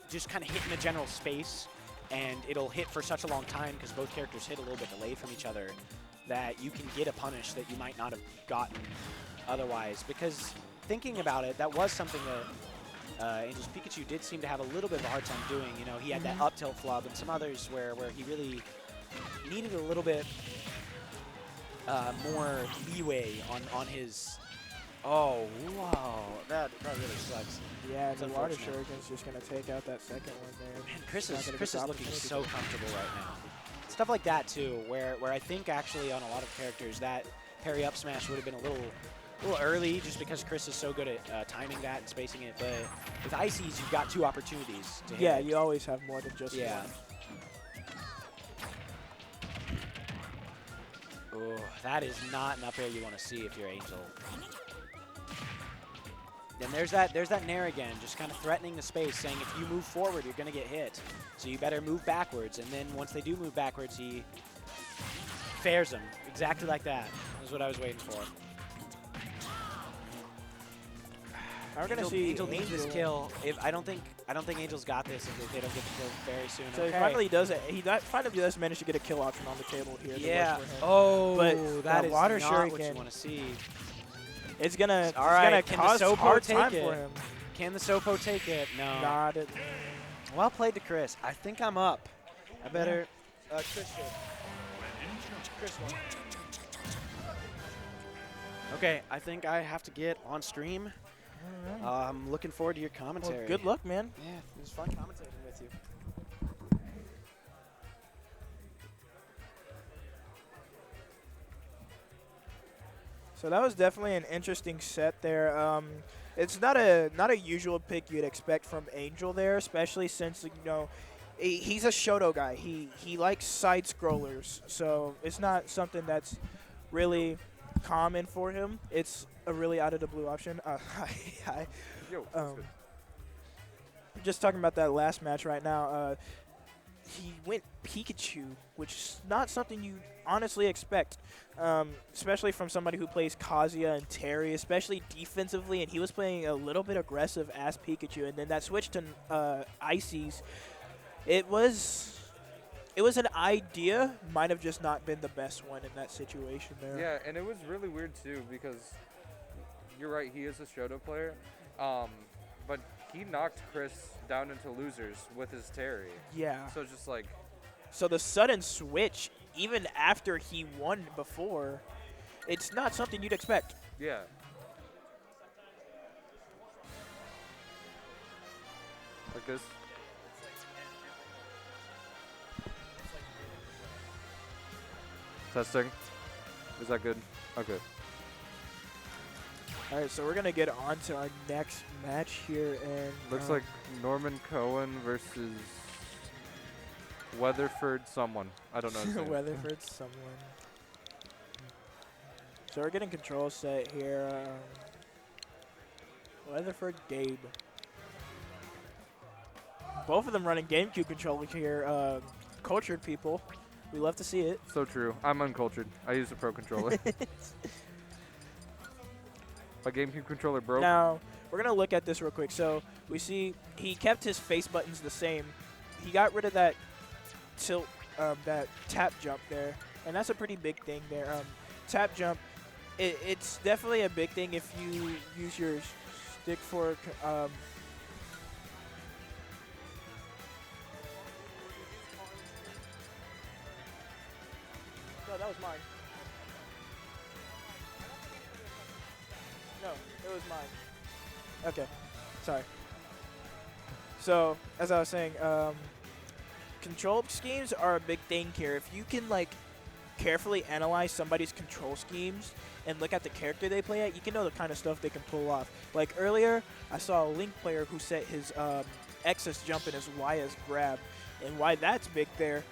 just kind of hit in a general space, and it'll hit for such a long time because both characters hit a little bit delayed from each other that you can get a punish that you might not have gotten otherwise. Because thinking about it, that was something that Angel's Pikachu did seem to have a little bit of a hard time doing. You know, he had that up tilt flub and some others where he really needed a little bit more leeway on his. Oh wow, that really sucks. Yeah, It's the water unfortunate. shuriken's just gonna take out that second one there. Man, Chris Not is gonna get the looking opportunity so to- comfortable right now. Stuff like that too, where I think actually on a lot of characters that parry up smash would have been a little early, just because Chris is so good at timing that and spacing it. But with Icy's, you've got two opportunities to hit. Yeah, you always have more than just Yeah. one. Oh, that is not an up air you want to see if you're Angel. Then there's that Nair again, just kind of threatening the space, saying if you move forward, you're going to get hit. So you better move backwards. And then once they do move backwards, he fairs them exactly like that. That's what I was waiting for. We're gonna see Angel needs this Angel. kill. I don't think Angel's got this if they don't get the kill very soon. So okay. he finally does it. Finally does manage to get a kill option on the table here. that Yeah. works for him. Oh, But that the is water not what you shuriken- want to see. It's gonna All right, it's can gonna the cause Sopo hard take time it? for him. Can the Sopo take it? No. Not it. Well played to Chris. I think I'm up. I better. Chris should. Chris won. Okay, I think I have to get on stream. I'm looking forward to your commentary. Well, good luck, man. Yeah, it was fun commentating with you. So that was definitely an interesting set there. It's not a usual pick you'd expect from Angel there, especially since he's a Shoto guy. He likes side scrollers, so it's not something that's really common for him. It's a really out of the blue option. Hi. Yo, that's good. Just talking about that last match right now. He went Pikachu, which is not something you honestly expect, especially from somebody who plays Kazuya and Terry, especially defensively, and he was playing a little bit aggressive as Pikachu, and then that switch to Icy's, it was an idea, might have just not been the best one in that situation there. Yeah, and it was really weird too because you're right, he is a Shoto player, but he knocked Chris down into losers with his Terry. Yeah. So it's just like. So the sudden switch, even after he won before, it's not something you'd expect. Yeah. Like this. Testing. Is that good? Okay. All right, so we're going to get on to our next match here. And Looks like Norman Cohen versus Weatherford someone. I don't know his name. Weatherford someone. So we're getting control set here. Weatherford Gabe. Both of them running GameCube controllers here. Cultured people. We love to see it. So true. I'm uncultured. I use a Pro controller. My GameCube controller broke. Now, we're going to look at this real quick. So we see he kept his face buttons the same. He got rid of that tilt, that tap jump there, and that's a pretty big thing there. Tap jump, it's definitely a big thing if you use your stick for no, that was mine. No, it was mine. Okay, sorry. So, as I was saying, control schemes are a big thing here. If you can, like, carefully analyze somebody's control schemes and look at the character they play at, you can know the kind of stuff they can pull off. Like, earlier, I saw a Link player who set his X as jump and his Y as grab. And why that's big there.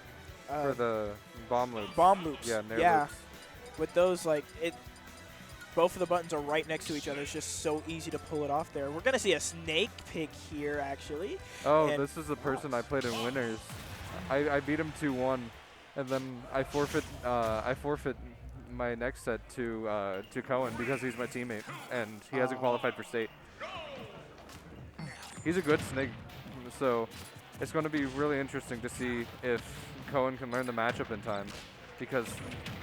For the bomb loops. Bomb loops. Yeah, nair yeah. loops. With those, like, both of the buttons are right next to each other. It's just so easy to pull it off there. We're going to see a snake pick here, actually. Oh, and this is the person I played in winners. I beat him 2-1, and then I forfeit my next set to Cohen because he's my teammate, and he hasn't qualified for state. He's a good snake, so it's going to be really interesting to see if Cohen can learn the matchup in time. Because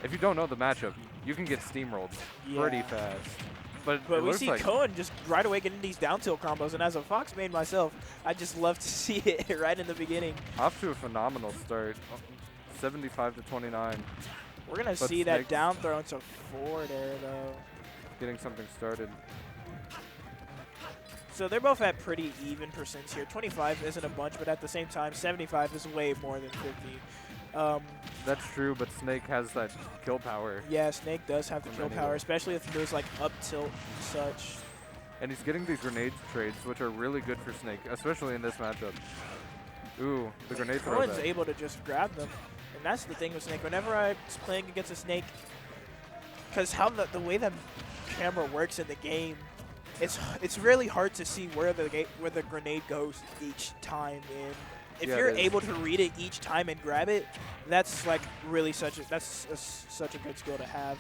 if you don't know the matchup, you can get steamrolled pretty fast. But we see like Cohen just right away getting these down tilt combos, and as a Fox main myself, I just love to see it right in the beginning. Off to a phenomenal start, 75-29. We're going to see that down throw into forward air, though. Getting something started. So they're both at pretty even percents here. 25 isn't a bunch, but at the same time, 75 is way more than 50. That's true, but Snake has that kill power. Yeah, Snake does have the kill power, especially if he moves like up tilt and such. And he's getting these grenade trades, which are really good for Snake, especially in this matchup. Ooh, the grenade throw. Cohen's able to just grab them. And that's the thing with Snake. Whenever I'm playing against a Snake, because how the way the camera works in the game, it's really hard to see where the grenade goes each time. And if you're able to read it each time and grab it, that's like really such a good skill to have.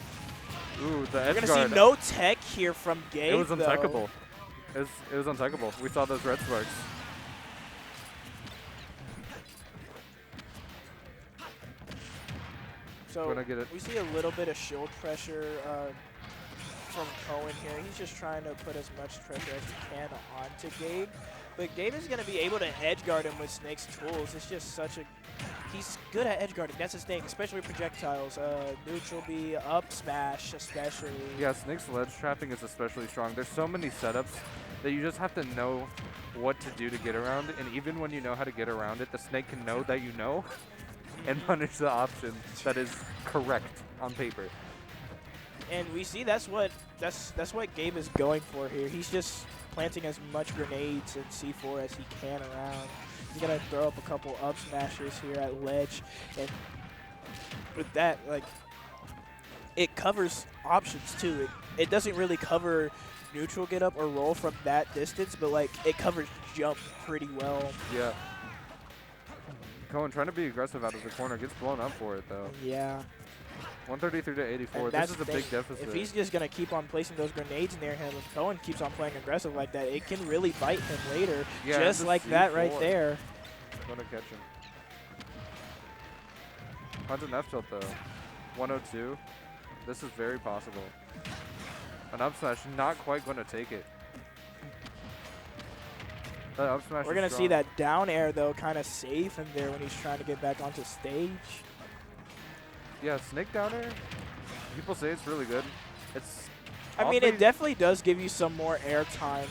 Ooh, the edge We're gonna guard. see no tech here from Gabe. It was untechable. It was untechable. We saw those red sparks. So we see a little bit of shield pressure from Cohen here. He's just trying to put as much pressure as he can onto Gabe. But Gabe is going to be able to edge guard him with Snake's tools. It's just such a... He's good at edge guarding. That's his thing, especially with projectiles. Neutral B, up smash especially. Yeah, Snake's ledge trapping is especially strong. There's so many setups that you just have to know what to do to get around it. And even when you know how to get around it, the Snake can know that you know and punish the option that is correct on paper. And we see that's what Gabe is going for here. He's just planting as much grenades and C4 as he can around. He's gonna throw up a couple up smashes here at ledge, and with that, like, it covers options too. It doesn't really cover neutral get up or roll from that distance, but like it covers jump pretty well. Yeah. Cohen trying to be aggressive out of the corner, gets blown up for it though. Yeah. 133 to 84. This is a big deficit. If he's just going to keep on placing those grenades near him, if Cohen keeps on playing aggressive like that, it can really bite him later. Yeah, just like that right there. Gonna catch him. Punch an F tilt though. 102. This is very possible. An up smash, not quite going to take it. That up smash. We're going to see that down air though, kind of safe in there when he's trying to get back onto stage. Yeah, Snake down air. People say it's really good. I mean, it definitely does give you some more air time.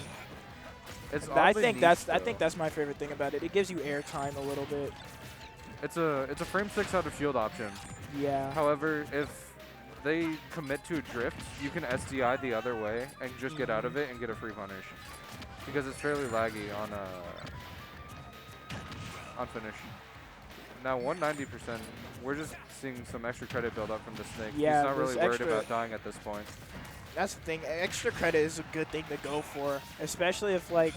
I think that's my favorite thing about it. It gives you air time a little bit. It's a frame 6 out of shield option. Yeah. However, if they commit to a drift, you can SDI the other way and just get out of it and get a free punish. Because it's fairly laggy on finish. Now 190%, we're just seeing some extra credit build up from the Snake. Yeah, he's not really worried about dying at this point. That's the thing. Extra credit is a good thing to go for, especially if like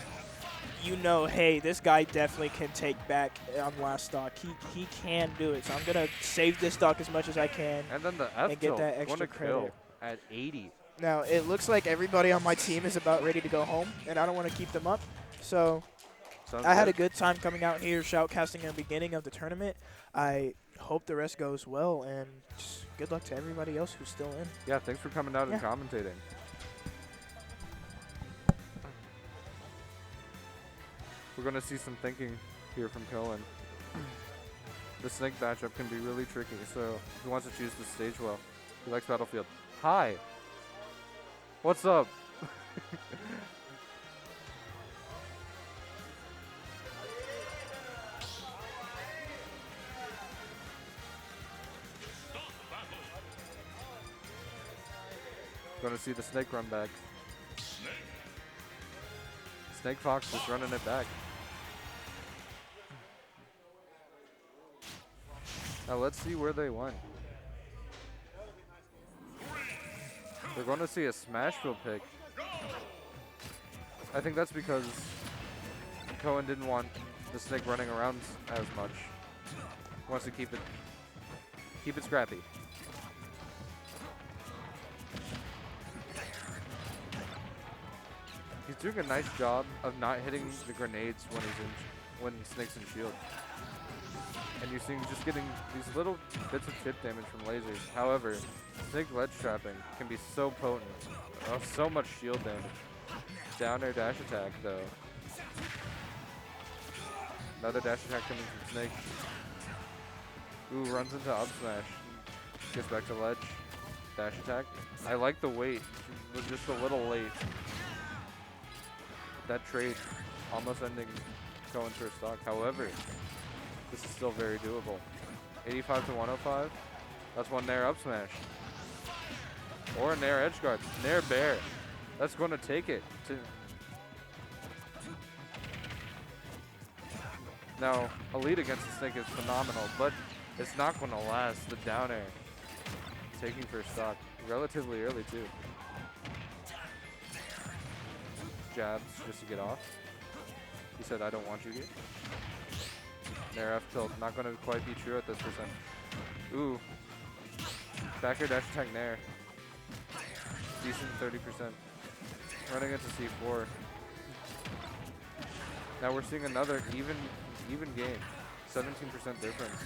you know, hey, this guy definitely can take back on last stock. He can do it. So I'm going to save this stock as much as I can And then the F and get that tilt, extra gonna kill credit. at 80. Now, it looks like everybody on my team is about ready to go home, and I don't want to keep them up. So Sounds I had a good. good time coming out here, shoutcasting in the beginning of the tournament. I hope the rest goes well, and just good luck to everybody else who's still in. Yeah, thanks for coming out and Yeah. commentating. We're going to see some thinking here from Cohen. The Snake matchup can be really tricky, so he wants to choose the stage well. He likes Battlefield. Hi. What's up? Going to see the Snake run back. Snake Fox just running it back. Now let's see where they went. They're going to see a Smashville pick. I think that's because Cohen didn't want the Snake running around as much. He wants to keep it scrappy. He's doing a nice job of not hitting the grenades when Snake's in shield. And you're seeing just getting these little bits of chip damage from lasers. However, Snake ledge trapping can be so potent. Oh, so much shield damage. Down air dash attack though. Another dash attack coming from Snake. Ooh, runs into up smash. Gets back to ledge. Dash attack. I like the wait. Just a little late. That trade almost ending going for a stock. However, this is still very doable. 85 to 105. That's one Nair up smash. Or a Nair edge guard. Nair bear. That's going to take it. Now, a lead against the Snake is phenomenal, but it's not going to last. The down air. Taking for stock relatively early too. Jabs just to get off. He said, I don't want you here. Nair F tilt, not going to quite be true at this percent. Ooh. Back air dash attack Nair. Decent 30%. Running into C4. Now we're seeing another even game. 17% difference.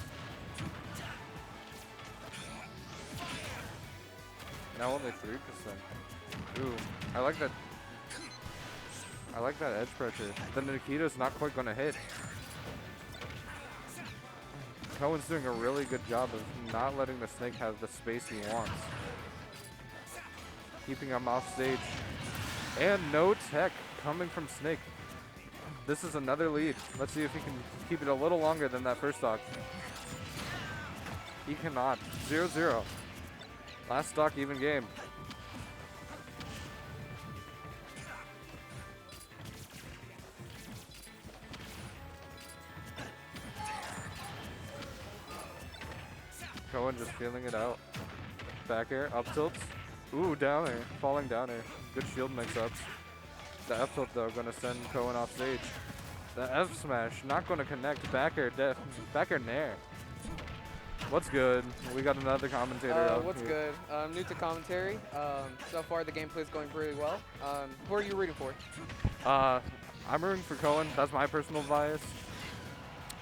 Now only 3%. Ooh, I like that. I like that edge pressure. The Nikita's not quite going to hit. Cohen's doing a really good job of not letting the Snake have the space he wants. Keeping him off stage. And no tech coming from Snake. This is another lead. Let's see if he can keep it a little longer than that first stock. He cannot. 0-0. Last stock, even game. Cohen just feeling it out. Back air, up tilts. Ooh, down air, falling down air. Good shield mix-ups. The F tilt though, gonna send Cohen off stage. The F smash, not gonna connect. Back air nair. What's good? We got another commentator out What's here. good? I'm new to commentary. So far the gameplay is going really well. Who are you rooting for? I'm rooting for Cohen. That's my personal bias.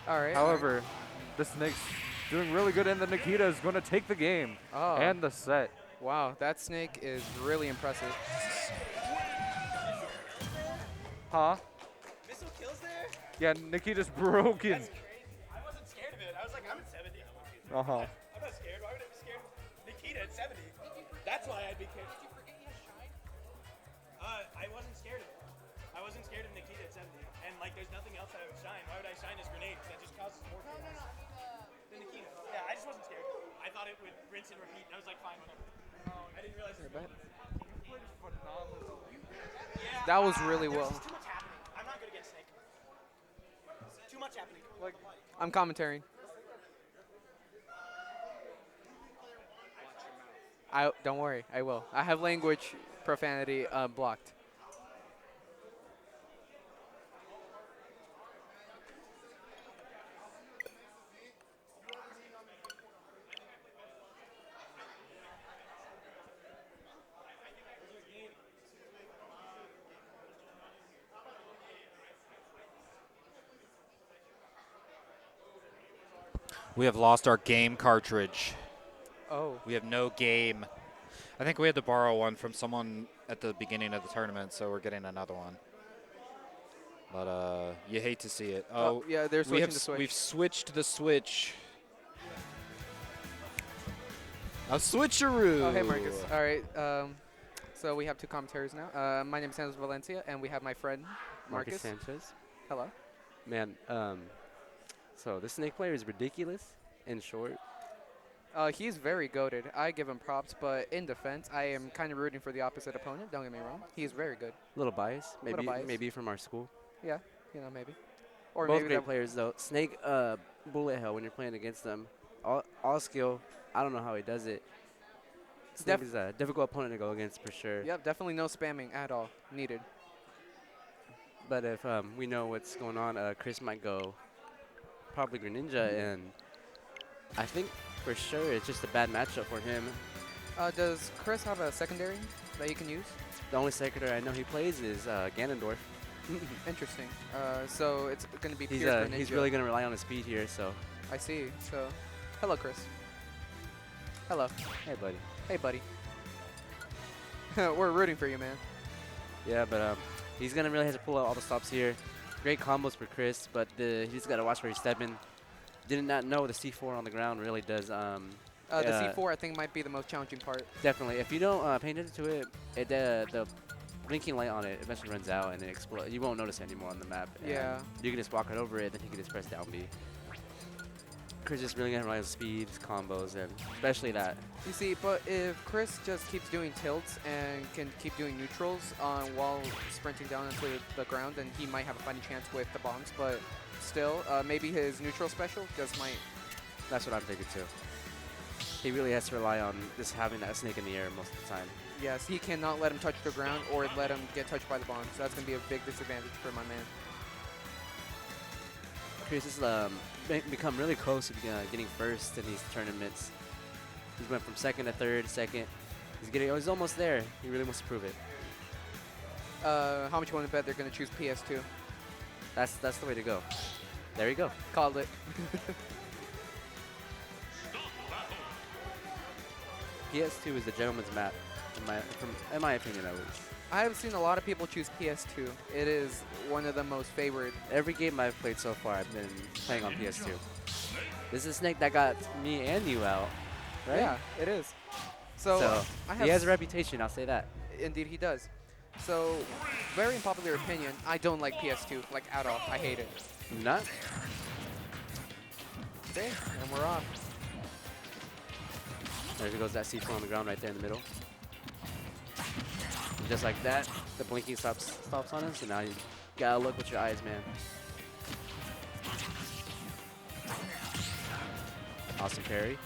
All right. However, the Snake's doing really good, and the Nikita is going to take the game and the set. Wow, that Snake is really impressive. Huh? Missile kills there? Yeah, Nikita's broken. I wasn't scared of it. I was like, I'm at 70. Uh-huh. I'm not scared. Why would I be scared of Nikita at 70? That's why I'd be scared. Did you forget he has shine? I wasn't scared of it. I wasn't scared of Nikita at 70. And like, there's nothing else that I would shine. Why would I shine his grenades? That just causes more chaos. The Nikita. Yeah, I just wasn't scared. I thought it would rinse and repeat. And I was like, fine, whatever. I didn't realize it was That was really well. There's just too much happening. I'm not good against Snake. Too much happening. Like, I'm commentating. Don't worry, I will. I have language profanity blocked. We have lost our game cartridge. Oh. We have no game. I think we had to borrow one from someone at the beginning of the tournament, so we're getting another one. But you hate to see it. Oh, yeah, they're switching the switch. We've switched the switch. A switcheroo. Oh, hey, Marcus. All right. So we have 2 commentaries now. My name is Sanchez Valencia, and we have my friend Marcus. Sanchez. Hello. Man, so the Snake player is ridiculous and short. He's very goated. I give him props, but in defense, I am kind of rooting for the opposite opponent. Don't get me wrong. He's very good. A little bias, maybe bias. maybe from our school. Yeah, maybe. Or both maybe great players though. Snake, bullet hell when you're playing against them. All skill. I don't know how he does it. Snake is a difficult opponent to go against for sure. Yep, definitely no spamming at all needed. But if we know what's going on, Chris might go probably Greninja, and I think for sure it's just a bad matchup for him. Does Chris have a secondary that he can use? The only secondary I know he plays is Ganondorf. Interesting. So it's going to be pure Greninja. He's really going to rely on his speed here. So I see. So, hello, Chris. Hello. Hey, buddy. Hey, buddy. We're rooting for you, man. Yeah, but he's going to really have to pull out all the stops here. Great combos for Chris, but he's got to watch where he's stepping. Did not know the C4 on the ground really does. The C4, I think, might be the most challenging part. Definitely. If you don't pay attention to it, the blinking light on it eventually runs out and it explodes. You won't notice it anymore on the map. Yeah. You can just walk right over it, then you can just press down B. Chris is really going to rely on speed, his combos, and especially that. You see, but if Chris just keeps doing tilts and can keep doing neutrals while sprinting down into the ground, then he might have a fighting chance with the bombs. But still, maybe his neutral special just might. That's what I'm thinking too. He really has to rely on just having that snake in the air most of the time. Yes, he cannot let him touch the ground or let him get touched by the bombs. So that's going to be a big disadvantage for my man. Chris has become really close to getting first in these tournaments. He's went from second to third, second. He's almost there. He really wants to prove it. How much you want to bet they're going to choose PS2? That's the way to go. There you go. Called it. PS2 is the gentleman's map, in my opinion, at least. I have seen a lot of people choose PS2. It is one of the most favored. Every game I've played so far, I've been playing on PS2. This is a snake that got me and you out, right? Yeah, it is. So he has a reputation, I'll say that. Indeed, he does. So, very unpopular opinion, I don't like PS2, like at all. I hate it. Not? Okay, and we're off. There goes that C4 on the ground right there in the middle. And just like that, the blinking stops on him, so now you gotta look with your eyes, man. Awesome parry.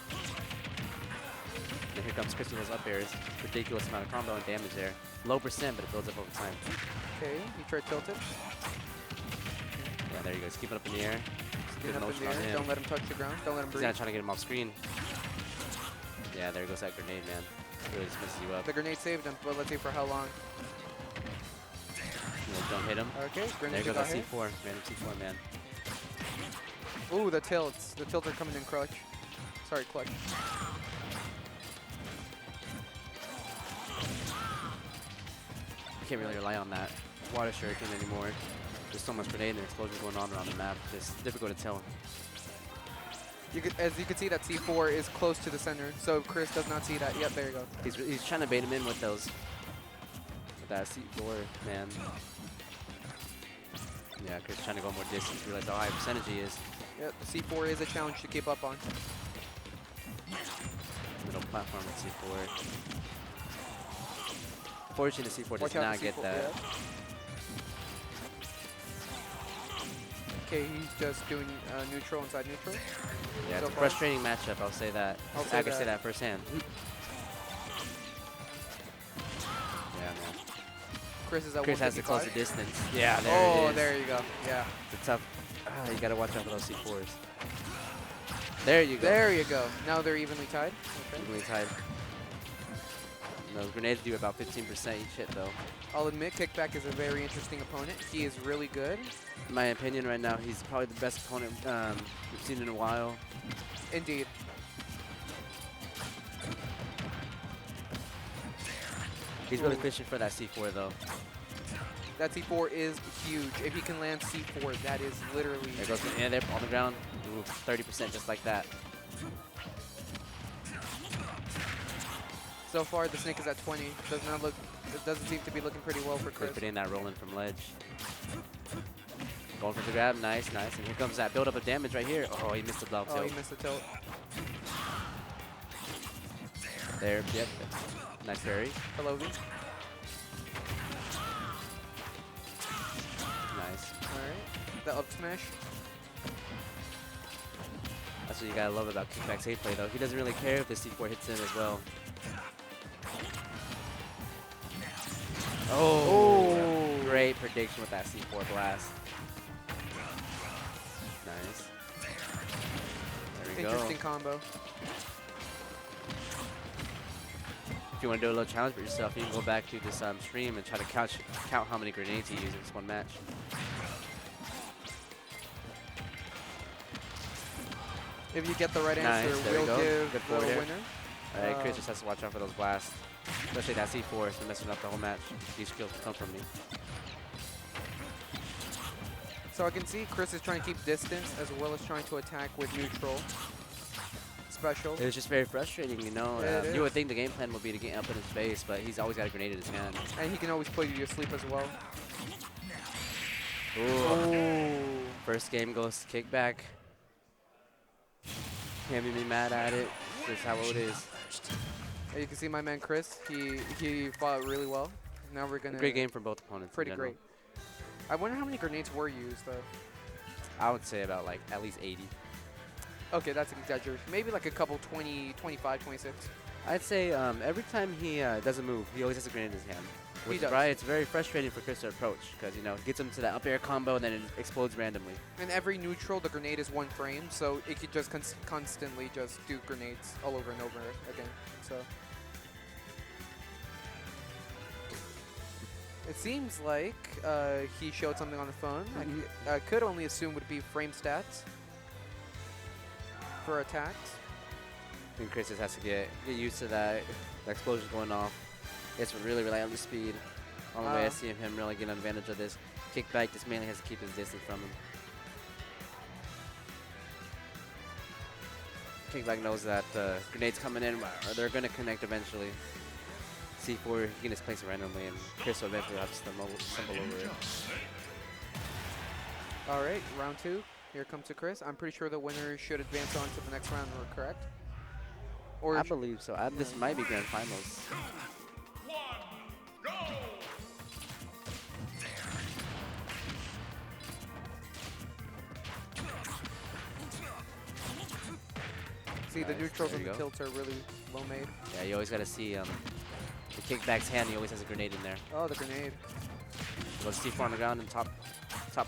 And here comes Chris with those up airs. Ridiculous amount of combo and damage there. Low percent, but it builds up over time. Okay, you try tilted. Yeah, there you go. Just keep it up in the air. Good motion on him. Don't let him touch the ground. Don't let him breathe. He's not trying to get him off screen. Yeah, there goes that grenade, man. Really just messes you up. The grenade saved him, but let's see for how long. No, don't hit him. Okay, grenade there goes that hit. C4. Random C4, man. Ooh, the tilts. The tilts are coming in clutch. Sorry, clutch. You can't really rely on that water shuriken anymore. There's so much grenade and explosion going on around the map. Just difficult to tell. As you can see, that C4 is close to the center, so Chris does not see that. Yep, there you go. He's trying to bait him in with those. With that C4, man. Yeah, Chris trying to go more distance. Realize how high percentage he is. Yep, the C4 is a challenge to keep up on. Middle platform with C4. Fortunately, C4 does not get that. Yeah. Okay, he's just doing neutral inside neutral. Yeah, so it's a frustrating matchup, I'll say that. I can say that firsthand. Yeah, man. Chris is at Chris has to close the distance. Yeah, there it is. Oh, there you go. Yeah. It's a tough. You got to watch out for those C4s. There you go. There you go. Now they're evenly tied. Okay. Evenly tied. And those grenades do about 15% each hit, though. I'll admit, Kickback is a very interesting opponent. He is really good. In my opinion right now, he's probably the best opponent we've seen in a while. Indeed. He's really fishing for that C4 though. That C4 is huge. If he can land C4, that is literally. There goes the there on the ground. Ooh, 30% just like that. So far, the Snake is at 20. Does not look. It doesn't seem to be looking pretty well for Chris. Putting that rolling from ledge. Going for the grab. Nice, nice. And here comes that build up of damage right here. Oh, he missed the block tilt. Oh, he missed the tilt. There, yep. Nice parry. Hello, V. Nice. Alright. The up smash. That's what you gotta love about kickback safe play though. He doesn't really care if the C4 hits him as well. Oh, great prediction with that C4 blast. Nice. There we go. Interesting combo. If you want to do a little challenge for yourself, you can go back to this stream and try to count how many grenades you use in this one match. If you get the right answer, Nice, there we'll we go. give Good the forward air. winner. Alright, Chris just has to watch out for those blasts. Especially that C4 has been messing up the whole match. These kills come from me. So I can see Chris is trying to keep distance as well as trying to attack with neutral. Special. It was just very frustrating, you know. It You would is. think the game plan would be to get up in his face, but he's always got a grenade in his hand. And he can always put you to sleep as well. Ooh. First game goes to kickback. Can't be mad at it. This is how it is. You can see my man Chris. He fought really well. Now we're gonna. Great game for both opponents. in Pretty general. great. I wonder how many grenades were used though. I would say about like at least 80. Okay, that's an exaggeration. Maybe like a couple 20, 25, 26. I'd say every time he doesn't move, he always has a grenade in his hand. Which does. is why it's very frustrating for Chris to approach because, you know, gets him to that up air combo and then it explodes randomly. And every neutral, the grenade is one frame, so it could just constantly just do grenades all over and over again. So it seems like he showed something on the phone. I could only assume would be frame stats for attacks. I think Chris just has to get used to that. The explosion going off. He has to really rely on the speed. On the way I see him really getting advantage of this. Kickback just mainly has to keep his distance from him. Kickback knows that grenades coming in, or they're going to connect eventually. C4, he can just place it randomly, and Chris will eventually have to stumble over it. All right, round 2. Here comes to Chris. I'm pretty sure the winner should advance on to the next round, correct? Or I believe so. This might be grand finals. See, the Nice, neutrals there and you the go. tilts are really low made. Yeah, you always got to see the kickback's hand. He always has a grenade in there. Oh, the grenade. Let's see on the ground and top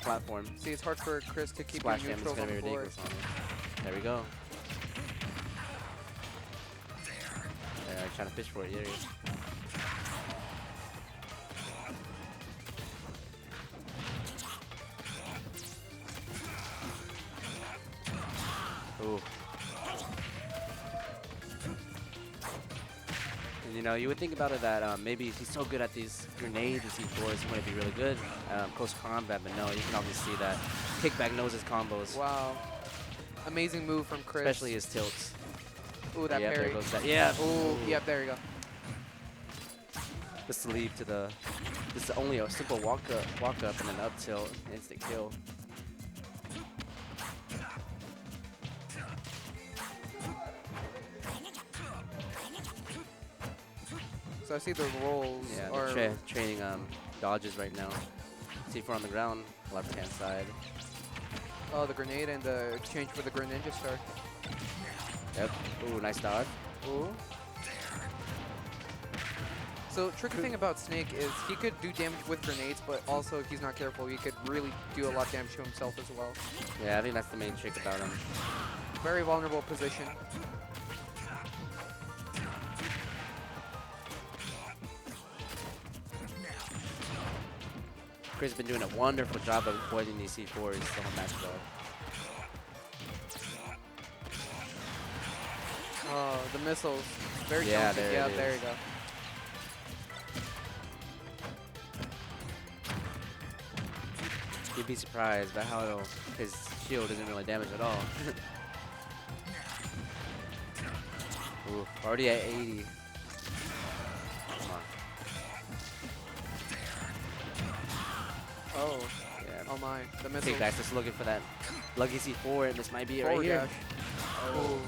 platform. See, it's hard for Chris to keep Splash your damage is neutrals going on to be the floor. ridiculous on him. There we go. Yeah, trying to fish for it. There he is. Ooh. And, you know, you would think about it that maybe he's so good at these grenades and C4s, he might be really good close combat, but no, you can obviously see that kickback knows his combos. Wow. Amazing move from Chris. Especially his tilts. Ooh, that Yeah, there parry. goes that. Yeah. Ooh, yep, there you go. Just to leave to the. This is only a simple walk up and an up tilt, instant kill. So I see the rolls Yeah, are they're training dodges right now. C4 on the ground, left hand side. oh, the grenade and the exchange for the Greninja Star. Yep. Ooh, nice dodge. Ooh. So tricky thing about Snake is he could do damage with grenades, but also if he's not careful, he could really do a lot of damage to himself as well. Yeah, I think that's the main trick about him. Very vulnerable position. Chris has been doing a wonderful job of avoiding these C4s the whole match though. Oh, the missiles. Very Yeah, chunky. there Yeah, it there is. you go. You'd be surprised by how his shield isn't really damaged at all. Ooh, already at 80. Come on. Oh. Yeah. Oh my. The missiles. Kickback's just looking for that lucky C4, and this might be it right Forward here. dash. Oh.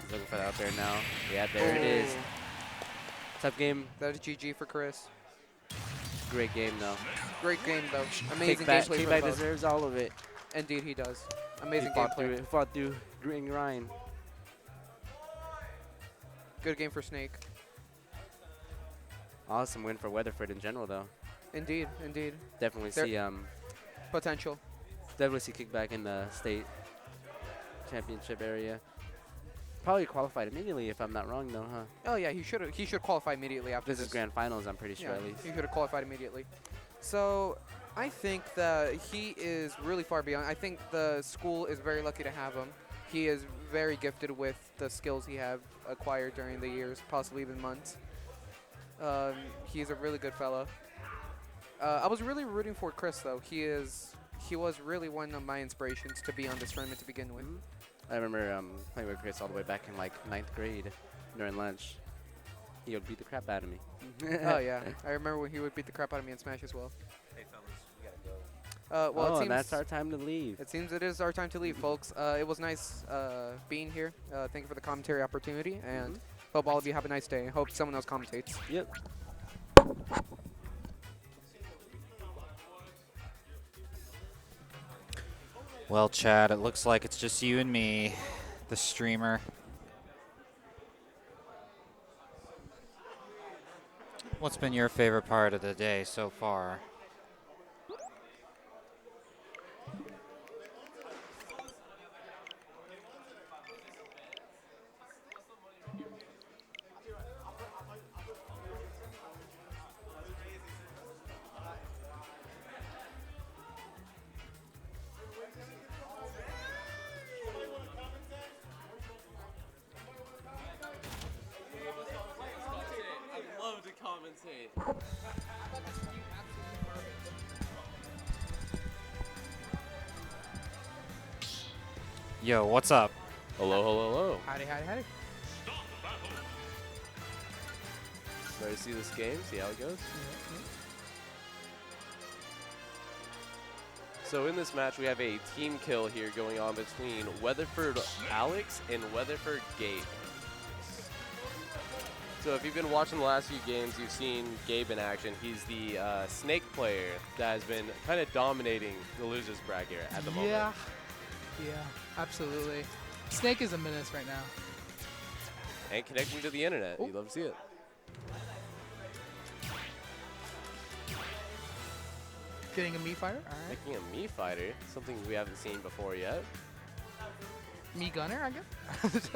He's looking for that up there now. Yeah, there it is. Tough game. That is GG for Chris. Great game, though. Great game, though. Amazing Kickback, gameplay. Kickback deserves all of it. Indeed, he does. Amazing He fought gameplay. through it. Fought through grit and grind. Good game for Snake. Awesome win for Weatherford in general, though. Indeed, indeed. Definitely There- see potential. Definitely see Kickback in the state championship area. Probably qualified immediately if I'm not wrong, though, huh? Oh yeah, he should qualify immediately after This is grand finals, I'm pretty sure, Yeah, at least. he should have qualified immediately. So I think that he is really far beyond. I think the school is very lucky to have him. He is very gifted with the skills he have acquired during the years, possibly even months. He's a really good fellow. I was really rooting for Chris, though. He was really one of my inspirations to be on this tournament to begin with. I remember playing with Chris all the way back in like 9th grade during lunch. He would beat the crap out of me. Oh yeah, I remember when he would beat the crap out of me in Smash as well. Hey fellas, we gotta go. Well, it oh, seems that's our time to leave. It seems it is our time to leave, folks. It was nice being here. Thank you for the commentary opportunity, and hope all of you have a nice day. Hope someone else commentates. Yep. Well, Chad, it looks like it's just you and me, the streamer. What's been your favorite part of the day so far? I'd love to commentate. Yo, what's up? Hello, hello, hello. Howdy, howdy, howdy. Ready to see this game, see how it goes? So in this match, we have a team kill here going on between Weatherford Alex and Weatherford Gabe. So if you've been watching the last few games, you've seen Gabe in action. He's the Snake player that has been kind of dominating the losers bracket at the moment. Yeah, absolutely. Snake is a menace right now. And connecting to the internet. You love to see it. Getting a Mii fighter? All right. Making a Mii fighter, something we haven't seen before yet. Mii gunner, I guess?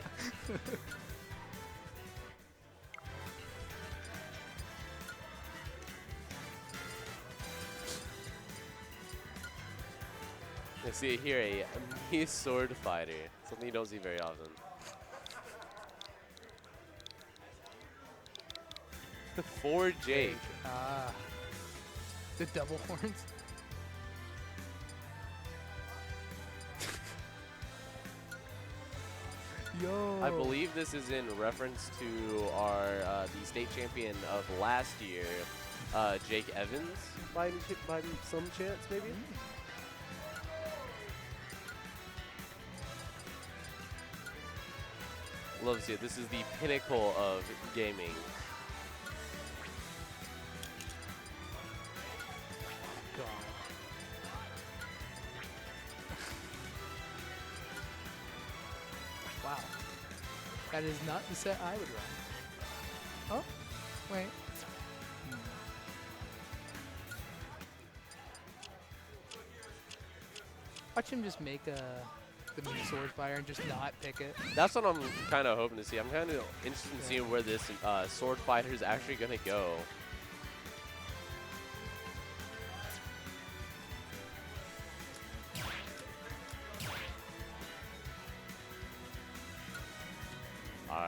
I see here a Mii sword fighter, something you don't see very often. For Jake. Ah. The double horns? Yo. I believe this is in reference to our the state champion of last year, Jake Evans, by some chance, maybe? Love to see it. This is the pinnacle of gaming. Wow. That is not the set I would run. Oh, wait. Watch him just make the Mii sword fire and just not pick it. That's what I'm kind of hoping to see. I'm kind of interested in seeing where this sword fighter is actually going to go.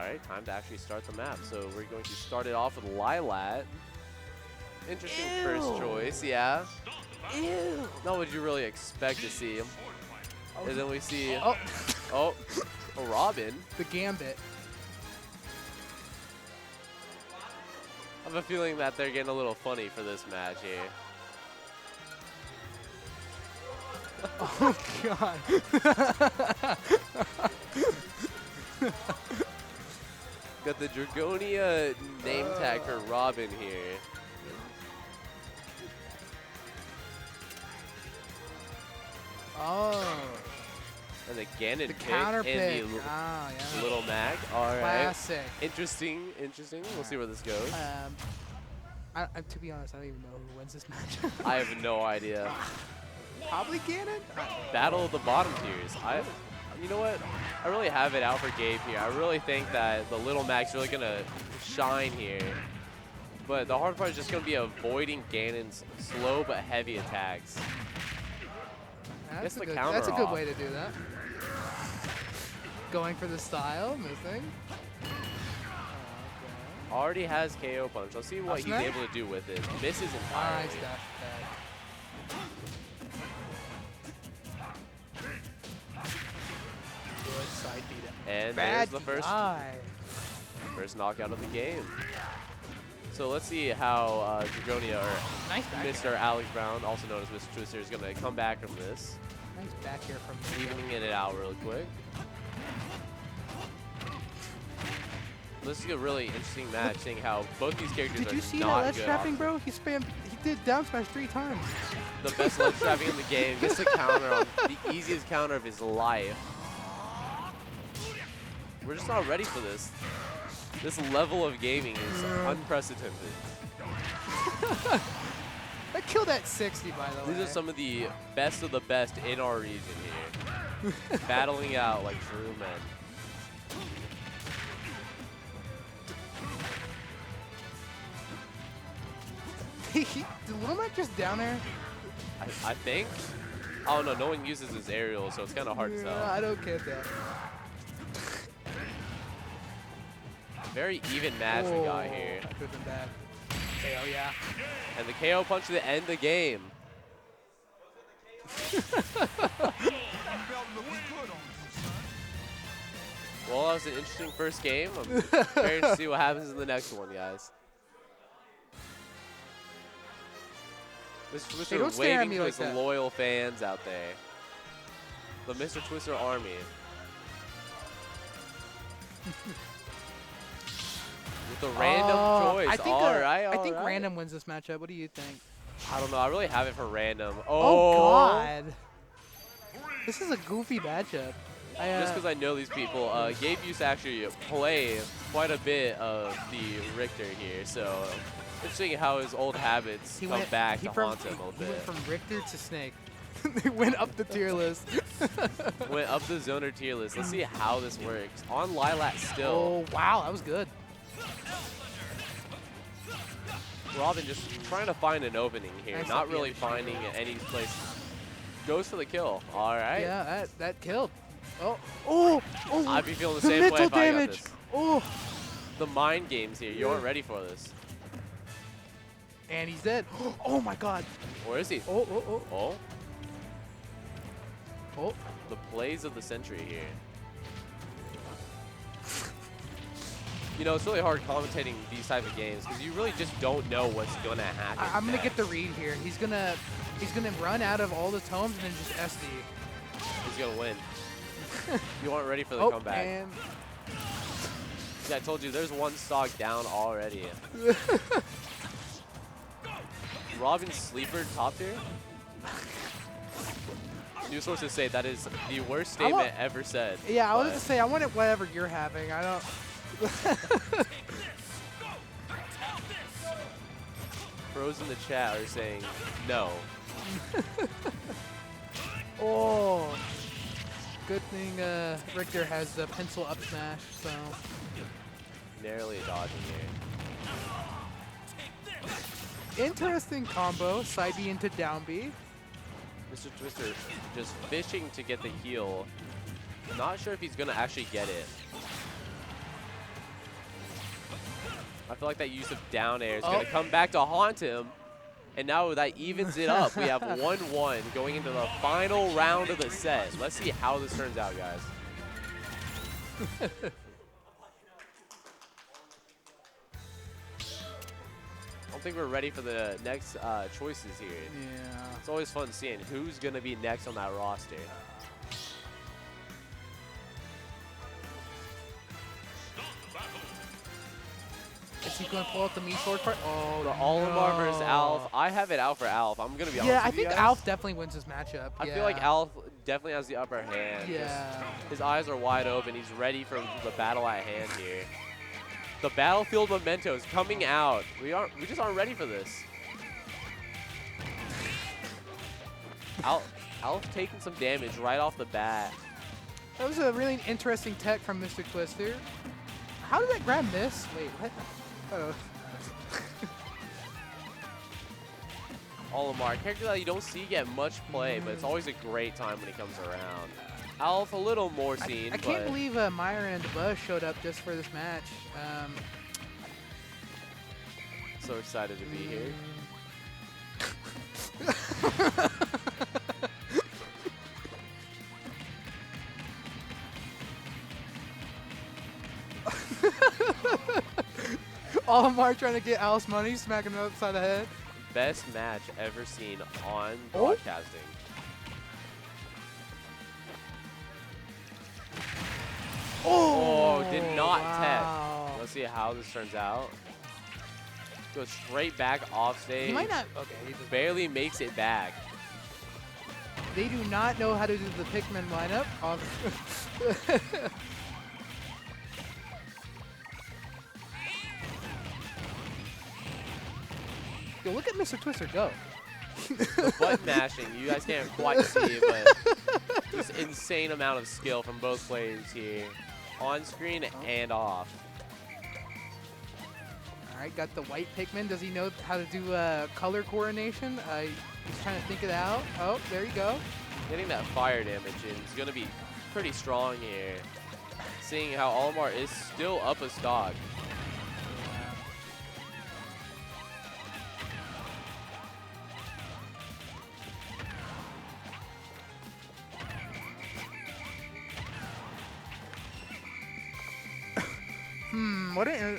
right, time to actually start the map. So we're going to start it off with Lilat. Interesting first choice, yeah. Ew. Not what you really expect to see. And then we see, Oh. a Robin. The Gambit. I have a feeling that they're getting a little funny for this match here. Oh, God. Got the Dragonia name tag for Robin here. Oh. And the Ganon pick counter and pick. the Oh, yeah. Little Mag. All right. Classic. Interesting. We'll see where this goes. To be honest, I don't even know who wins this match. I have no idea. Probably Ganon? Battle of the bottom tiers. You know what? I really have it out for Gabe here. I really think that the Little Mag's really going to shine here. But the hard part is just going to be avoiding Ganon's slow but heavy attacks. That's a, the good, counter that's a good off. way to do that. Going for the style, missing. Already has KO punch. Let's see what he's smash? able to do with it. Misses entirely. Nice dash Good side beat. And Bad there's the DI. first knockout of the game. So let's see how Dragonia, or Nice back Mr. Alex Brown, also known as Mr. Twister, is going to come back from this. Nice back here from Evening it out really quick. This is a really interesting match, seeing how both these characters Did are you see not that ledge good trapping, off- bro? He did down smash 3 times. The best ledge trapping in the game. Gets a counter on the easiest counter of his life. We're just not ready for this. This level of gaming is unprecedented. That killed at 60, by the way. These are some of the best in our region here. Battling out like true men. Did Little Mac just down air? I think. Oh no, no one uses his aerial, so it's kind of hard to tell. I don't get that. Very even match we got here. That could have been bad. KO, yeah. And the KO punch to end the game. Well, that was an interesting first game. I'm curious to see what happens in the next one, guys. Mr. Twister don't stare at waving me to like his that. loyal fans out there. The Mr. Twister army. With the random choice. I think, All I think right. random wins this matchup. What do you think? I don't know. I really have it for random. Oh, God. This is a goofy matchup. Just because I know these people, Gabe used to actually play quite a bit of the Richter here, so interesting how his old habits come back to haunt him a little He went bit. from Richter to Snake. They went up the tier list. Went up the zoner tier list. Let's see how this works. On Lilat still. Oh, wow. That was good. Robin just trying to find an opening here, Nice not up really air. finding any place. Goes for the kill. All right. Yeah, that killed. Oh, I'd be feeling the the same way mental if I got damage. this. Oh, The mind games here. You aren't ready for this. and he's dead. Oh my God. Where is he? Oh. Oh. Oh. The plays of the century here. You know, it's really hard commentating these type of games because you really just don't know what's gonna happen. I'm gonna get the read here. He's gonna run out of all the tomes and then just SD. He's gonna win. You aren't ready for the comeback. And Yeah, I told you there's one stock down already. Robin sleeper top tier? News sources say that is the worst statement ever said. yeah, I was but gonna say I want it whatever you're having. I don't. Pros in the chat are saying no. Oh. Good thing Richter has the pencil up smash, so. Narrowly dodging here. Interesting combo, side B into down B. Mr. Twister just fishing to get the heal. Not sure if he's gonna actually get it. I feel like that use of down air is going to come back to haunt him. And now that evens it up. We have 1-1 going into the final round of the set. Let's see how this turns out, guys. I don't think we're ready for the next choices here. Yeah. It's always fun seeing who's going to be next on that roster. Is he going to pull out the Mii sword part? Oh, The Olimar versus Alf. I have it out for Alf. I'm going to be honest Yeah, I with you think guys. Alf definitely wins this matchup. I feel like Alf definitely has the upper hand. Yeah. Just his eyes are wide open. He's ready for the battle at hand here. The battlefield memento is coming out. We just aren't ready for this. Alf taking some damage right off the bat. That was a really interesting tech from Mr. Twister. How did that grab miss? Wait, what? Uh-oh. Olimar, a character that you don't see get much play, but it's always a great time when he comes around. Alf, a little more seen. I can't believe Myron and DeBuzz showed up just for this match. So excited to be here. Olimar trying to get Al's money, smacking him upside the head. Best match ever seen on broadcasting. Oh, did not wow. tech. Let's see how this turns out. Goes straight back off stage. He might not. Okay. He barely makes it back. They do not know how to do the Pikmin lineup. Yo, look at Mr. Twister go. The button mashing, you guys can't quite see, but just insane amount of skill from both players here. On screen and off. All right, got the white Pikmin. Does he know how to do color coordination? He's trying to think it out. Oh, there you go. Getting that fire damage in is going to be pretty strong here. Seeing how Olimar is still up a stock. What I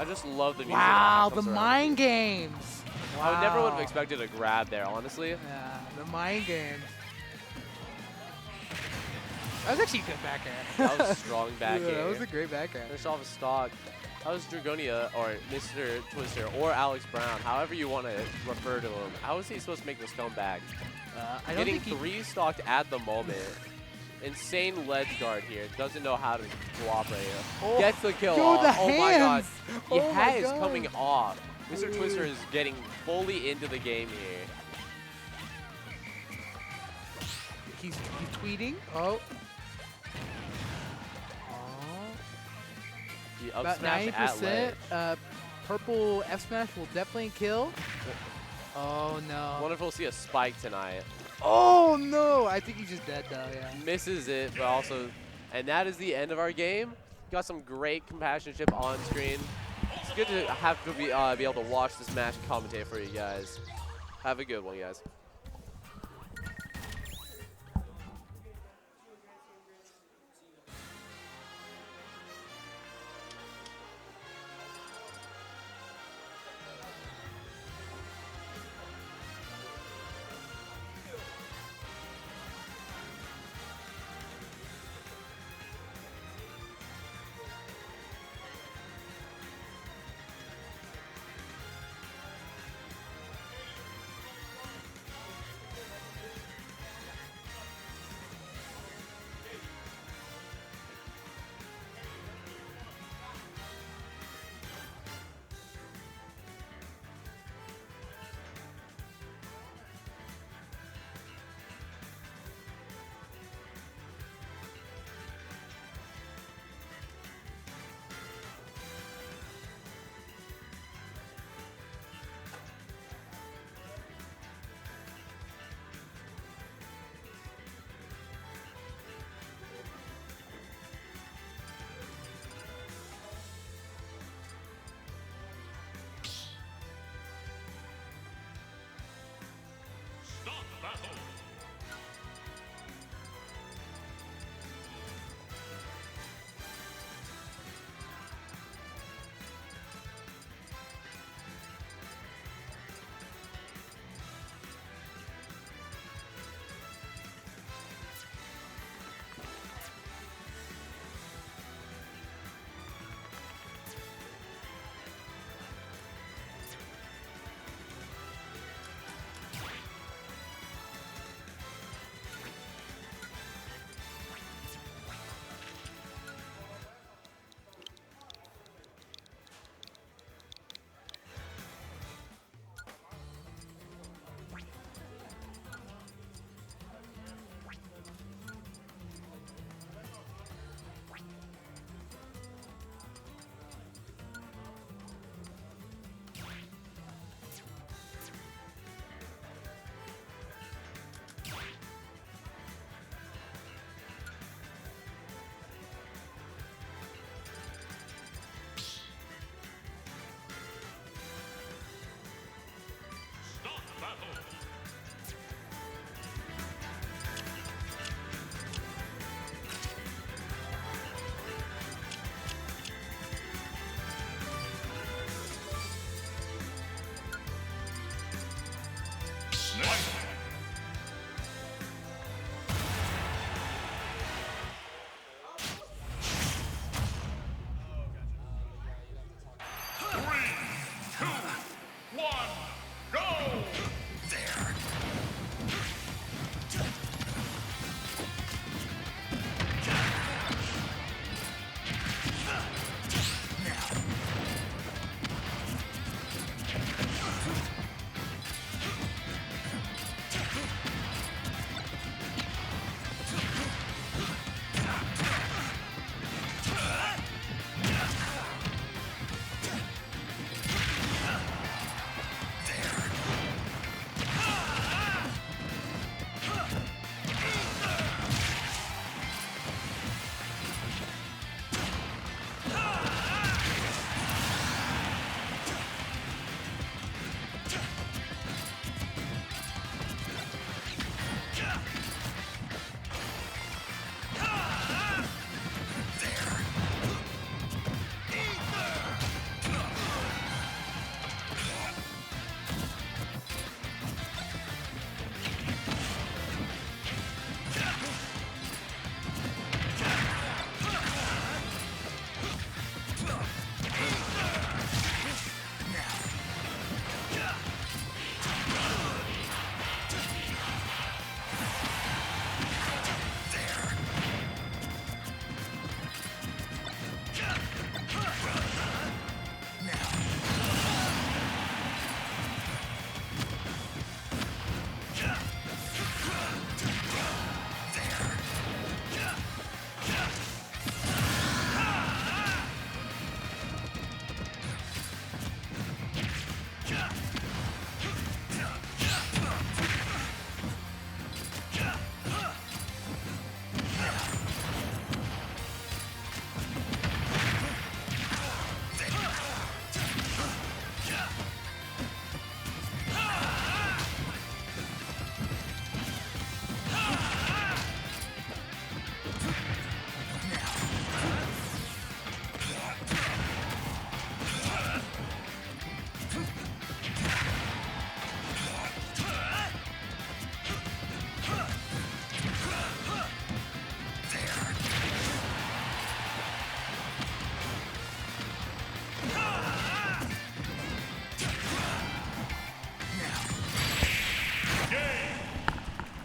just love the music. Wow, that the comes around. mind games. Wow. I would never would have expected a grab there, honestly. Yeah, the mind games. That was actually a good backhand. That was strong backhand. Yeah, that was a great backhand. Finish off a stock. That was Dragonia, or Mr. Twister, or Alex Brown, however you want to refer to him. How is he supposed to make this comeback? I don't Getting think three stocked at the moment. Insane ledge guard here. Doesn't know how to cooperate. Oh, Gets the kill dude, off. the Oh my god. hands. He Oh my has God. coming off. Mr. Twister is getting fully into the game here. He's tweeting. Oh. The up About smash at ledge. 90%. Purple F smash will definitely kill. Oh no. Wonder if we'll see a spike tonight. Oh no! I think he's just dead though. Yeah. Misses it, but also, and that is the end of our game. Got some great companionship on screen. It's good to have to be able to watch this match and commentate for you guys. Have a good one, guys.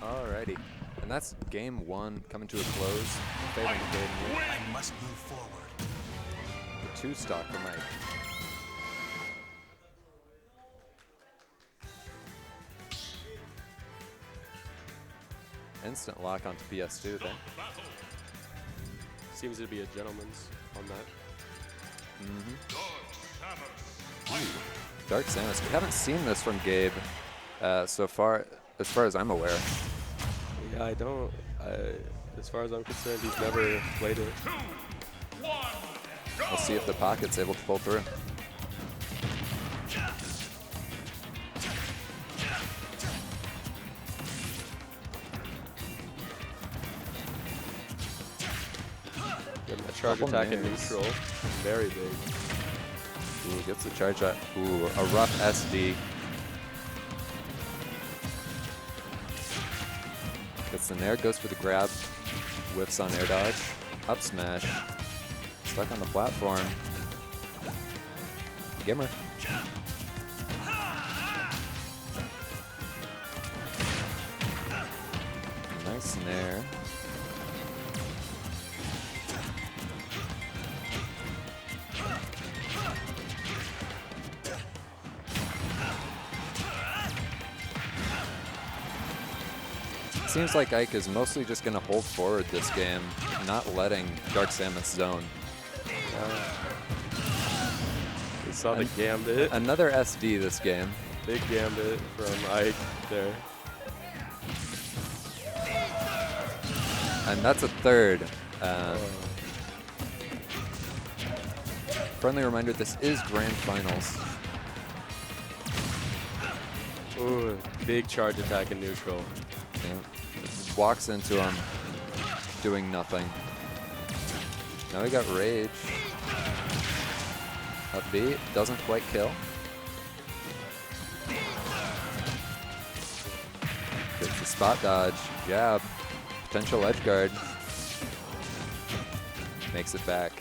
Alrighty. And that's game 1 coming to a close. Favoring game here. I must move forward. The 2 stock for Mike. Instant lock onto PS2 then. Seems to be a gentleman's on that. Dark Samus. We haven't seen this from Gabe so far, as far as I'm aware. Yeah, I don't. As far as I'm concerned, he's never played it. We'll see if the pocket's able to pull through. Getting a charge attack in neutral. Very big. Ooh, gets the charge at. Ooh, a rough SD. Gets the nair, goes for the grab. Whiffs on air dodge. Up smash. Stuck on the platform. Gimmer. Nice nair. Seems like Ike is mostly just going to hold forward this game, not letting Dark Samus zone. We saw the gambit. Another SD this game. Big gambit from Ike there. And that's a third. Friendly reminder, this is Grand Finals. Ooh, big charge attack in neutral. Yeah. Walks into him, doing nothing. Now we got Rage. Up B, doesn't quite kill. Gets the spot dodge, jab, potential edge guard. Makes it back.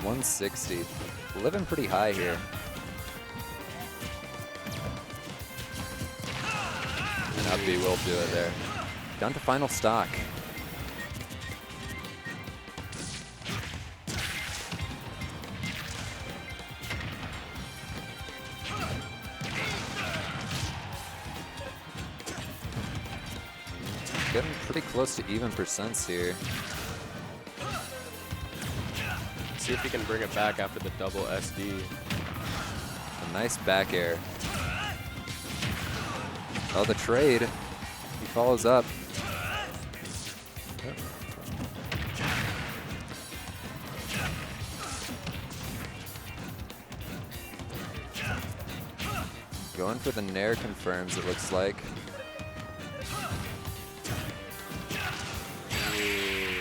160, living pretty high here. Up B will do it there. Down to final stock. Getting pretty close to even percents here. See if he can bring it back after the double SD. A nice back air. Oh, the trade. He follows up. Going for the nair confirms, it looks like.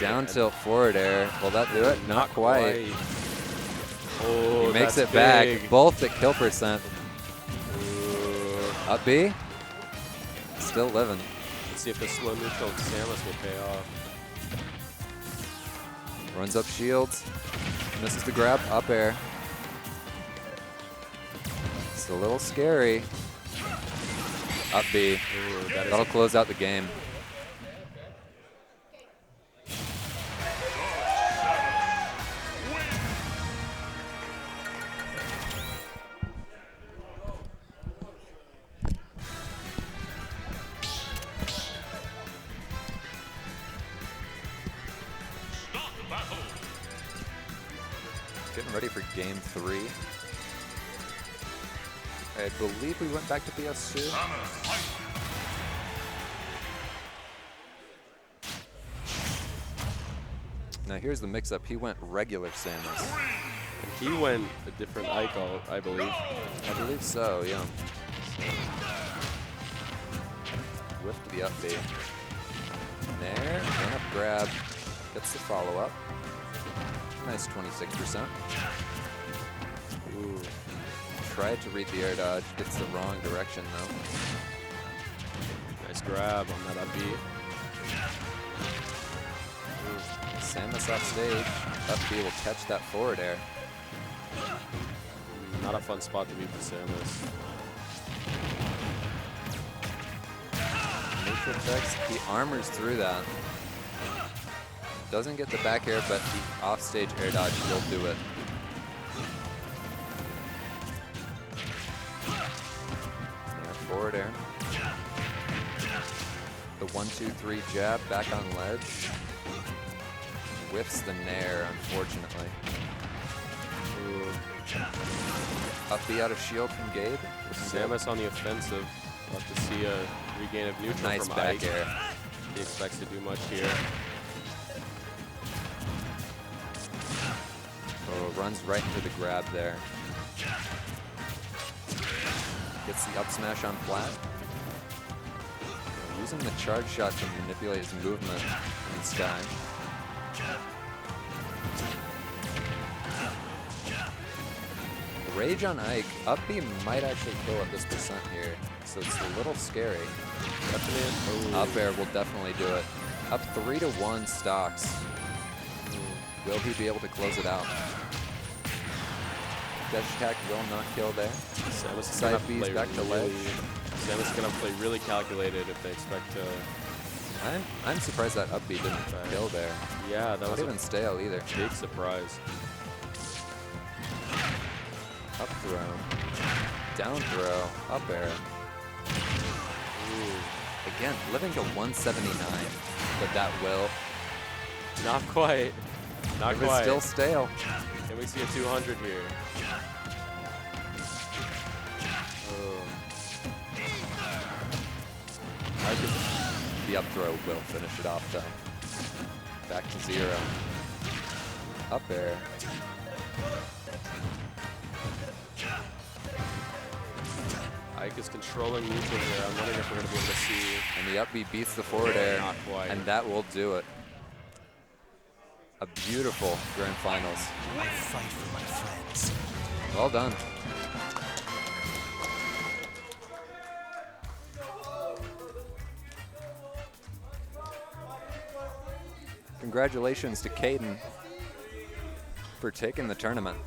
Down tilt forward air. Will that do it? Not quite. Oh, he makes that's it back. big. Both at kill percent. Up B. Still living. Let's see if the slow neutral Samus will pay off. Runs up shields. Misses the grab. Up air. It's a little scary. Up B. Ooh, That'll close out the game. Getting ready for game 3. I believe we went back to PS2. Now here's the mix-up. He went regular Samus. And he went a different Ike, I believe. I believe so, yeah. Whiffed the up B. There, run up grab. Gets the follow-up. Nice 26%. Ooh. Tried to read the air dodge. Gets the wrong direction, though. Nice grab on that up B. Samus off stage. Up B will catch that forward air. Not a fun spot to meet the Samus. neutral checks. He armors through that. Doesn't get the back air, but the offstage air dodge will do it. Forward air. The 1-2-3 jab back on ledge. Whiffs the nair, unfortunately. Ooh. Up B out of shield from Gabe. Samus on the offensive. Love to see a regain of neutral nice from back Ike. air. He expects to do much here. Oh, runs right into the grab there. Gets the up smash on flat. Using the charge shot to manipulate his movement in the sky. Rage on Ike. Up B might actually kill at this percent here, so it's a little scary. Up air will definitely do it. Up 3-1 stocks. Will he be able to close it out? Dash attack will not kill there. Samus is Side gonna B's play back to ledge. Samus is gonna play really calculated if they expect to. I'm surprised that up B didn't kill there. Yeah, that Not was even stale either. Big surprise. Up throw, down throw, up air. Ooh. Again, living to 179, but that will. Not quite. Not it quite. was still stale. Can we see a 200 here? The up throw will finish it off though. Back to 0. Up air. Ike is controlling neutral here. I'm wondering if we're going to be able to see. And the up B beats the forward air. Not quite. And that will do it. A beautiful grand finals. I fight for my friends. Well done. Congratulations to Caden for taking the tournament.